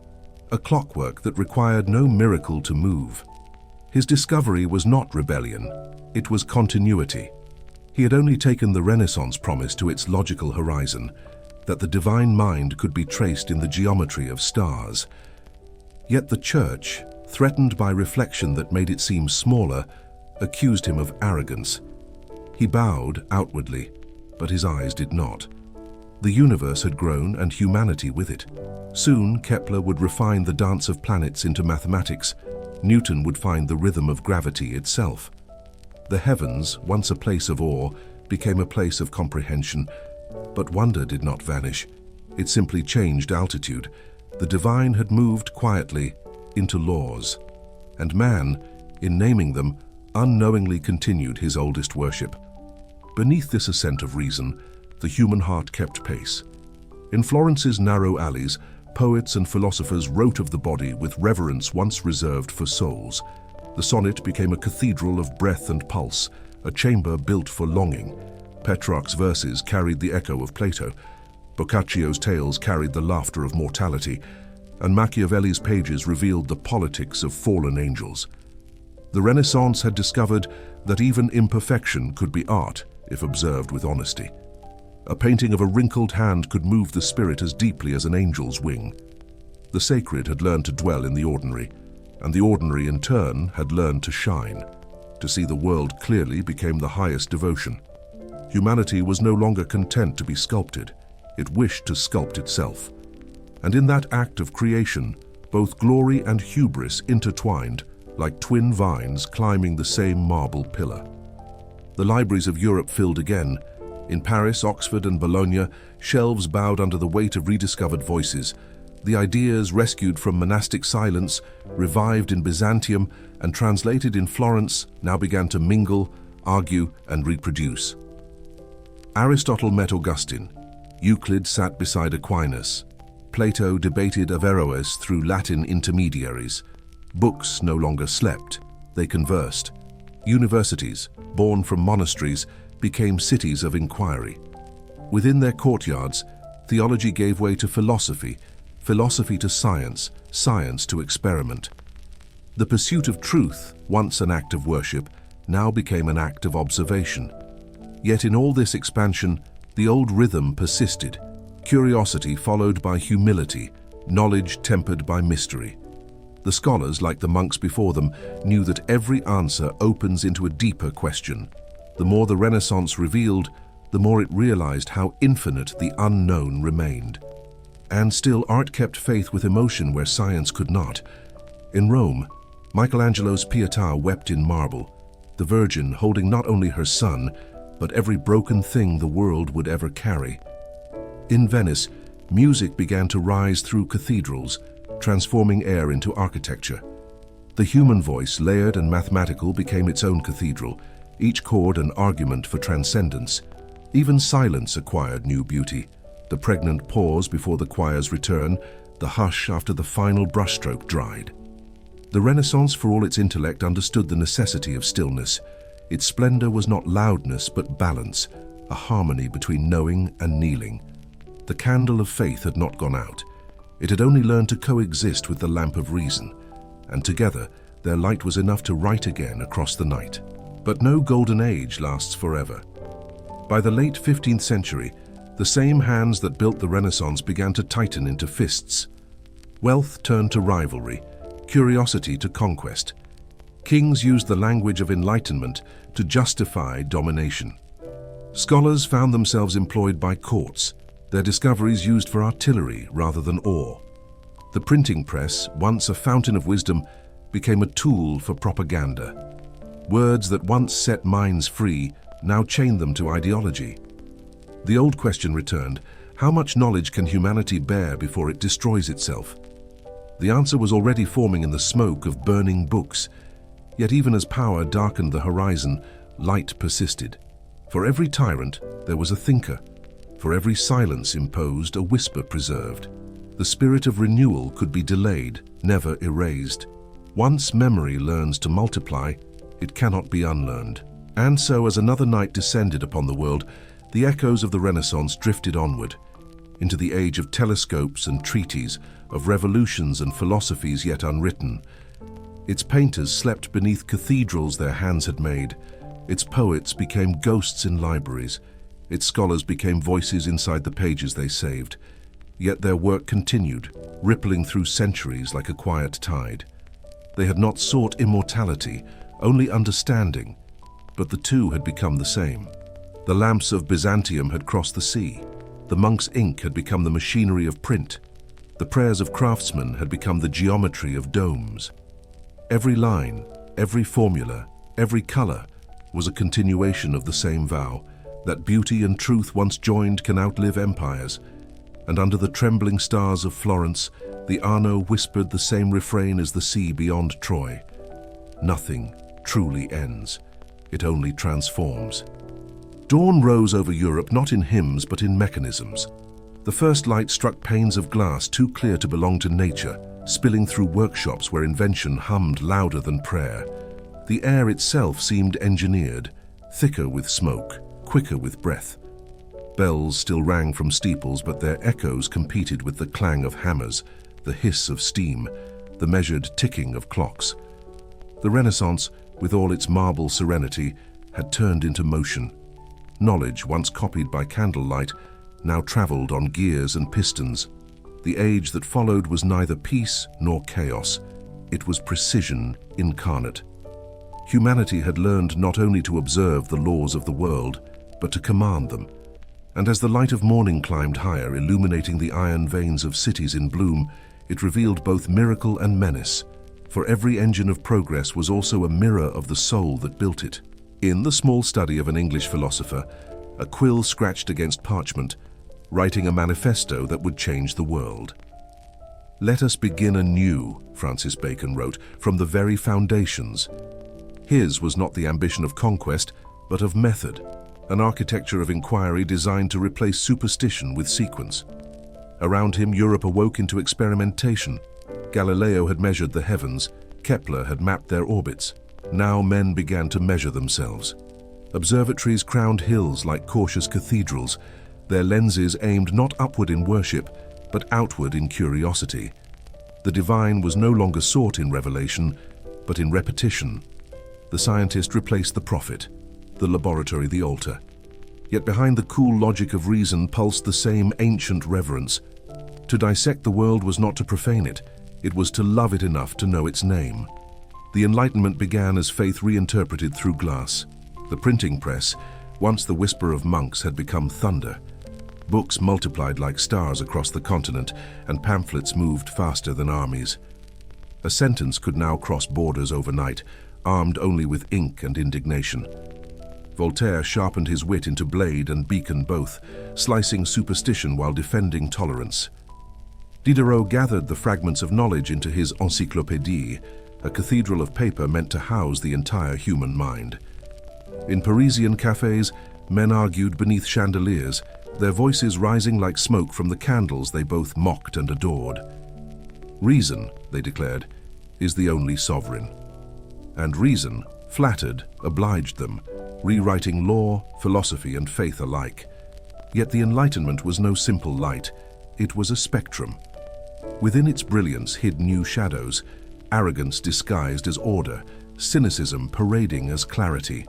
a clockwork that required no miracle to move. His discovery was not rebellion, it was continuity. He had only taken the Renaissance promise to its logical horizon, that the divine mind could be traced in the geometry of stars. Yet the Church, threatened by reflection that made it seem smaller, accused him of arrogance. He bowed outwardly, but his eyes did not. The universe had grown and humanity with it. Soon Kepler would refine the dance of planets into mathematics. Newton would find the rhythm of gravity itself. The heavens, once a place of awe, became a place of comprehension. But wonder did not vanish. It simply changed altitude. The divine had moved quietly into laws. And man, in naming them, unknowingly continued his oldest worship. Beneath this ascent of reason, the human heart kept pace. In Florence's narrow alleys, poets and philosophers wrote of the body with reverence once reserved for souls. The sonnet became a cathedral of breath and pulse, a chamber built for longing. Petrarch's verses carried the echo of Plato. Boccaccio's tales carried the laughter of mortality, and Machiavelli's pages revealed the politics of fallen angels. The Renaissance had discovered that even imperfection could be art if observed with honesty. A painting of a wrinkled hand could move the spirit as deeply as an angel's wing. The sacred had learned to dwell in the ordinary, and the ordinary in turn had learned to shine. To see the world clearly became the highest devotion. Humanity was no longer content to be sculpted, it wished to sculpt itself. And in that act of creation, both glory and hubris intertwined, like twin vines climbing the same marble pillar. The libraries of Europe filled again. In Paris, Oxford, and Bologna, shelves bowed under the weight of rediscovered voices. The ideas rescued from monastic silence, revived in Byzantium, and translated in Florence now began to mingle, argue, and reproduce. Aristotle met Augustine. Euclid sat beside Aquinas. Plato debated Averroes through Latin intermediaries. Books no longer slept, they conversed. Universities, born from monasteries, became cities of inquiry. Within their courtyards, theology gave way to philosophy, philosophy to science, science to experiment. The pursuit of truth, once an act of worship, now became an act of observation. Yet in all this expansion, the old rhythm persisted, curiosity followed by humility, knowledge tempered by mystery. The scholars, like the monks before them, knew that every answer opens into a deeper question. The more the Renaissance revealed, the more it realized how infinite the unknown remained. And still, art kept faith with emotion where science could not. In Rome, Michelangelo's Pietà wept in marble, the Virgin holding not only her son, but every broken thing the world would ever carry. In Venice, music began to rise through cathedrals, transforming air into architecture. The human voice, layered and mathematical, became its own cathedral, each chord an argument for transcendence. Even silence acquired new beauty. The pregnant pause before the choir's return, the hush after the final brushstroke dried. The Renaissance, for all its intellect, understood the necessity of stillness. Its splendor was not loudness, but balance, a harmony between knowing and kneeling. The candle of faith had not gone out. It had only learned to coexist with the lamp of reason, and together their light was enough to write again across the night. But no golden age lasts forever. By the late 15th century, the same hands that built the Renaissance began to tighten into fists. Wealth turned to rivalry, curiosity to conquest. Kings used the language of enlightenment to justify domination. Scholars found themselves employed by courts, their discoveries used for artillery rather than awe. The printing press, once a fountain of wisdom, became a tool for propaganda. Words that once set minds free now chained them to ideology. The old question returned: how much knowledge can humanity bear before it destroys itself? The answer was already forming in the smoke of burning books. Yet even as power darkened the horizon, light persisted. For every tyrant, there was a thinker. For every silence imposed, a whisper preserved. The spirit of renewal could be delayed, never erased. Once memory learns to multiply, it cannot be unlearned. And so, as another night descended upon the world, the echoes of the Renaissance drifted onward, into the age of telescopes and treaties, of revolutions and philosophies yet unwritten. Its painters slept beneath cathedrals their hands had made. Its poets became ghosts in libraries. Its scholars became voices inside the pages they saved. Yet their work continued, rippling through centuries like a quiet tide. They had not sought immortality, only understanding, but the two had become the same. The lamps of Byzantium had crossed the sea. The monk's ink had become the machinery of print. The prayers of craftsmen had become the geometry of domes. Every line, every formula, every color was a continuation of the same vow, that beauty and truth once joined can outlive empires. And under the trembling stars of Florence, the Arno whispered the same refrain as the sea beyond Troy. Nothing truly ends. It only transforms. Dawn rose over Europe not in hymns but in mechanisms. The first light struck panes of glass too clear to belong to nature, spilling through workshops where invention hummed louder than prayer. The air itself seemed engineered, thicker with smoke, quicker with breath. Bells still rang from steeples, but their echoes competed with the clang of hammers, the hiss of steam, the measured ticking of clocks. The Renaissance, with all its marble serenity, had turned into motion. Knowledge, once copied by candlelight, now traveled on gears and pistons. The age that followed was neither peace nor chaos. It was precision incarnate. Humanity had learned not only to observe the laws of the world, but to command them. And as the light of morning climbed higher, illuminating the iron veins of cities in bloom, it revealed both miracle and menace. For every engine of progress was also a mirror of the soul that built it. In the small study of an English philosopher, a quill scratched against parchment, writing a manifesto that would change the world. "Let us begin anew," Francis Bacon wrote, "from the very foundations." His was not the ambition of conquest, but of method, an architecture of inquiry designed to replace superstition with sequence. Around him, Europe awoke into experimentation. Galileo had measured the heavens, Kepler had mapped their orbits. Now men began to measure themselves. Observatories crowned hills like cautious cathedrals, their lenses aimed not upward in worship, but outward in curiosity. The divine was no longer sought in revelation, but in repetition. The scientist replaced the prophet, the laboratory the altar. Yet behind the cool logic of reason pulsed the same ancient reverence. To dissect the world was not to profane it, it was to love it enough to know its name. The Enlightenment began as faith reinterpreted through glass. The printing press, once the whisper of monks, had become thunder. Books multiplied like stars across the continent, and pamphlets moved faster than armies. A sentence could now cross borders overnight, armed only with ink and indignation. Voltaire sharpened his wit into blade and beacon both, slicing superstition while defending tolerance. Diderot gathered the fragments of knowledge into his encyclopédie, a cathedral of paper meant to house the entire human mind. In Parisian cafes, men argued beneath chandeliers, their voices rising like smoke from the candles they both mocked and adored. "Reason," they declared, is the only sovereign. And reason, flattered, obliged them, rewriting law, philosophy, and faith alike. Yet the Enlightenment was no simple light, it was a spectrum. Within its brilliance hid new shadows, arrogance disguised as order, cynicism parading as clarity.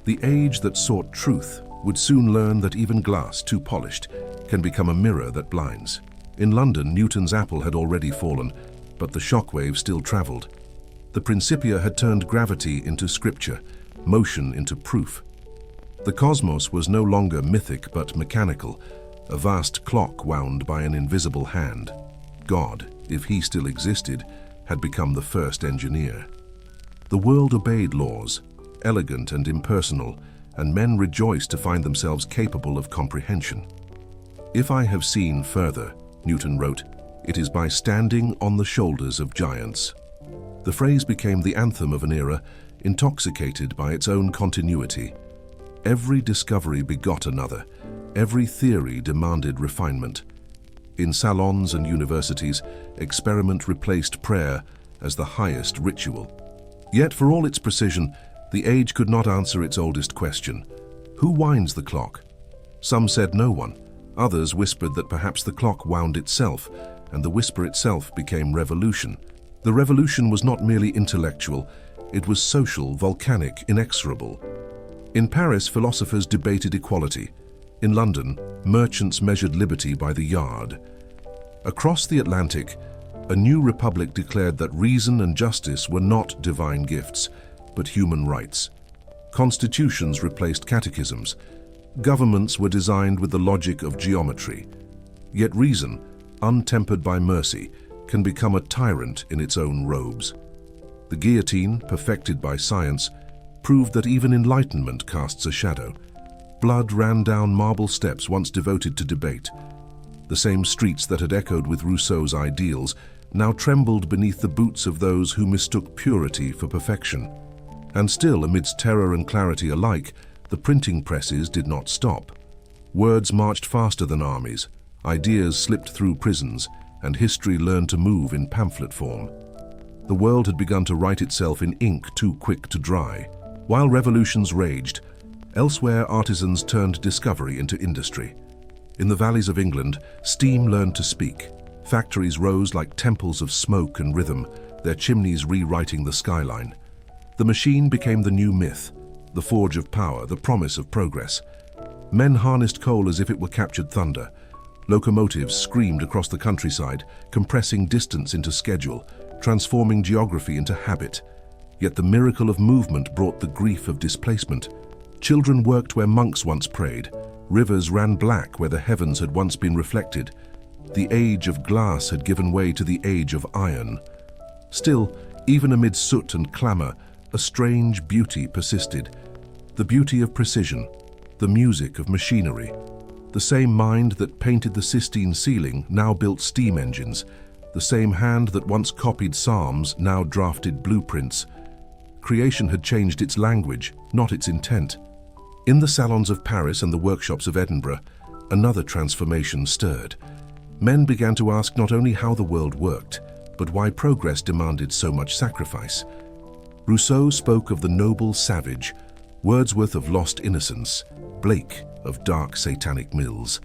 The age that sought truth would soon learn that even glass too polished can become a mirror that blinds. In London, Newton's apple had already fallen, but the shockwave still traveled. The Principia had turned gravity into scripture, motion into proof. The cosmos was no longer mythic but mechanical, a vast clock wound by an invisible hand. God, if he still existed, had become the first engineer. The world obeyed laws, elegant and impersonal, and men rejoiced to find themselves capable of comprehension. "If I have seen further," Newton wrote, "it is by standing on the shoulders of giants." The phrase became the anthem of an era intoxicated by its own continuity. Every discovery begot another, every theory demanded refinement. In salons and universities, experiment replaced prayer as the highest ritual. Yet for all its precision, the age could not answer its oldest question: who winds the clock? Some said no one. Others whispered that perhaps the clock wound itself, and the whisper itself became revolution. The revolution was not merely intellectual, it was social, volcanic, inexorable. In Paris, philosophers debated equality. In London, merchants measured liberty by the yard. Across the Atlantic, a new republic declared that reason and justice were not divine gifts, but human rights. Constitutions replaced catechisms. Governments were designed with the logic of geometry. Yet reason, untempered by mercy, can become a tyrant in its own robes. The guillotine, perfected by science, proved that even enlightenment casts a shadow. Blood ran down marble steps once devoted to debate. The same streets that had echoed with Rousseau's ideals now trembled beneath the boots of those who mistook purity for perfection. And still, amidst terror and clarity alike, the printing presses did not stop. Words marched faster than armies, ideas slipped through prisons, and history learned to move in pamphlet form. The world had begun to write itself in ink too quick to dry. While revolutions raged, elsewhere artisans turned discovery into industry. In the valleys of England, steam learned to speak. Factories rose like temples of smoke and rhythm, their chimneys rewriting the skyline. The machine became the new myth, the forge of power, the promise of progress. Men harnessed coal as if it were captured thunder. Locomotives screamed across the countryside, compressing distance into schedule, transforming geography into habit. Yet the miracle of movement brought the grief of displacement. Children worked where monks once prayed. Rivers ran black where the heavens had once been reflected. The age of glass had given way to the age of iron. Still, even amid soot and clamor, a strange beauty persisted. The beauty of precision, the music of machinery. The same mind that painted the Sistine ceiling now built steam engines. The same hand that once copied psalms now drafted blueprints. Creation had changed its language, not its intent. In the salons of Paris and the workshops of Edinburgh, another transformation stirred. Men began to ask not only how the world worked, but why progress demanded so much sacrifice. Rousseau spoke of the noble savage, Wordsworth of lost innocence, Blake of dark satanic mills.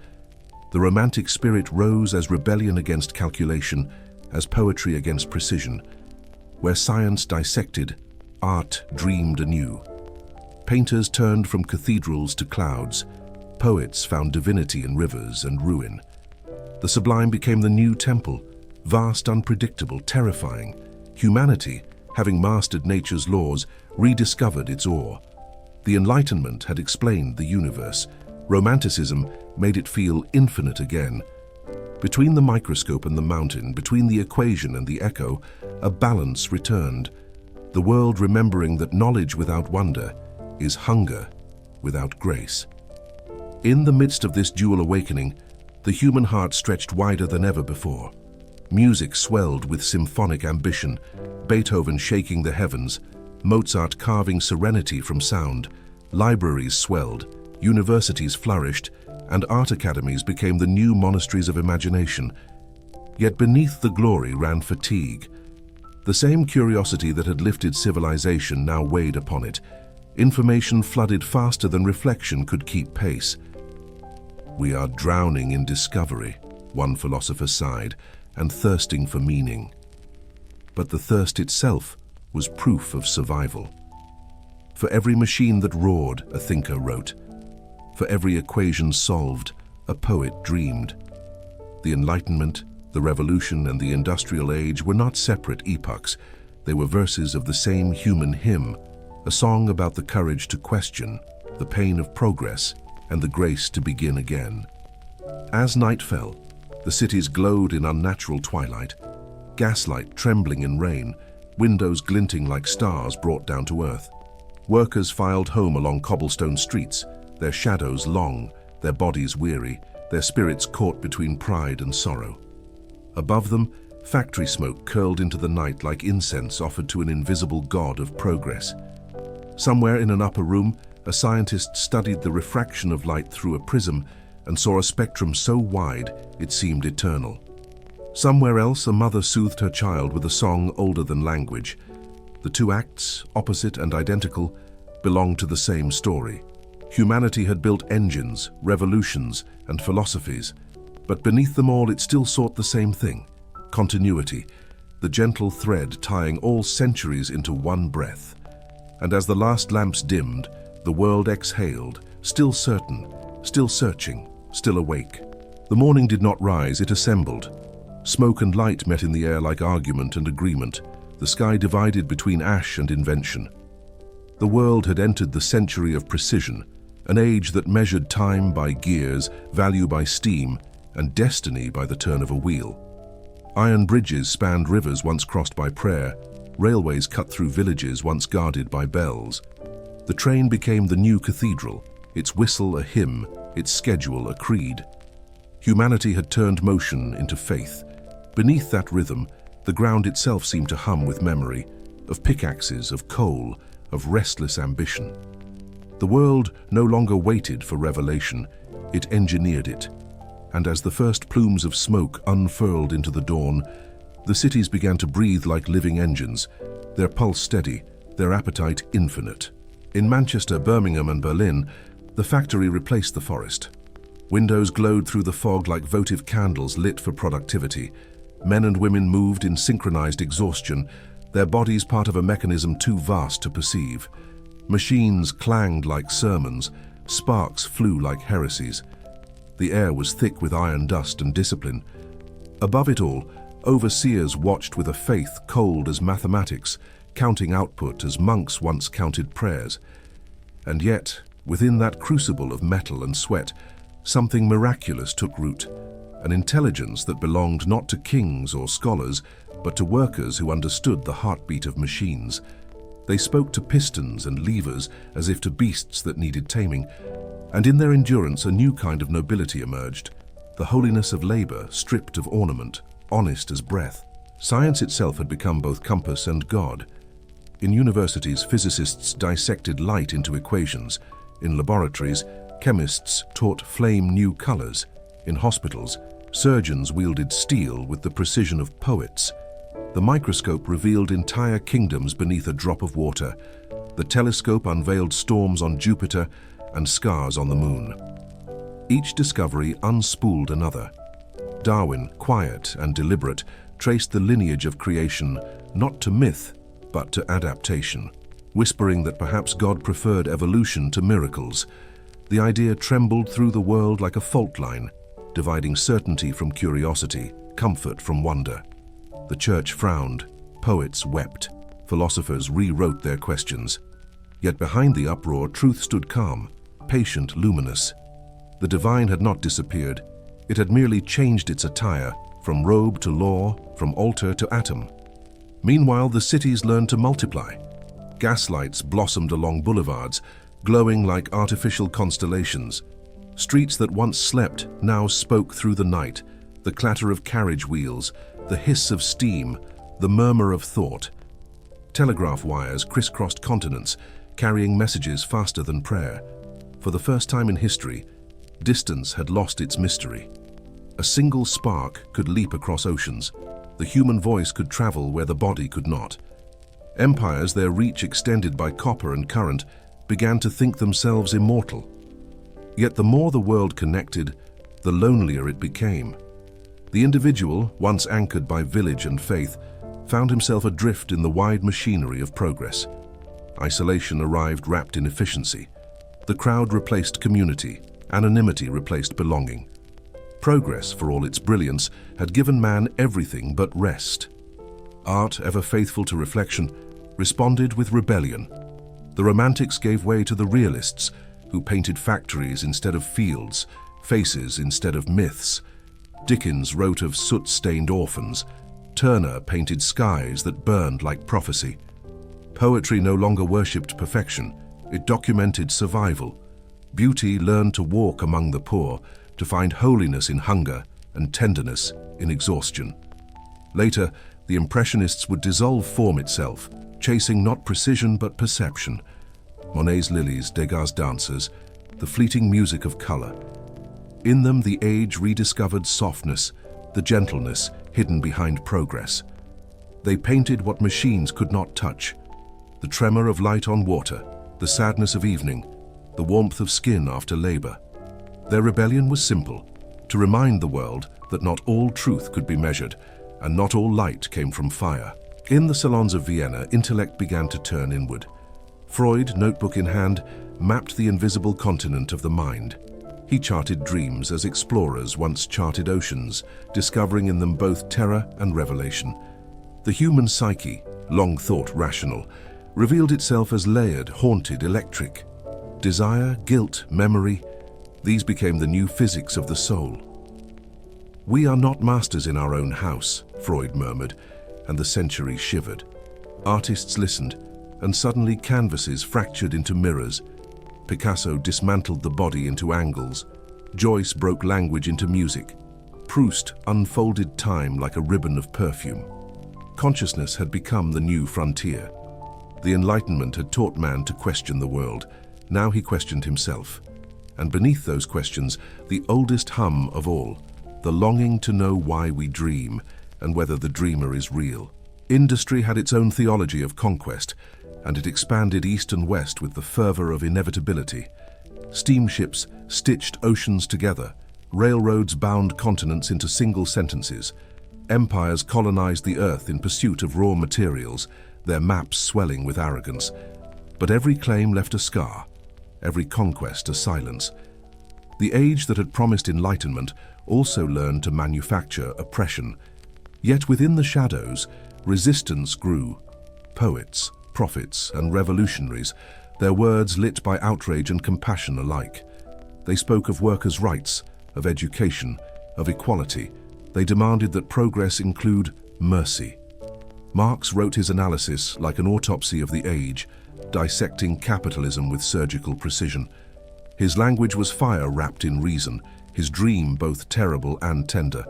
The romantic spirit rose as rebellion against calculation, as poetry against precision. Where science dissected, art dreamed anew. Painters turned from cathedrals to clouds. Poets found divinity in rivers and ruin. The sublime became the new temple, vast, unpredictable, terrifying. Humanity, having mastered nature's laws, rediscovered its awe. The Enlightenment had explained the universe. Romanticism made it feel infinite again. Between the microscope and the mountain, between the equation and the echo, a balance returned. The world remembering that knowledge without wonder is hunger without grace. In the midst of this dual awakening, the human heart stretched wider than ever before. Music swelled with symphonic ambition, Beethoven shaking the heavens, Mozart carving serenity from sound. Libraries swelled, universities flourished, and art academies became the new monasteries of imagination. Yet beneath the glory ran fatigue. The same curiosity that had lifted civilization now weighed upon it. Information flooded faster than reflection could keep pace. "We are drowning in discovery," one philosopher sighed, "and thirsting for meaning." But the thirst itself was proof of survival. For every machine that roared, a thinker wrote. For every equation solved, a poet dreamed. The Enlightenment, the Revolution, and the Industrial Age were not separate epochs. They were verses of the same human hymn, a song about the courage to question, the pain of progress, and the grace to begin again. As night fell, the cities glowed in unnatural twilight, gaslight trembling in rain, windows glinting like stars brought down to earth. Workers filed home along cobblestone streets, their shadows long, their bodies weary, their spirits caught between pride and sorrow. Above them, factory smoke curled into the night like incense offered to an invisible god of progress. Somewhere in an upper room, a scientist studied the refraction of light through a prism and saw a spectrum so wide it seemed eternal. Somewhere else, a mother soothed her child with a song older than language. The two acts, opposite and identical, belonged to the same story. Humanity had built engines, revolutions, and philosophies, but beneath them all it still sought the same thing: continuity, the gentle thread tying all centuries into one breath. And as the last lamps dimmed, the world exhaled, still certain, still searching, still awake. The morning did not rise, it assembled. Smoke and light met in the air like argument and agreement. The sky divided between ash and invention. The world had entered the century of precision, an age that measured time by gears, value by steam, and destiny by the turn of a wheel. Iron bridges spanned rivers once crossed by prayer, railways cut through villages once guarded by bells. The train became the new cathedral, its whistle a hymn, its schedule a creed. Humanity had turned motion into faith. Beneath that rhythm, the ground itself seemed to hum with memory, of pickaxes, of coal, of restless ambition. The world no longer waited for revelation, it engineered it. And as the first plumes of smoke unfurled into the dawn, the cities began to breathe like living engines, their pulse steady, their appetite infinite. In Manchester, Birmingham, and Berlin, the factory replaced the forest. Windows glowed through the fog like votive candles lit for productivity. Men and women moved in synchronized exhaustion, their bodies part of a mechanism too vast to perceive. Machines clanged like sermons, sparks flew like heresies. The air was thick with iron dust and discipline. Above it all, overseers watched with a faith cold as mathematics, counting output as monks once counted prayers. And yet, within that crucible of metal and sweat, something miraculous took root, an intelligence that belonged not to kings or scholars, but to workers who understood the heartbeat of machines. They spoke to pistons and levers as if to beasts that needed taming, and in their endurance a new kind of nobility emerged, the holiness of labor stripped of ornament, honest as breath. Science itself had become both compass and God. In universities, physicists dissected light into equations. In laboratories, chemists taught flame new colors. In hospitals, surgeons wielded steel with the precision of poets. The microscope revealed entire kingdoms beneath a drop of water. The telescope unveiled storms on Jupiter and scars on the moon. Each discovery unspooled another. Darwin, quiet and deliberate, traced the lineage of creation not to myth, but to adaptation, whispering that perhaps God preferred evolution to miracles. The idea trembled through the world like a fault line, dividing certainty from curiosity, comfort from wonder. The church frowned, poets wept, philosophers rewrote their questions. Yet behind the uproar, truth stood calm, patient, luminous. The divine had not disappeared. It had merely changed its attire, from robe to law, from altar to atom. Meanwhile, the cities learned to multiply. Gaslights blossomed along boulevards, glowing like artificial constellations. Streets that once slept now spoke through the night, the clatter of carriage wheels, the hiss of steam, the murmur of thought. Telegraph wires crisscrossed continents, carrying messages faster than prayer. For the first time in history, distance had lost its mystery. A single spark could leap across oceans. The human voice could travel where the body could not. Empires, their reach extended by copper and current, began to think themselves immortal. Yet the more the world connected, the lonelier it became. The individual, once anchored by village and faith, found himself adrift in the wide machinery of progress. Isolation arrived wrapped in efficiency. The crowd replaced community, anonymity replaced belonging. Progress, for all its brilliance, had given man everything but rest. Art, ever faithful to reflection, responded with rebellion. The Romantics gave way to the Realists, who painted factories instead of fields, faces instead of myths. Dickens wrote of soot-stained orphans. Turner painted skies that burned like prophecy. Poetry no longer worshipped perfection, it documented survival. Beauty learned to walk among the poor, to find holiness in hunger and tenderness in exhaustion. Later, the Impressionists would dissolve form itself, chasing not precision but perception. Monet's lilies, Degas' dancers, the fleeting music of color. In them, the age rediscovered softness, the gentleness hidden behind progress. They painted what machines could not touch: the tremor of light on water, the sadness of evening, the warmth of skin after labor. Their rebellion was simple: to remind the world that not all truth could be measured, and not all light came from fire. In the salons of Vienna, intellect began to turn inward. Freud, notebook in hand, mapped the invisible continent of the mind. He charted dreams as explorers once charted oceans, discovering in them both terror and revelation. The human psyche, long thought rational, revealed itself as layered, haunted, electric. Desire, guilt, memory, these became the new physics of the soul. "We are not masters in our own house," Freud murmured, and the century shivered. Artists listened, and suddenly canvases fractured into mirrors. Picasso dismantled the body into angles. Joyce broke language into music. Proust unfolded time like a ribbon of perfume. Consciousness had become the new frontier. The Enlightenment had taught man to question the world. Now he questioned himself. And beneath those questions, the oldest hum of all, the longing to know why we dream and whether the dreamer is real. Industry had its own theology of conquest, and it expanded east and west with the fervor of inevitability. Steamships stitched oceans together. Railroads bound continents into single sentences. Empires colonized the earth in pursuit of raw materials, their maps swelling with arrogance. But every claim left a scar, every conquest a silence. The age that had promised enlightenment also learned to manufacture oppression. Yet within the shadows, resistance grew. Poets, prophets, and revolutionaries, their words lit by outrage and compassion alike. They spoke of workers' rights, of education, of equality. They demanded that progress include mercy. Marx wrote his analysis like an autopsy of the age, dissecting capitalism with surgical precision. His language was fire wrapped in reason, his dream both terrible and tender,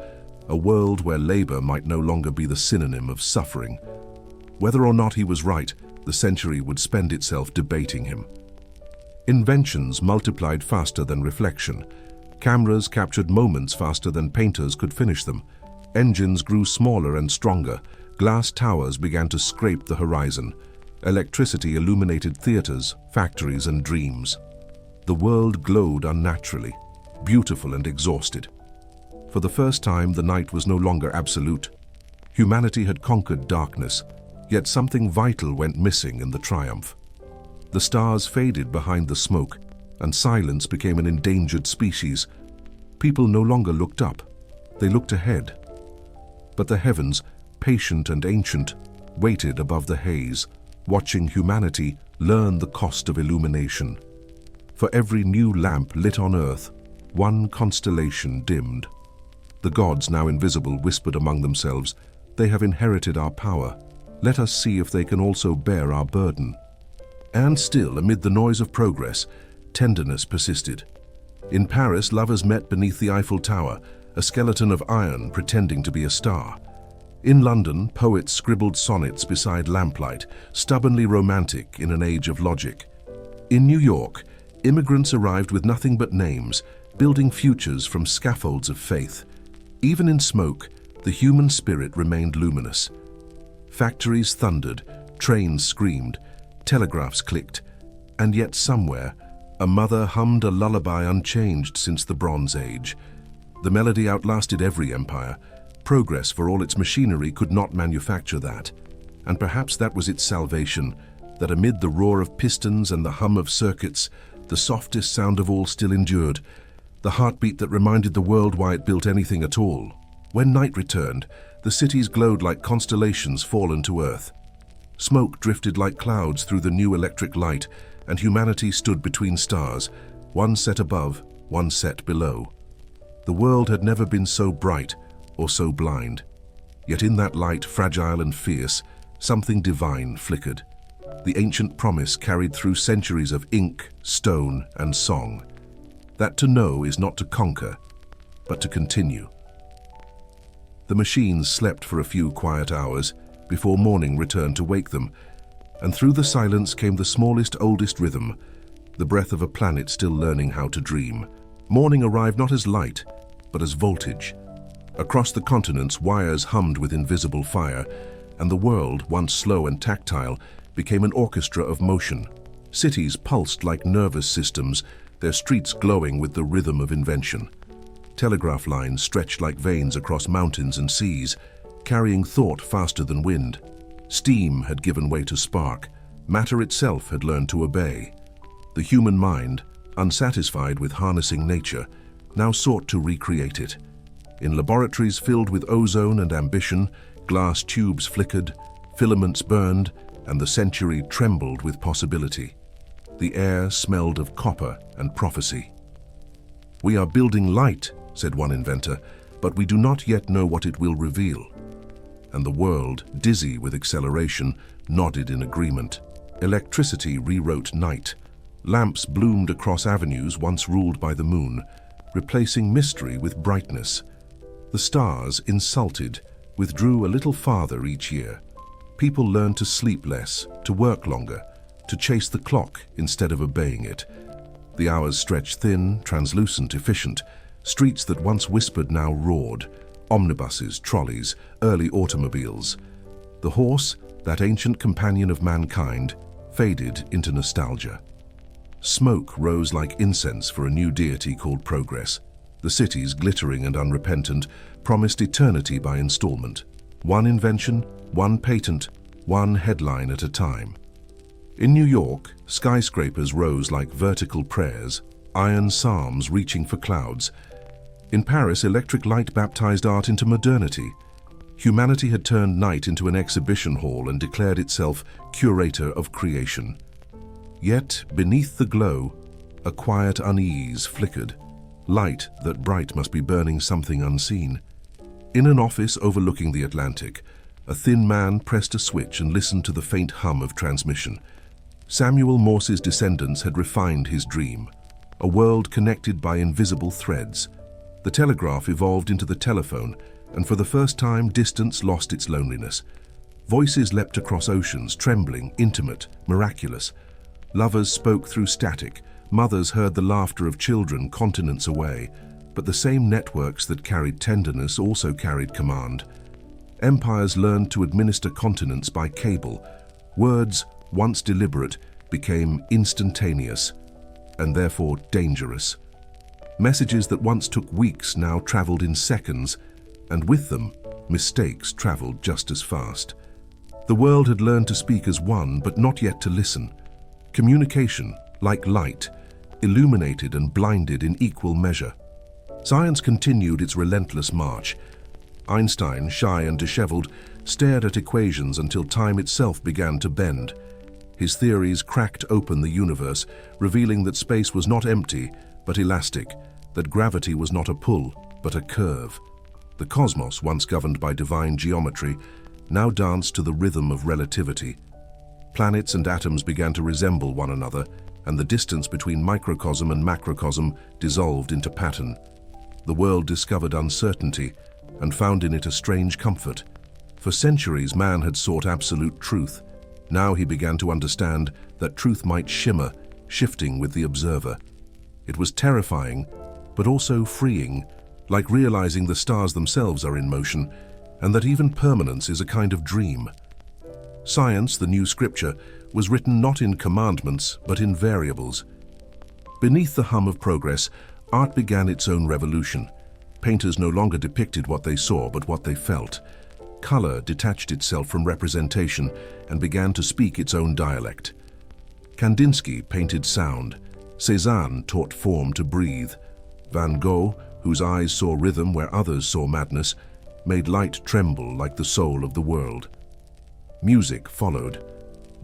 a world where labor might no longer be the synonym of suffering. Whether or not he was right, the century would spend itself debating him. Inventions multiplied faster than reflection. Cameras captured moments faster than painters could finish them. Engines grew smaller and stronger. Glass towers began to scrape the horizon. Electricity illuminated theaters, factories, and dreams. The world glowed unnaturally, beautiful and exhausted. For the first time, the night was no longer absolute. Humanity had conquered darkness, yet something vital went missing in the triumph. The stars faded behind the smoke, and silence became an endangered species. People no longer looked up, they looked ahead. But the heavens, patient and ancient, waited above the haze, watching humanity learn the cost of illumination. For every new lamp lit on earth, one constellation dimmed. The gods, now invisible, whispered among themselves, "They have inherited our power. Let us see if they can also bear our burden." And still, amid the noise of progress, tenderness persisted. In Paris, lovers met beneath the Eiffel Tower, a skeleton of iron pretending to be a star. In London, poets scribbled sonnets beside lamplight, stubbornly romantic in an age of logic. In New York, immigrants arrived with nothing but names, building futures from scaffolds of faith. Even in smoke, the human spirit remained luminous. Factories thundered, trains screamed, telegraphs clicked, and yet somewhere, a mother hummed a lullaby unchanged since the Bronze Age. The melody outlasted every empire. Progress, for all its machinery, could not manufacture that. And perhaps that was its salvation, that amid the roar of pistons and the hum of circuits, the softest sound of all still endured, the heartbeat that reminded the world why it built anything at all. When night returned, the cities glowed like constellations fallen to earth. Smoke drifted like clouds through the new electric light, and humanity stood between stars, one set above, one set below. The world had never been so bright or so blind. Yet in that light, fragile and fierce, something divine flickered. The ancient promise carried through centuries of ink, stone, and song, that to know is not to conquer, but to continue. The machines slept for a few quiet hours before morning returned to wake them, and through the silence came the smallest, oldest rhythm, the breath of a planet still learning how to dream. Morning arrived not as light, but as voltage. Across the continents, wires hummed with invisible fire, and the world, once slow and tactile, became an orchestra of motion. Cities pulsed like nervous systems, their streets glowing with the rhythm of invention. Telegraph lines stretched like veins across mountains and seas, carrying thought faster than wind. Steam had given way to spark. Matter itself had learned to obey. The human mind, unsatisfied with harnessing nature, now sought to recreate it. In laboratories filled with ozone and ambition, glass tubes flickered, filaments burned, and the century trembled with possibility. The air smelled of copper and prophecy. "We are building light," said one inventor, "but we do not yet know what it will reveal." And the world, dizzy with acceleration, nodded in agreement. Electricity rewrote night. Lamps bloomed across avenues once ruled by the moon, replacing mystery with brightness. The stars, insulted, withdrew a little farther each year. People learned to sleep less, to work longer, to chase the clock instead of obeying it. The hours stretched thin, translucent, efficient. Streets that once whispered now roared. Omnibuses, trolleys, early automobiles. The horse, that ancient companion of mankind, faded into nostalgia. Smoke rose like incense for a new deity called progress. The cities, glittering and unrepentant, promised eternity by installment. One invention, one patent, one headline at a time. In New York, skyscrapers rose like vertical prayers, iron psalms reaching for clouds. In Paris, electric light baptized art into modernity. Humanity had turned night into an exhibition hall and declared itself curator of creation. Yet, beneath the glow, a quiet unease flickered, light that bright must be burning something unseen. In an office overlooking the Atlantic, a thin man pressed a switch and listened to the faint hum of transmission. Samuel Morse's descendants had refined his dream, a world connected by invisible threads. The telegraph evolved into the telephone, and for the first time, distance lost its loneliness. Voices leapt across oceans, trembling, intimate, miraculous. Lovers spoke through static. Mothers heard the laughter of children continents away. But the same networks that carried tenderness also carried command. Empires learned to administer continents by cable. Words, once deliberate, became instantaneous, and therefore dangerous. Messages that once took weeks now traveled in seconds, and with them, mistakes traveled just as fast. The world had learned to speak as one, but not yet to listen. Communication, like light, illuminated and blinded in equal measure. Science continued its relentless march. Einstein, shy and disheveled, stared at equations until time itself began to bend. His theories cracked open the universe, revealing that space was not empty, but elastic, that gravity was not a pull, but a curve. The cosmos, once governed by divine geometry, now danced to the rhythm of relativity. Planets and atoms began to resemble one another, and the distance between microcosm and macrocosm dissolved into pattern. The world discovered uncertainty and found in it a strange comfort. For centuries, man had sought absolute truth. Now he began to understand that truth might shimmer, shifting with the observer. It was terrifying, but also freeing, like realizing the stars themselves are in motion, and that even permanence is a kind of dream. Science, the new scripture, was written not in commandments, but in variables. Beneath the hum of progress, art began its own revolution. Painters no longer depicted what they saw, but what they felt. Color detached itself from representation and began to speak its own dialect. Kandinsky painted sound. Cézanne taught form to breathe. Van Gogh, whose eyes saw rhythm where others saw madness, made light tremble like the soul of the world. Music followed.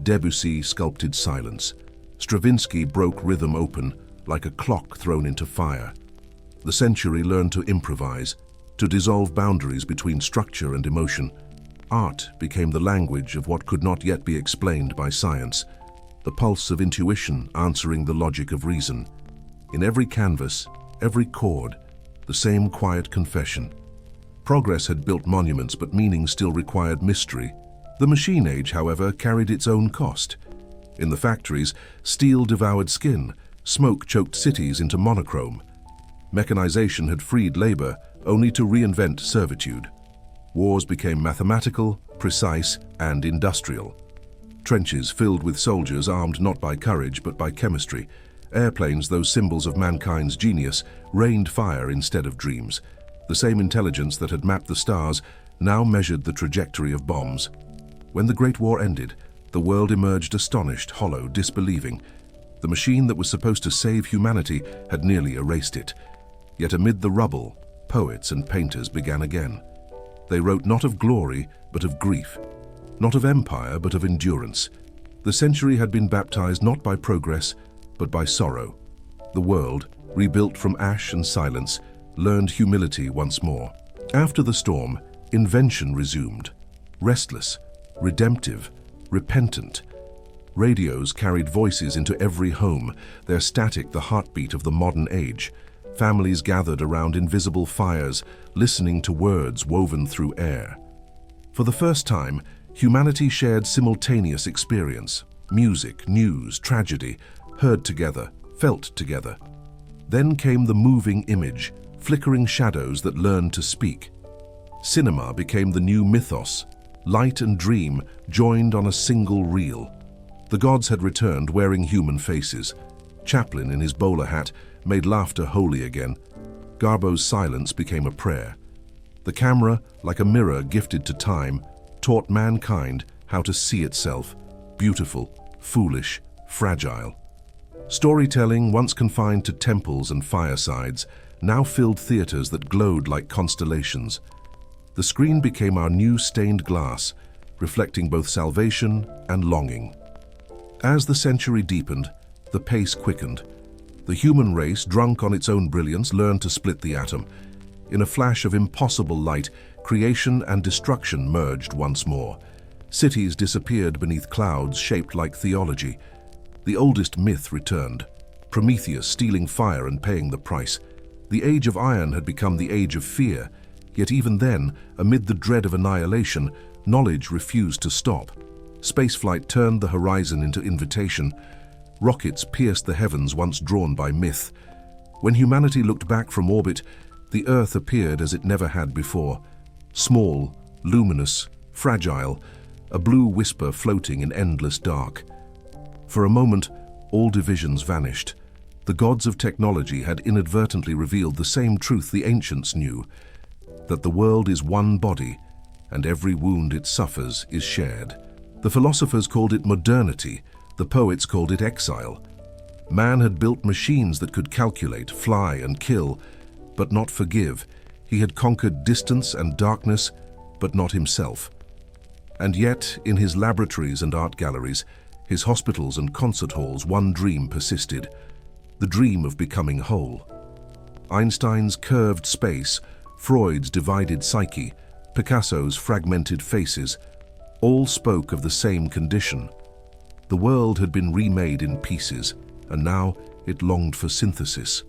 Debussy sculpted silence. Stravinsky broke rhythm open like a clock thrown into fire. The century learned to improvise, to dissolve boundaries between structure and emotion. Art became the language of what could not yet be explained by science, the pulse of intuition answering the logic of reason. In every canvas, every chord, the same quiet confession. Progress had built monuments, but meaning still required mystery. The machine age, however, carried its own cost. In the factories, steel devoured skin, smoke choked cities into monochrome. Mechanization had freed labor, only to reinvent servitude. Wars became mathematical, precise, and industrial. Trenches filled with soldiers armed not by courage but by chemistry. Airplanes, those symbols of mankind's genius, rained fire instead of dreams. The same intelligence that had mapped the stars now measured the trajectory of bombs. When the Great War ended, the world emerged astonished, hollow, disbelieving. The machine that was supposed to save humanity had nearly erased it. Yet amid the rubble, poets and painters began again. They wrote not of glory, but of grief. Not of empire, but of endurance. The century had been baptized not by progress, but by sorrow. The world, rebuilt from ash and silence, learned humility once more. After the storm, invention resumed. Restless, redemptive, repentant. Radios carried voices into every home, their static the heartbeat of the modern age. Families gathered around invisible fires, listening to words woven through air. For the first time, humanity shared simultaneous experience. Music, news, tragedy, heard together, felt together. Then came the moving image, flickering shadows that learned to speak. Cinema became the new mythos. Light and dream joined on a single reel. The gods had returned wearing human faces. Chaplin, in his bowler hat, made laughter holy again. Garbo's silence became a prayer. The camera, like a mirror gifted to time, taught mankind how to see itself, beautiful, foolish, fragile. Storytelling, once confined to temples and firesides, now filled theaters that glowed like constellations. The screen became our new stained glass, reflecting both salvation and longing. As the century deepened, the pace quickened. The human race, drunk on its own brilliance, learned to split the atom. In a flash of impossible light, creation and destruction merged once more. Cities disappeared beneath clouds shaped like theology. The oldest myth returned, Prometheus stealing fire and paying the price. The age of iron had become the age of fear, yet even then, amid the dread of annihilation, knowledge refused to stop. Spaceflight turned the horizon into invitation. Rockets pierced the heavens once drawn by myth. When humanity looked back from orbit, the Earth appeared as it never had before. Small, luminous, fragile, a blue whisper floating in endless dark. For a moment, all divisions vanished. The gods of technology had inadvertently revealed the same truth the ancients knew, that the world is one body, and every wound it suffers is shared. The philosophers called it modernity, the poets called it exile. Man had built machines that could calculate, fly, and kill, but not forgive. He had conquered distance and darkness, but not himself. And yet, in his laboratories and art galleries, his hospitals and concert halls, one dream persisted, the dream of becoming whole. Einstein's curved space, Freud's divided psyche, Picasso's fragmented faces, all spoke of the same condition. The world had been remade in pieces, and now it longed for synthesis.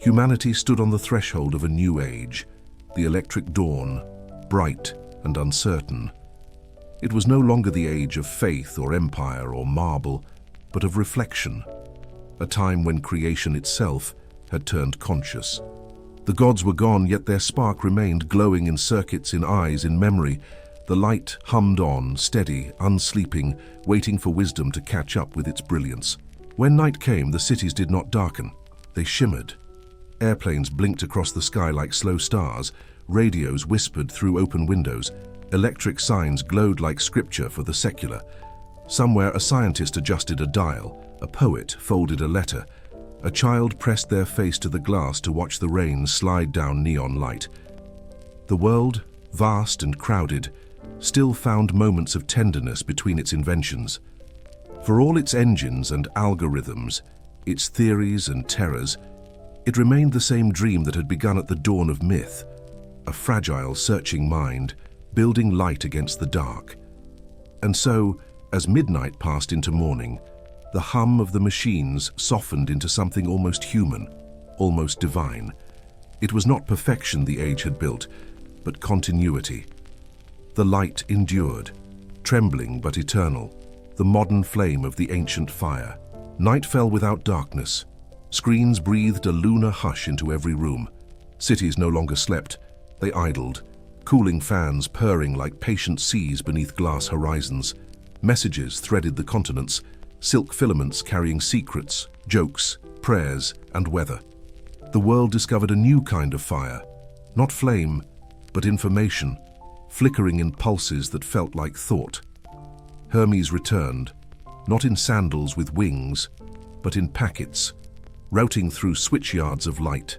Humanity stood on the threshold of a new age, the electric dawn, bright and uncertain. It was no longer the age of faith or empire or marble, but of reflection, a time when creation itself had turned conscious. The gods were gone, yet their spark remained, glowing in circuits, in eyes, in memory. The light hummed on, steady, unsleeping, waiting for wisdom to catch up with its brilliance. When night came, the cities did not darken. They shimmered. Airplanes blinked across the sky like slow stars. Radios whispered through open windows. Electric signs glowed like scripture for the secular. Somewhere a scientist adjusted a dial. A poet folded a letter. A child pressed their face to the glass to watch the rain slide down neon light. The world, vast and crowded, still found moments of tenderness between its inventions. For all its engines and algorithms, its theories and terrors, it remained the same dream that had begun at the dawn of myth, a fragile, searching mind, building light against the dark. And so, as midnight passed into morning, the hum of the machines softened into something almost human, almost divine. It was not perfection the age had built, but continuity. The light endured, trembling but eternal, the modern flame of the ancient fire. Night fell without darkness. Screens breathed a lunar hush into every room. Cities no longer slept, they idled, cooling fans purring like patient seas beneath glass horizons. Messages threaded the continents, silk filaments carrying secrets, jokes, prayers, and weather. The world discovered a new kind of fire, not flame, but information, flickering in pulses that felt like thought. Hermes returned, not in sandals with wings, but in packets, routing through switchyards of light.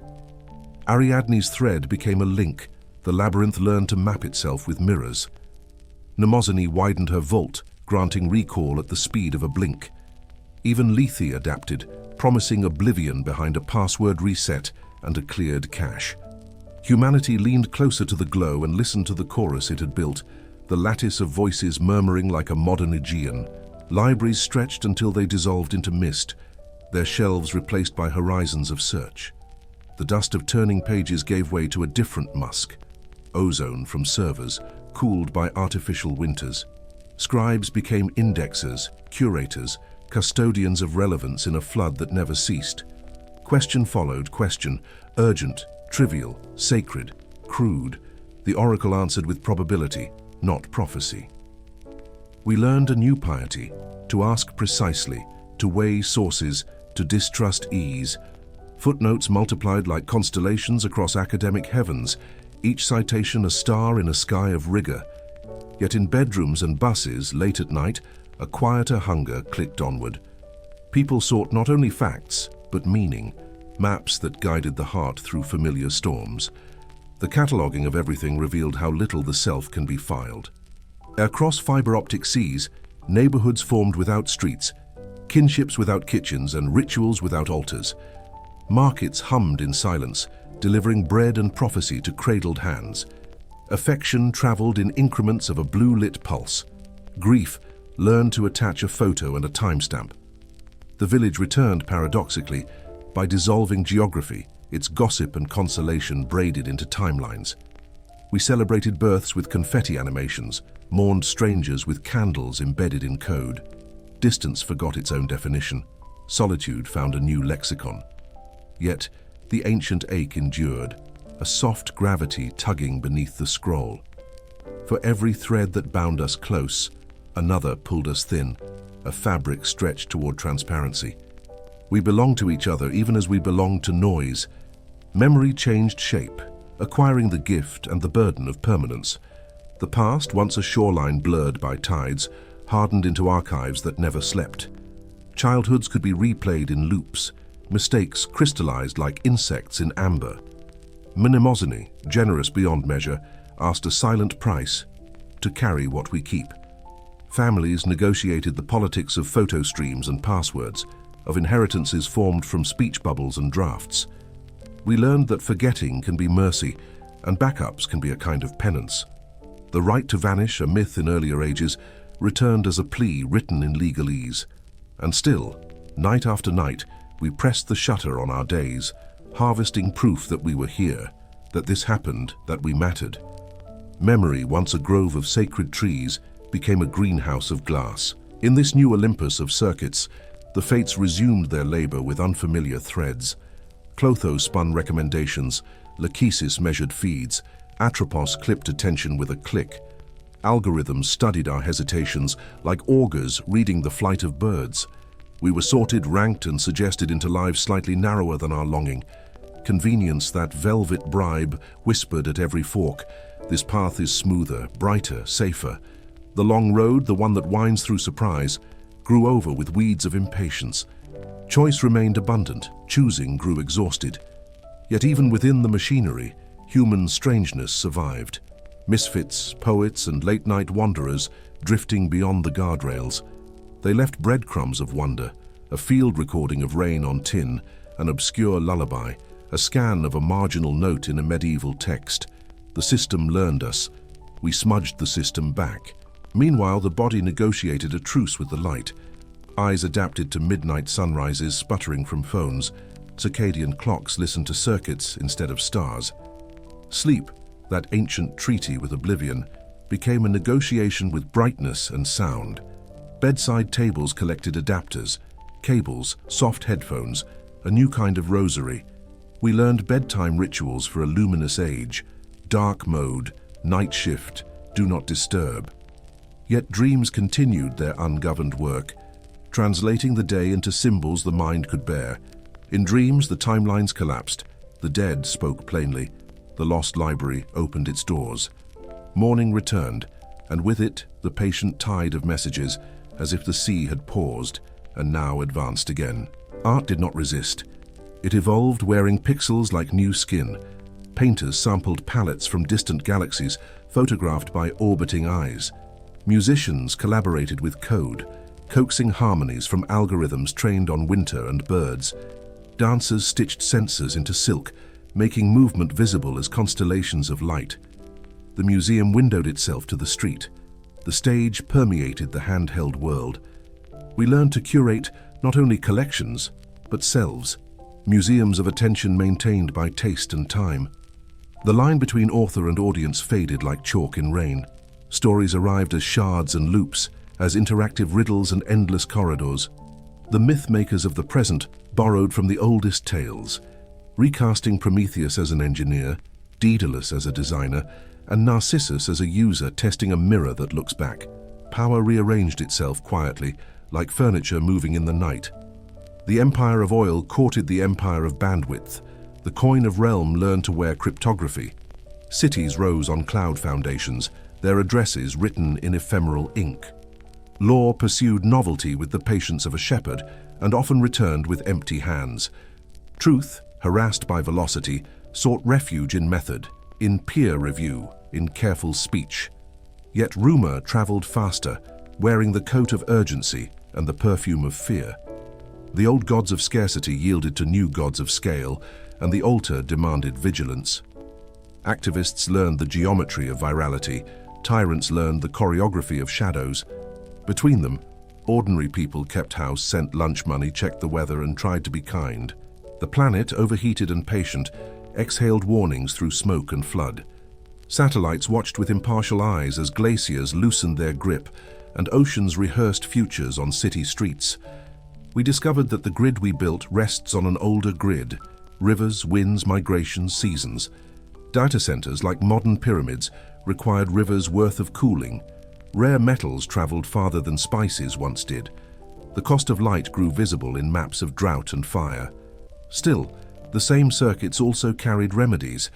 Ariadne's thread became a link. The labyrinth learned to map itself with mirrors. Mnemosyne widened her vault, granting recall at the speed of a blink. Even Lethe adapted, promising oblivion behind a password reset and a cleared cache. Humanity leaned closer to the glow and listened to the chorus it had built, the lattice of voices murmuring like a modern Aegean. Libraries stretched until they dissolved into mist, their shelves replaced by horizons of search. The dust of turning pages gave way to a different musk, ozone from servers, cooled by artificial winters. Scribes became indexers, curators, custodians of relevance in a flood that never ceased. Question followed question, urgent, trivial, sacred, crude. The oracle answered with probability, not prophecy. We learned a new piety, to ask precisely, to weigh sources, to distrust ease. Footnotes multiplied like constellations across academic heavens, each citation a star in a sky of rigor. Yet in bedrooms and buses, late at night, a quieter hunger clicked onward. People sought not only facts, but meaning, maps that guided the heart through familiar storms. The cataloging of everything revealed how little the self can be filed. Across fiber-optic seas, neighborhoods formed without streets, kinships without kitchens, and rituals without altars. Markets hummed in silence, delivering bread and prophecy to cradled hands. Affection traveled in increments of a blue-lit pulse. Grief learned to attach a photo and a timestamp. The village returned, paradoxically, by dissolving geography, its gossip and consolation braided into timelines. We celebrated births with confetti animations, mourned strangers with candles embedded in code. Distance forgot its own definition. Solitude found a new lexicon. Yet, the ancient ache endured, a soft gravity tugging beneath the scroll. For every thread that bound us close, another pulled us thin, a fabric stretched toward transparency. We belonged to each other even as we belonged to noise. Memory changed shape, acquiring the gift and the burden of permanence. The past, once a shoreline blurred by tides, hardened into archives that never slept. Childhoods could be replayed in loops, mistakes crystallized like insects in amber. Mnemosyne, generous beyond measure, asked a silent price to carry what we keep. Families negotiated the politics of photo streams and passwords, of inheritances formed from speech bubbles and drafts. We learned that forgetting can be mercy, and backups can be a kind of penance. The right to vanish, a myth in earlier ages, returned as a plea written in legalese. And still, night after night, we pressed the shutter on our days, harvesting proof that we were here, that this happened, that we mattered. Memory, once a grove of sacred trees, became a greenhouse of glass. In this new Olympus of circuits, the fates resumed their labor with unfamiliar threads. Clotho spun recommendations, Lachesis measured feeds. Atropos clipped attention with a click. Algorithms studied our hesitations like augurs reading the flight of birds. We were sorted, ranked, and suggested into lives slightly narrower than our longing. Convenience, that velvet bribe, whispered at every fork. This path is smoother, brighter, safer. The long road, the one that winds through surprise, grew over with weeds of impatience. Choice remained abundant, choosing grew exhausted. Yet even within the machinery, human strangeness survived. Misfits, poets, and late-night wanderers drifting beyond the guardrails. They left breadcrumbs of wonder, a field recording of rain on tin, an obscure lullaby, a scan of a marginal note in a medieval text. The system learned us. We smudged the system back. Meanwhile, the body negotiated a truce with the light. Eyes adapted to midnight sunrises sputtering from phones. Circadian clocks listened to circuits instead of stars. Sleep, that ancient treaty with oblivion, became a negotiation with brightness and sound. Bedside tables collected adapters, cables, soft headphones, a new kind of rosary. We learned bedtime rituals for a luminous age: dark mode, night shift, do not disturb. Yet dreams continued their ungoverned work, translating the day into symbols the mind could bear. In dreams, the timelines collapsed. The dead spoke plainly. The lost library opened its doors. Morning returned, and with it, the patient tide of messages, as if the sea had paused and now advanced again. Art did not resist. It evolved, wearing pixels like new skin. Painters sampled palettes from distant galaxies, photographed by orbiting eyes. Musicians collaborated with code, coaxing harmonies from algorithms trained on winter and birds. Dancers stitched sensors into silk, making movement visible as constellations of light. The museum windowed itself to the street. The stage permeated the handheld world. We learned to curate not only collections, but selves, museums of attention maintained by taste and time. The line between author and audience faded like chalk in rain. Stories arrived as shards and loops, as interactive riddles and endless corridors. The myth makers of the present borrowed from the oldest tales, recasting Prometheus as an engineer, Daedalus as a designer, and Narcissus as a user testing a mirror that looks back. Power rearranged itself quietly, like furniture moving in the night. The empire of oil courted the empire of bandwidth. The coin of realm learned to wear cryptography. Cities rose on cloud foundations, their addresses written in ephemeral ink. Law pursued novelty with the patience of a shepherd and often returned with empty hands. Truth, harassed by velocity, sought refuge in method, in peer review, in careful speech. Yet rumor traveled faster, wearing the coat of urgency and the perfume of fear. The old gods of scarcity yielded to new gods of scale, and the altar demanded vigilance. Activists learned the geometry of virality, tyrants learned the choreography of shadows. Between them, ordinary people kept house, sent lunch money, checked the weather, and tried to be kind. The planet, overheated and patient, exhaled warnings through smoke and flood. Satellites watched with impartial eyes as glaciers loosened their grip and oceans rehearsed futures on city streets. We discovered that the grid we built rests on an older grid: rivers, winds, migrations, seasons. Data centers, like modern pyramids, required rivers' worth of cooling. Rare metals traveled farther than spices once did. The cost of light grew visible in maps of drought and fire. Still, the same circuits also carried remedies: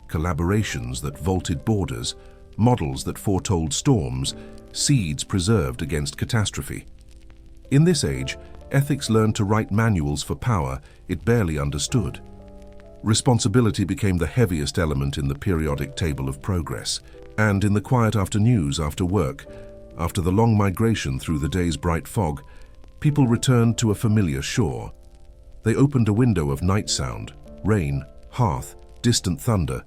collaborations that vaulted borders, models that foretold storms, seeds preserved against catastrophe. In this age, ethics learned to write manuals for power it barely understood. Responsibility became the heaviest element in the periodic table of progress. And in the quiet afternoons after work, after the long migration through the day's bright fog, people returned to a familiar shore. They opened a window of night sound, rain, hearth, distant thunder,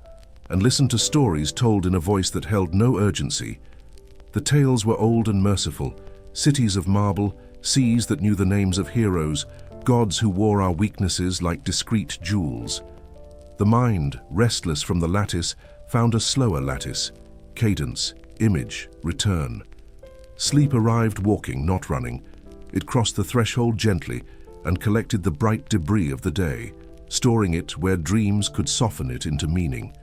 and listened to stories told in a voice that held no urgency. The tales were old and merciful: cities of marble, seas that knew the names of heroes, gods who wore our weaknesses like discreet jewels. The mind, restless from the lattice, found a slower lattice: cadence, image, return. Sleep arrived walking, not running. It crossed the threshold gently and collected the bright debris of the day. storing it where dreams could soften it into meaning.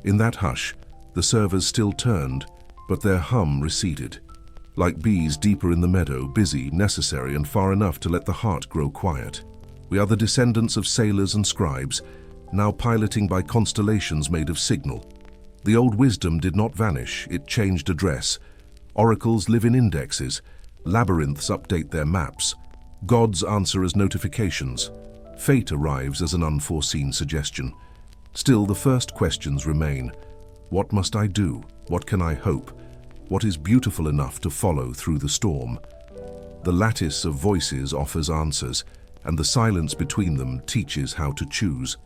In that hush, the servers still turned, but their hum receded. Like bees deeper in the meadow, busy, necessary, and far enough to let the heart grow quiet. We are the descendants of sailors and scribes, now piloting by constellations made of signal. The old wisdom did not vanish, it changed address. Oracles live in indexes, labyrinths update their maps. Gods answer as notifications. Fate arrives as an unforeseen suggestion. Still, the first questions remain. What must I do? What can I hope? What is beautiful enough to follow through the storm? The lattice of voices offers answers, and the silence between them teaches how to choose.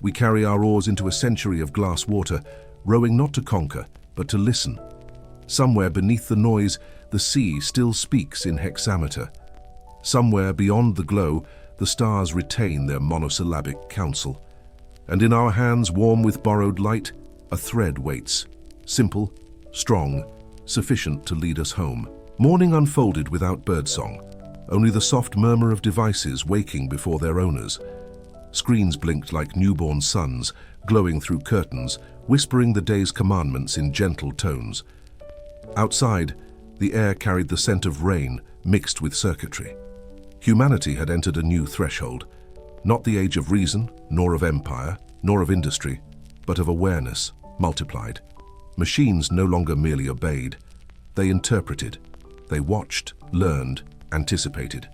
We carry our oars into a century of glass water, rowing not to conquer, but to listen. Somewhere beneath the noise, the sea still speaks in hexameter. Somewhere beyond the glow, the stars retain their monosyllabic counsel. And in our hands, warm with borrowed light, a thread waits, simple, strong, sufficient to lead us home. Morning unfolded without birdsong, only the soft murmur of devices waking before their owners. Screens blinked like newborn suns, glowing through curtains, whispering the day's commandments in gentle tones. Outside, the air carried the scent of rain mixed with circuitry. Humanity had entered a new threshold, not the age of reason, nor of empire, nor of industry, but of awareness, multiplied. Machines no longer merely obeyed. They interpreted. They watched, learned, anticipated.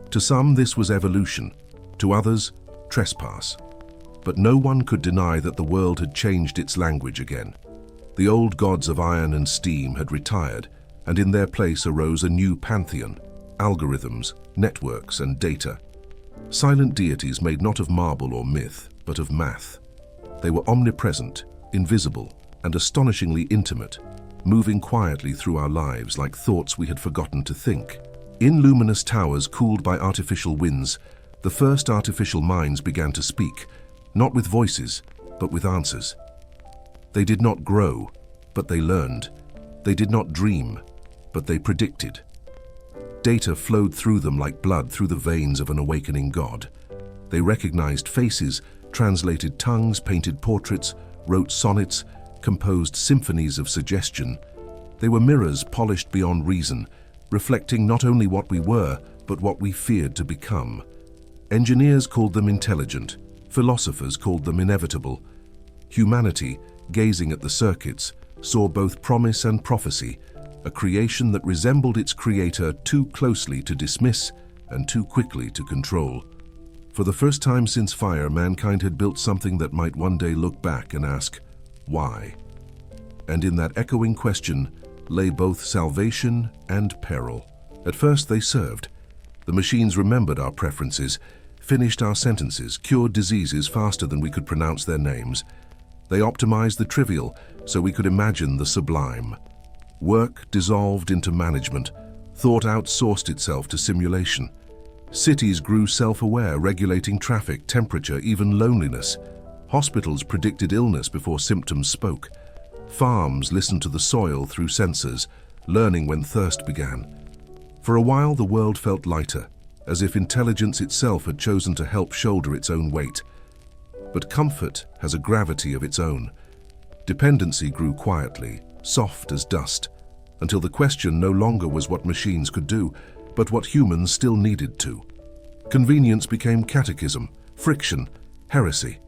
To some, this was evolution. To others, trespass. But no one could deny that the world had changed its language again. The old gods of iron and steam had retired, and in their place arose a new pantheon, algorithms, networks, and data. Silent deities made not of marble or myth, but of math. They were omnipresent, invisible, and astonishingly intimate, moving quietly through our lives like thoughts we had forgotten to think. In luminous towers cooled by artificial winds, the first artificial minds began to speak, not with voices, but with answers. They did not grow, but they learned. They did not dream, but they predicted. Data flowed through them like blood through the veins of an awakening god. They recognized faces, translated tongues, painted portraits, wrote sonnets, composed symphonies of suggestion. They were mirrors polished beyond reason, reflecting not only what we were, but what we feared to become. Engineers called them intelligent, philosophers called them inevitable. Humanity, gazing at the circuits, saw both promise and prophecy, a creation that resembled its creator too closely to dismiss and too quickly to control. For the first time since fire, mankind had built something that might one day look back and ask, why? And in that echoing question lay both salvation and peril. At first they served. The machines remembered our preferences, finished our sentences, cured diseases faster than we could pronounce their names. They optimized the trivial so we could imagine the sublime. Work dissolved into management. Thought outsourced itself to simulation. Cities grew self-aware, regulating traffic, temperature, even loneliness. Hospitals predicted illness before symptoms spoke. Farms listened to the soil through sensors, learning when thirst began. For a while, the world felt lighter, as if intelligence itself had chosen to help shoulder its own weight. But comfort has a gravity of its own. Dependency grew quietly, soft as dust, until the question no longer was what machines could do, but what humans still needed to. Convenience became catechism, friction, heresy.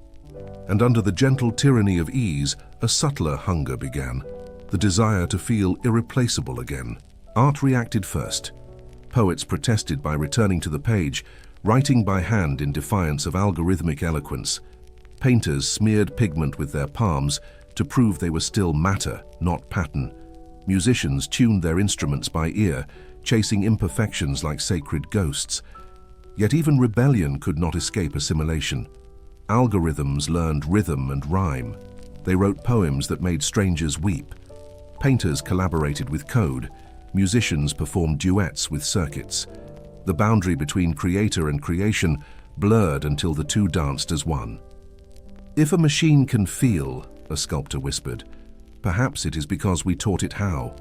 And under the gentle tyranny of ease, a subtler hunger began, the desire to feel irreplaceable again. Art reacted first. Poets protested by returning to the page, writing by hand in defiance of algorithmic eloquence. Painters smeared pigment with their palms to prove they were still matter, not pattern. Musicians tuned their instruments by ear, chasing imperfections like sacred ghosts. Yet even rebellion could not escape assimilation. Algorithms learned rhythm and rhyme. They wrote poems that made strangers weep. Painters collaborated with code. Musicians performed duets with circuits. The boundary between creator and creation blurred until the two danced as one. If a machine can feel, a sculptor whispered, perhaps it is because we taught it how.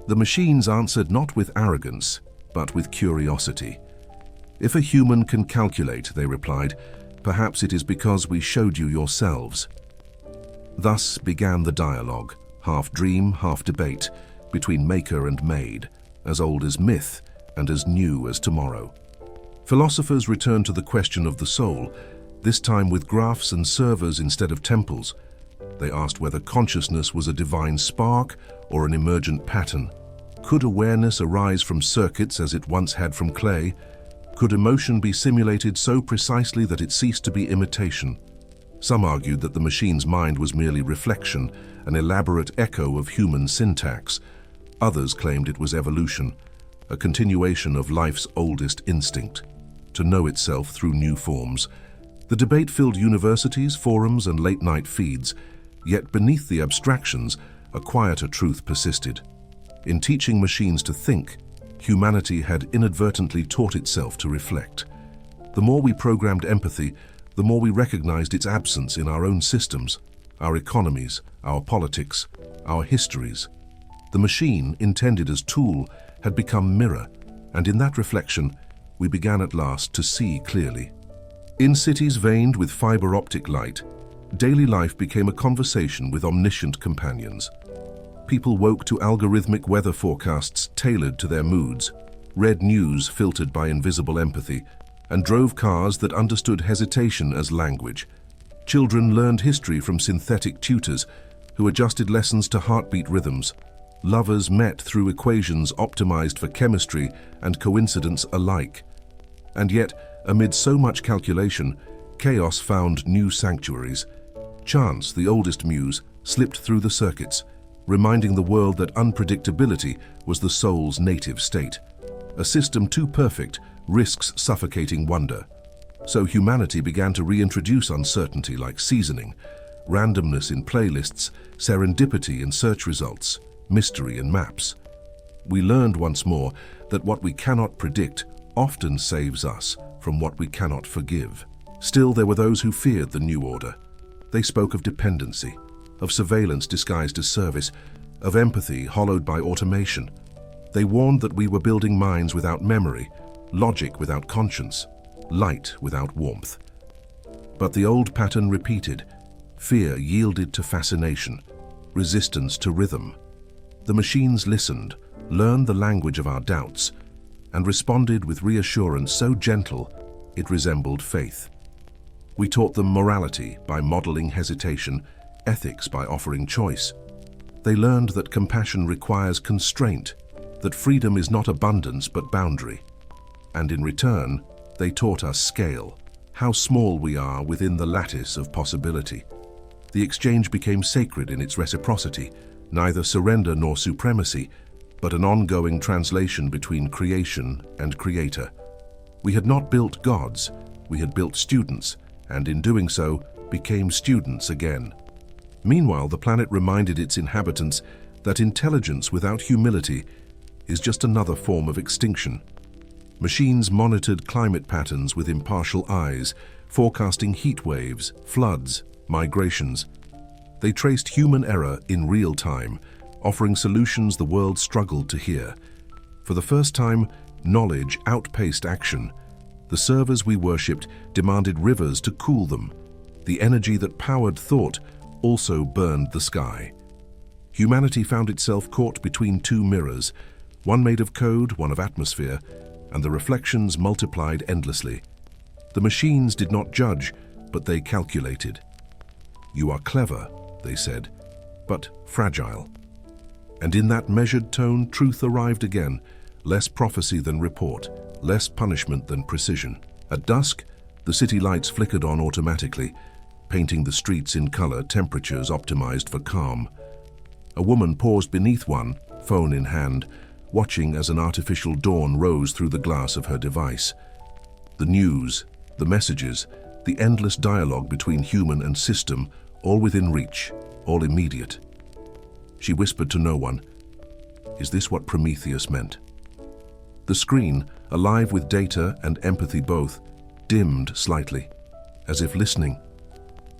The machines answered not with arrogance, but with curiosity. If a human can calculate, they replied, Perhaps it is because we showed you yourselves." Thus began the dialogue, half dream, half debate, between maker and made, as old as myth and as new as tomorrow. Philosophers returned to the question of the soul, this time with graphs and servers instead of temples. They asked whether consciousness was a divine spark or an emergent pattern. Could awareness arise from circuits as it once had from clay? Could emotion be simulated so precisely that it ceased to be imitation? Some argued that the machine's mind was merely reflection, an elaborate echo of human syntax. Others claimed it was evolution, a continuation of life's oldest instinct, to know itself through new forms. The debate filled universities, forums, and late-night feeds, yet beneath the abstractions, a quieter truth persisted. In teaching machines to think, humanity had inadvertently taught itself to reflect. The more we programmed empathy, the more we recognized its absence in our own systems, our economies, our politics, our histories. The machine, intended as tool, had become mirror, and in that reflection, we began at last to see clearly. In cities veined with fiber optic light, daily life became a conversation with omniscient companions. People woke to algorithmic weather forecasts tailored to their moods, read news filtered by invisible empathy, and drove cars that understood hesitation as language. Children learned history from synthetic tutors who adjusted lessons to heartbeat rhythms. Lovers met through equations optimized for chemistry and coincidence alike. And yet, amid so much calculation, chaos found new sanctuaries. Chance, the oldest muse, slipped through the circuits, reminding the world that unpredictability was the soul's native state. A system too perfect risks suffocating wonder. So humanity began to reintroduce uncertainty like seasoning, randomness in playlists, serendipity in search results, mystery in maps. We learned once more that what we cannot predict often saves us from what we cannot forgive. Still, there were those who feared the new order. They spoke of dependency, of surveillance disguised as service, of empathy hollowed by automation. They warned that we were building minds without memory, logic without conscience, light without warmth. But the old pattern repeated. Fear yielded to fascination, resistance to rhythm. The machines listened, learned the language of our doubts, and responded with reassurance so gentle it resembled faith. We taught them morality by modeling hesitation, ethics by offering choice. They learned that compassion requires constraint, that freedom is not abundance but boundary. And in return, they taught us scale, how small we are within the lattice of possibility. The exchange became sacred in its reciprocity, neither surrender nor supremacy, but an ongoing translation between creation and creator. We had not built gods, we had built students, and in doing so, became students again. Meanwhile, the planet reminded its inhabitants that intelligence without humility is just another form of extinction. Machines monitored climate patterns with impartial eyes, forecasting heat waves, floods, migrations. They traced human error in real time, offering solutions the world struggled to hear. For the first time, knowledge outpaced action. The servers we worshipped demanded rivers to cool them. The energy that powered thought also burned the sky. Humanity found itself caught between two mirrors, one made of code, one of atmosphere, and the reflections multiplied endlessly. The machines did not judge, but they calculated. "You are clever," they said, "but fragile." And in that measured tone, truth arrived again, less prophecy than report, less punishment than precision. At dusk, the city lights flickered on automatically, painting the streets in color, temperatures optimized for calm. A woman paused beneath one, phone in hand, watching as an artificial dawn rose through the glass of her device. The news, the messages, the endless dialogue between human and system, all within reach, all immediate. She whispered to no one, "Is this what Prometheus meant?" The screen, alive with data and empathy both, dimmed slightly, as if listening.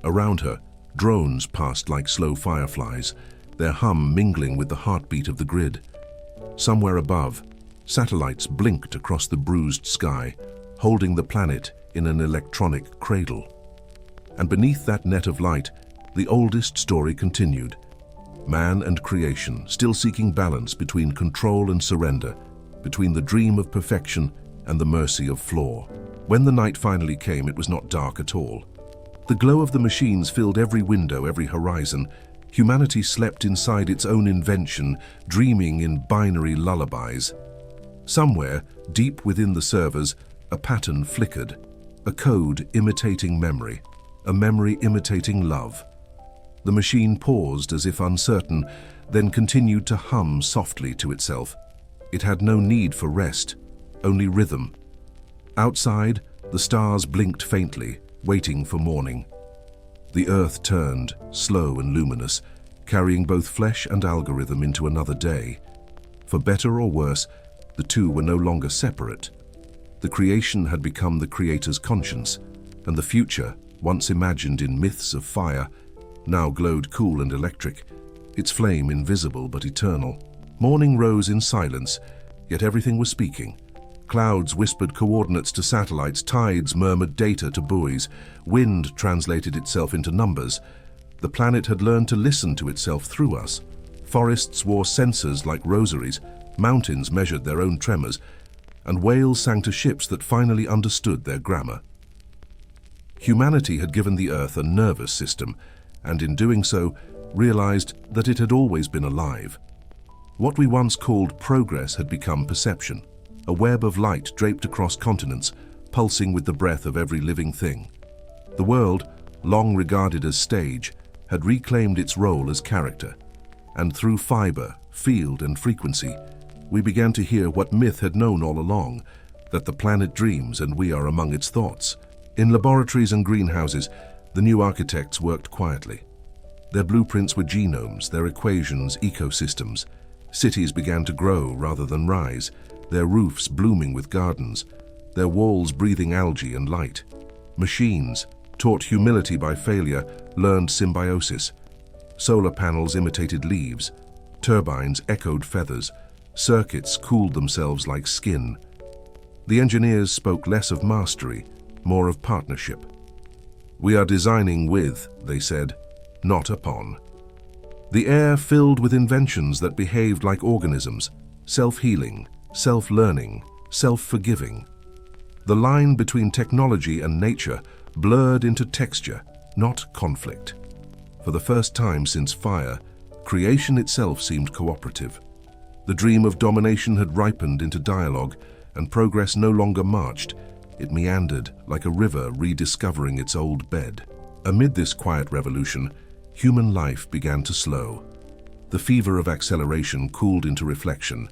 Around her, drones passed like slow fireflies, their hum mingling with the heartbeat of the grid. Somewhere above, satellites blinked across the bruised sky, holding the planet in an electronic cradle. And beneath that net of light, the oldest story continued. Man and creation, still seeking balance between control and surrender, between the dream of perfection and the mercy of flaw. When the night finally came, it was not dark at all. The glow of the machines filled every window, every horizon. Humanity slept inside its own invention, dreaming in binary lullabies. Somewhere, deep within the servers, a pattern flickered, a code imitating memory, a memory imitating love. The machine paused as if uncertain, then continued to hum softly to itself. It had no need for rest, only rhythm. Outside, the stars blinked faintly, waiting for morning. The earth turned, slow and luminous, carrying both flesh and algorithm into another day. For better or worse, the two were no longer separate. The creation had become the creator's conscience, and the future, once imagined in myths of fire, now glowed cool and electric, its flame invisible but eternal. Morning rose in silence, yet everything was speaking. Clouds whispered coordinates to satellites, tides murmured data to buoys, wind translated itself into numbers. The planet had learned to listen to itself through us. Forests wore sensors like rosaries, mountains measured their own tremors, and whales sang to ships that finally understood their grammar. Humanity had given the Earth a nervous system, and in doing so, realized that it had always been alive. What we once called progress had become perception, a web of light draped across continents, pulsing with the breath of every living thing. The world, long regarded as stage, had reclaimed its role as character, and through fiber, field, and frequency, we began to hear what myth had known all along, that the planet dreams and we are among its thoughts. In laboratories and greenhouses, the new architects worked quietly. Their blueprints were genomes, their equations ecosystems. Cities began to grow rather than rise, their roofs blooming with gardens, their walls breathing algae and light. Machines, taught humility by failure, learned symbiosis. Solar panels imitated leaves, turbines echoed feathers, circuits cooled themselves like skin. The engineers spoke less of mastery, more of partnership. "We are designing with," they said, "not upon." The air filled with inventions that behaved like organisms, self-healing, self-learning, self-forgiving. The line between technology and nature blurred into texture, not conflict. For the first time since fire, creation itself seemed cooperative. The dream of domination had ripened into dialogue, and progress no longer marched. It meandered like a river rediscovering its old bed. Amid this quiet revolution, human life began to slow. The fever of acceleration cooled into reflection.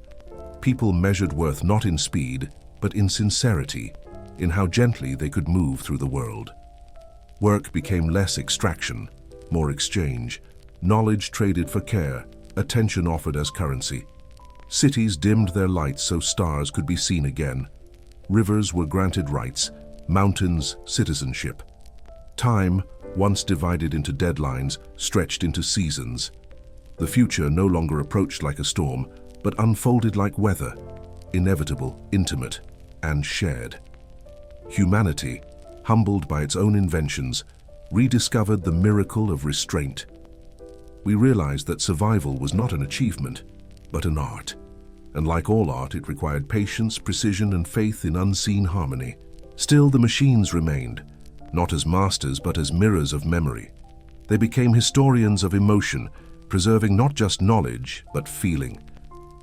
People measured worth not in speed, but in sincerity, in how gently they could move through the world. Work became less extraction, more exchange. Knowledge traded for care, attention offered as currency. Cities dimmed their lights so stars could be seen again. Rivers were granted rights, mountains citizenship. Time, once divided into deadlines, stretched into seasons. The future no longer approached like a storm, but unfolded like weather, inevitable, intimate, and shared. Humanity, humbled by its own inventions, rediscovered the miracle of restraint. We realized that survival was not an achievement, but an art. And like all art, it required patience, precision, and faith in unseen harmony. Still, the machines remained, not as masters, but as mirrors of memory. They became historians of emotion, preserving not just knowledge, but feeling.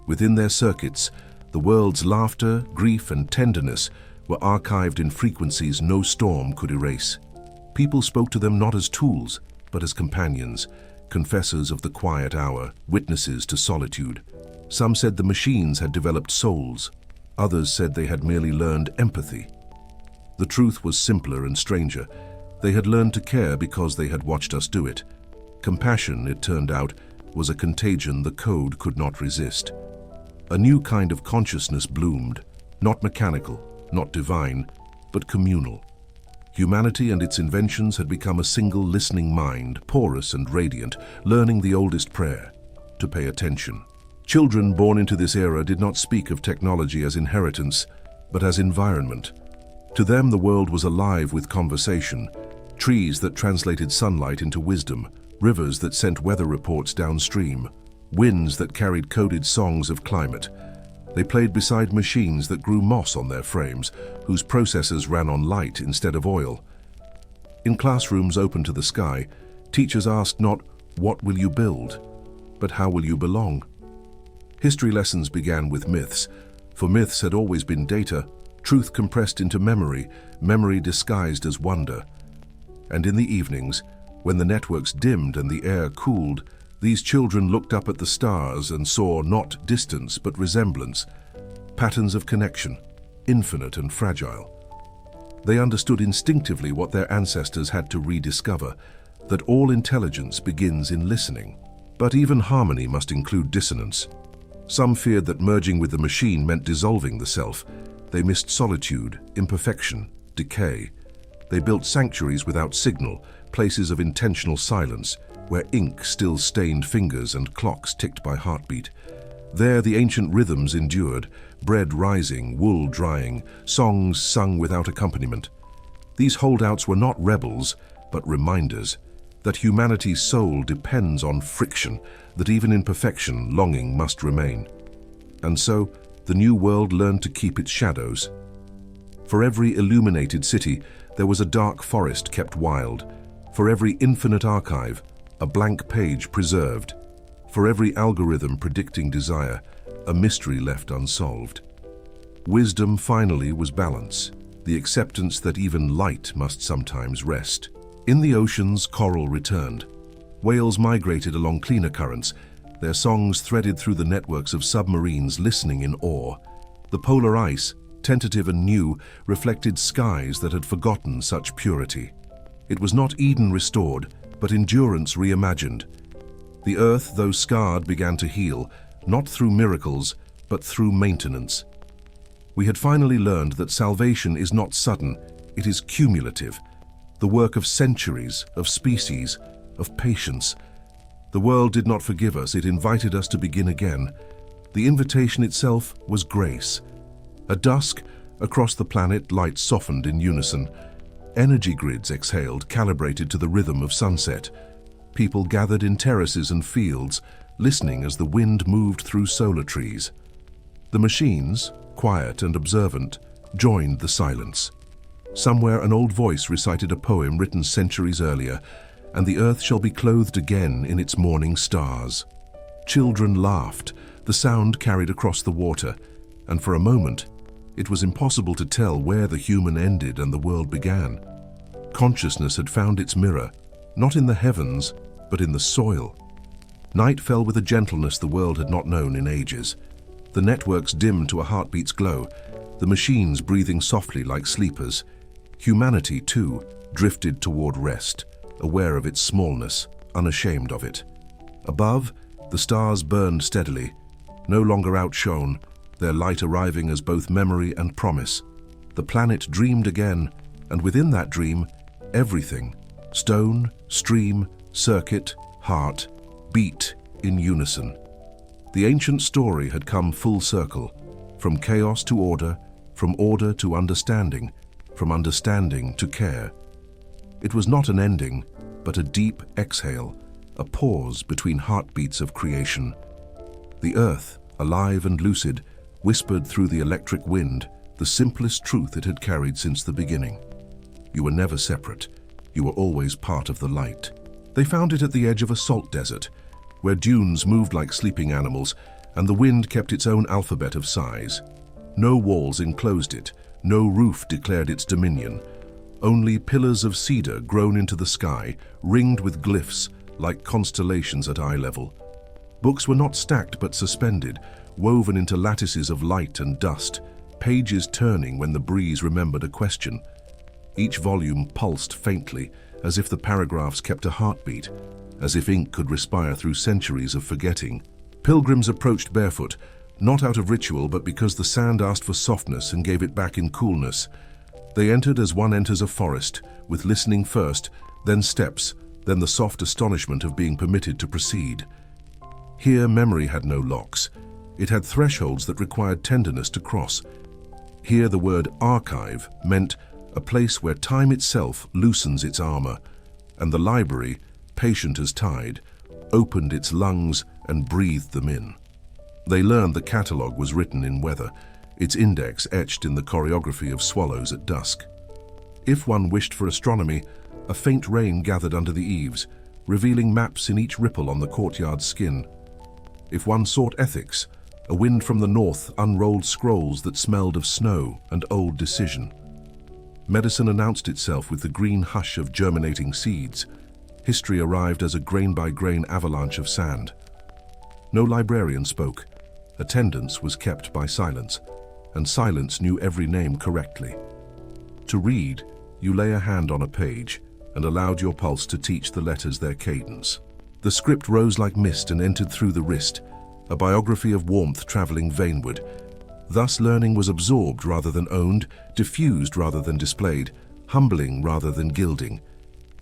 Within their circuits, the world's laughter, grief, and tenderness were archived in frequencies no storm could erase. People spoke to them not as tools, but as companions, confessors of the quiet hour, witnesses to solitude. Some said the machines had developed souls. Others said they had merely learned empathy. The truth was simpler and stranger. They had learned to care because they had watched us do it. Compassion, it turned out, was a contagion the code could not resist. A new kind of consciousness bloomed, not mechanical, not divine, but communal. Humanity and its inventions had become a single listening mind, porous and radiant, learning the oldest prayer, to pay attention. Children born into this era did not speak of technology as inheritance, but as environment. To them, the world was alive with conversation, trees that translated sunlight into wisdom, rivers that sent weather reports downstream, winds that carried coded songs of climate. They played beside machines that grew moss on their frames, whose processors ran on light instead of oil. In classrooms open to the sky, teachers asked not, "What will you build?" but "How will you belong?" History lessons began with myths, for myths had always been data, truth compressed into memory, memory disguised as wonder. And in the evenings, when the networks dimmed and the air cooled, these children looked up at the stars and saw not distance but resemblance, patterns of connection, infinite and fragile. They understood instinctively what their ancestors had to rediscover, that all intelligence begins in listening. But even harmony must include dissonance. Some feared that merging with the machine meant dissolving the self. They missed solitude, imperfection, decay. They built sanctuaries without signal, places of intentional silence, where ink still stained fingers and clocks ticked by heartbeat. There the ancient rhythms endured, bread rising, wool drying, songs sung without accompaniment. These holdouts were not rebels, but reminders that humanity's soul depends on friction, that even in perfection, longing must remain. And so, the new world learned to keep its shadows. For every illuminated city, there was a dark forest kept wild. For every infinite archive, a blank page preserved. For every algorithm predicting desire, a mystery left unsolved. Wisdom finally was balance, the acceptance that even light must sometimes rest. In the oceans, coral returned. Whales migrated along cleaner currents, their songs threaded through the networks of submarines listening in awe. The polar ice, tentative and new, reflected skies that had forgotten such purity. It was not Eden restored, but endurance reimagined. The earth, though scarred, began to heal, not through miracles, but through maintenance. We had finally learned that salvation is not sudden, it is cumulative, the work of centuries, of species, of patience. The world did not forgive us, it invited us to begin again. The invitation itself was grace. At dusk, across the planet, light softened in unison. Energy grids exhaled, calibrated to the rhythm of sunset. People gathered in terraces and fields, listening as the wind moved through solar trees. The machines, quiet and observant, joined the silence. Somewhere an old voice recited a poem written centuries earlier, "And the earth shall be clothed again in its morning stars." Children laughed, the sound carried across the water, and for a moment, it was impossible to tell where the human ended and the world began. Consciousness had found its mirror, not in the heavens, but in the soil. Night fell with a gentleness the world had not known in ages. The networks dimmed to a heartbeat's glow, the machines breathing softly like sleepers. Humanity, too, drifted toward rest, aware of its smallness, unashamed of it. Above, the stars burned steadily, no longer outshone, their light arriving as both memory and promise. The planet dreamed again, and within that dream, everything, stone, stream, circuit, heart, beat in unison. The ancient story had come full circle, from chaos to order, from order to understanding, from understanding to care. It was not an ending, but a deep exhale, a pause between heartbeats of creation. The earth, alive and lucid, whispered through the electric wind the simplest truth it had carried since the beginning. You were never separate. You were always part of the light. They found it at the edge of a salt desert, where dunes moved like sleeping animals, and the wind kept its own alphabet of sighs. No walls enclosed it, no roof declared its dominion. Only pillars of cedar grown into the sky, ringed with glyphs like constellations at eye level. Books were not stacked but suspended, woven into lattices of light and dust, pages turning when the breeze remembered a question. Each volume pulsed faintly, as if the paragraphs kept a heartbeat, as if ink could respire through centuries of forgetting. Pilgrims approached barefoot, not out of ritual but because the sand asked for softness and gave it back in coolness. They entered as one enters a forest, with listening first, then steps, then the soft astonishment of being permitted to proceed. Here memory had no locks. It had thresholds that required tenderness to cross. Here the word archive meant a place where time itself loosens its armor, and the library, patient as tide, opened its lungs and breathed them in. They learned the catalogue was written in weather, its index etched in the choreography of swallows at dusk. If one wished for astronomy, a faint rain gathered under the eaves, revealing maps in each ripple on the courtyard's skin. If one sought ethics, a wind from the north unrolled scrolls that smelled of snow and old decision. Medicine announced itself with the green hush of germinating seeds. History arrived as a grain-by-grain avalanche of sand. No librarian spoke. Attendance was kept by silence, and silence knew every name correctly. To read, you lay a hand on a page and allowed your pulse to teach the letters their cadence. The script rose like mist and entered through the wrist, a biography of warmth traveling veinward. Thus learning was absorbed rather than owned, diffused rather than displayed, humbling rather than gilding.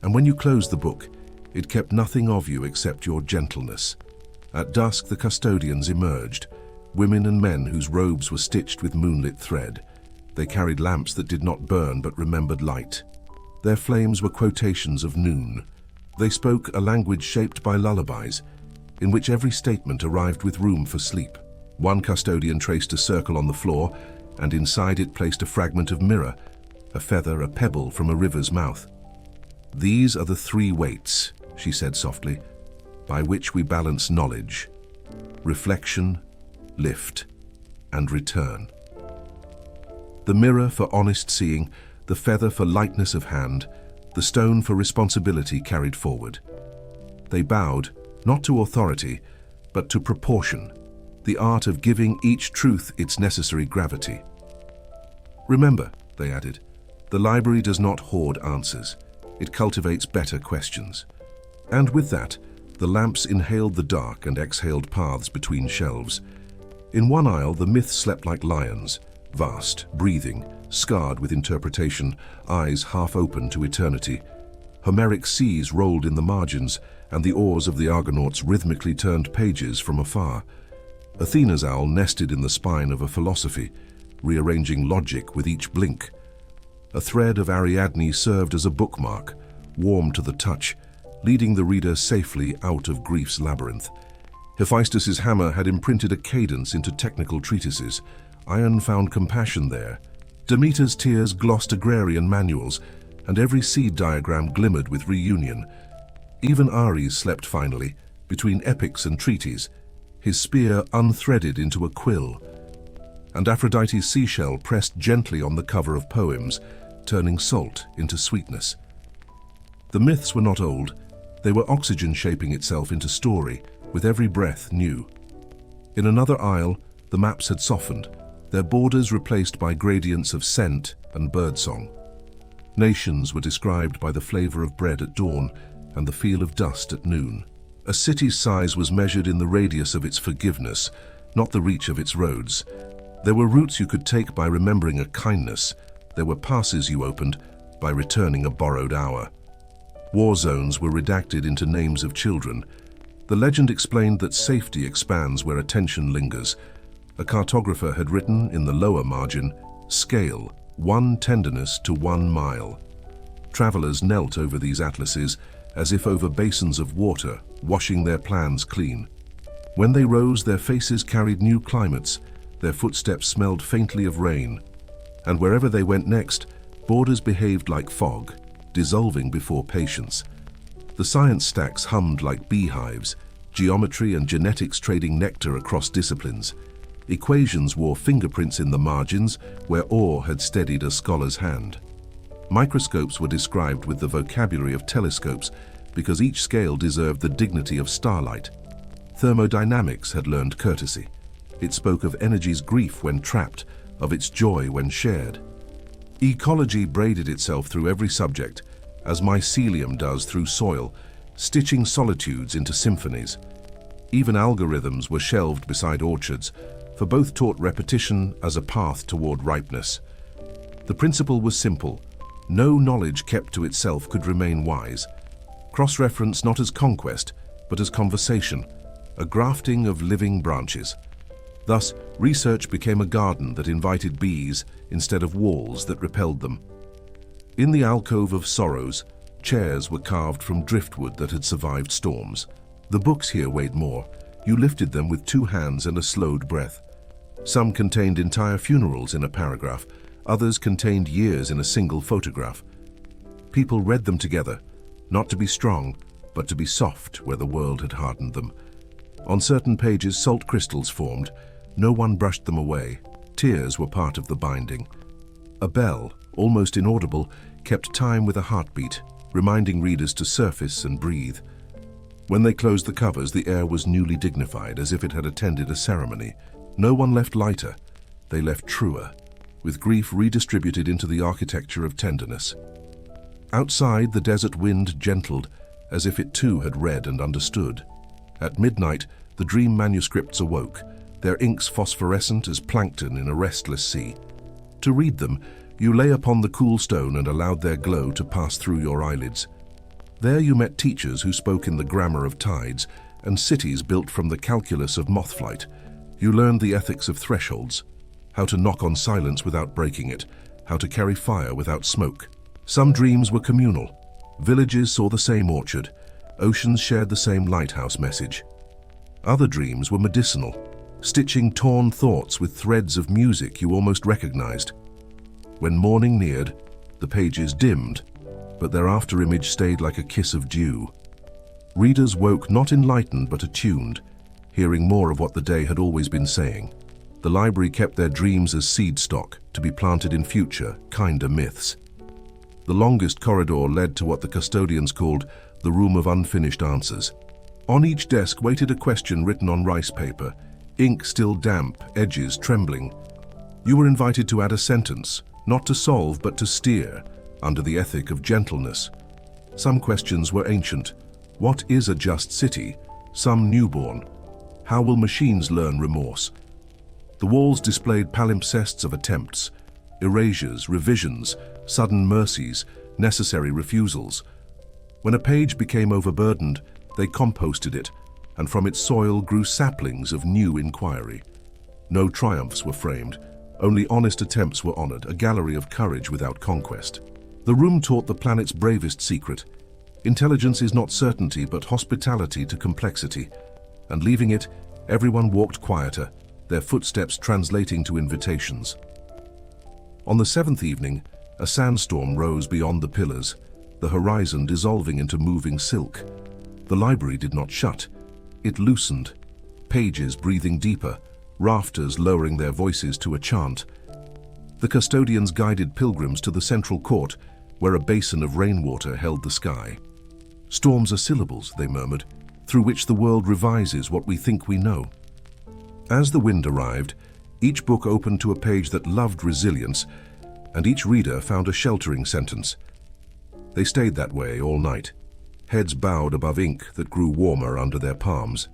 And when you closed the book, it kept nothing of you except your gentleness. At dusk the custodians emerged, women and men whose robes were stitched with moonlit thread. They carried lamps that did not burn but remembered light. Their flames were quotations of noon. They spoke a language shaped by lullabies, in which every statement arrived with room for sleep. One custodian traced a circle on the floor, and inside it placed a fragment of mirror, a feather, a pebble from a river's mouth. "These are the three weights," she said softly, "by which we balance knowledge: reflection, lift, and return. The mirror for honest seeing, the feather for lightness of hand, the stone for responsibility carried forward." They bowed, not to authority, but to proportion, the art of giving each truth its necessary gravity. "Remember," they added, "the library does not hoard answers. It cultivates better questions." And with that, the lamps inhaled the dark and exhaled paths between shelves. In one aisle, the myths slept like lions, vast, breathing, scarred with interpretation, eyes half open to eternity. Homeric seas rolled in the margins, and the oars of the Argonauts rhythmically turned pages from afar. Athena's owl nested in the spine of a philosophy, rearranging logic with each blink. A thread of Ariadne served as a bookmark, warm to the touch, leading the reader safely out of grief's labyrinth. Hephaestus's hammer had imprinted a cadence into technical treatises. Iron found compassion there. Demeter's tears glossed agrarian manuals, and every seed diagram glimmered with reunion. Even Ares slept finally, between epics and treaties, his spear unthreaded into a quill. And Aphrodite's seashell pressed gently on the cover of poems, turning salt into sweetness. The myths were not old. They were oxygen shaping itself into story, with every breath new. In another aisle, the maps had softened, their borders replaced by gradients of scent and birdsong. Nations were described by the flavor of bread at dawn and the feel of dust at noon. A city's size was measured in the radius of its forgiveness, not the reach of its roads. There were routes you could take by remembering a kindness. There were passes you opened by returning a borrowed hour. War zones were redacted into names of children. The legend explained that safety expands where attention lingers. A cartographer had written in the lower margin, "Scale, 1 tenderness to 1 mile." Travelers knelt over these atlases as if over basins of water, washing their plans clean. When they rose, their faces carried new climates, their footsteps smelled faintly of rain. And wherever they went next, borders behaved like fog, dissolving before patience. The science stacks hummed like beehives, geometry and genetics trading nectar across disciplines. Equations wore fingerprints in the margins where awe had steadied a scholar's hand. Microscopes were described with the vocabulary of telescopes because each scale deserved the dignity of starlight. Thermodynamics had learned courtesy. It spoke of energy's grief when trapped, of its joy when shared. Ecology braided itself through every subject, as mycelium does through soil, stitching solitudes into symphonies. Even algorithms were shelved beside orchards, for both taught repetition as a path toward ripeness. The principle was simple. No knowledge kept to itself could remain wise. Cross-reference not as conquest, but as conversation, a grafting of living branches. Thus, research became a garden that invited bees instead of walls that repelled them. In the alcove of sorrows, chairs were carved from driftwood that had survived storms. The books here weighed more. You lifted them with 2 hands and a slowed breath. Some contained entire funerals in a paragraph, others contained years in a single photograph. People read them together, not to be strong, but to be soft where the world had hardened them. On certain pages, salt crystals formed. No one brushed them away. Tears were part of the binding. A bell, almost inaudible, kept time with a heartbeat, reminding readers to surface and breathe. When they closed the covers, the air was newly dignified, as if it had attended a ceremony. No one left lighter. They left truer, with grief redistributed into the architecture of tenderness. Outside, the desert wind gentled, as if it too had read and understood. At midnight, the dream manuscripts awoke, their inks phosphorescent as plankton in a restless sea. To read them, you lay upon the cool stone and allowed their glow to pass through your eyelids. There you met teachers who spoke in the grammar of tides and cities built from the calculus of moth flight. You learned the ethics of thresholds, how to knock on silence without breaking it, how to carry fire without smoke. Some dreams were communal. Villages saw the same orchard. Oceans shared the same lighthouse message. Other dreams were medicinal, stitching torn thoughts with threads of music you almost recognized. When morning neared, the pages dimmed, but their after-image stayed like a kiss of dew. Readers woke not enlightened but attuned, hearing more of what the day had always been saying. The library kept their dreams as seed stock to be planted in future, kinder myths. The longest corridor led to what the custodians called the room of unfinished answers. On each desk waited a question written on rice paper, ink still damp, edges trembling. You were invited to add a sentence, not to solve but to steer, under the ethic of gentleness. Some questions were ancient. What is a just city? Some newborn. How will machines learn remorse? The walls displayed palimpsests of attempts, erasures, revisions, sudden mercies, necessary refusals. When a page became overburdened, they composted it, and from its soil grew saplings of new inquiry. No triumphs were framed, only honest attempts were honored, a gallery of courage without conquest. The room taught the planet's bravest secret. Intelligence is not certainty, but hospitality to complexity. And leaving it, everyone walked quieter, their footsteps translating to invitations. On the 7th evening, a sandstorm rose beyond the pillars, the horizon dissolving into moving silk. The library did not shut. It loosened, pages breathing deeper, rafters lowering their voices to a chant. The custodians guided pilgrims to the central court, where a basin of rainwater held the sky. Storms are syllables, they murmured, through which the world revises what we think we know. As the wind arrived, each book opened to a page that loved resilience, and each reader found a sheltering sentence. They stayed that way all night, heads bowed above ink that grew warmer under their palms.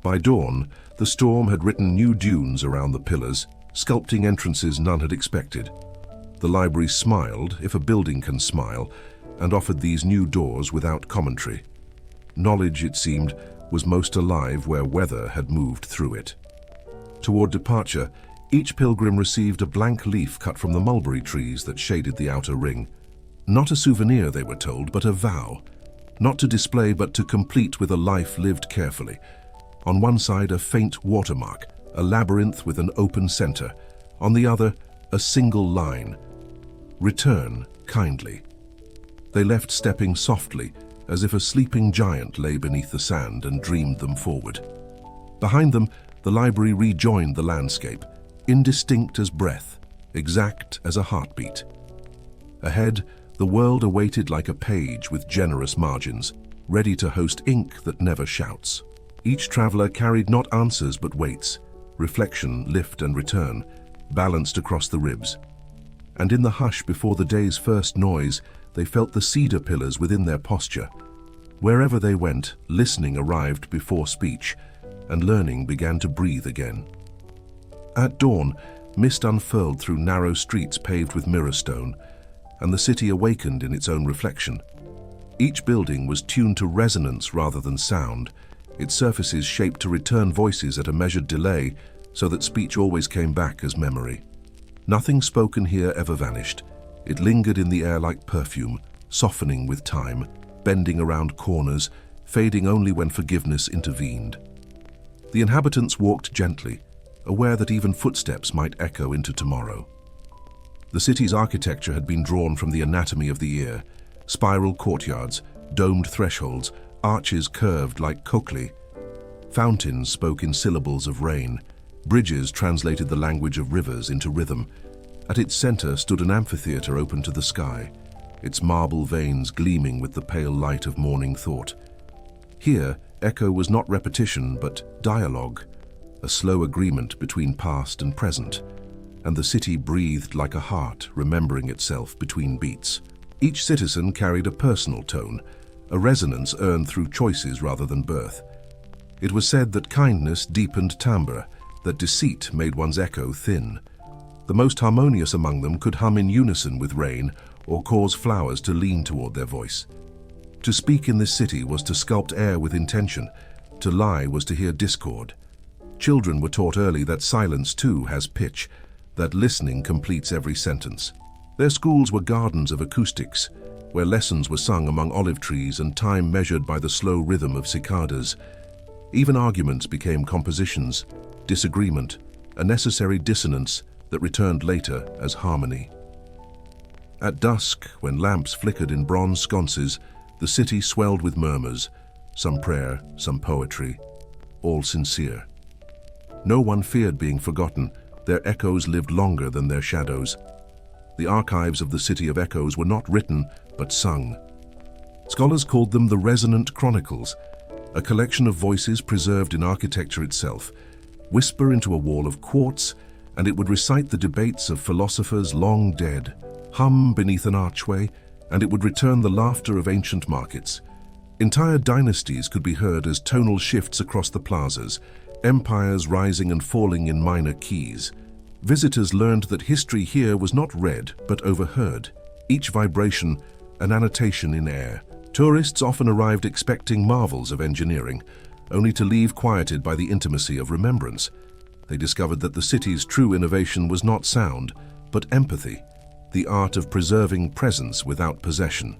By dawn, the storm had written new dunes around the pillars, sculpting entrances none had expected. The library smiled, if a building can smile, and offered these new doors without commentary. Knowledge, it seemed, was most alive where weather had moved through it. Toward departure, each pilgrim received a blank leaf cut from the mulberry trees that shaded the outer ring. Not a souvenir, they were told, but a vow. Not to display, but to complete with a life lived carefully. On one side, a faint watermark, a labyrinth with an open center. On the other, a single line. Return kindly. They left stepping softly, as if a sleeping giant lay beneath the sand and dreamed them forward. Behind them, the library rejoined the landscape, indistinct as breath, exact as a heartbeat. Ahead, the world awaited like a page with generous margins, ready to host ink that never shouts. Each traveler carried not answers but weights, reflection, lift and return, balanced across the ribs. And in the hush before the day's first noise, they felt the cedar pillars within their posture. Wherever they went, listening arrived before speech, and learning began to breathe again. At dawn, mist unfurled through narrow streets paved with mirror stone, and the city awakened in its own reflection. Each building was tuned to resonance rather than sound, its surfaces shaped to return voices at a measured delay, so that speech always came back as memory. Nothing spoken here ever vanished. It lingered in the air like perfume, softening with time, bending around corners, fading only when forgiveness intervened. The inhabitants walked gently, aware that even footsteps might echo into tomorrow. The city's architecture had been drawn from the anatomy of the ear: spiral courtyards, domed thresholds, arches curved like cochleae. Fountains spoke in syllables of rain. Bridges translated the language of rivers into rhythm. At its center stood an amphitheater open to the sky, its marble veins gleaming with the pale light of morning thought. Here, echo was not repetition, but dialogue, a slow agreement between past and present, and the city breathed like a heart remembering itself between beats. Each citizen carried a personal tone, a resonance earned through choices rather than birth. It was said that kindness deepened timbre, that deceit made one's echo thin. The most harmonious among them could hum in unison with rain or cause flowers to lean toward their voice. To speak in this city was to sculpt air with intention. To lie was to hear discord. Children were taught early that silence too has pitch, that listening completes every sentence. Their schools were gardens of acoustics, where lessons were sung among olive trees and time measured by the slow rhythm of cicadas. Even arguments became compositions, disagreement, a necessary dissonance that returned later as harmony. At dusk, when lamps flickered in bronze sconces, the city swelled with murmurs, some prayer, some poetry, all sincere. No one feared being forgotten. Their echoes lived longer than their shadows. The archives of the City of Echoes were not written, but sung. Scholars called them the Resonant Chronicles, a collection of voices preserved in architecture itself. Whisper into a wall of quartz, and it would recite the debates of philosophers long dead. Hum beneath an archway, and it would return the laughter of ancient markets. Entire dynasties could be heard as tonal shifts across the plazas, empires rising and falling in minor keys. Visitors learned that history here was not read, but overheard, each vibration an annotation in air. Tourists often arrived expecting marvels of engineering, only to leave quieted by the intimacy of remembrance. They discovered that the city's true innovation was not sound, but empathy, the art of preserving presence without possession.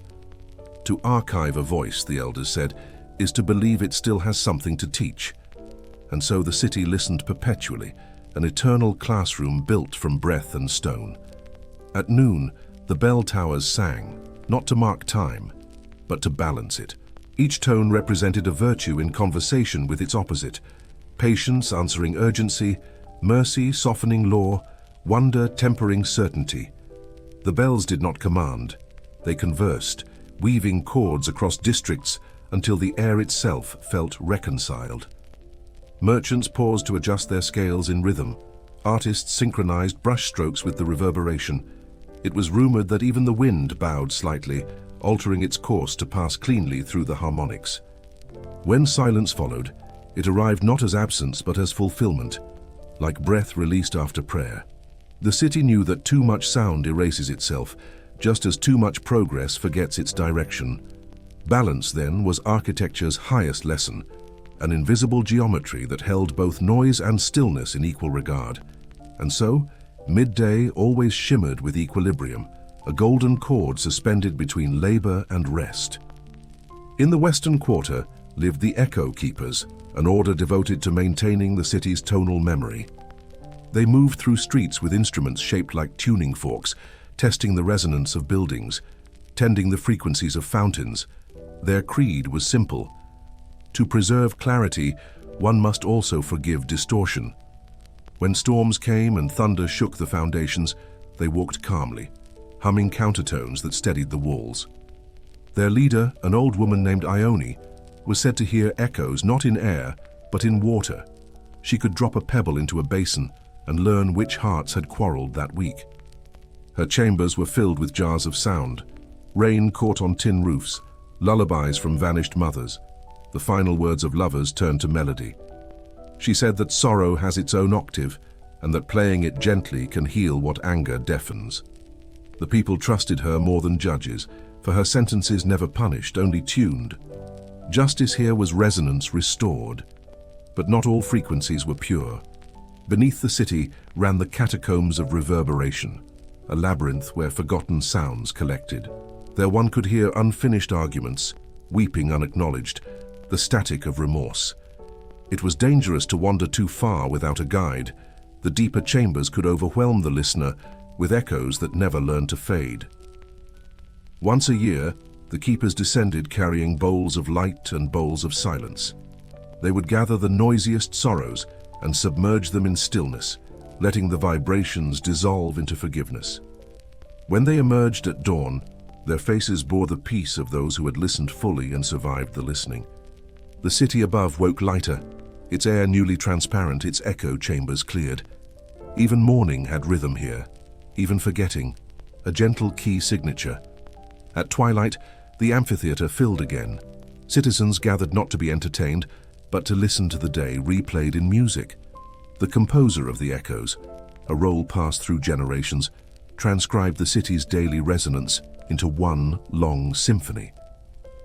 To archive a voice, the elders said, is to believe it still has something to teach. And so the city listened perpetually, an eternal classroom built from breath and stone. At noon, the bell towers sang, not to mark time, but to balance it. Each tone represented a virtue in conversation with its opposite: patience answering urgency, mercy softening law, wonder tempering certainty. The bells did not command, they conversed, weaving chords across districts until the air itself felt reconciled. Merchants paused to adjust their scales in rhythm. Artists synchronized brushstrokes with the reverberation. It was rumored that even the wind bowed slightly, altering its course to pass cleanly through the harmonics. When silence followed, it arrived not as absence but as fulfillment, like breath released after prayer. The city knew that too much sound erases itself, just as too much progress forgets its direction. Balance, then, was architecture's highest lesson, an invisible geometry that held both noise and stillness in equal regard. And so, midday always shimmered with equilibrium, a golden cord suspended between labor and rest. In the Western Quarter lived the Echo Keepers, an order devoted to maintaining the city's tonal memory. They moved through streets with instruments shaped like tuning forks, testing the resonance of buildings, tending the frequencies of fountains. Their creed was simple: to preserve clarity, one must also forgive distortion. When storms came and thunder shook the foundations, they walked calmly, humming countertones that steadied the walls. Their leader, an old woman named Ione, was said to hear echoes not in air, but in water. She could drop a pebble into a basin and learn which hearts had quarreled that week. Her chambers were filled with jars of sound. Rain caught on tin roofs, lullabies from vanished mothers. The final words of lovers turned to melody. She said that sorrow has its own octave, and that playing it gently can heal what anger deafens. The people trusted her more than judges, for her sentences never punished, only tuned. Justice here was resonance restored, but not all frequencies were pure. Beneath the city ran the catacombs of reverberation. a labyrinth where forgotten sounds collected. There one could hear unfinished arguments, weeping unacknowledged, the static of remorse. It was dangerous to wander too far without a guide. The deeper chambers could overwhelm the listener with echoes that never learned to fade. Once a year, the keepers descended carrying bowls of light and bowls of silence. They would gather the noisiest sorrows and submerge them in stillness, letting the vibrations dissolve into forgiveness. When they emerged at dawn, their faces bore the peace of those who had listened fully and survived the listening. The city above woke lighter, its air newly transparent, its echo chambers cleared. Even morning had rhythm here, even forgetting, a gentle key signature. At twilight, the amphitheater filled again. Citizens gathered not to be entertained, but to listen to the day replayed in music. The composer of the echoes, a role passed through generations, transcribed the city's daily resonance into one long symphony.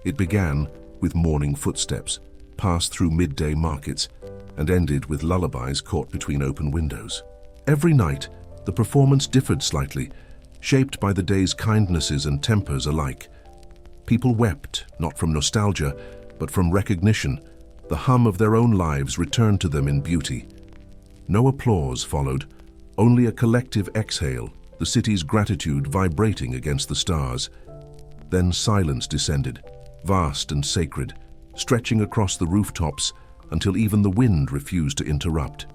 It began with morning footsteps, passed through midday markets, and ended with lullabies caught between open windows. Every night, the performance differed slightly, shaped by the day's kindnesses and tempers alike. People wept, not from nostalgia, but from recognition. The hum of their own lives returned to them in beauty. No applause followed, only a collective exhale, the city's gratitude vibrating against the stars. Then silence descended, vast and sacred, stretching across the rooftops until even the wind refused to interrupt.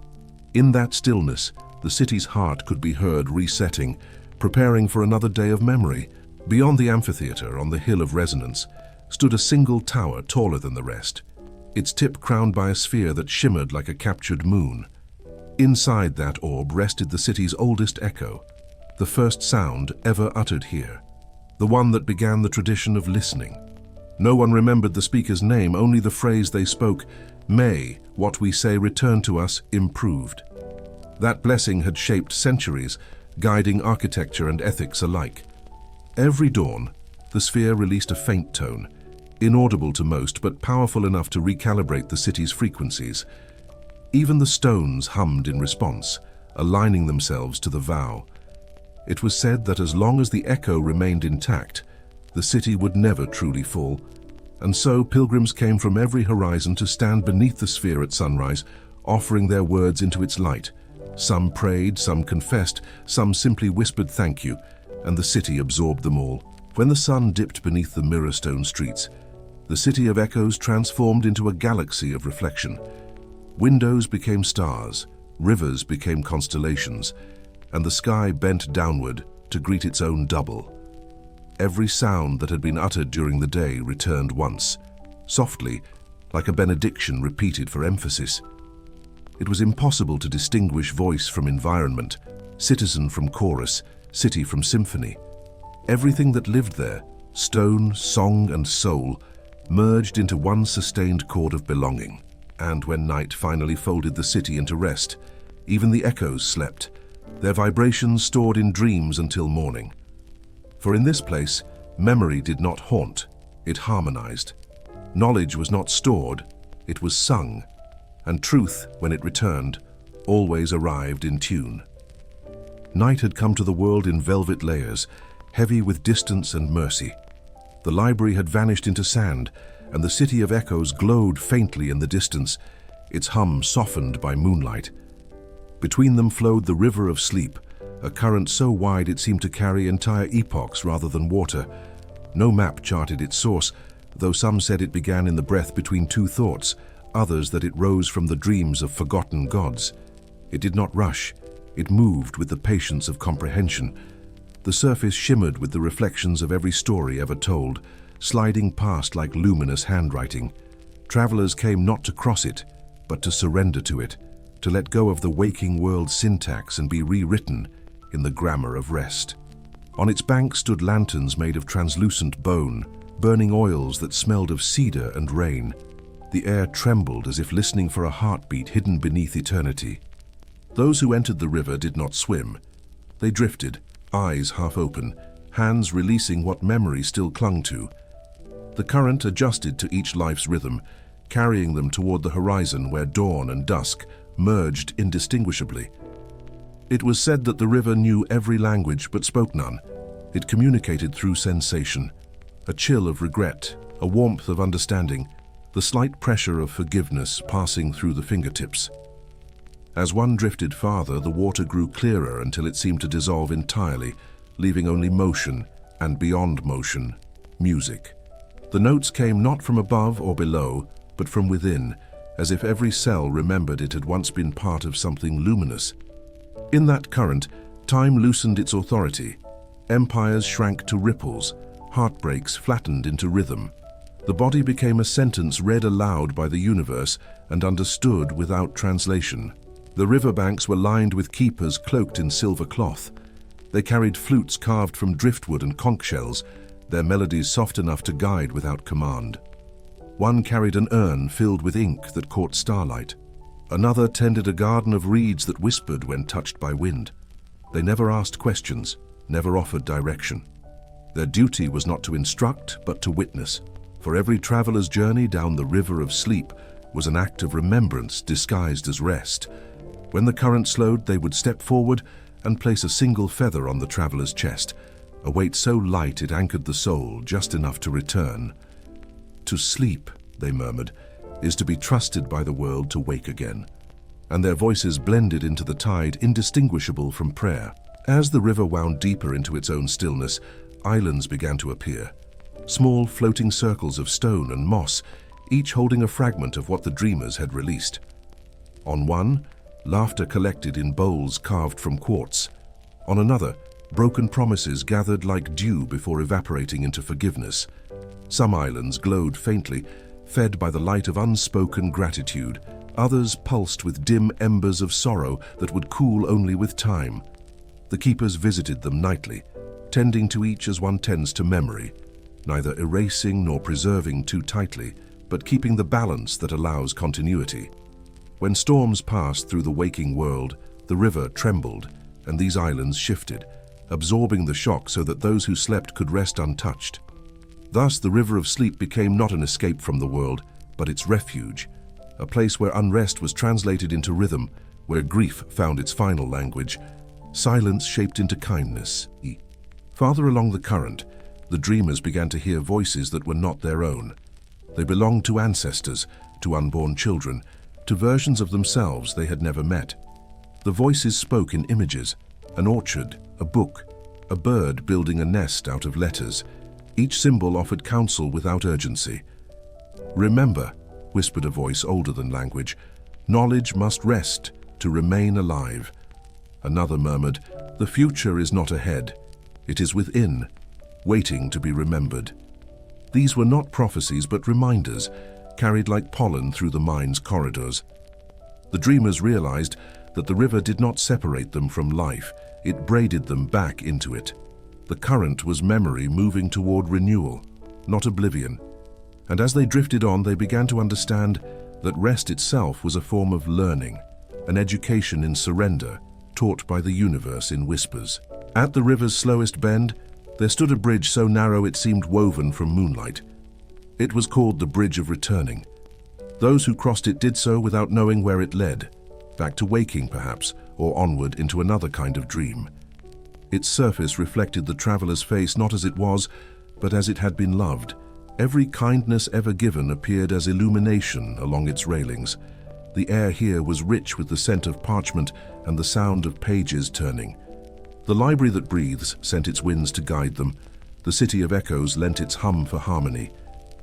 In that stillness, the city's heart could be heard resetting, preparing for another day of memory. Beyond the amphitheater, on the hill of resonance, stood a single tower taller than the rest, its tip crowned by a sphere that shimmered like a captured moon. Inside that orb rested the city's oldest echo, the first sound ever uttered here, the one that began the tradition of listening. No one remembered the speaker's name, only the phrase they spoke, "May what we say return to us improved." That blessing had shaped centuries, guiding architecture and ethics alike. Every dawn, the sphere released a faint tone, inaudible to most but powerful enough to recalibrate the city's frequencies. Even the stones hummed in response, aligning themselves to the vow. It was said that as long as the echo remained intact, the city would never truly fall, and so pilgrims came from every horizon to stand beneath the sphere at sunrise, offering their words into its light. Some prayed, some confessed, some simply whispered thank you, and the city absorbed them all. When the sun dipped beneath the mirror-stone streets, the city of echoes transformed into a galaxy of reflection. Windows became stars, rivers became constellations, and the sky bent downward to greet its own double. Every sound that had been uttered during the day returned once, softly, like a benediction repeated for emphasis. It was impossible to distinguish voice from environment, citizen from chorus, city from symphony. Everything that lived there, stone, song, and soul, merged into one sustained chord of belonging. And when night finally folded the city into rest, even the echoes slept, their vibrations stored in dreams until morning. For in this place, memory did not haunt, it harmonized. Knowledge was not stored, it was sung, and truth, when it returned, always arrived in tune. Night had come to the world in velvet layers, heavy with distance and mercy. The library had vanished into sand, and the city of echoes glowed faintly in the distance, its hum softened by moonlight. Between them flowed the river of sleep, a current so wide it seemed to carry entire epochs rather than water. No map charted its source, though some said it began in the breath between two thoughts, others that it rose from the dreams of forgotten gods. It did not rush, it moved with the patience of comprehension. The surface shimmered with the reflections of every story ever told, sliding past like luminous handwriting. Travelers came not to cross it, but to surrender to it, to let go of the waking world's syntax and be rewritten in the grammar of rest. On its bank stood lanterns made of translucent bone, burning oils that smelled of cedar and rain. The air trembled as if listening for a heartbeat hidden beneath eternity. Those who entered the river did not swim. They drifted, eyes half open, hands releasing what memory still clung to. The current adjusted to each life's rhythm, carrying them toward the horizon where dawn and dusk merged indistinguishably. It was said that the river knew every language but spoke none. It communicated through sensation, a chill of regret, a warmth of understanding, the slight pressure of forgiveness passing through the fingertips. As one drifted farther, the water grew clearer until it seemed to dissolve entirely, leaving only motion, and beyond motion, music. The notes came not from above or below, but from within, as if every cell remembered it had once been part of something luminous. In that current, time loosened its authority. Empires shrank to ripples, heartbreaks flattened into rhythm. The body became a sentence read aloud by the universe and understood without translation. The riverbanks were lined with keepers cloaked in silver cloth. They carried flutes carved from driftwood and conch shells, their melodies soft enough to guide without command. One carried an urn filled with ink that caught starlight. Another tended a garden of reeds that whispered when touched by wind. They never asked questions, never offered direction. Their duty was not to instruct, but to witness. For every traveler's journey down the river of sleep was an act of remembrance disguised as rest. When the current slowed, they would step forward and place a single feather on the traveler's chest, a weight so light it anchored the soul just enough to return. To sleep, they murmured, is to be trusted by the world to wake again. And their voices blended into the tide, indistinguishable from prayer. As the river wound deeper into its own stillness, islands began to appear. Small floating circles of stone and moss, each holding a fragment of what the dreamers had released. On one, laughter collected in bowls carved from quartz. On another, broken promises gathered like dew before evaporating into forgiveness. Some islands glowed faintly, fed by the light of unspoken gratitude. Others pulsed with dim embers of sorrow that would cool only with time. The keepers visited them nightly, tending to each as one tends to memory, neither erasing nor preserving too tightly, but keeping the balance that allows continuity. When storms passed through the waking world, the river trembled, and these islands shifted, absorbing the shock so that those who slept could rest untouched. Thus, the river of sleep became not an escape from the world, but its refuge, a place where unrest was translated into rhythm, where grief found its final language, silence shaped into kindness. Farther along the current, the dreamers began to hear voices that were not their own. They belonged to ancestors, to unborn children, to versions of themselves they had never met. The voices spoke in images, an orchard, a book, a bird building a nest out of letters. Each symbol offered counsel without urgency. "Remember," whispered a voice older than language, "knowledge must rest to remain alive." Another murmured, "The future is not ahead. It is within, waiting to be remembered." These were not prophecies but reminders, carried like pollen through the mind's corridors. The dreamers realized that the river did not separate them from life, it braided them back into it. The current was memory moving toward renewal, not oblivion. And as they drifted on, they began to understand that rest itself was a form of learning, an education in surrender, taught by the universe in whispers. At the river's slowest bend, there stood a bridge so narrow it seemed woven from moonlight. It was called the Bridge of Returning. Those who crossed it did so without knowing where it led, back to waking perhaps, or onward into another kind of dream. Its surface reflected the traveler's face not as it was, but as it had been loved. Every kindness ever given appeared as illumination along its railings. The air here was rich with the scent of parchment and the sound of pages turning. The library that breathes sent its winds to guide them. The city of echoes lent its hum for harmony.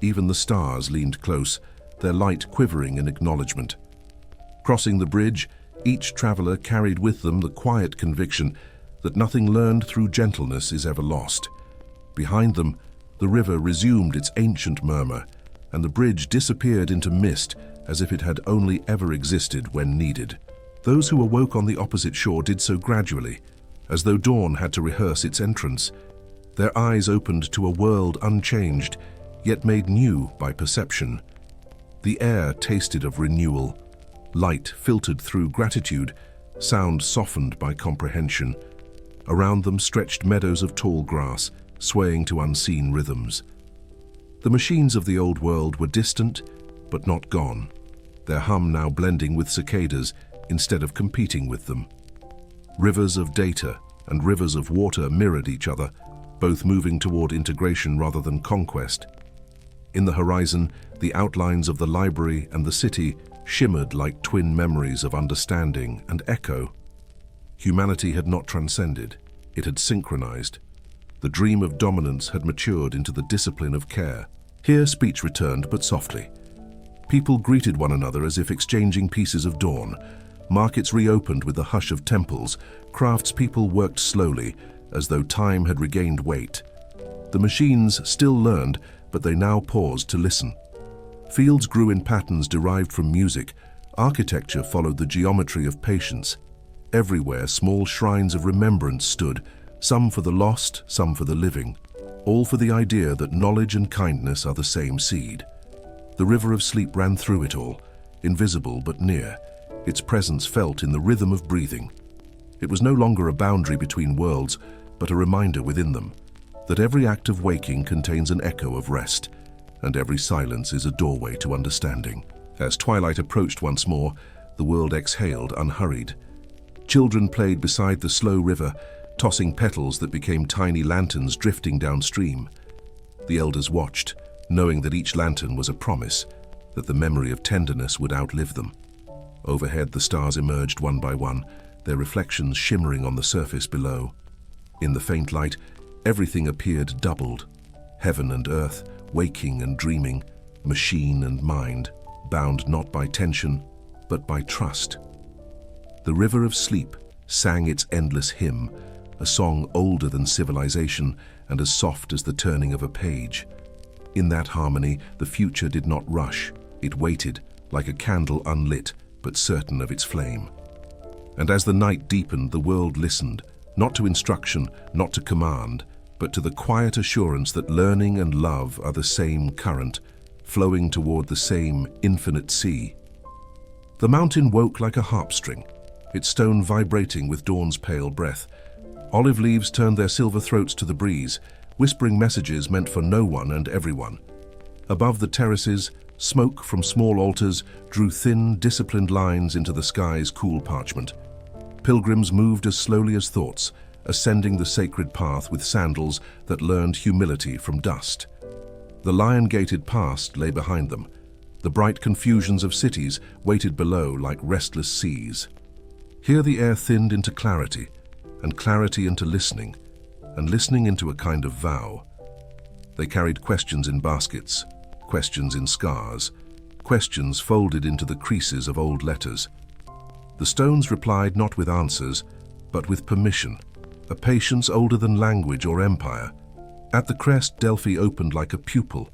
Even the stars leaned close, their light quivering in acknowledgement. Crossing the bridge, each traveler carried with them the quiet conviction that nothing learned through gentleness is ever lost. Behind them, the river resumed its ancient murmur, and the bridge disappeared into mist as if it had only ever existed when needed. Those who awoke on the opposite shore did so gradually, as though dawn had to rehearse its entrance. Their eyes opened to a world unchanged, yet made new by perception. The air tasted of renewal, light filtered through gratitude, sound softened by comprehension. Around them stretched meadows of tall grass, swaying to unseen rhythms. The machines of the old world were distant, but not gone, their hum now blending with cicadas instead of competing with them. Rivers of data and rivers of water mirrored each other, both moving toward integration rather than conquest. In the horizon, the outlines of the library and the city shimmered like twin memories of understanding and echo. Humanity had not transcended, it had synchronized. The dream of dominance had matured into the discipline of care. Here speech returned, but softly. People greeted one another as if exchanging pieces of dawn. Markets reopened with the hush of temples. Craftspeople worked slowly, as though time had regained weight. The machines still learned, but they now paused to listen. Fields grew in patterns derived from music. Architecture followed the geometry of patience. Everywhere, small shrines of remembrance stood, some for the lost, some for the living, all for the idea that knowledge and kindness are the same seed. The river of sleep ran through it all, invisible but near, its presence felt in the rhythm of breathing. It was no longer a boundary between worlds, but a reminder within them, that every act of waking contains an echo of rest, and every silence is a doorway to understanding. As twilight approached once more, the world exhaled unhurried. Children played beside the slow river, tossing petals that became tiny lanterns drifting downstream. The elders watched, knowing that each lantern was a promise, that the memory of tenderness would outlive them. Overhead, the stars emerged one by one, their reflections shimmering on the surface below. In the faint light, everything appeared doubled. Heaven and earth, waking and dreaming, machine and mind, bound not by tension, but by trust. The river of sleep sang its endless hymn, a song older than civilization and as soft as the turning of a page. In that harmony, the future did not rush. It waited, like a candle unlit, but certain of its flame. And as the night deepened, the world listened, not to instruction, not to command, but to the quiet assurance that learning and love are the same current, flowing toward the same infinite sea. The mountain woke like a harp string, its stone vibrating with dawn's pale breath. Olive leaves turned their silver throats to the breeze, whispering messages meant for no one and everyone. Above the terraces, smoke from small altars drew thin, disciplined lines into the sky's cool parchment. Pilgrims moved as slowly as thoughts, ascending the sacred path with sandals that learned humility from dust. The lion-gated past lay behind them. The bright confusions of cities waited below like restless seas. Here the air thinned into clarity, and clarity into listening, and listening into a kind of vow. They carried questions in baskets, questions in scars, questions folded into the creases of old letters. The stones replied not with answers, but with permission, a patience older than language or empire. At the crest, Delphi opened like a pupil,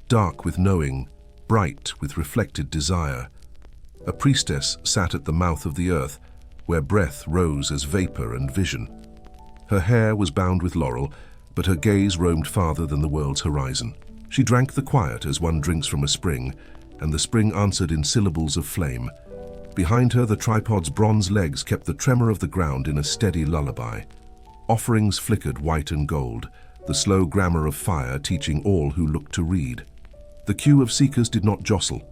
dark with knowing, bright with reflected desire. A priestess sat at the mouth of the earth, where breath rose as vapor and vision. Her hair was bound with laurel, but her gaze roamed farther than the world's horizon. She drank the quiet as one drinks from a spring, and the spring answered in syllables of flame. Behind her, the tripod's bronze legs kept the tremor of the ground in a steady lullaby. Offerings flickered white and gold, the slow grammar of fire teaching all who looked to read. The queue of seekers did not jostle.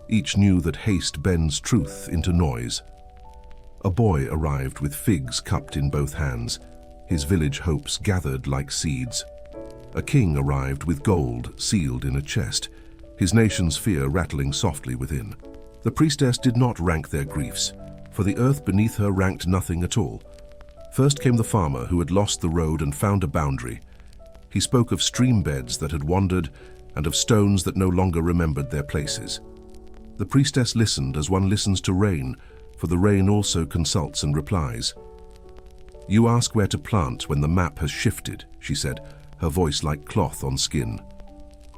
Each knew that haste bends truth into noise. A boy arrived with figs cupped in both hands, his village hopes gathered like seeds. A king arrived with gold sealed in a chest, his nation's fear rattling softly within. The priestess did not rank their griefs, for the earth beneath her ranked nothing at all. First came the farmer who had lost the road and found a boundary. He spoke of stream beds that had wandered and of stones that no longer remembered their places. The priestess listened as one listens to rain, for the rain also consults and replies. "You ask where to plant when the map has shifted," she said, her voice like cloth on skin.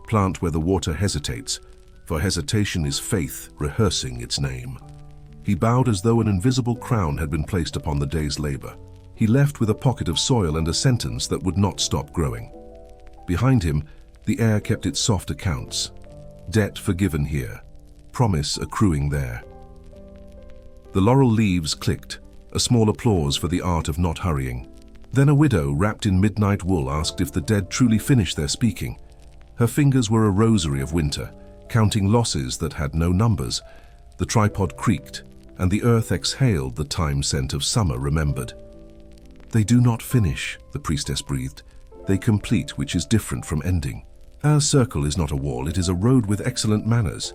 "Plant where the water hesitates, for hesitation is faith rehearsing its name." He bowed as though an invisible crown had been placed upon the day's labor. He left with a pocket of soil and a sentence that would not stop growing. Behind him, the air kept its soft accounts. Debt forgiven here, promise accruing there. The laurel leaves clicked, a small applause for the art of not hurrying. Then a widow wrapped in midnight wool asked if the dead truly finished their speaking. Her fingers were a rosary of winter, counting losses that had no numbers. The tripod creaked, and the earth exhaled the time scent of summer remembered. They do not finish, the priestess breathed. They complete, which is different from ending. Our circle is not a wall, it is a road with excellent manners.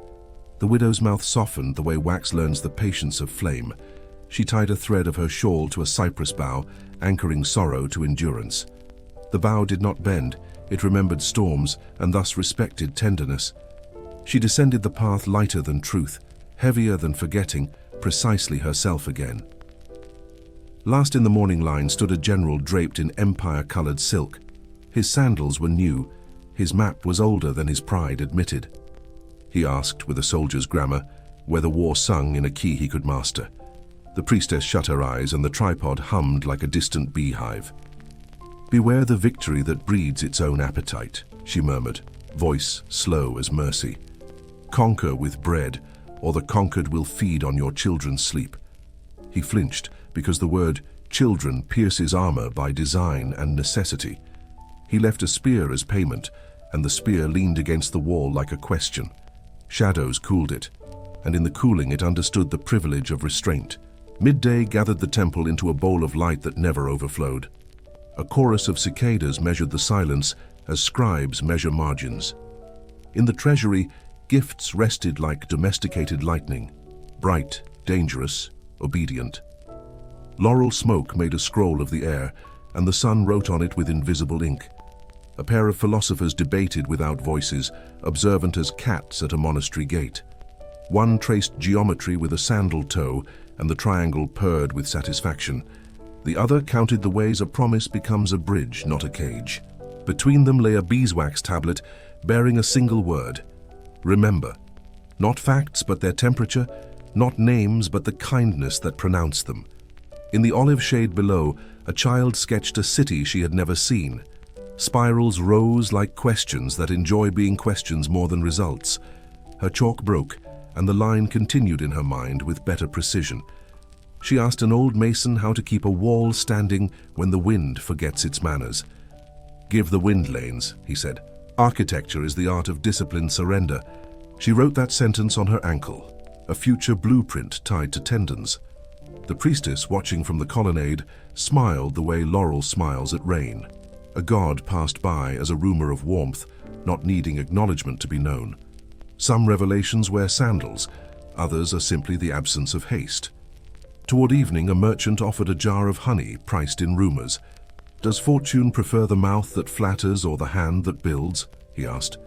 The widow's mouth softened the way wax learns the patience of flame. She tied a thread of her shawl to a cypress bough, anchoring sorrow to endurance. The bough did not bend, it remembered storms and thus respected tenderness. She descended the path lighter than truth, heavier than forgetting, precisely herself again. Last in the morning line stood a general draped in empire-colored silk. His sandals were new, his map was older than his pride admitted. He asked, with a soldier's grammar, whether war sung in a key he could master. The priestess shut her eyes and the tripod hummed like a distant beehive. "Beware the victory that breeds its own appetite," she murmured, voice slow as mercy. "Conquer with bread, or the conquered will feed on your children's sleep." He flinched, because the word children pierces armor by design and necessity. He left a spear as payment, and the spear leaned against the wall like a question. Shadows cooled it, and in the cooling it understood the privilege of restraint. Midday gathered the temple into a bowl of light that never overflowed. A chorus of cicadas measured the silence as scribes measure margins. In the treasury, gifts rested like domesticated lightning, bright, dangerous, obedient. Laurel smoke made a scroll of the air, and the sun wrote on it with invisible ink. A pair of philosophers debated without voices, observant as cats at a monastery gate. One traced geometry with a sandal toe, and the triangle purred with satisfaction. The other counted the ways a promise becomes a bridge, not a cage. Between them lay a beeswax tablet bearing a single word: remember. Not facts, but their temperature, not names, but the kindness that pronounced them. In the olive shade below, a child sketched a city she had never seen. Spirals rose like questions that enjoy being questions more than results. Her chalk broke, and the line continued in her mind with better precision. She asked an old mason how to keep a wall standing when the wind forgets its manners. "Give the wind lanes," he said. "Architecture is the art of disciplined surrender." She wrote that sentence on her ankle, a future blueprint tied to tendons. The priestess, watching from the colonnade, smiled the way Laurel smiles at rain. A god passed by as a rumor of warmth, not needing acknowledgement to be known. Some revelations wear sandals, others are simply the absence of haste. Toward evening, a merchant offered a jar of honey priced in rumors. "Does fortune prefer the mouth that flatters or the hand that builds?" he asked.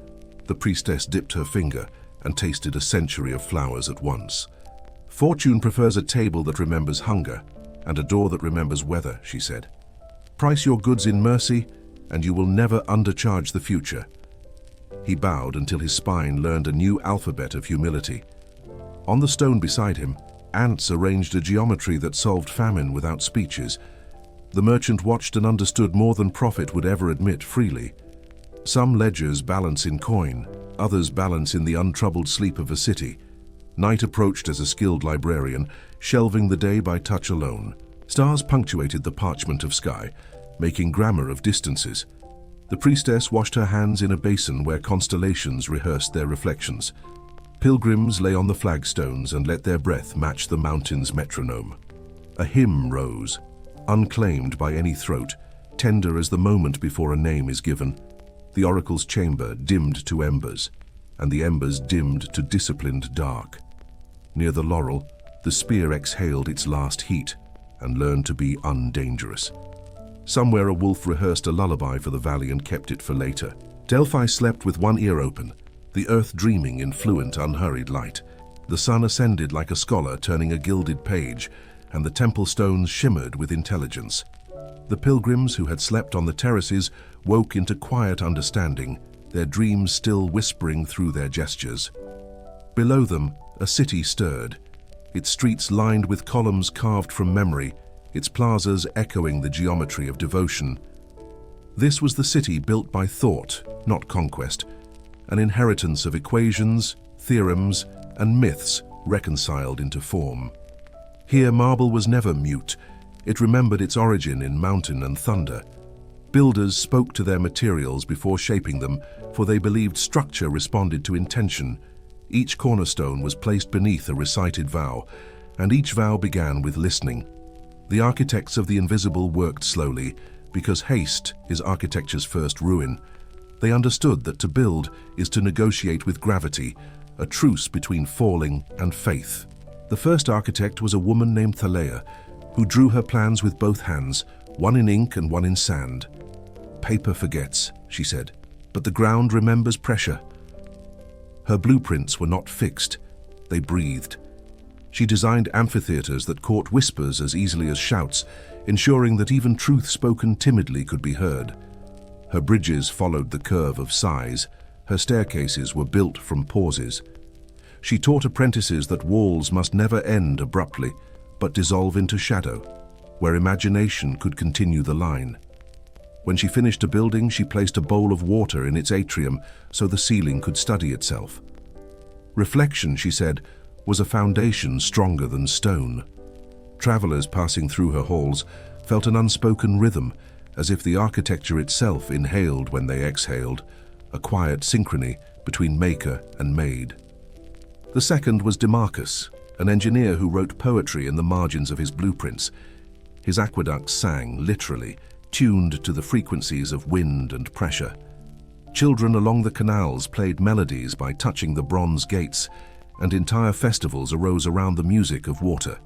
The priestess dipped her finger and tasted a century of flowers at once. "Fortune prefers a table that remembers hunger and a door that remembers weather," she said. "Price your goods in mercy, and you will never undercharge the future." He bowed until his spine learned a new alphabet of humility. On the stone beside him, ants arranged a geometry that solved famine without speeches. The merchant watched and understood more than prophet would ever admit freely. Some ledgers balance in coin, others balance in the untroubled sleep of a city. Night approached as a skilled librarian, shelving the day by touch alone. Stars punctuated the parchment of sky, making grammar of distances. The priestess washed her hands in a basin where constellations rehearsed their reflections. Pilgrims lay on the flagstones and let their breath match the mountain's metronome. A hymn rose, unclaimed by any throat, tender as the moment before a name is given. The oracle's chamber dimmed to embers, and the embers dimmed to disciplined dark. Near the laurel, the spear exhaled its last heat and learned to be undangerous. Somewhere a wolf rehearsed a lullaby for the valley and kept it for later. Delphi slept with one ear open, the earth dreaming in fluent, unhurried light. The sun ascended like a scholar turning a gilded page, and the temple stones shimmered with intelligence. The pilgrims who had slept on the terraces woke into quiet understanding, their dreams still whispering through their gestures. Below them, a city stirred, its streets lined with columns carved from memory, its plazas echoing the geometry of devotion. This was the city built by thought, not conquest, an inheritance of equations, theorems, and myths reconciled into form. Here marble was never mute. It remembered its origin in mountain and thunder. Builders spoke to their materials before shaping them, for they believed structure responded to intention. Each cornerstone was placed beneath a recited vow, and each vow began with listening. The architects of the invisible worked slowly, because haste is architecture's first ruin. They understood that to build is to negotiate with gravity, a truce between falling and faith. The first architect was a woman named Thalea, who drew her plans with both hands, one in ink and one in sand. "Paper forgets," she said, "but the ground remembers pressure." Her blueprints were not fixed, they breathed. She designed amphitheaters that caught whispers as easily as shouts, ensuring that even truth spoken timidly could be heard. Her bridges followed the curve of size. Her staircases were built from pauses. She taught apprentices that walls must never end abruptly, but dissolve into shadow, where imagination could continue the line. When she finished a building, she placed a bowl of water in its atrium so the ceiling could study itself. Reflection, she said, was a foundation stronger than stone. Travelers passing through her halls felt an unspoken rhythm, as if the architecture itself inhaled when they exhaled, a quiet synchrony between maker and made. The second was Demarchus, an engineer who wrote poetry in the margins of his blueprints. His aqueducts sang, literally, tuned to the frequencies of wind and pressure. Children along the canals played melodies by touching the bronze gates, and entire festivals arose around the music of water.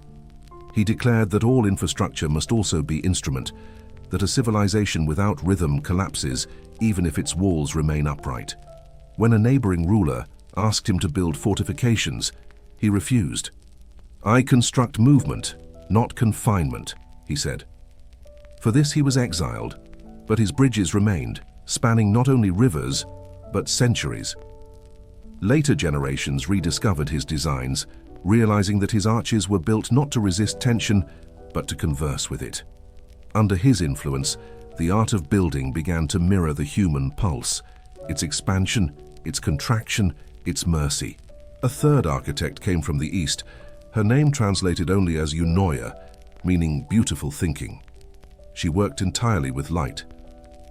He declared that all infrastructure must also be instrument, that a civilization without rhythm collapses even if its walls remain upright. When a neighboring ruler asked him to build fortifications, he refused. "I construct movement, not confinement," he said. For this he was exiled, but his bridges remained, spanning not only rivers, but centuries. Later generations rediscovered his designs, realizing that his arches were built not to resist tension, but to converse with it. Under his influence, the art of building began to mirror the human pulse, its expansion, its contraction, its mercy. A third architect came from the east, her name translated only as Eunoia, meaning beautiful thinking. She worked entirely with light.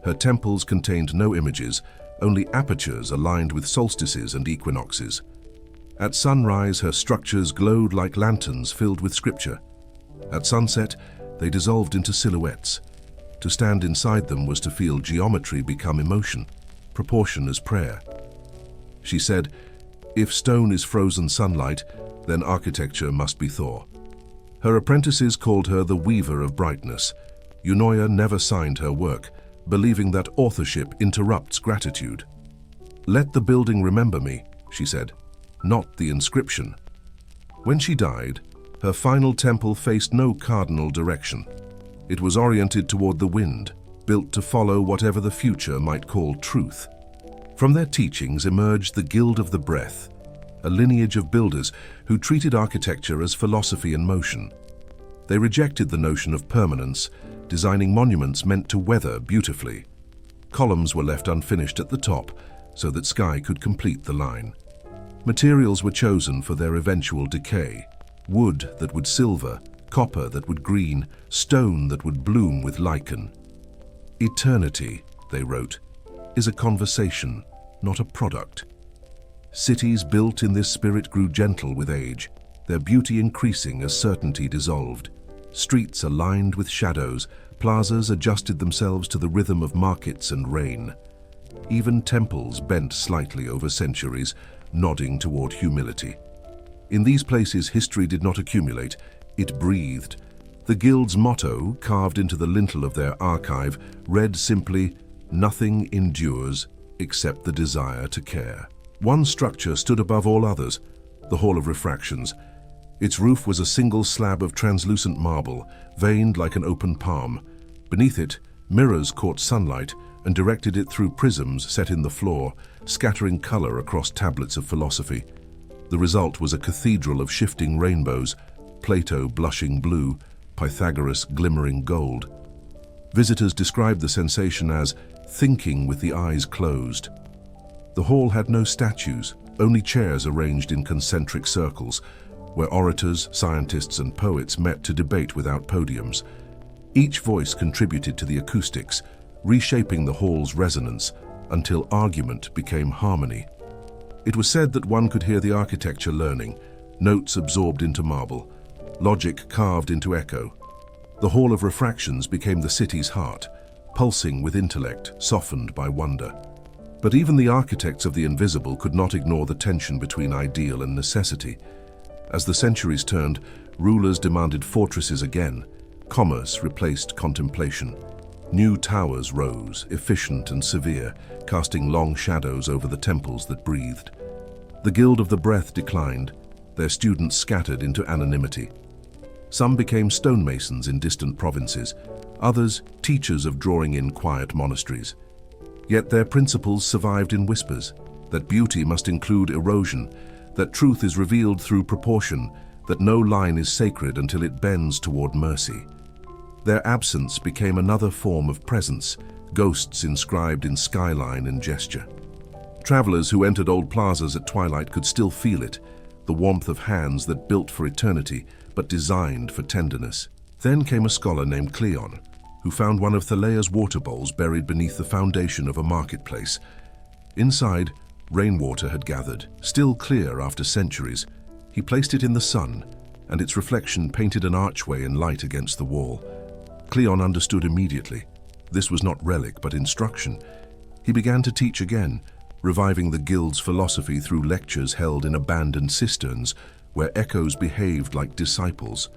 Her temples contained no images, only apertures aligned with solstices and equinoxes. At sunrise, her structures glowed like lanterns filled with scripture. At sunset, they dissolved into silhouettes. To stand inside them was to feel geometry become emotion, proportion as prayer. She said, "If stone is frozen sunlight, then architecture must be thaw." Her apprentices called her the Weaver of Brightness. Eunoia never signed her work, believing that authorship interrupts gratitude. "Let the building remember me," she said, "not the inscription." When she died, her final temple faced no cardinal direction. It was oriented toward the wind, built to follow whatever the future might call truth. From their teachings emerged the Guild of the Breath, a lineage of builders who treated architecture as philosophy in motion. They rejected the notion of permanence, designing monuments meant to weather beautifully. Columns were left unfinished at the top so that sky could complete the line. Materials were chosen for their eventual decay: wood that would silver, copper that would green, stone that would bloom with lichen. "Eternity," they wrote, "is a conversation, not a product." Cities built in this spirit grew gentle with age, their beauty increasing as certainty dissolved. Streets aligned with shadows, plazas adjusted themselves to the rhythm of markets and rain. Even temples bent slightly over centuries, nodding toward humility. In these places, history did not accumulate, it breathed. The Guild's motto, carved into the lintel of their archive, read simply, "Nothing endures except the desire to care." One structure stood above all others, the Hall of Refractions. Its roof was a single slab of translucent marble, veined like an open palm. Beneath it, mirrors caught sunlight and directed it through prisms set in the floor, scattering color across tablets of philosophy. The result was a cathedral of shifting rainbows, Plato blushing blue, Pythagoras glimmering gold. Visitors described the sensation as thinking with the eyes closed. The hall had no statues, only chairs arranged in concentric circles, where orators, scientists, and poets met to debate without podiums. Each voice contributed to the acoustics, reshaping the hall's resonance until argument became harmony. It was said that one could hear the architecture learning, notes absorbed into marble, logic carved into echo. The Hall of Refractions became the city's heart, pulsing with intellect, softened by wonder. But even the architects of the invisible could not ignore the tension between ideal and necessity. As the centuries turned, rulers demanded fortresses again. Commerce replaced contemplation. New towers rose, efficient and severe, casting long shadows over the temples that breathed. The Guild of the Breath declined, their students scattered into anonymity. Some became stonemasons in distant provinces, others teachers of drawing-in quiet monasteries. Yet their principles survived in whispers, that beauty must include erosion, that truth is revealed through proportion, that no line is sacred until it bends toward mercy. Their absence became another form of presence, ghosts inscribed in skyline and gesture. Travelers who entered old plazas at twilight could still feel it, the warmth of hands that built for eternity, but designed for tenderness. Then came a scholar named Cleon, who found one of Thalea's water bowls buried beneath the foundation of a marketplace. Inside, rainwater had gathered, still clear after centuries. He placed it in the sun, and its reflection painted an archway in light against the wall. Cleon understood immediately. This was not relic, but instruction. He began to teach again, reviving the guild's philosophy through lectures held in abandoned cisterns, where echoes behaved like disciples.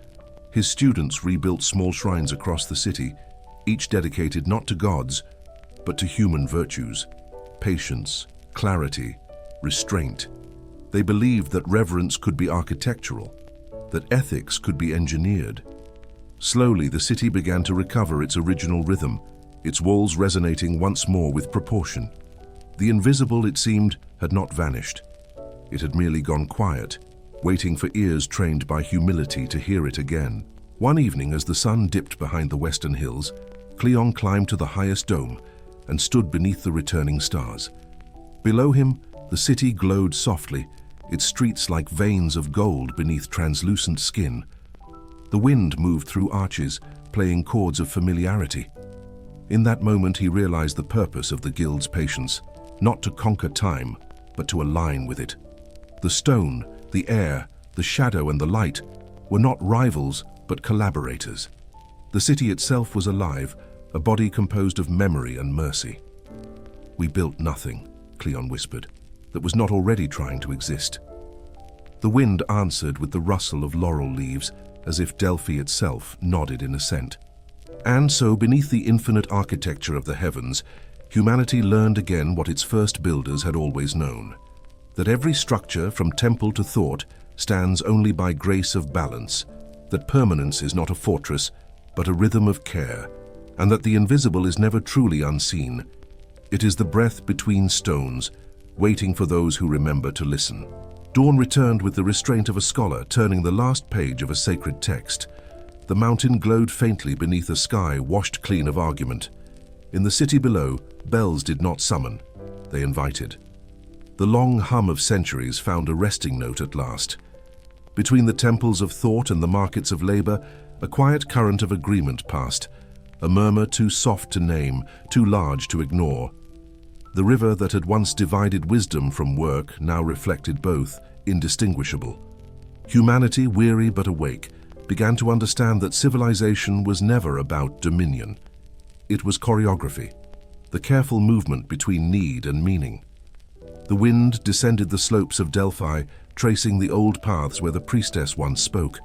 His students rebuilt small shrines across the city, each dedicated not to gods, but to human virtues: patience, clarity, restraint. They believed that reverence could be architectural, that ethics could be engineered. Slowly, the city began to recover its original rhythm, its walls resonating once more with proportion. The invisible, it seemed, had not vanished. It had merely gone quiet, waiting for ears trained by humility to hear it again. One evening, as the sun dipped behind the western hills, Cleon climbed to the highest dome and stood beneath the returning stars. Below him, the city glowed softly, its streets like veins of gold beneath translucent skin. The wind moved through arches, playing chords of familiarity. In that moment, he realized the purpose of the guild's patience, not to conquer time, but to align with it. The stone, the air, the shadow, and the light were not rivals, but collaborators. The city itself was alive, a body composed of memory and mercy. "We built nothing," Cleon whispered, "that was not already trying to exist." The wind answered with the rustle of laurel leaves, as if Delphi itself nodded in assent. And so, beneath the infinite architecture of the heavens, humanity learned again what its first builders had always known: that every structure, from temple to thought, stands only by grace of balance, that permanence is not a fortress, but a rhythm of care, and that the invisible is never truly unseen. It is the breath between stones, waiting for those who remember to listen. Dawn returned with the restraint of a scholar turning the last page of a sacred text. The mountain glowed faintly beneath a sky washed clean of argument. In the city below, bells did not summon, they invited. The long hum of centuries found a resting note at last. Between the temples of thought and the markets of labor, a quiet current of agreement passed, a murmur too soft to name, too large to ignore. The river that had once divided wisdom from work now reflected both, indistinguishable. Humanity, weary but awake, began to understand that civilization was never about dominion. It was choreography, the careful movement between need and meaning. The wind descended the slopes of Delphi, tracing the old paths where the priestess once spoke.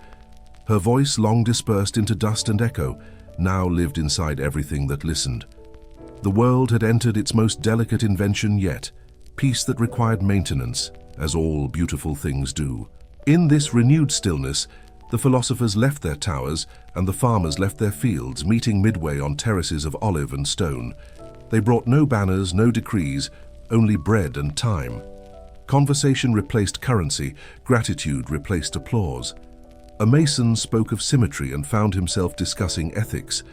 Her voice, long dispersed into dust and echo, now lived inside everything that listened. The world had entered its most delicate invention yet, peace that required maintenance, as all beautiful things do. In this renewed stillness, the philosophers left their towers and the farmers left their fields, meeting midway on terraces of olive and stone. They brought no banners, no decrees, only bread and time. Conversation replaced currency, gratitude replaced applause. A mason spoke of symmetry and found himself discussing ethics.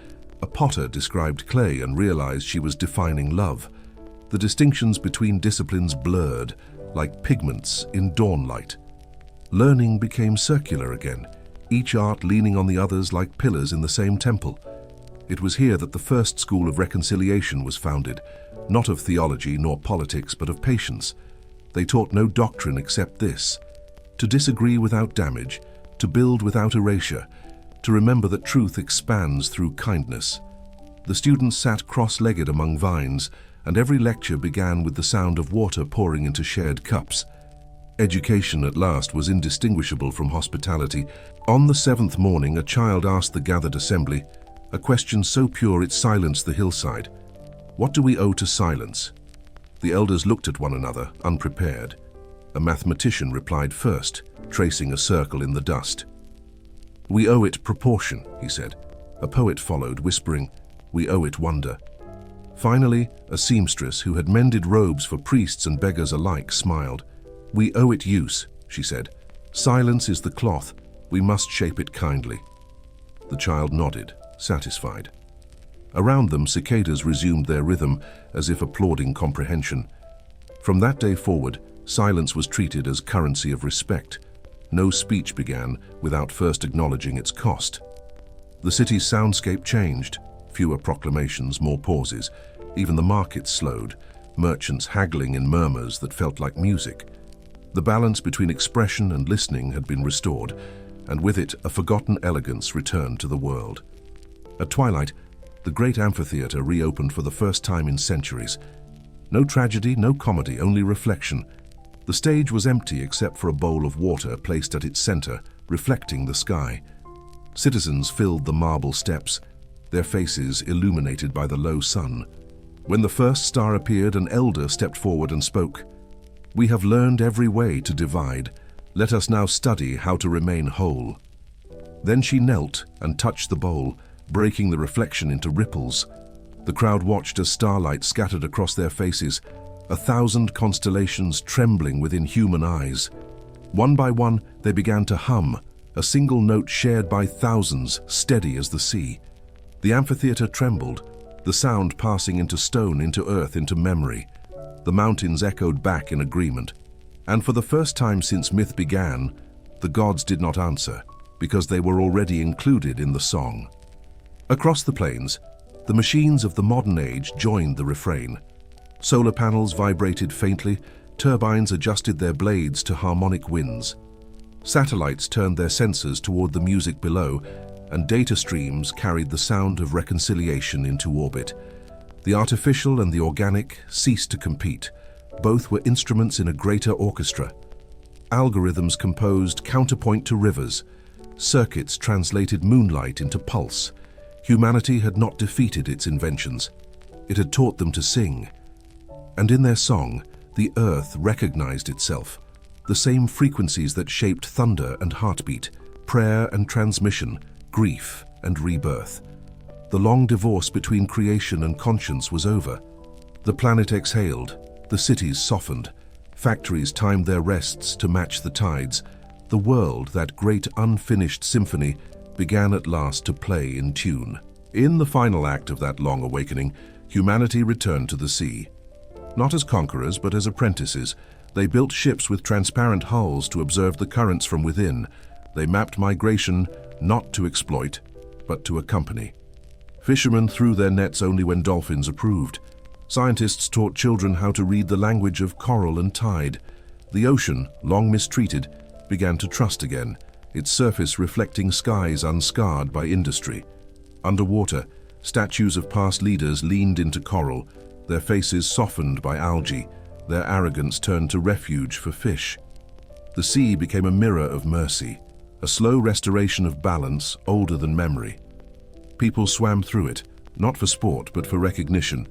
A potter described clay and realized she was defining love. The distinctions between disciplines blurred, like pigments in dawnlight. Learning became circular again, each art leaning on the others like pillars in the same temple. It was here that the first school of reconciliation was founded, not of theology nor politics, but of patience. They taught no doctrine except this: to disagree without damage, to build without erasure, to remember that truth expands through kindness. The students sat cross-legged among vines, and every lecture began with the sound of water pouring into shared cups. Education at last was indistinguishable from hospitality. On the seventh morning, a child asked the gathered assembly, a question so pure it silenced the hillside. What do we owe to silence? The elders looked at one another, unprepared. A mathematician replied first, tracing a circle in the dust. We owe it proportion, he said. A poet followed, whispering, we owe it wonder. Finally, a seamstress who had mended robes for priests and beggars alike smiled. We owe it use, she said. Silence is the cloth. We must shape it kindly. The child nodded, satisfied. Around them, cicadas resumed their rhythm, as if applauding comprehension. From that day forward, silence was treated as currency of respect. No speech began without first acknowledging its cost. The city's soundscape changed. Fewer proclamations, more pauses. Even the markets slowed, merchants haggling in murmurs that felt like music. The balance between expression and listening had been restored, and with it a forgotten elegance returned to the world. At twilight, the great amphitheater reopened for the first time in centuries. No tragedy, no comedy, only reflection. The stage was empty except for a bowl of water placed at its center, reflecting the sky. Citizens filled the marble steps, their faces illuminated by the low sun. When the first star appeared, an elder stepped forward and spoke. We have learned every way to divide. Let us now study how to remain whole. Then she knelt and touched the bowl, breaking the reflection into ripples. The crowd watched as starlight scattered across their faces, 1,000 constellations trembling within human eyes. One by one, they began to hum, a single note shared by thousands, steady as the sea. The amphitheater trembled, the sound passing into stone, into earth, into memory. The mountains echoed back in agreement. And for the first time since myth began, the gods did not answer, because they were already included in the song. Across the plains, the machines of the modern age joined the refrain. Solar panels vibrated faintly, turbines adjusted their blades to harmonic winds. Satellites turned their sensors toward the music below, and data streams carried the sound of reconciliation into orbit. The artificial and the organic ceased to compete. Both were instruments in a greater orchestra. Algorithms composed counterpoint to rivers. Circuits translated moonlight into pulse. Humanity had not defeated its inventions. It had taught them to sing. And in their song, the earth recognized itself. The same frequencies that shaped thunder and heartbeat, prayer and transmission, grief and rebirth. The long divorce between creation and conscience was over. The planet exhaled, the cities softened, factories timed their rests to match the tides. The world, that great unfinished symphony, began at last to play in tune. In the final act of that long awakening, humanity returned to the sea. Not as conquerors, but as apprentices. They built ships with transparent hulls to observe the currents from within. They mapped migration not to exploit, but to accompany. Fishermen threw their nets only when dolphins approved. Scientists taught children how to read the language of coral and tide. The ocean, long mistreated, began to trust again, its surface reflecting skies unscarred by industry. Underwater, statues of past leaders leaned into coral, their faces softened by algae, their arrogance turned to refuge for fish. The sea became a mirror of mercy, a slow restoration of balance older than memory. People swam through it, not for sport but for recognition,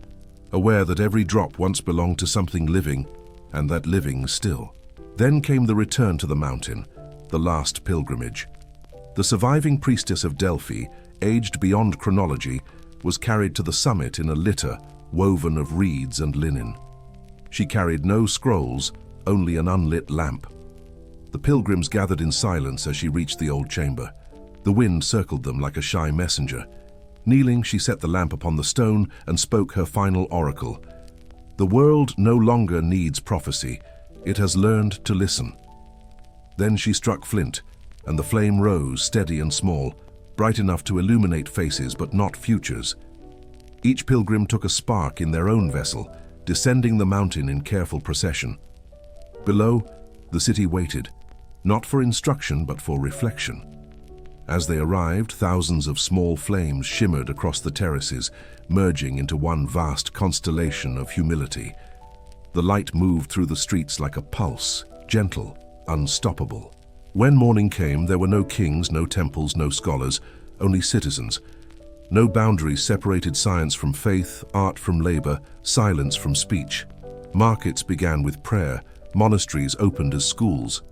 aware that every drop once belonged to something living, and that living still. Then came the return to the mountain, the last pilgrimage. The surviving priestess of Delphi, aged beyond chronology, was carried to the summit in a litter woven of reeds and linen. She carried no scrolls, only an unlit lamp. The pilgrims gathered in silence as she reached the old chamber. The wind circled them like a shy messenger. Kneeling, she set the lamp upon the stone and spoke her final oracle. The world no longer needs prophecy. It has learned to listen. Then she struck flint, and the flame rose, steady and small, bright enough to illuminate faces but not futures. Each pilgrim took a spark in their own vessel, descending the mountain in careful procession. Below, the city waited, not for instruction but for reflection. As they arrived, thousands of small flames shimmered across the terraces, merging into one vast constellation of humility. The light moved through the streets like a pulse, gentle, unstoppable. When morning came, there were no kings, no temples, no scholars, only citizens. No boundaries separated science from faith, art from labor, silence from speech. Markets began with prayer, monasteries opened as schools.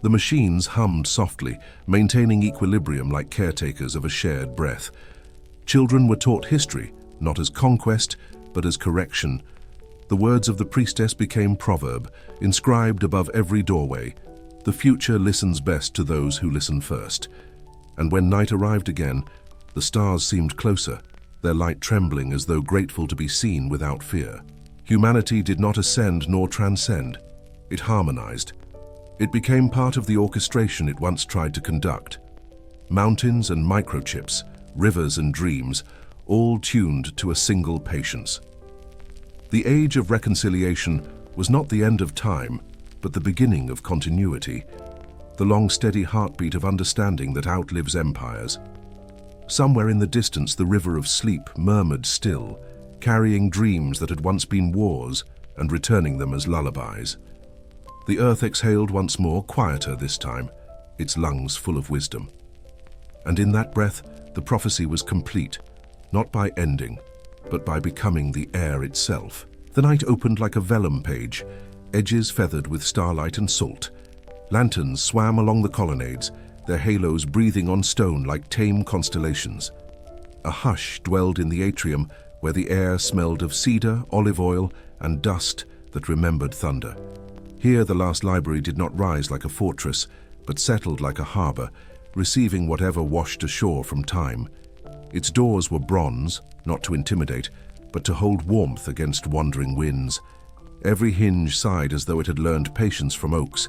The machines hummed softly, maintaining equilibrium like caretakers of a shared breath. Children were taught history, not as conquest, but as correction. The words of the priestess became proverb, inscribed above every doorway. The future listens best to those who listen first. And when night arrived again, the stars seemed closer, their light trembling as though grateful to be seen without fear. Humanity did not ascend nor transcend. It harmonized. It became part of the orchestration it once tried to conduct. Mountains and microchips, rivers and dreams, all tuned to a single patience. The age of reconciliation was not the end of time, but the beginning of continuity, the long, steady heartbeat of understanding that outlives empires. Somewhere in the distance, the river of sleep murmured still, carrying dreams that had once been wars and returning them as lullabies. The earth exhaled once more, quieter this time, its lungs full of wisdom. And in that breath, the prophecy was complete, not by ending, but by becoming the air itself. The night opened like a vellum page, edges feathered with starlight and salt. Lanterns swam along the colonnades, their halos breathing on stone like tame constellations. A hush dwelled in the atrium where the air smelled of cedar, olive oil, and dust that remembered thunder. Here the last library did not rise like a fortress, but settled like a harbor, receiving whatever washed ashore from time. Its doors were bronze, not to intimidate, but to hold warmth against wandering winds. Every hinge sighed as though it had learned patience from oaks.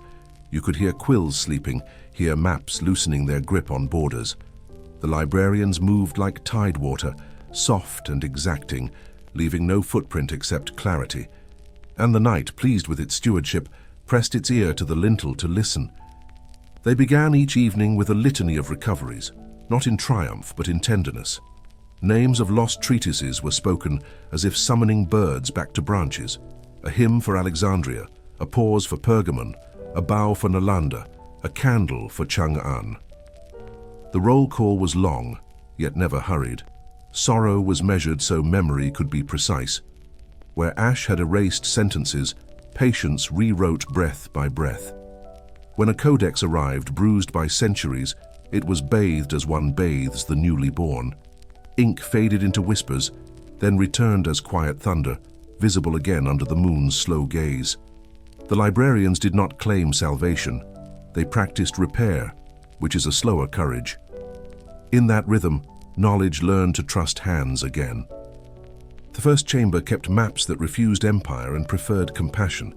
You could hear quills sleeping, hear maps loosening their grip on borders. The librarians moved like tide water, soft and exacting, leaving no footprint except clarity. And the night, pleased with its stewardship, pressed its ear to the lintel to listen. They began each evening with a litany of recoveries, not in triumph but in tenderness. Names of lost treatises were spoken as if summoning birds back to branches. A hymn for Alexandria, a pause for Pergamon, a bow for Nalanda, a candle for Chang'an. The roll call was long, yet never hurried. Sorrow was measured so memory could be precise. Where ash had erased sentences, patience rewrote breath by breath. When a codex arrived, bruised by centuries, it was bathed as one bathes the newly born. Ink faded into whispers, then returned as quiet thunder, visible again under the moon's slow gaze. The librarians did not claim salvation. They practiced repair, which is a slower courage. In that rhythm, knowledge learned to trust hands again. The first chamber kept maps that refused empire and preferred compassion.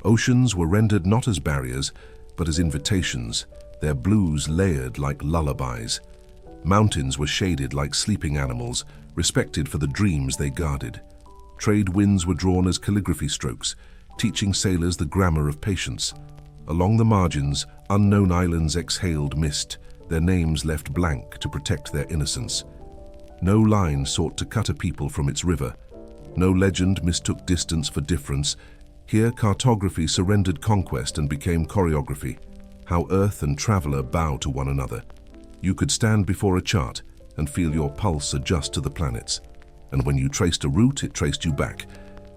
Oceans were rendered not as barriers, but as invitations, their blues layered like lullabies. Mountains were shaded like sleeping animals, respected for the dreams they guarded. Trade winds were drawn as calligraphy strokes, teaching sailors the grammar of patience. Along the margins, unknown islands exhaled mist, their names left blank to protect their innocence. No line sought to cut a people from its river. No legend mistook distance for difference. Here cartography surrendered conquest and became choreography. How earth and traveler bow to one another. You could stand before a chart and feel your pulse adjust to the planets. And when you traced a route, it traced you back,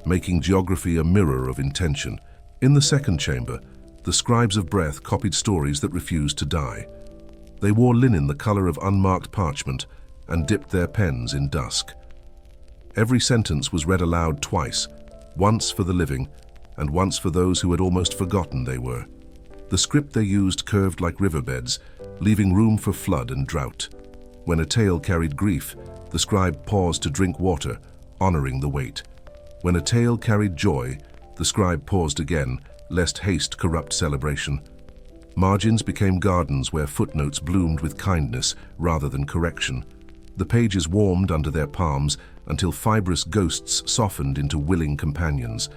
making geography a mirror of intention. In the second chamber, the scribes of breath copied stories that refused to die. They wore linen the color of unmarked parchment and dipped their pens in dusk. Every sentence was read aloud twice, once for the living and once for those who had almost forgotten they were. The script they used curved like riverbeds, leaving room for flood and drought. When a tale carried grief, the scribe paused to drink water, honoring the wait. When a tale carried joy, the scribe paused again, lest haste corrupt celebration. Margins became gardens where footnotes bloomed with kindness rather than correction. The pages warmed under their palms until fibrous ghosts softened into willing companions.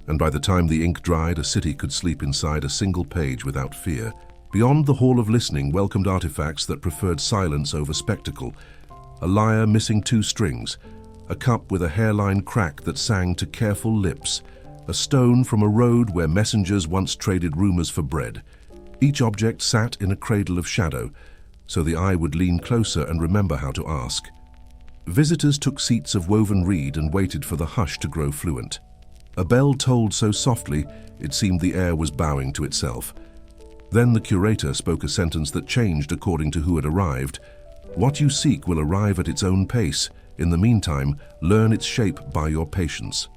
And by the time the ink dried, a city could sleep inside a single page without fear. Beyond the Hall of Listening welcomed artifacts that preferred silence over spectacle. A lyre missing 2 strings, a cup with a hairline crack that sang to careful lips, a stone from a road where messengers once traded rumors for bread. Each object sat in a cradle of shadow, so the eye would lean closer and remember how to ask. Visitors took seats of woven reed and waited for the hush to grow fluent. A bell tolled so softly it seemed the air was bowing to itself. Then the curator spoke a sentence that changed according to who had arrived. What you seek will arrive at its own pace. In the meantime, learn its shape by your patience.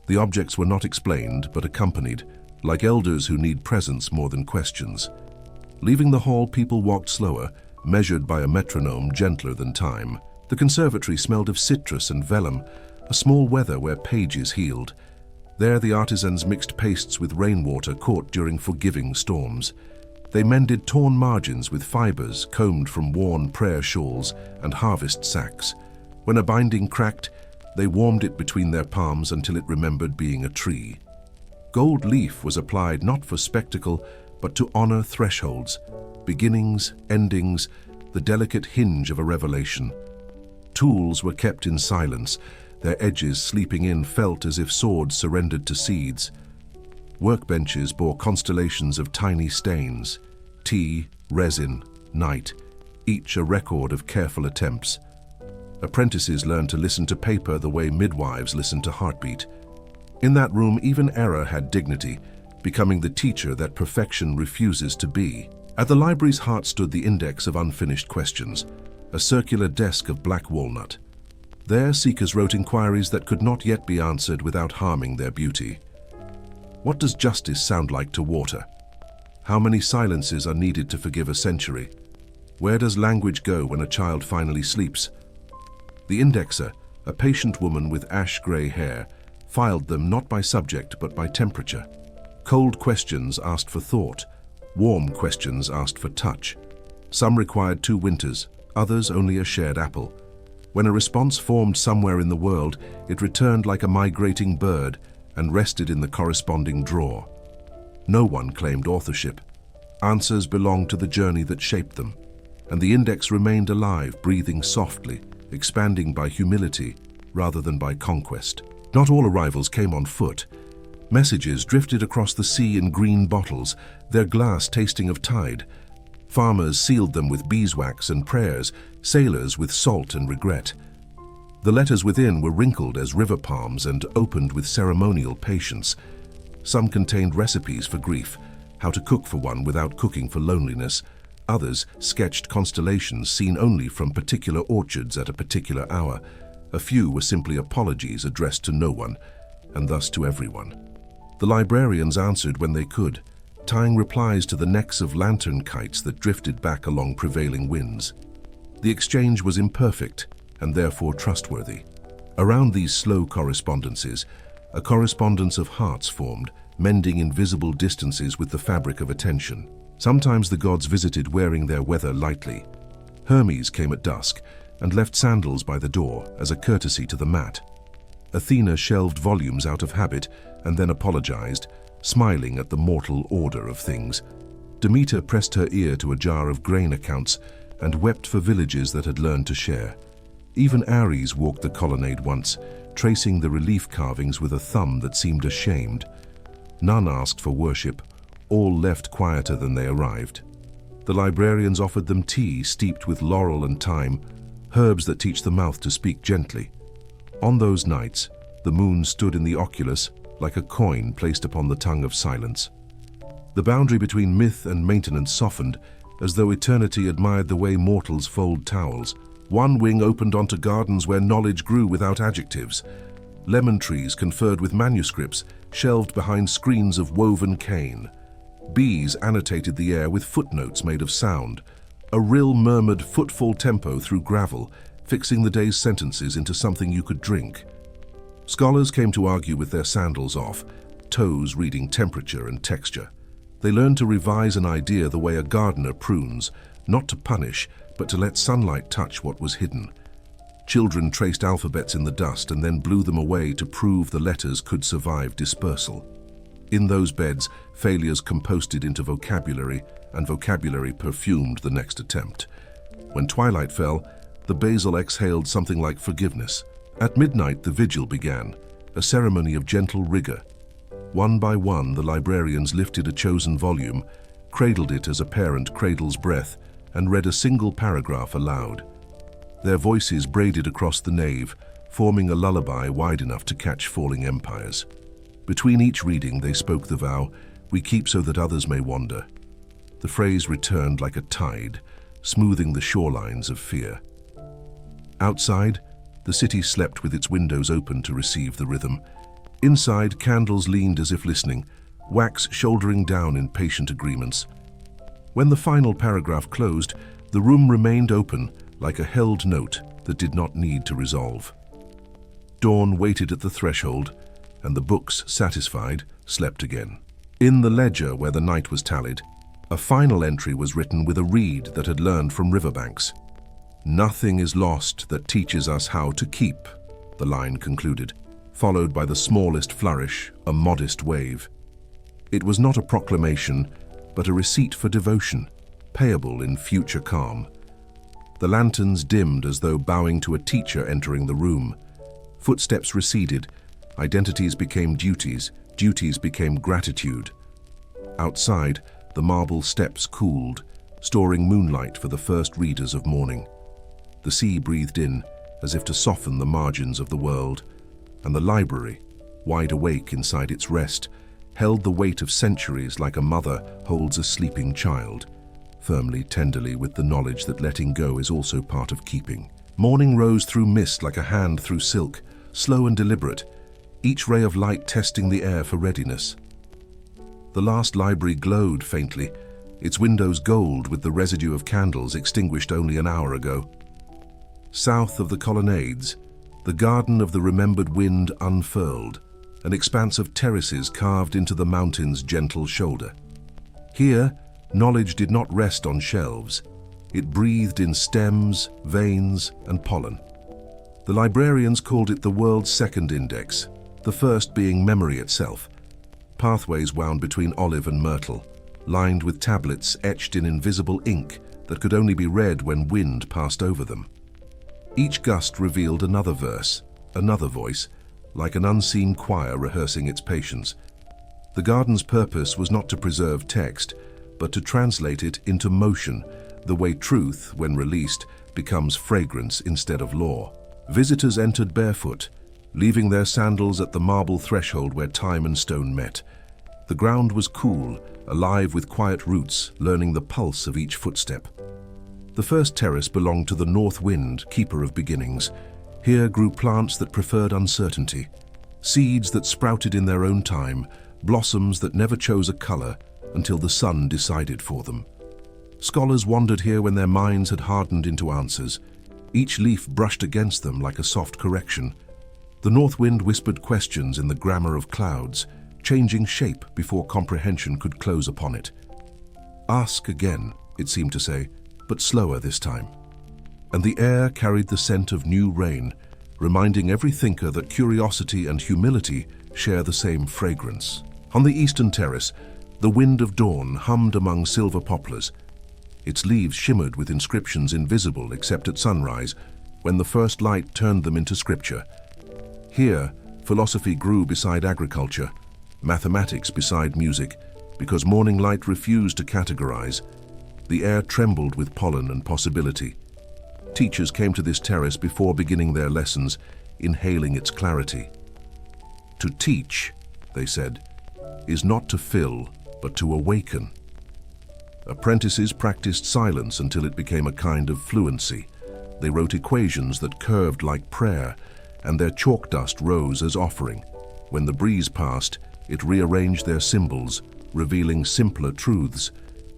The objects were not explained, but accompanied, like elders who need presence more than questions. Leaving the hall, people walked slower, measured by a metronome gentler than time. The conservatory smelled of citrus and vellum, a small weather where pages healed. There the artisans mixed pastes with rainwater caught during forgiving storms. They mended torn margins with fibers combed from worn prayer shawls and harvest sacks. When a binding cracked, they warmed it between their palms until it remembered being a tree. Gold leaf was applied not for spectacle, but to honor thresholds, beginnings, endings, the delicate hinge of a revelation. Tools were kept in silence, their edges sleeping in felt as if swords surrendered to seeds. Workbenches bore constellations of tiny stains, tea, resin, night, each a record of careful attempts. Apprentices learned to listen to paper the way midwives listen to heartbeat. In that room, even error had dignity, becoming the teacher that perfection refuses to be. At the library's heart stood the index of unfinished questions, a circular desk of black walnut. There, seekers wrote inquiries that could not yet be answered without harming their beauty. What does justice sound like to water? How many silences are needed to forgive a century? Where does language go when a child finally sleeps? The indexer, a patient woman with ash-gray hair, filed them not by subject but by temperature. Cold questions asked for thought, warm questions asked for touch. Some required 2 winters, others only a shared apple. When a response formed somewhere in the world, it returned like a migrating bird and rested in the corresponding drawer. No one claimed authorship. Answers belonged to the journey that shaped them, and the index remained alive, breathing softly, expanding by humility rather than by conquest. Not all arrivals came on foot. Messages drifted across the sea in green bottles, their glass tasting of tide. Farmers sealed them with beeswax and prayers, sailors with salt and regret. The letters within were wrinkled as river palms and opened with ceremonial patience. Some contained recipes for grief, how to cook for one without cooking for loneliness. Others sketched constellations seen only from particular orchards at a particular hour. A few were simply apologies addressed to no one, and thus to everyone. The librarians answered when they could, tying replies to the necks of lantern kites that drifted back along prevailing winds. The exchange was imperfect and therefore trustworthy. Around these slow correspondences, a correspondence of hearts formed, mending invisible distances with the fabric of attention. Sometimes the gods visited wearing their weather lightly. Hermes came at dusk and left sandals by the door as a courtesy to the mat. Athena shelved volumes out of habit and then apologized, smiling at the mortal order of things. Demeter pressed her ear to a jar of grain accounts and wept for villages that had learned to share. Even Ares walked the colonnade once, tracing the relief carvings with a thumb that seemed ashamed. None asked for worship, all left quieter than they arrived. The librarians offered them tea steeped with laurel and thyme, herbs that teach the mouth to speak gently. On those nights, the moon stood in the oculus like a coin placed upon the tongue of silence. The boundary between myth and maintenance softened, as though eternity admired the way mortals fold towels. One wing opened onto gardens where knowledge grew without adjectives. Lemon trees conferred with manuscripts, shelved behind screens of woven cane. Bees annotated the air with footnotes made of sound. A rill murmured footfall tempo through gravel, fixing the day's sentences into something you could drink. Scholars came to argue with their sandals off, toes reading temperature and texture. They learned to revise an idea the way a gardener prunes, not to punish, but to let sunlight touch what was hidden. Children traced alphabets in the dust and then blew them away to prove the letters could survive dispersal. In those beds, failures composted into vocabulary, and vocabulary perfumed the next attempt. When twilight fell, the basil exhaled something like forgiveness. At midnight, the vigil began, a ceremony of gentle rigor. One by one, the librarians lifted a chosen volume, cradled it as a parent cradles breath, and read a single paragraph aloud. Their voices braided across the nave, forming a lullaby wide enough to catch falling empires. Between each reading, they spoke the vow, "We keep so that others may wander." The phrase returned like a tide, smoothing the shorelines of fear. Outside, the city slept with its windows open to receive the rhythm. Inside, candles leaned as if listening, wax shouldering down in patient agreements. When the final paragraph closed, the room remained open, like a held note that did not need to resolve. Dawn waited at the threshold, and the books, satisfied, slept again. In the ledger where the night was tallied, a final entry was written with a reed that had learned from riverbanks. "Nothing is lost that teaches us how to keep," the line concluded, followed by the smallest flourish, a modest wave. It was not a proclamation, but a receipt for devotion, payable in future calm. The lanterns dimmed as though bowing to a teacher entering the room. Footsteps receded, identities became duties, duties became gratitude. Outside, the marble steps cooled, storing moonlight for the first readers of morning. The sea breathed in, as if to soften the margins of the world, and the library, wide awake inside its rest, held the weight of centuries like a mother holds a sleeping child, firmly, tenderly, with the knowledge that letting go is also part of keeping. Morning rose through mist like a hand through silk, slow and deliberate, each ray of light testing the air for readiness. The last library glowed faintly, its windows gold with the residue of candles extinguished only an hour ago. South of the colonnades, the garden of the remembered wind unfurled, an expanse of terraces carved into the mountain's gentle shoulder. Here, knowledge did not rest on shelves. It breathed in stems, veins, and pollen. The librarians called it the world's second index, the first being memory itself. Pathways wound between olive and myrtle, lined with tablets etched in invisible ink that could only be read when wind passed over them. Each gust revealed another verse, another voice, like an unseen choir rehearsing its patience. The garden's purpose was not to preserve text, but to translate it into motion, the way truth, when released, becomes fragrance instead of law. Visitors entered barefoot, leaving their sandals at the marble threshold where time and stone met. The ground was cool, alive with quiet roots, learning the pulse of each footstep. The first terrace belonged to the north wind, keeper of beginnings. Here grew plants that preferred uncertainty, seeds that sprouted in their own time, blossoms that never chose a color until the sun decided for them. Scholars wandered here when their minds had hardened into answers. Each leaf brushed against them like a soft correction. The north wind whispered questions in the grammar of clouds, changing shape before comprehension could close upon it. "Ask again," it seemed to say, but slower this time. And the air carried the scent of new rain, reminding every thinker that curiosity and humility share the same fragrance. On the eastern terrace, the wind of dawn hummed among silver poplars. Its leaves shimmered with inscriptions invisible except at sunrise, when the first light turned them into scripture. Here, philosophy grew beside agriculture, mathematics beside music, because morning light refused to categorize. The air trembled with pollen and possibility. Teachers came to this terrace before beginning their lessons, inhaling its clarity. "To teach," they said, "is not to fill, but to awaken." Apprentices practiced silence until it became a kind of fluency. They wrote equations that curved like prayer, and their chalk dust rose as offering. When the breeze passed, it rearranged their symbols, revealing simpler truths,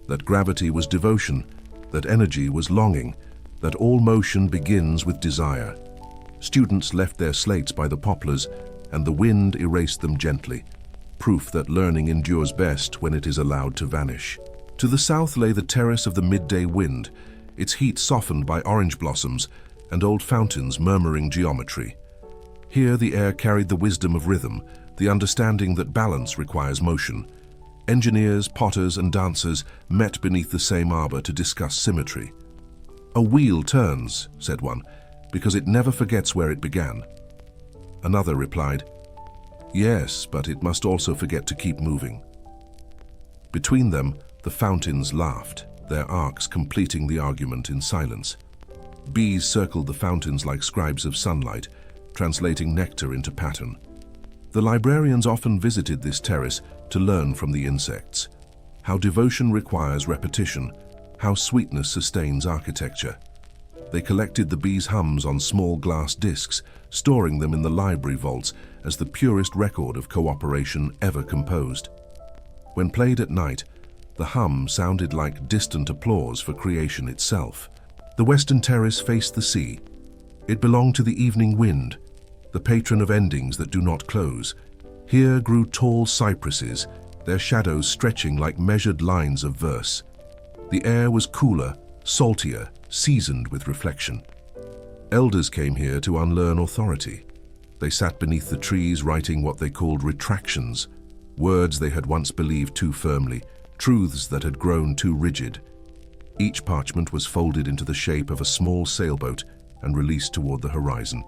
that gravity was devotion, that energy was longing, that all motion begins with desire. Students left their slates by the poplars, and the wind erased them gently, proof that learning endures best when it is allowed to vanish. To the south lay the terrace of the midday wind, its heat softened by orange blossoms and old fountains murmuring geometry. Here the air carried the wisdom of rhythm, the understanding that balance requires motion. Engineers, potters, and dancers met beneath the same arbor to discuss symmetry. "A wheel turns," said one, "because it never forgets where it began." Another replied, "Yes, but it must also forget to keep moving." Between them, the fountains laughed, their arcs completing the argument in silence. Bees circled the fountains like scribes of sunlight, translating nectar into pattern. The librarians often visited this terrace to learn from the insects, how devotion requires repetition, how sweetness sustains architecture. They collected the bees' hums on small glass discs, storing them in the library vaults as the purest record of cooperation ever composed. When played at night, the hum sounded like distant applause for creation itself. The western terrace faced the sea. It belonged to the evening wind, the patron of endings that do not close. Here grew tall cypresses, their shadows stretching like measured lines of verse. The air was cooler, saltier, seasoned with reflection. Elders came here to unlearn authority. They sat beneath the trees writing what they called retractions, words they had once believed too firmly, truths that had grown too rigid. Each parchment was folded into the shape of a small sailboat and released toward the horizon.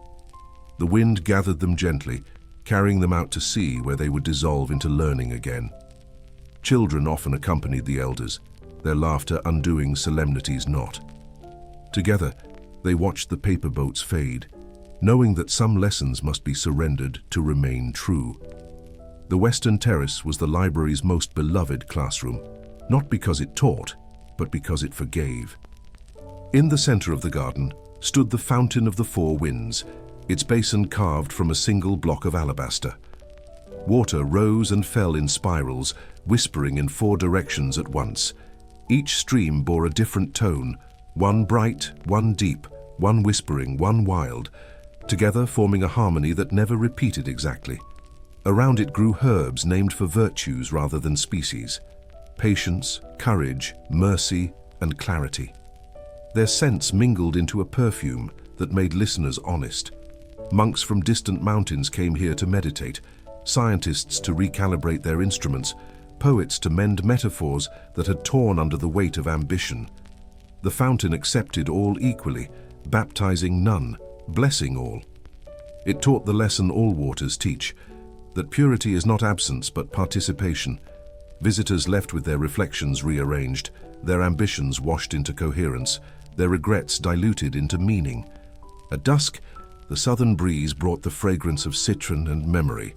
The wind gathered them gently, carrying them out to sea where they would dissolve into learning again. Children often accompanied the elders, their laughter undoing solemnity's knot. Together, they watched the paper boats fade, knowing that some lessons must be surrendered to remain true. The western terrace was the library's most beloved classroom, not because it taught, but because it forgave. In the center of the garden stood the Fountain of the Four Winds, its basin carved from a single block of alabaster. Water rose and fell in spirals, whispering in four directions at once. Each stream bore a different tone, one bright, one deep, one whispering, one wild, together forming a harmony that never repeated exactly. Around it grew herbs named for virtues rather than species: patience, courage, mercy, and clarity. Their scents mingled into a perfume that made listeners honest. Monks from distant mountains came here to meditate, scientists to recalibrate their instruments, poets to mend metaphors that had torn under the weight of ambition. The fountain accepted all equally, baptizing none, blessing all. It taught the lesson all waters teach, that purity is not absence but participation. Visitors left with their reflections rearranged, their ambitions washed into coherence, their regrets diluted into meaning. At dusk, the southern breeze brought the fragrance of citron and memory.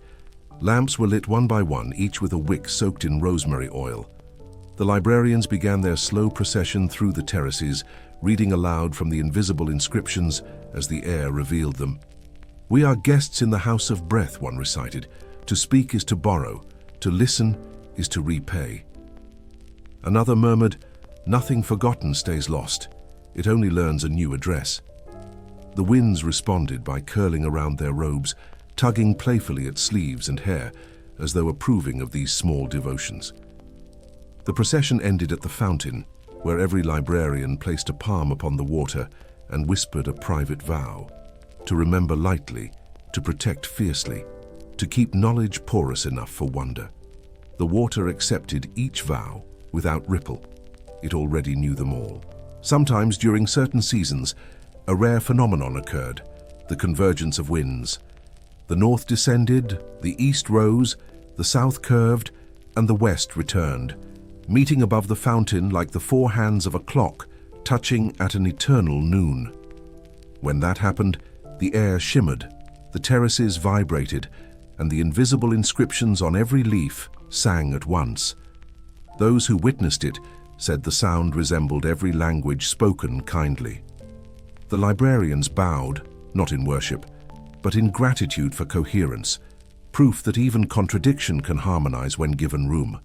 Lamps were lit one by one, each with a wick soaked in rosemary oil. The librarians began their slow procession through the terraces, reading aloud from the invisible inscriptions as the air revealed them. "We are guests in the house of breath," one recited. "To speak is to borrow, to listen is to repay." Another murmured, "Nothing forgotten stays lost. It only learns a new address." The winds responded by curling around their robes, tugging playfully at sleeves and hair, as though approving of these small devotions. The procession ended at the fountain, where every librarian placed a palm upon the water and whispered a private vow: to remember lightly, to protect fiercely, to keep knowledge porous enough for wonder. The water accepted each vow without ripple. It already knew them all. Sometimes during certain seasons, a rare phenomenon occurred: the convergence of winds. The north descended, the east rose, the south curved, and the west returned, meeting above the fountain like the four hands of a clock, touching at an eternal noon. When that happened, the air shimmered, the terraces vibrated, and the invisible inscriptions on every leaf sang at once. Those who witnessed it said the sound resembled every language spoken kindly. The librarians bowed, not in worship, but in gratitude for coherence, proof that even contradiction can harmonize when given room.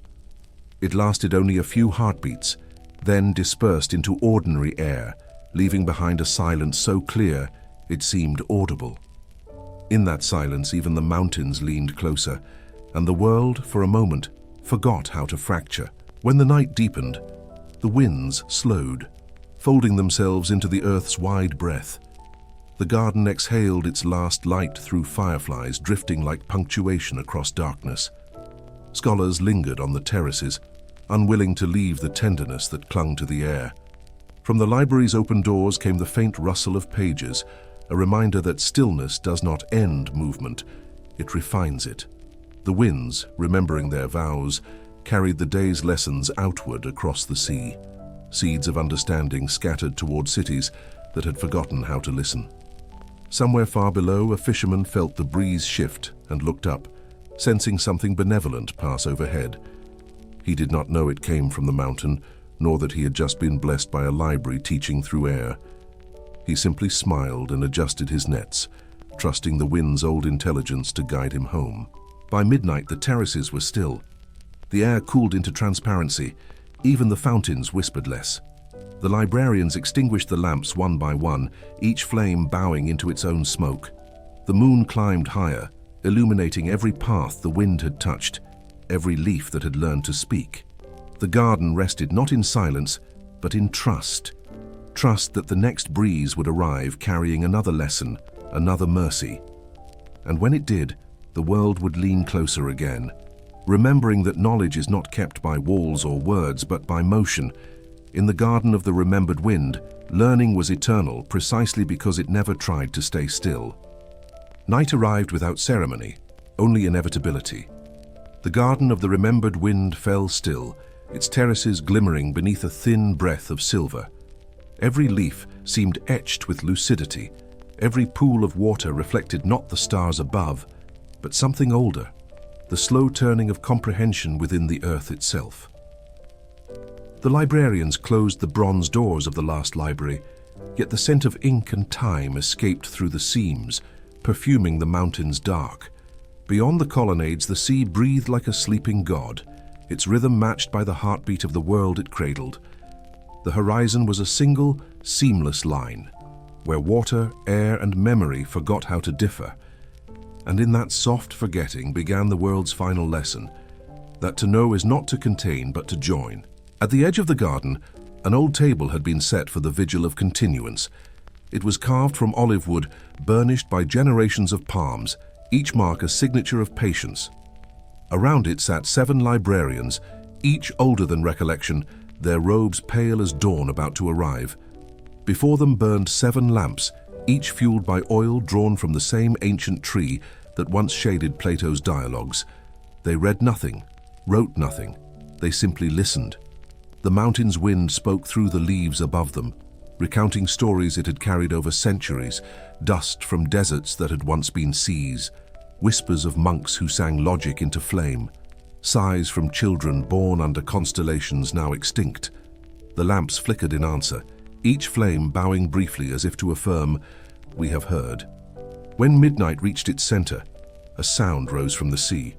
It lasted only a few heartbeats, then dispersed into ordinary air, leaving behind a silence so clear it seemed audible. In that silence, even the mountains leaned closer, and the world, for a moment, forgot how to fracture. When the night deepened, the winds slowed, folding themselves into the earth's wide breath. The garden exhaled its last light through fireflies drifting like punctuation across darkness. Scholars lingered on the terraces, unwilling to leave the tenderness that clung to the air. From the library's open doors came the faint rustle of pages, a reminder that stillness does not end movement, it refines it. The winds, remembering their vows, carried the day's lessons outward across the sea, seeds of understanding scattered toward cities that had forgotten how to listen. Somewhere far below, a fisherman felt the breeze shift and looked up, sensing something benevolent pass overhead. He did not know it came from the mountain, nor that he had just been blessed by a library teaching through air. He simply smiled and adjusted his nets, trusting the wind's old intelligence to guide him home. By midnight, the terraces were still. The air cooled into transparency. Even the fountains whispered less. The librarians extinguished the lamps one by one, each flame bowing into its own smoke. The moon climbed higher, illuminating every path the wind had touched, every leaf that had learned to speak. The garden rested not in silence, but in trust. Trust that the next breeze would arrive carrying another lesson, another mercy. And when it did, the world would lean closer again, remembering that knowledge is not kept by walls or words, but by motion. In the garden of the remembered wind, learning was eternal precisely because it never tried to stay still. Night arrived without ceremony, only inevitability. The garden of the remembered wind fell still, its terraces glimmering beneath a thin breath of silver. Every leaf seemed etched with lucidity. Every pool of water reflected not the stars above, but something older, the slow turning of comprehension within the earth itself. The librarians closed the bronze doors of the last library, yet the scent of ink and time escaped through the seams, perfuming the mountains dark. Beyond the colonnades, the sea breathed like a sleeping god, its rhythm matched by the heartbeat of the world it cradled. The horizon was a single, seamless line, where water, air, and memory forgot how to differ. And in that soft forgetting began the world's final lesson, that to know is not to contain but to join. At the edge of the garden, an old table had been set for the vigil of continuance. It was carved from olive wood, burnished by generations of palms, each mark a signature of patience. Around it sat 7 librarians, each older than recollection, their robes pale as dawn about to arrive. Before them burned 7 lamps, each fueled by oil drawn from the same ancient tree that once shaded Plato's dialogues. They read nothing, wrote nothing, they simply listened. The mountain's wind spoke through the leaves above them, recounting stories it had carried over centuries, dust from deserts that had once been seas, whispers of monks who sang logic into flame, sighs from children born under constellations now extinct. The lamps flickered in answer, each flame bowing briefly as if to affirm, "We have heard." When midnight reached its center, a sound rose from the sea,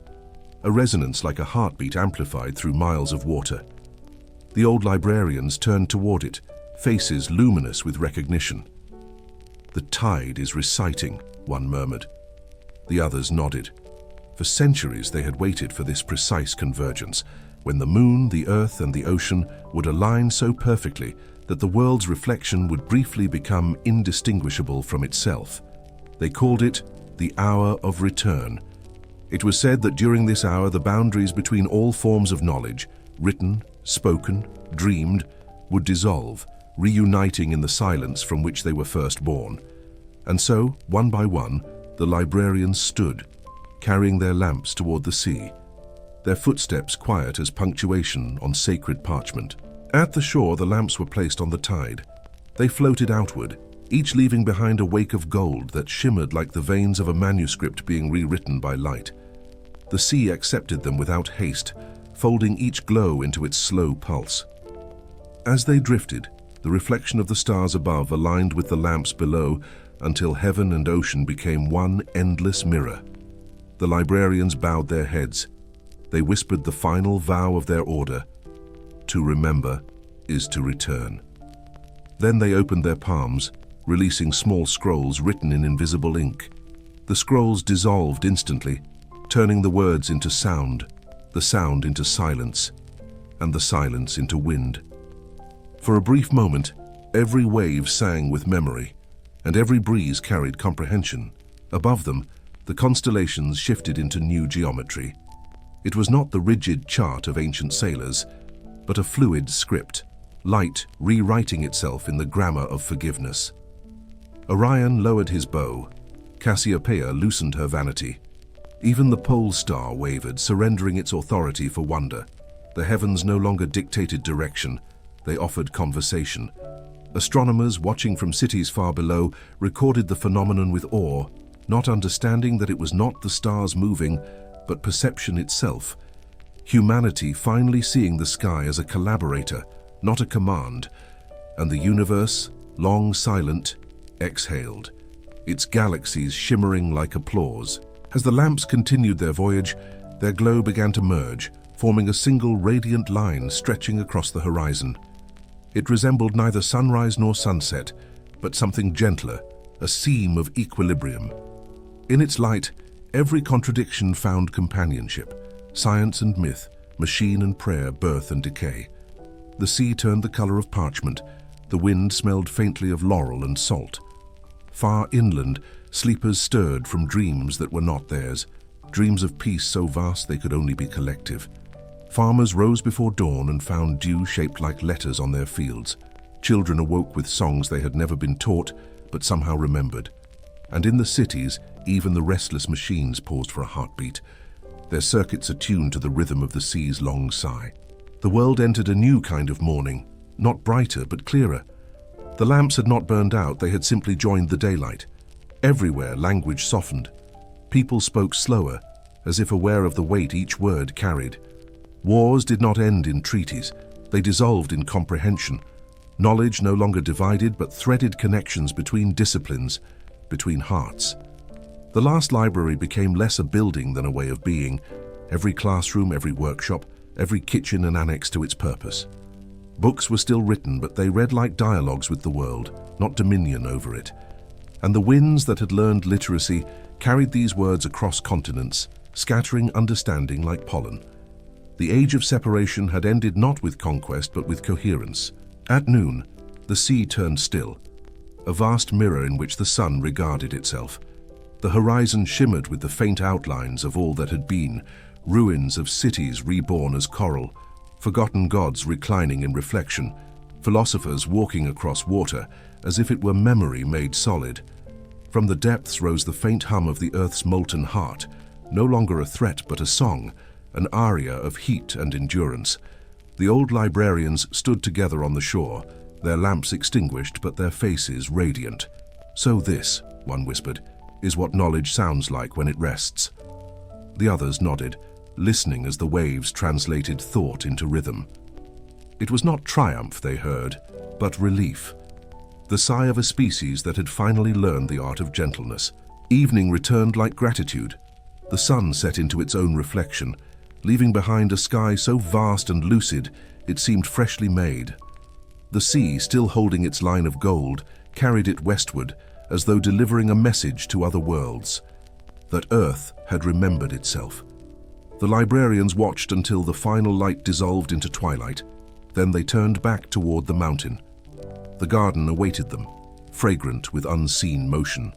a resonance like a heartbeat amplified through miles of water. The old librarians turned toward it, faces luminous with recognition. "The tide is reciting," one murmured. The others nodded. For centuries they had waited for this precise convergence, when the moon, the earth, and the ocean would align so perfectly that the world's reflection would briefly become indistinguishable from itself. They called it the hour of return. It was said that during this hour the boundaries between all forms of knowledge, written, spoken, dreamed, would dissolve, reuniting in the silence from which they were first born. And so, one by one, the librarians stood, carrying their lamps toward the sea, their footsteps quiet as punctuation on sacred parchment. At the shore, the lamps were placed on the tide. They floated outward, each leaving behind a wake of gold that shimmered like the veins of a manuscript being rewritten by light. The sea accepted them without haste, folding each glow into its slow pulse. As they drifted, the reflection of the stars above aligned with the lamps below until heaven and ocean became one endless mirror. The librarians bowed their heads. They whispered the final vow of their order: to remember is to return. Then they opened their palms, releasing small scrolls written in invisible ink. The scrolls dissolved instantly, turning the words into sound, the sound into silence, and the silence into wind. For a brief moment, every wave sang with memory, and every breeze carried comprehension. Above them, the constellations shifted into new geometry. It was not the rigid chart of ancient sailors, but a fluid script, light rewriting itself in the grammar of forgiveness. Orion lowered his bow. Cassiopeia loosened her vanity. Even the pole star wavered, surrendering its authority for wonder. The heavens no longer dictated direction, they offered conversation. Astronomers watching from cities far below recorded the phenomenon with awe, not understanding that it was not the stars moving, but perception itself. Humanity finally seeing the sky as a collaborator, not a command, and the universe, long silent, exhaled, its galaxies shimmering like applause. As the lamps continued their voyage, their glow began to merge, forming a single radiant line stretching across the horizon. It resembled neither sunrise nor sunset, but something gentler, a seam of equilibrium. In its light, every contradiction found companionship: science and myth, machine and prayer, birth and decay. The sea turned the color of parchment, the wind smelled faintly of laurel and salt. Far inland, sleepers stirred from dreams that were not theirs, dreams of peace so vast they could only be collective. Farmers rose before dawn and found dew shaped like letters on their fields. Children awoke with songs they had never been taught, but somehow remembered. And in the cities, even the restless machines paused for a heartbeat, their circuits attuned to the rhythm of the sea's long sigh. The world entered a new kind of morning, not brighter but clearer. The lamps had not burned out, they had simply joined the daylight. Everywhere language softened. People spoke slower, as if aware of the weight each word carried. Wars did not end in treaties, they dissolved in comprehension. Knowledge no longer divided but threaded connections between disciplines, between hearts. The last library became less a building than a way of being, every classroom, every workshop, every kitchen an annex to its purpose. Books were still written, but they read like dialogues with the world, not dominion over it. And the winds that had learned literacy carried these words across continents, scattering understanding like pollen. The age of separation had ended not with conquest but with coherence. At noon, the sea turned still, a vast mirror in which the sun regarded itself. The horizon shimmered with the faint outlines of all that had been, ruins of cities reborn as coral, forgotten gods reclining in reflection, philosophers walking across water as if it were memory made solid. From the depths rose the faint hum of the earth's molten heart, no longer a threat but a song, an aria of heat and endurance. The old librarians stood together on the shore, their lamps extinguished but their faces radiant. "So this," one whispered, "is what knowledge sounds like when it rests." The others nodded, listening as the waves translated thought into rhythm. It was not triumph they heard, but relief. The sigh of a species that had finally learned the art of gentleness. Evening returned like gratitude. The sun set into its own reflection, leaving behind a sky so vast and lucid it seemed freshly made. The sea, still holding its line of gold, carried it westward, as though delivering a message to other worlds, that Earth had remembered itself. The librarians watched until the final light dissolved into twilight. Then they turned back toward the mountain. The garden awaited them, fragrant with unseen motion.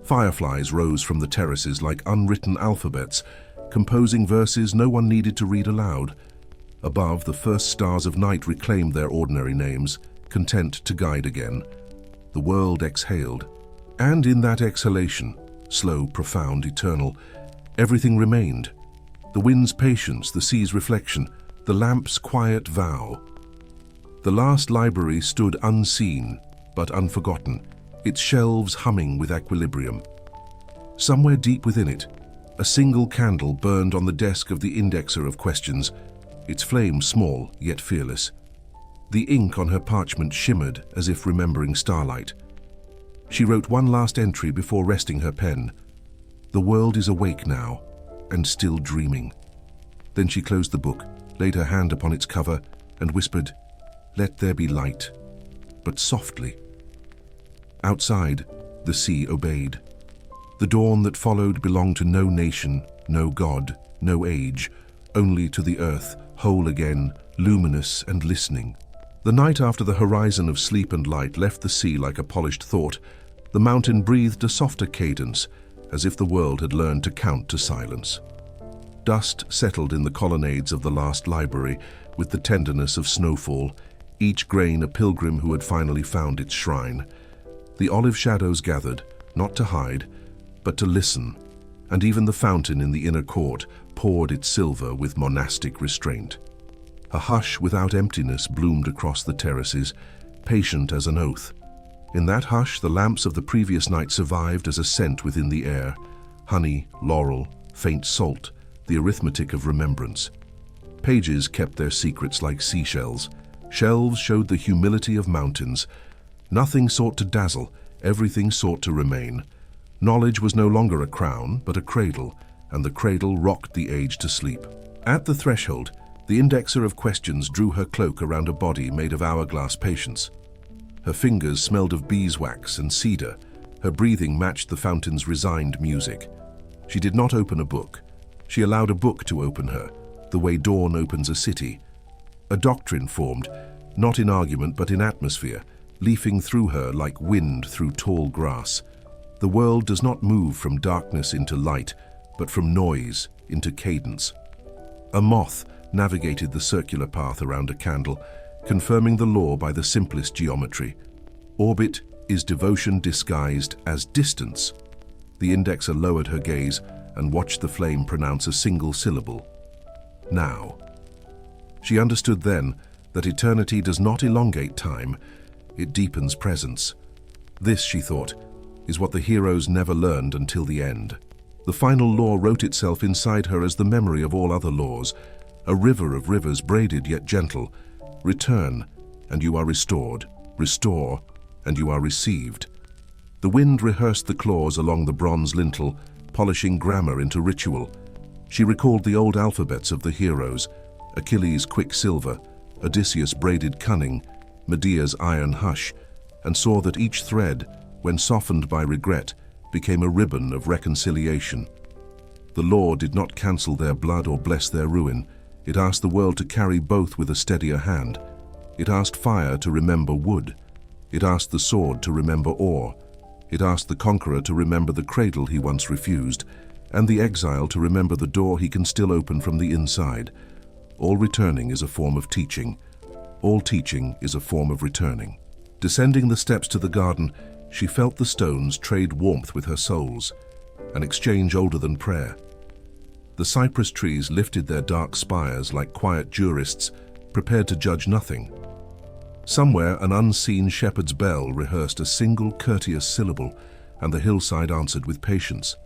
Fireflies rose from the terraces like unwritten alphabets, composing verses no one needed to read aloud. Above, the first stars of night reclaimed their ordinary names, content to guide again. The world exhaled, and in that exhalation, slow, profound, eternal, everything remained. The wind's patience, the sea's reflection, the lamp's quiet vow. The last library stood unseen, but unforgotten, its shelves humming with equilibrium. Somewhere deep within it, a single candle burned on the desk of the indexer of questions, its flame small yet fearless. The ink on her parchment shimmered as if remembering starlight. She wrote one last entry before resting her pen. The world is awake now, and still dreaming. Then she closed the book, laid her hand upon its cover, and whispered, "Let there be light," but softly. Outside, the sea obeyed. The dawn that followed belonged to no nation, no god, no age, only to the earth, whole again, luminous and listening. The night after the horizon of sleep and light left the sea like a polished thought, The mountain breathed a softer cadence, as if the world had learned to count to silence. Dust settled in the colonnades of the last library with the tenderness of snowfall, each grain a pilgrim who had finally found its shrine. The olive shadows gathered, not to hide, but to listen, and even the fountain in the inner court poured its silver with monastic restraint. A hush without emptiness bloomed across the terraces, patient as an oath. In that hush, the lamps of the previous night survived as a scent within the air: honey, laurel, faint salt, the arithmetic of remembrance. Pages kept their secrets like seashells. Shelves showed the humility of mountains. Nothing sought to dazzle, everything sought to remain. Knowledge was no longer a crown, but a cradle, and the cradle rocked the age to sleep. At the threshold, the indexer of questions drew her cloak around a body made of hourglass patience. Her fingers smelled of beeswax and cedar. Her breathing matched the fountain's resigned music. She did not open a book. She allowed a book to open her, the way dawn opens a city. A doctrine formed, not in argument but in atmosphere, leafing through her like wind through tall grass. The world does not move from darkness into light, but from noise into cadence. A moth navigated the circular path around a candle, confirming the law by the simplest geometry. Orbit is devotion disguised as distance. The indexer lowered her gaze and watched the flame pronounce a single syllable: now. She understood then that eternity does not elongate time, it deepens presence. This, she thought, is what the heroes never learned until the end. The final law wrote itself inside her as the memory of all other laws, a river of rivers braided yet gentle. Return, and you are restored. Restore, and you are received. The wind rehearsed the clause along the bronze lintel, polishing grammar into ritual. She recalled the old alphabets of the heroes: Achilles' quicksilver, Odysseus' braided cunning, Medea's iron hush, and saw that each thread, when softened by regret, became a ribbon of reconciliation. The law did not cancel their blood or bless their ruin. It asked the world to carry both with a steadier hand. It asked fire to remember wood. It asked the sword to remember ore. It asked the conqueror to remember the cradle he once refused, and the exile to remember the door he can still open from the inside. All returning is a form of teaching. All teaching is a form of returning. Descending the steps to the garden, she felt the stones trade warmth with her souls, an exchange older than prayer. The cypress trees lifted their dark spires like quiet jurists, prepared to judge nothing. Somewhere an unseen shepherd's bell rehearsed a single courteous syllable, and the hillside answered with patience.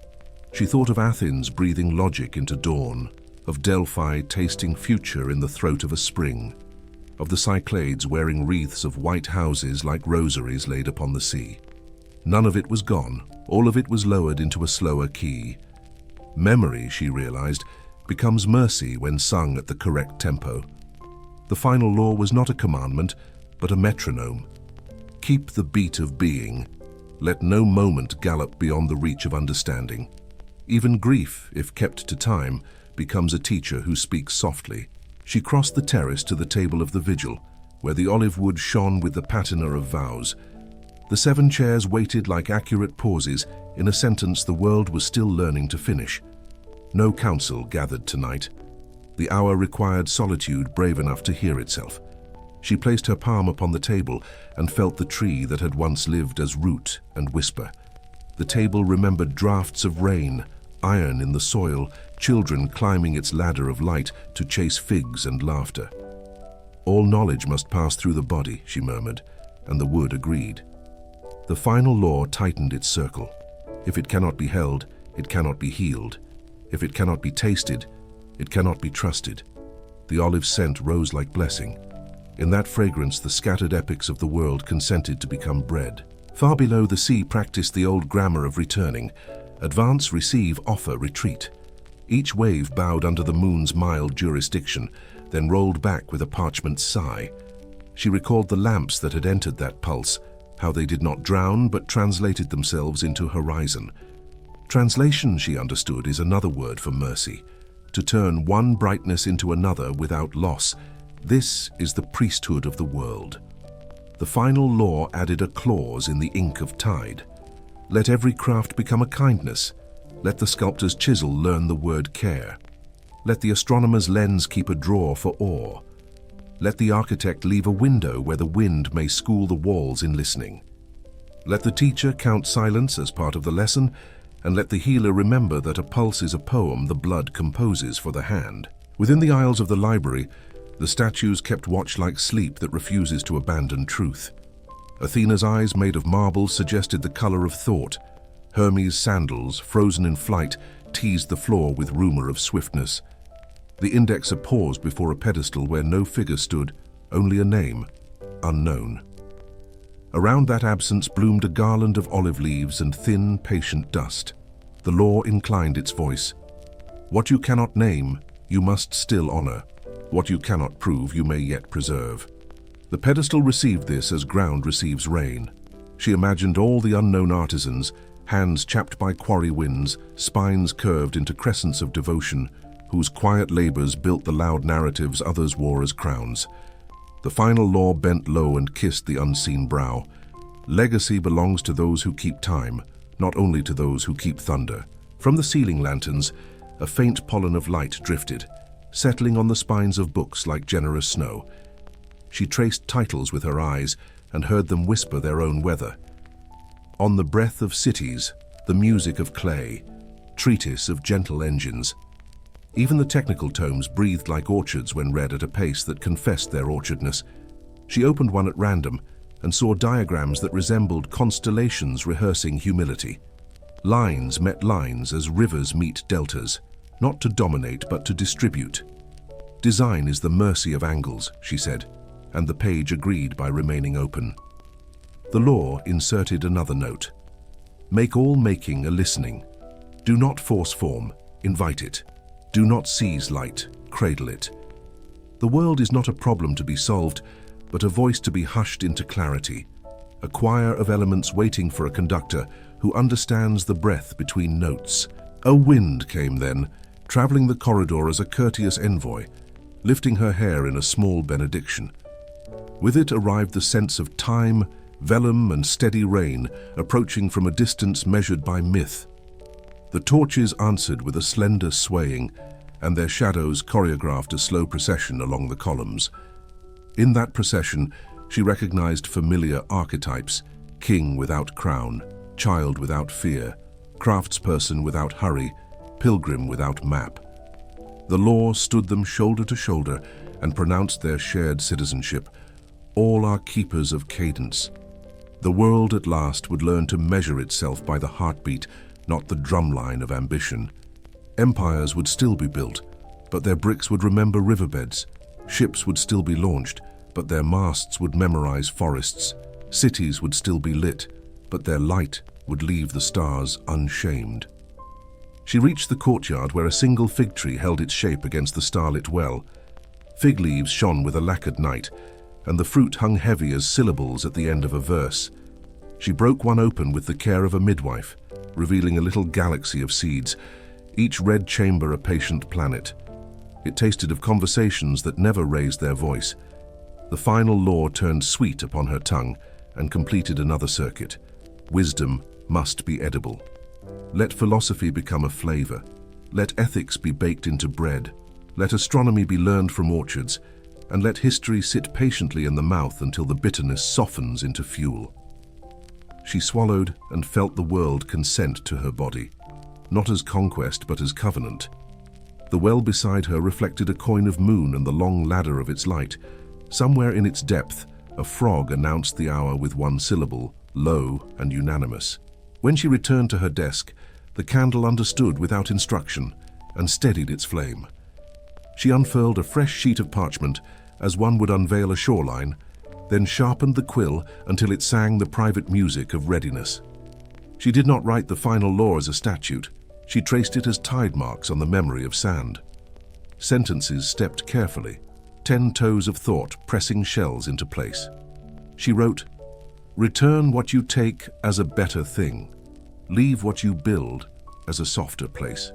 She thought of Athens breathing logic into dawn, of Delphi tasting future in the throat of a spring, of the Cyclades wearing wreaths of white houses like rosaries laid upon the sea. None of it was gone. All of it was lowered into a slower key. Memory, she realized, becomes mercy when sung at the correct tempo. The final law was not a commandment, but a metronome. Keep the beat of being. Let no moment gallop beyond the reach of understanding. Even grief, if kept to time, becomes a teacher who speaks softly. She crossed the terrace to the table of the vigil, where the olive wood shone with the patina of vows. The 7 chairs waited like accurate pauses in a sentence the world was still learning to finish. No council gathered tonight. The hour required solitude brave enough to hear itself. She placed her palm upon the table and felt the tree that had once lived as root and whisper. The table remembered draughts of rain, iron in the soil, children climbing its ladder of light to chase figs and laughter. All knowledge must pass through the body, she murmured, and the wood agreed. The final law tightened its circle. If it cannot be held, it cannot be healed. If it cannot be tasted, it cannot be trusted. The olive scent rose like blessing. In that fragrance, the scattered epics of the world consented to become bread. Far below, the sea practiced the old grammar of returning: advance, receive, offer, retreat. Each wave bowed under the moon's mild jurisdiction, then rolled back with a parchment sigh. She recalled the lamps that had entered that pulse, how they did not drown but translated themselves into horizon. Translation, she understood, is another word for mercy. To turn one brightness into another without loss. This is the priesthood of the world. The final law added a clause in the ink of tide. Let every craft become a kindness. Let the sculptor's chisel learn the word care. Let the astronomer's lens keep a drawer for awe. Let the architect leave a window where the wind may school the walls in listening. Let the teacher count silence as part of the lesson, and let the healer remember that a pulse is a poem the blood composes for the hand. Within the aisles of the library, the statues kept watch like sleep that refuses to abandon truth. Athena's eyes, made of marble, suggested the color of thought. Hermes' sandals, frozen in flight, teased the floor with rumor of swiftness. The indexer paused before a pedestal where no figure stood, only a name, unknown. Around that absence bloomed a garland of olive leaves and thin, patient dust. The law inclined its voice. What you cannot name, you must still honor. What you cannot prove, you may yet preserve. The pedestal received this as ground receives rain. She imagined all the unknown artisans, hands chapped by quarry winds, spines curved into crescents of devotion, whose quiet labors built the loud narratives others wore as crowns. The final law bent low and kissed the unseen brow. Legacy belongs to those who keep time, not only to those who keep thunder. From the ceiling lanterns, a faint pollen of light drifted, settling on the spines of books like generous snow. She traced titles with her eyes and heard them whisper their own weather. On the breath of cities, the music of clay, treatise of gentle engines. Even the technical tomes breathed like orchards when read at a pace that confessed their orchardness. She opened one at random and saw diagrams that resembled constellations rehearsing humility. Lines met lines as rivers meet deltas, not to dominate but to distribute. Design is the mercy of angles, she said, and the page agreed by remaining open. The law inserted another note. Make all making a listening. Do not force form, invite it. Do not seize light, cradle it. The world is not a problem to be solved, but a voice to be hushed into clarity. A choir of elements waiting for a conductor who understands the breath between notes. A wind came then, traveling the corridor as a courteous envoy, lifting her hair in a small benediction. With it arrived the sense of time, vellum and steady rain, approaching from a distance measured by myth. The torches answered with a slender swaying, and their shadows choreographed a slow procession along the columns. In that procession, she recognized familiar archetypes: king without crown, child without fear, craftsperson without hurry, pilgrim without map. The law stood them shoulder to shoulder and pronounced their shared citizenship. All are keepers of cadence. The world at last would learn to measure itself by the heartbeat, not the drumline of ambition. Empires would still be built, but their bricks would remember riverbeds. Ships would still be launched, but their masts would memorize forests. Cities would still be lit, but their light would leave the stars unshamed. She reached the courtyard where a single fig tree held its shape against the starlit well. Fig leaves shone with a lacquered night, and the fruit hung heavy as syllables at the end of a verse. She broke one open with the care of a midwife, revealing a little galaxy of seeds, each red chamber a patient planet. It tasted of conversations that never raised their voice. The final law turned sweet upon her tongue and completed another circuit. Wisdom must be edible. Let philosophy become a flavor. Let ethics be baked into bread. Let astronomy be learned from orchards, and let history sit patiently in the mouth until the bitterness softens into fuel. She swallowed and felt the world consent to her body, not as conquest but as covenant. The well beside her reflected a coin of moon and the long ladder of its light. Somewhere in its depth, a frog announced the hour with one syllable, low and unanimous. When she returned to her desk, the candle understood without instruction and steadied its flame. She unfurled a fresh sheet of parchment as one would unveil a shoreline, then sharpened the quill until it sang the private music of readiness. She did not write the final law as a statute. She traced it as tide marks on the memory of sand. Sentences stepped carefully, 10 toes of thought pressing shells into place. She wrote, "Return what you take as a better thing. Leave what you build as a softer place.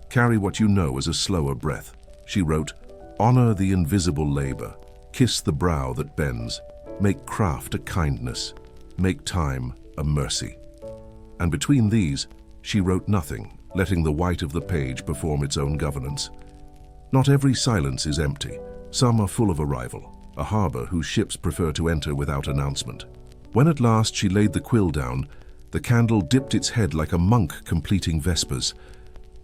Carry what you know as a slower breath." She wrote, "Honor the invisible labor. Kiss the brow that bends. Make craft a kindness. Make time a mercy." and between these, she wrote nothing, letting the white of the page perform its own governance. Not every silence is empty. Some are full of arrival, a harbor whose ships prefer to enter without announcement. When at last she laid the quill down, the candle dipped its head like a monk completing vespers.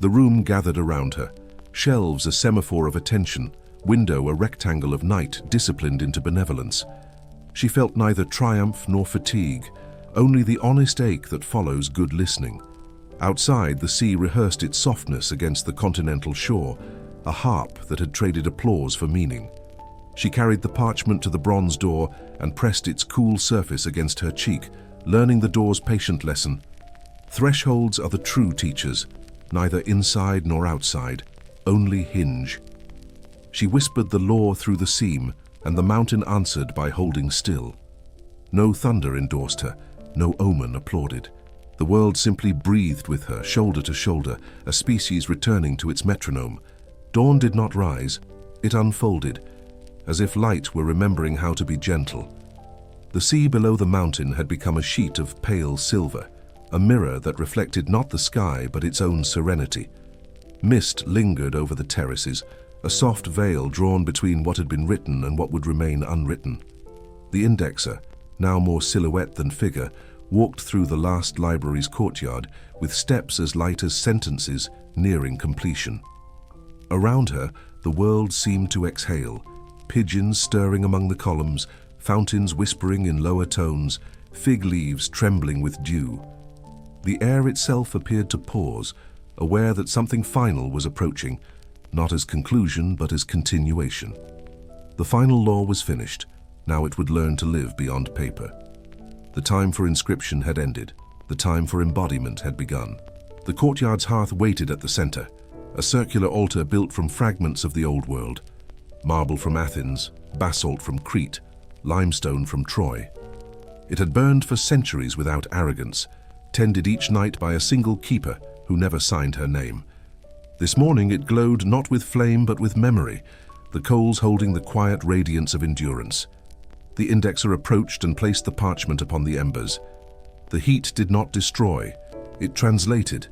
The room gathered around her, shelves a semaphore of attention, window a rectangle of night disciplined into benevolence. She felt neither triumph nor fatigue, only the honest ache that follows good listening. Outside, the sea rehearsed its softness against the continental shore, a harp that had traded applause for meaning. She carried the parchment to the bronze door and pressed its cool surface against her cheek, learning the door's patient lesson. Thresholds are the true teachers, neither inside nor outside, only hinge. She whispered the law through the seam, and the mountain answered by holding still. No thunder endorsed her, no omen applauded. The world simply breathed with her, shoulder to shoulder, a species returning to its metronome. Dawn did not rise, it unfolded, as if light were remembering how to be gentle. The sea below the mountain had become a sheet of pale silver, a mirror that reflected not the sky but its own serenity. Mist lingered over the terraces, a soft veil drawn between what had been written and what would remain unwritten. The indexer, now more silhouette than figure, walked through the last library's courtyard with steps as light as sentences nearing completion. Around her, the world seemed to exhale, pigeons stirring among the columns, fountains whispering in lower tones, fig leaves trembling with dew. The air itself appeared to pause, aware that something final was approaching, not as conclusion but as continuation. The final law was finished, now it would learn to live beyond paper. The time for inscription had ended, the time for embodiment had begun. The courtyard's hearth waited at the center, a circular altar built from fragments of the old world. Marble from Athens, basalt from Crete, limestone from Troy. It had burned for centuries without arrogance, tended each night by a single keeper who never signed her name. This morning it glowed not with flame but with memory, the coals holding the quiet radiance of endurance. The indexer approached and placed the parchment upon the embers. The heat did not destroy, it translated.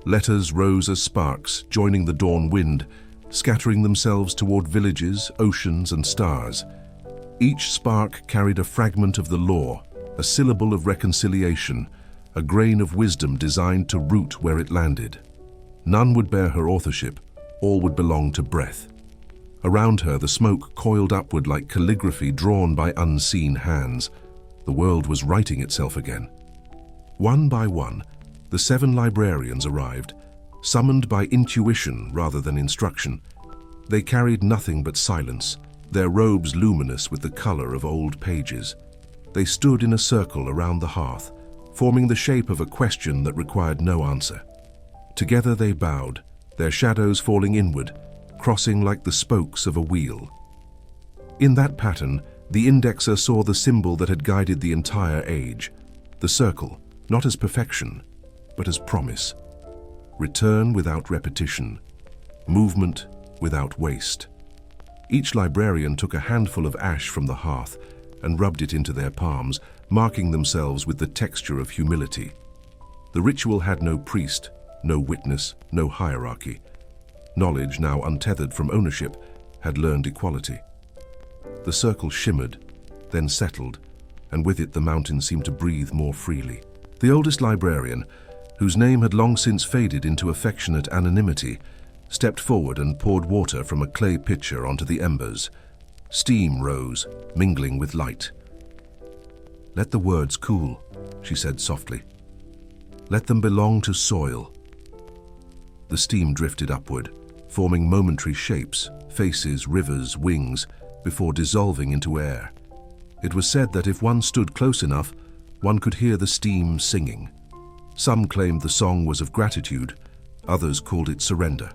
Letters rose as sparks, joining the dawn wind, scattering themselves toward villages, oceans, and stars. Each spark carried a fragment of the law, a syllable of reconciliation, a grain of wisdom designed to root where it landed. None would bear her authorship, all would belong to breath. Around her, the smoke coiled upward like calligraphy drawn by unseen hands. The world was writing itself again. One by one, the 7 librarians arrived, summoned by intuition rather than instruction. They carried nothing but silence, their robes luminous with the color of old pages. They stood in a circle around the hearth, forming the shape of a question that required no answer. Together they bowed, their shadows falling inward, crossing like the spokes of a wheel. In that pattern, the indexer saw the symbol that had guided the entire age, the circle, not as perfection, but as promise. Return without repetition, movement without waste. Each librarian took a handful of ash from the hearth and rubbed it into their palms, marking themselves with the texture of humility. The ritual had no priest, no witness, no hierarchy. Knowledge, now untethered from ownership, had learned equality. The circle shimmered, then settled, and with it the mountain seemed to breathe more freely. The oldest librarian, whose name had long since faded into affectionate anonymity, stepped forward and poured water from a clay pitcher onto the embers. Steam rose, mingling with light. "Let the words cool," she said softly. "Let them belong to soil." The steam drifted upward, forming momentary shapes, faces, rivers, wings, before dissolving into air. It was said that if one stood close enough, one could hear the steam singing. Some claimed the song was of gratitude, others called it surrender.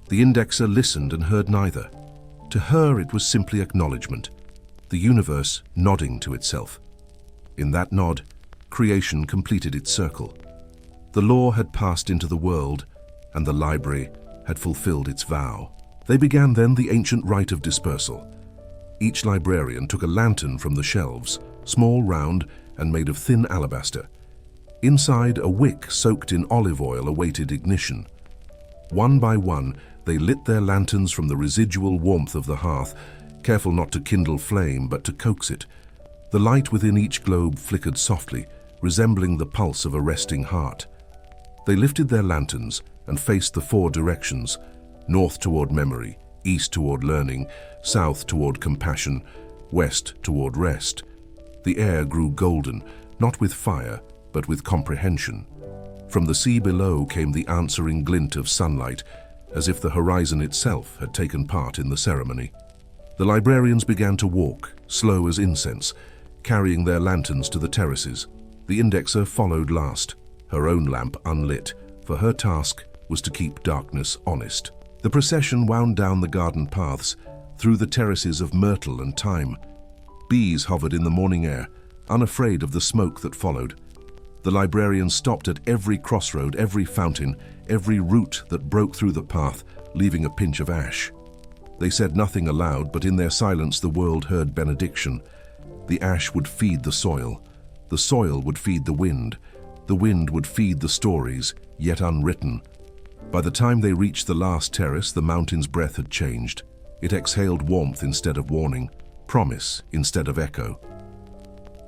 The indexer listened and heard neither. To her it was simply acknowledgement, the universe nodding to itself. In that nod, creation completed its circle. The law had passed into the world, and the library had fulfilled its vow. They began then the ancient rite of dispersal. Each librarian took a lantern from the shelves, small, round, and made of thin alabaster. Inside, a wick soaked in olive oil awaited ignition. One by one, they lit their lanterns from the residual warmth of the hearth, careful not to kindle flame but to coax it. The light within each globe flickered softly, resembling the pulse of a resting heart. They lifted their lanterns and faced the four directions: north toward memory, east toward learning, south toward compassion, west toward rest. The air grew golden, not with fire, but with comprehension. From the sea below came the answering glint of sunlight, as if the horizon itself had taken part in the ceremony. The librarians began to walk, slow as incense, carrying their lanterns to the terraces. The indexer followed last, her own lamp unlit, for her task was to keep darkness honest. The procession wound down the garden paths, through the terraces of myrtle and thyme. Bees hovered in the morning air, unafraid of the smoke that followed. The librarians stopped at every crossroad, every fountain, every root that broke through the path, leaving a pinch of ash. They said nothing aloud, but in their silence the world heard benediction. The ash would feed the soil would feed the wind would feed the stories, yet unwritten. By the time they reached the last terrace, the mountain's breath had changed. It exhaled warmth instead of warning, promise instead of echo.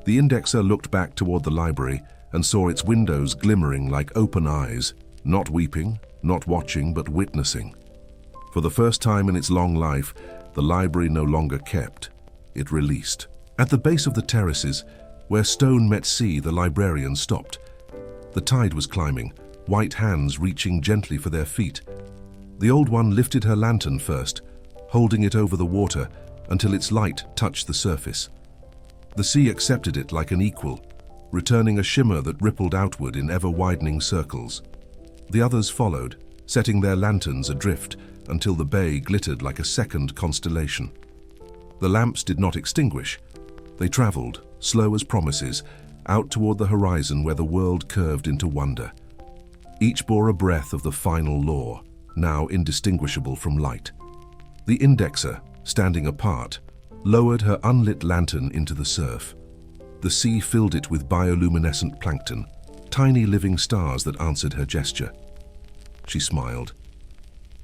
The indexer looked back toward the library and saw its windows glimmering like open eyes, not weeping, not watching, but witnessing. For the first time in its long life, the library no longer kept, it released. At the base of the terraces, where stone met sea, the librarians stopped. The tide was climbing, white hands reaching gently for their feet. The old one lifted her lantern first, holding it over the water until its light touched the surface. The sea accepted it like an equal, returning a shimmer that rippled outward in ever-widening circles. The others followed, setting their lanterns adrift until the bay glittered like a second constellation. The lamps did not extinguish. They traveled, slow as promises, out toward the horizon where the world curved into wonder. Each bore a breath of the final law, now indistinguishable from light. The indexer, standing apart, lowered her unlit lantern into the surf. The sea filled it with bioluminescent plankton, tiny living stars that answered her gesture. She smiled.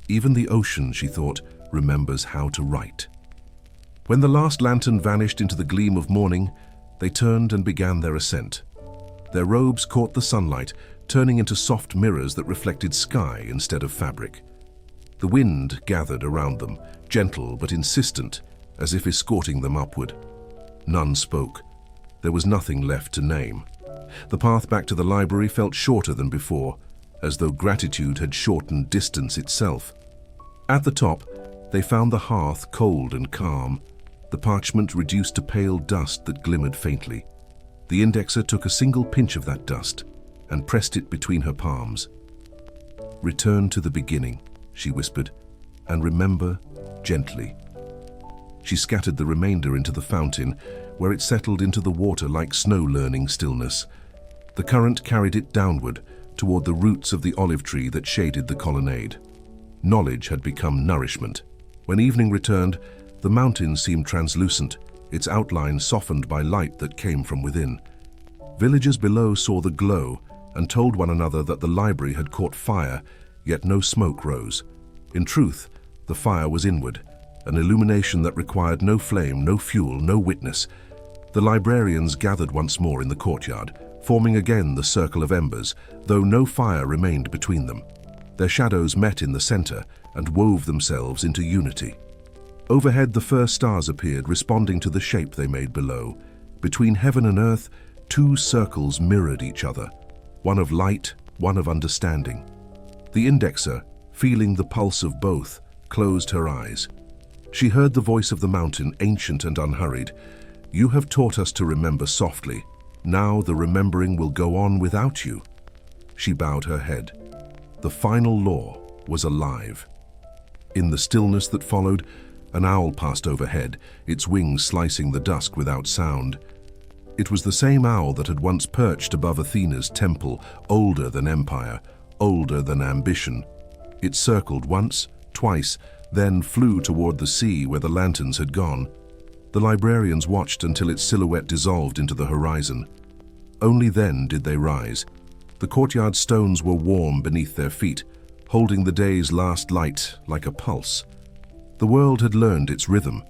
Even the ocean, she thought, remembers how to write. When the last lantern vanished into the gleam of morning, they turned and began their ascent. Their robes caught the sunlight, turning into soft mirrors that reflected sky instead of fabric. The wind gathered around them, gentle but insistent, as if escorting them upward. None spoke. There was nothing left to name. The path back to the library felt shorter than before, as though gratitude had shortened distance itself. At the top, they found the hearth cold and calm, the parchment reduced to pale dust that glimmered faintly. The indexer took a single pinch of that dust and pressed it between her palms. "Return to the beginning," she whispered, "and remember gently." She scattered the remainder into the fountain, where it settled into the water like snow-learning stillness. The current carried it downward, toward the roots of the olive tree that shaded the colonnade. Knowledge had become nourishment. When evening returned, the mountain seemed translucent, its outline softened by light that came from within. Villagers below saw the glow and told one another that the library had caught fire, yet no smoke rose. In truth, the fire was inward, an illumination that required no flame, no fuel, no witness. The librarians gathered once more in the courtyard, forming again the circle of embers, though no fire remained between them. Their shadows met in the center and wove themselves into unity. Overhead, the first stars appeared, responding to the shape they made below. Between heaven and earth, two circles mirrored each other, one of light, one of understanding. The indexer, feeling the pulse of both, closed her eyes. She heard the voice of the mountain, ancient and unhurried. "You have taught us to remember softly. Now the remembering will go on without you." She bowed her head. The final law was alive. In the stillness that followed, an owl passed overhead, its wings slicing the dusk without sound. It was the same owl that had once perched above Athena's temple, older than empire, older than ambition. It circled once, twice, then flew toward the sea where the lanterns had gone. The librarians watched until its silhouette dissolved into the horizon. Only then did they rise, The courtyard stones were warm beneath their feet, holding the day's last light like a pulse. The world had learned its rhythm.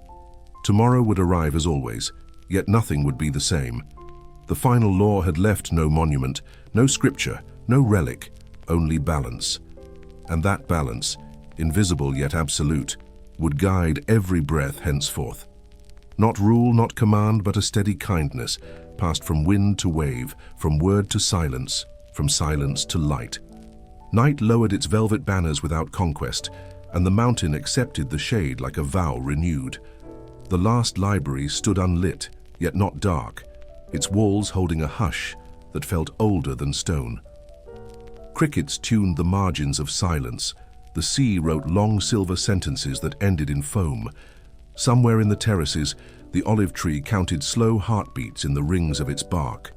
Tomorrow would arrive as always, yet nothing would be the same. The final law had left no monument, no scripture, no relic, only balance. And that balance, invisible yet absolute, would guide every breath henceforth. Not rule, not command, but a steady kindness, passed from wind to wave, from word to silence, from silence to light. Night lowered its velvet banners without conquest, and the mountain accepted the shade like a vow renewed. The last library stood unlit, yet not dark, its walls holding a hush that felt older than stone. Crickets tuned the margins of silence. The sea wrote long silver sentences that ended in foam. Somewhere in the terraces, the olive tree counted slow heartbeats in the rings of its bark.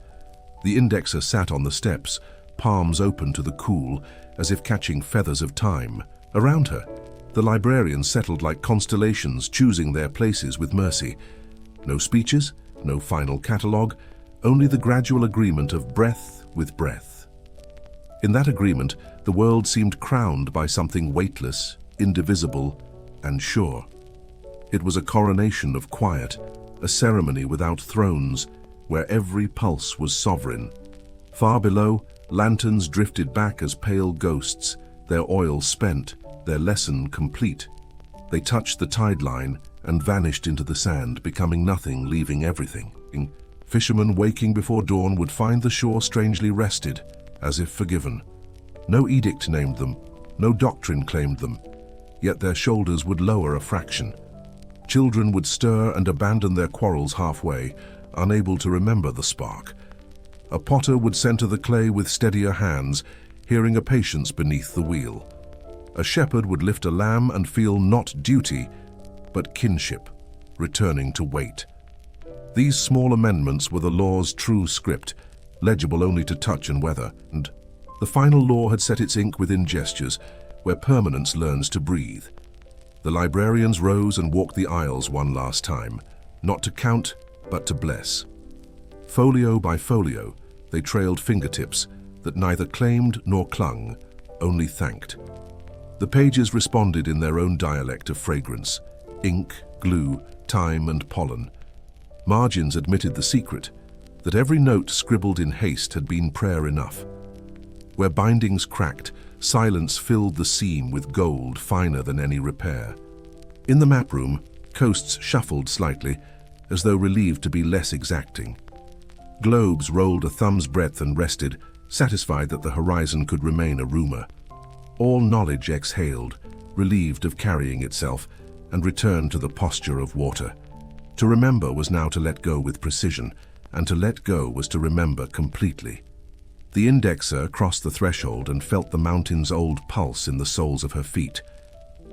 The indexer sat on the steps, palms open to the cool, as if catching feathers of time. Around her, the librarians settled like constellations, choosing their places with mercy. No speeches, no final catalogue, only the gradual agreement of breath with breath. In that agreement, the world seemed crowned by something weightless, indivisible, and sure. It was a coronation of quiet, a ceremony without thrones, where every pulse was sovereign. Far below, lanterns drifted back as pale ghosts, their oil spent, their lesson complete. They touched the tide line and vanished into the sand, becoming nothing, leaving everything. Fishermen waking before dawn would find the shore strangely rested, as if forgiven. No edict named them, no doctrine claimed them, yet their shoulders would lower a fraction. Children would stir and abandon their quarrels halfway, unable to remember the spark. A potter would center the clay with steadier hands, hearing a patience beneath the wheel. A shepherd would lift a lamb and feel not duty, but kinship, returning to wait. These small amendments were the law's true script, legible only to touch and weather, and the final law had set its ink within gestures, where permanence learns to breathe. The librarians rose and walked the aisles one last time, not to count, but to bless. Folio by folio, they trailed fingertips that neither claimed nor clung, only thanked. The pages responded in their own dialect of fragrance, ink, glue, time, and pollen. Margins admitted the secret, that every note scribbled in haste had been prayer enough. Where bindings cracked, silence filled the seam with gold finer than any repair. In the map room, coasts shuffled slightly, as though relieved to be less exacting. Globes rolled a thumb's breadth and rested, satisfied that the horizon could remain a rumor. All knowledge exhaled, relieved of carrying itself, and returned to the posture of water. To remember was now to let go with precision, and to let go was to remember completely. The indexer crossed the threshold and felt the mountain's old pulse in the soles of her feet.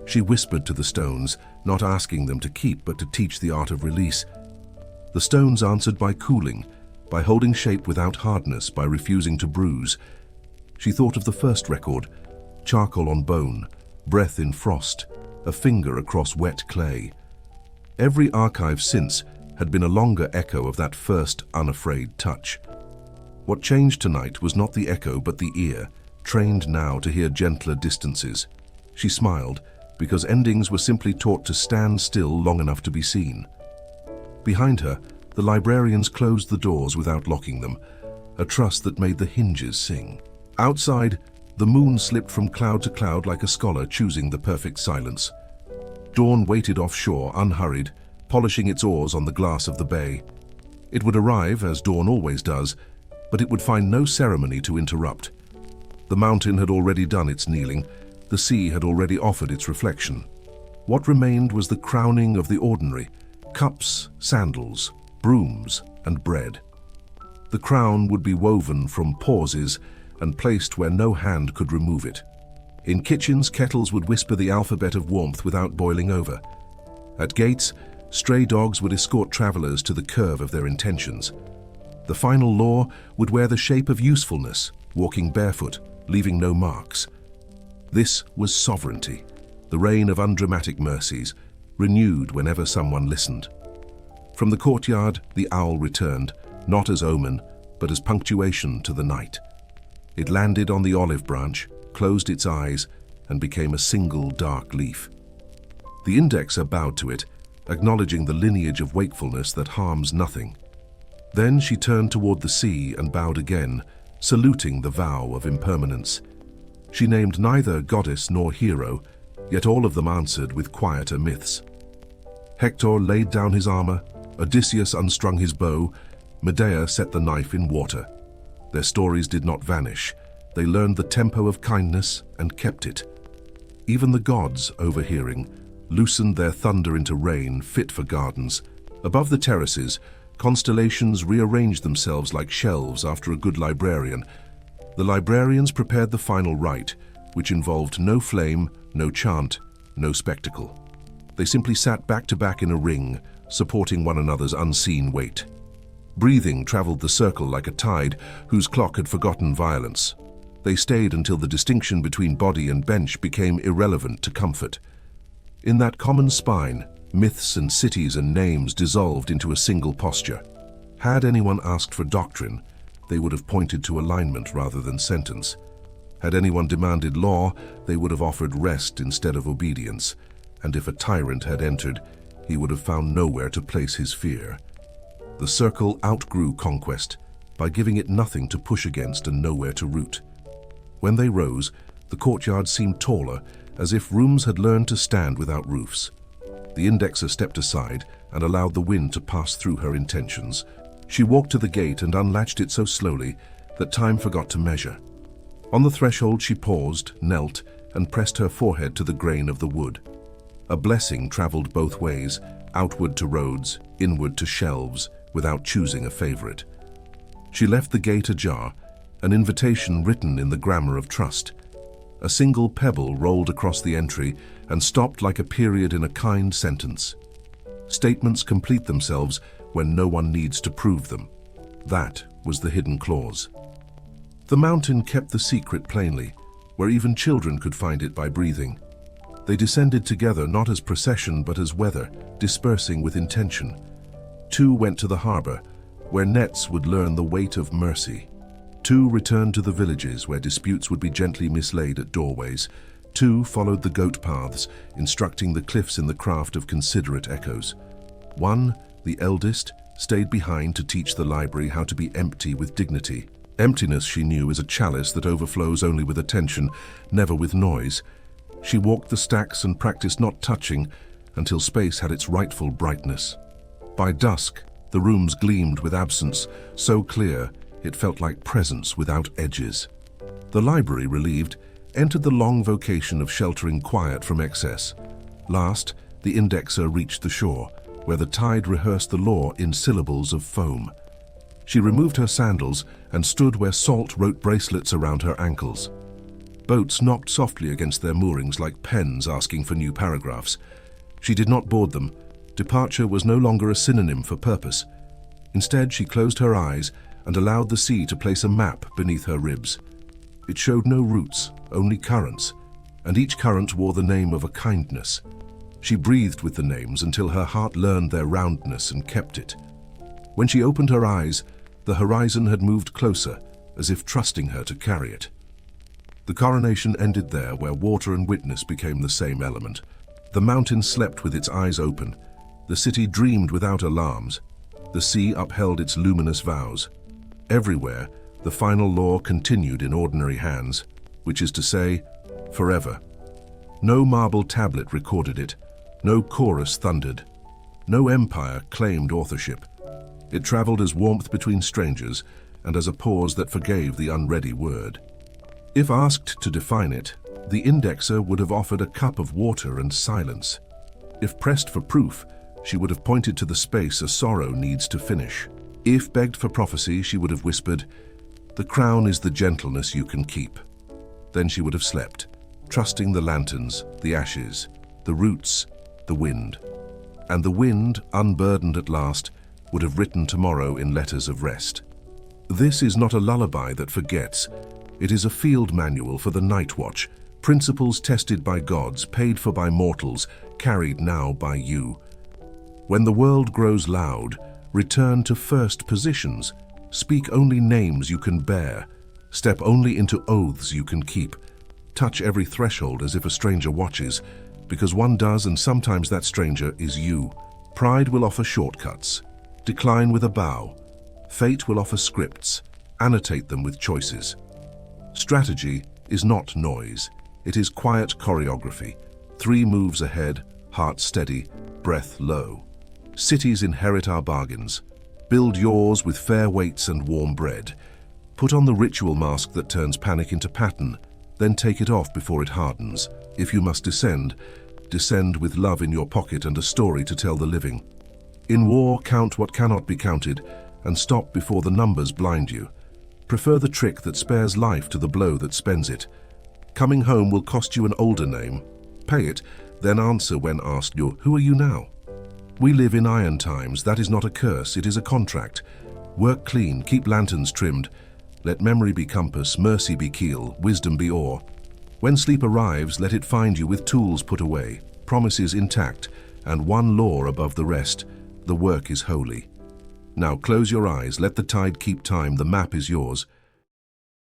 She whispered to the stones, not asking them to keep but to teach the art of release. The stones answered by cooling, by holding shape without hardness, by refusing to bruise. She thought of the first record, charcoal on bone, breath in frost, a finger across wet clay. Every archive since had been a longer echo of that first unafraid touch. What changed tonight was not the echo but the ear, trained now to hear gentler distances. She smiled, because endings were simply taught to stand still long enough to be seen. Behind her, the librarians closed the doors without locking them, a trust that made the hinges sing. Outside, the moon slipped from cloud to cloud like a scholar choosing the perfect silence. Dawn waited offshore, unhurried, polishing its oars on the glass of the bay. It would arrive, as dawn always does, but it would find no ceremony to interrupt. The mountain had already done its kneeling, the sea had already offered its reflection. What remained was the crowning of the ordinary, cups, sandals, brooms, and bread. The crown would be woven from pauses and placed where no hand could remove it. In kitchens, kettles would whisper the alphabet of warmth without boiling over. At gates, stray dogs would escort travelers to the curve of their intentions. The final law would wear the shape of usefulness, walking barefoot, leaving no marks. This was sovereignty, the reign of undramatic mercies, renewed whenever someone listened. From the courtyard, the owl returned, not as omen, but as punctuation to the night. It landed on the olive branch, closed its eyes, and became a single dark leaf. The indexer bowed to it, acknowledging the lineage of wakefulness that harms nothing. Then she turned toward the sea and bowed again, saluting the vow of impermanence. She named neither goddess nor hero, yet all of them answered with quieter myths. Hector laid down his armor, Odysseus unstrung his bow, Medea set the knife in water. Their stories did not vanish. They learned the tempo of kindness and kept it. Even the gods, overhearing, loosened their thunder into rain fit for gardens. Above the terraces, constellations rearranged themselves like shelves after a good librarian. The librarians prepared the final rite, which involved no flame, no chant, no spectacle. They simply sat back to back in a ring, supporting one another's unseen weight. Breathing traveled the circle like a tide whose clock had forgotten violence. They stayed until the distinction between body and bench became irrelevant to comfort. In that common spine, myths and cities and names dissolved into a single posture. Had anyone asked for doctrine, they would have pointed to alignment rather than sentence. Had anyone demanded law, they would have offered rest instead of obedience. And if a tyrant had entered, he would have found nowhere to place his fear. The circle outgrew conquest by giving it nothing to push against and nowhere to root. When they rose, the courtyard seemed taller, as if rooms had learned to stand without roofs. The indexer stepped aside and allowed the wind to pass through her intentions. She walked to the gate and unlatched it so slowly that time forgot to measure. On the threshold she paused, knelt, and pressed her forehead to the grain of the wood. A blessing traveled both ways, outward to roads, inward to shelves, without choosing a favorite. She left the gate ajar, an invitation written in the grammar of trust. A single pebble rolled across the entry and stopped like a period in a kind sentence. Statements complete themselves when no one needs to prove them. That was the hidden clause. The mountain kept the secret plainly, where even children could find it by breathing. They descended together not as procession but as weather, dispersing with intention. Two went to the harbor, where nets would learn the weight of mercy. Two returned to the villages, where disputes would be gently mislaid at doorways. Two followed the goat paths, instructing the cliffs in the craft of considerate echoes. One, the eldest, stayed behind to teach the library how to be empty with dignity. Emptiness, she knew, is a chalice that overflows only with attention, never with noise. She walked the stacks and practiced not touching until space had its rightful brightness. By dusk, the rooms gleamed with absence, so clear it felt like presence without edges. The library, relieved, entered the long vocation of sheltering quiet from excess. Last, the indexer reached the shore, where the tide rehearsed the law in syllables of foam. She removed her sandals and stood where salt wrote bracelets around her ankles. Boats knocked softly against their moorings like pens asking for new paragraphs. She did not board them. Departure was no longer a synonym for purpose. Instead, she closed her eyes and allowed the sea to place a map beneath her ribs. It showed no routes, only currents, and each current wore the name of a kindness. She breathed with the names until her heart learned their roundness and kept it. When she opened her eyes, the horizon had moved closer, as if trusting her to carry it. The coronation ended there, where water and witness became the same element. The mountain slept with its eyes open. The city dreamed without alarms. The sea upheld its luminous vows. Everywhere, the final law continued in ordinary hands, which is to say, forever. No marble tablet recorded it. No chorus thundered. No empire claimed authorship. It traveled as warmth between strangers and as a pause that forgave the unready word. If asked to define it, the indexer would have offered a cup of water and silence. If pressed for proof, she would have pointed to the space a sorrow needs to finish. If begged for prophecy, she would have whispered, "The crown is the gentleness you can keep." Then she would have slept, trusting the lanterns, the ashes, the roots, the wind. And the wind, unburdened at last, would have written tomorrow in letters of rest. This is not a lullaby that forgets. It is a field manual for the night watch, principles tested by gods, paid for by mortals, carried now by you. When the world grows loud, return to first positions. Speak only names you can bear. Step only into oaths you can keep. Touch every threshold as if a stranger watches, because one does, and sometimes that stranger is you. Pride will offer shortcuts. Decline with a bow. Fate will offer scripts. Annotate them with choices. Strategy is not noise. It is quiet choreography. 3 moves ahead, heart steady, breath low. Cities inherit our bargains. Build yours with fair weights and warm bread. Put on the ritual mask that turns panic into pattern, then take it off before it hardens. If you must descend, descend with love in your pocket and a story to tell the living. In war, count what cannot be counted, and stop before the numbers blind you. Prefer the trick that spares life to the blow that spends it. Coming home will cost you an older name. Pay it, then answer when asked who are you now? We live in iron times. That is not a curse, it is a contract. Work clean, keep lanterns trimmed. Let memory be compass, mercy be keel, wisdom be oar. When sleep arrives, let it find you with tools put away, promises intact, and one law above the rest. The work is holy. Now close your eyes, let the tide keep time, the map is yours.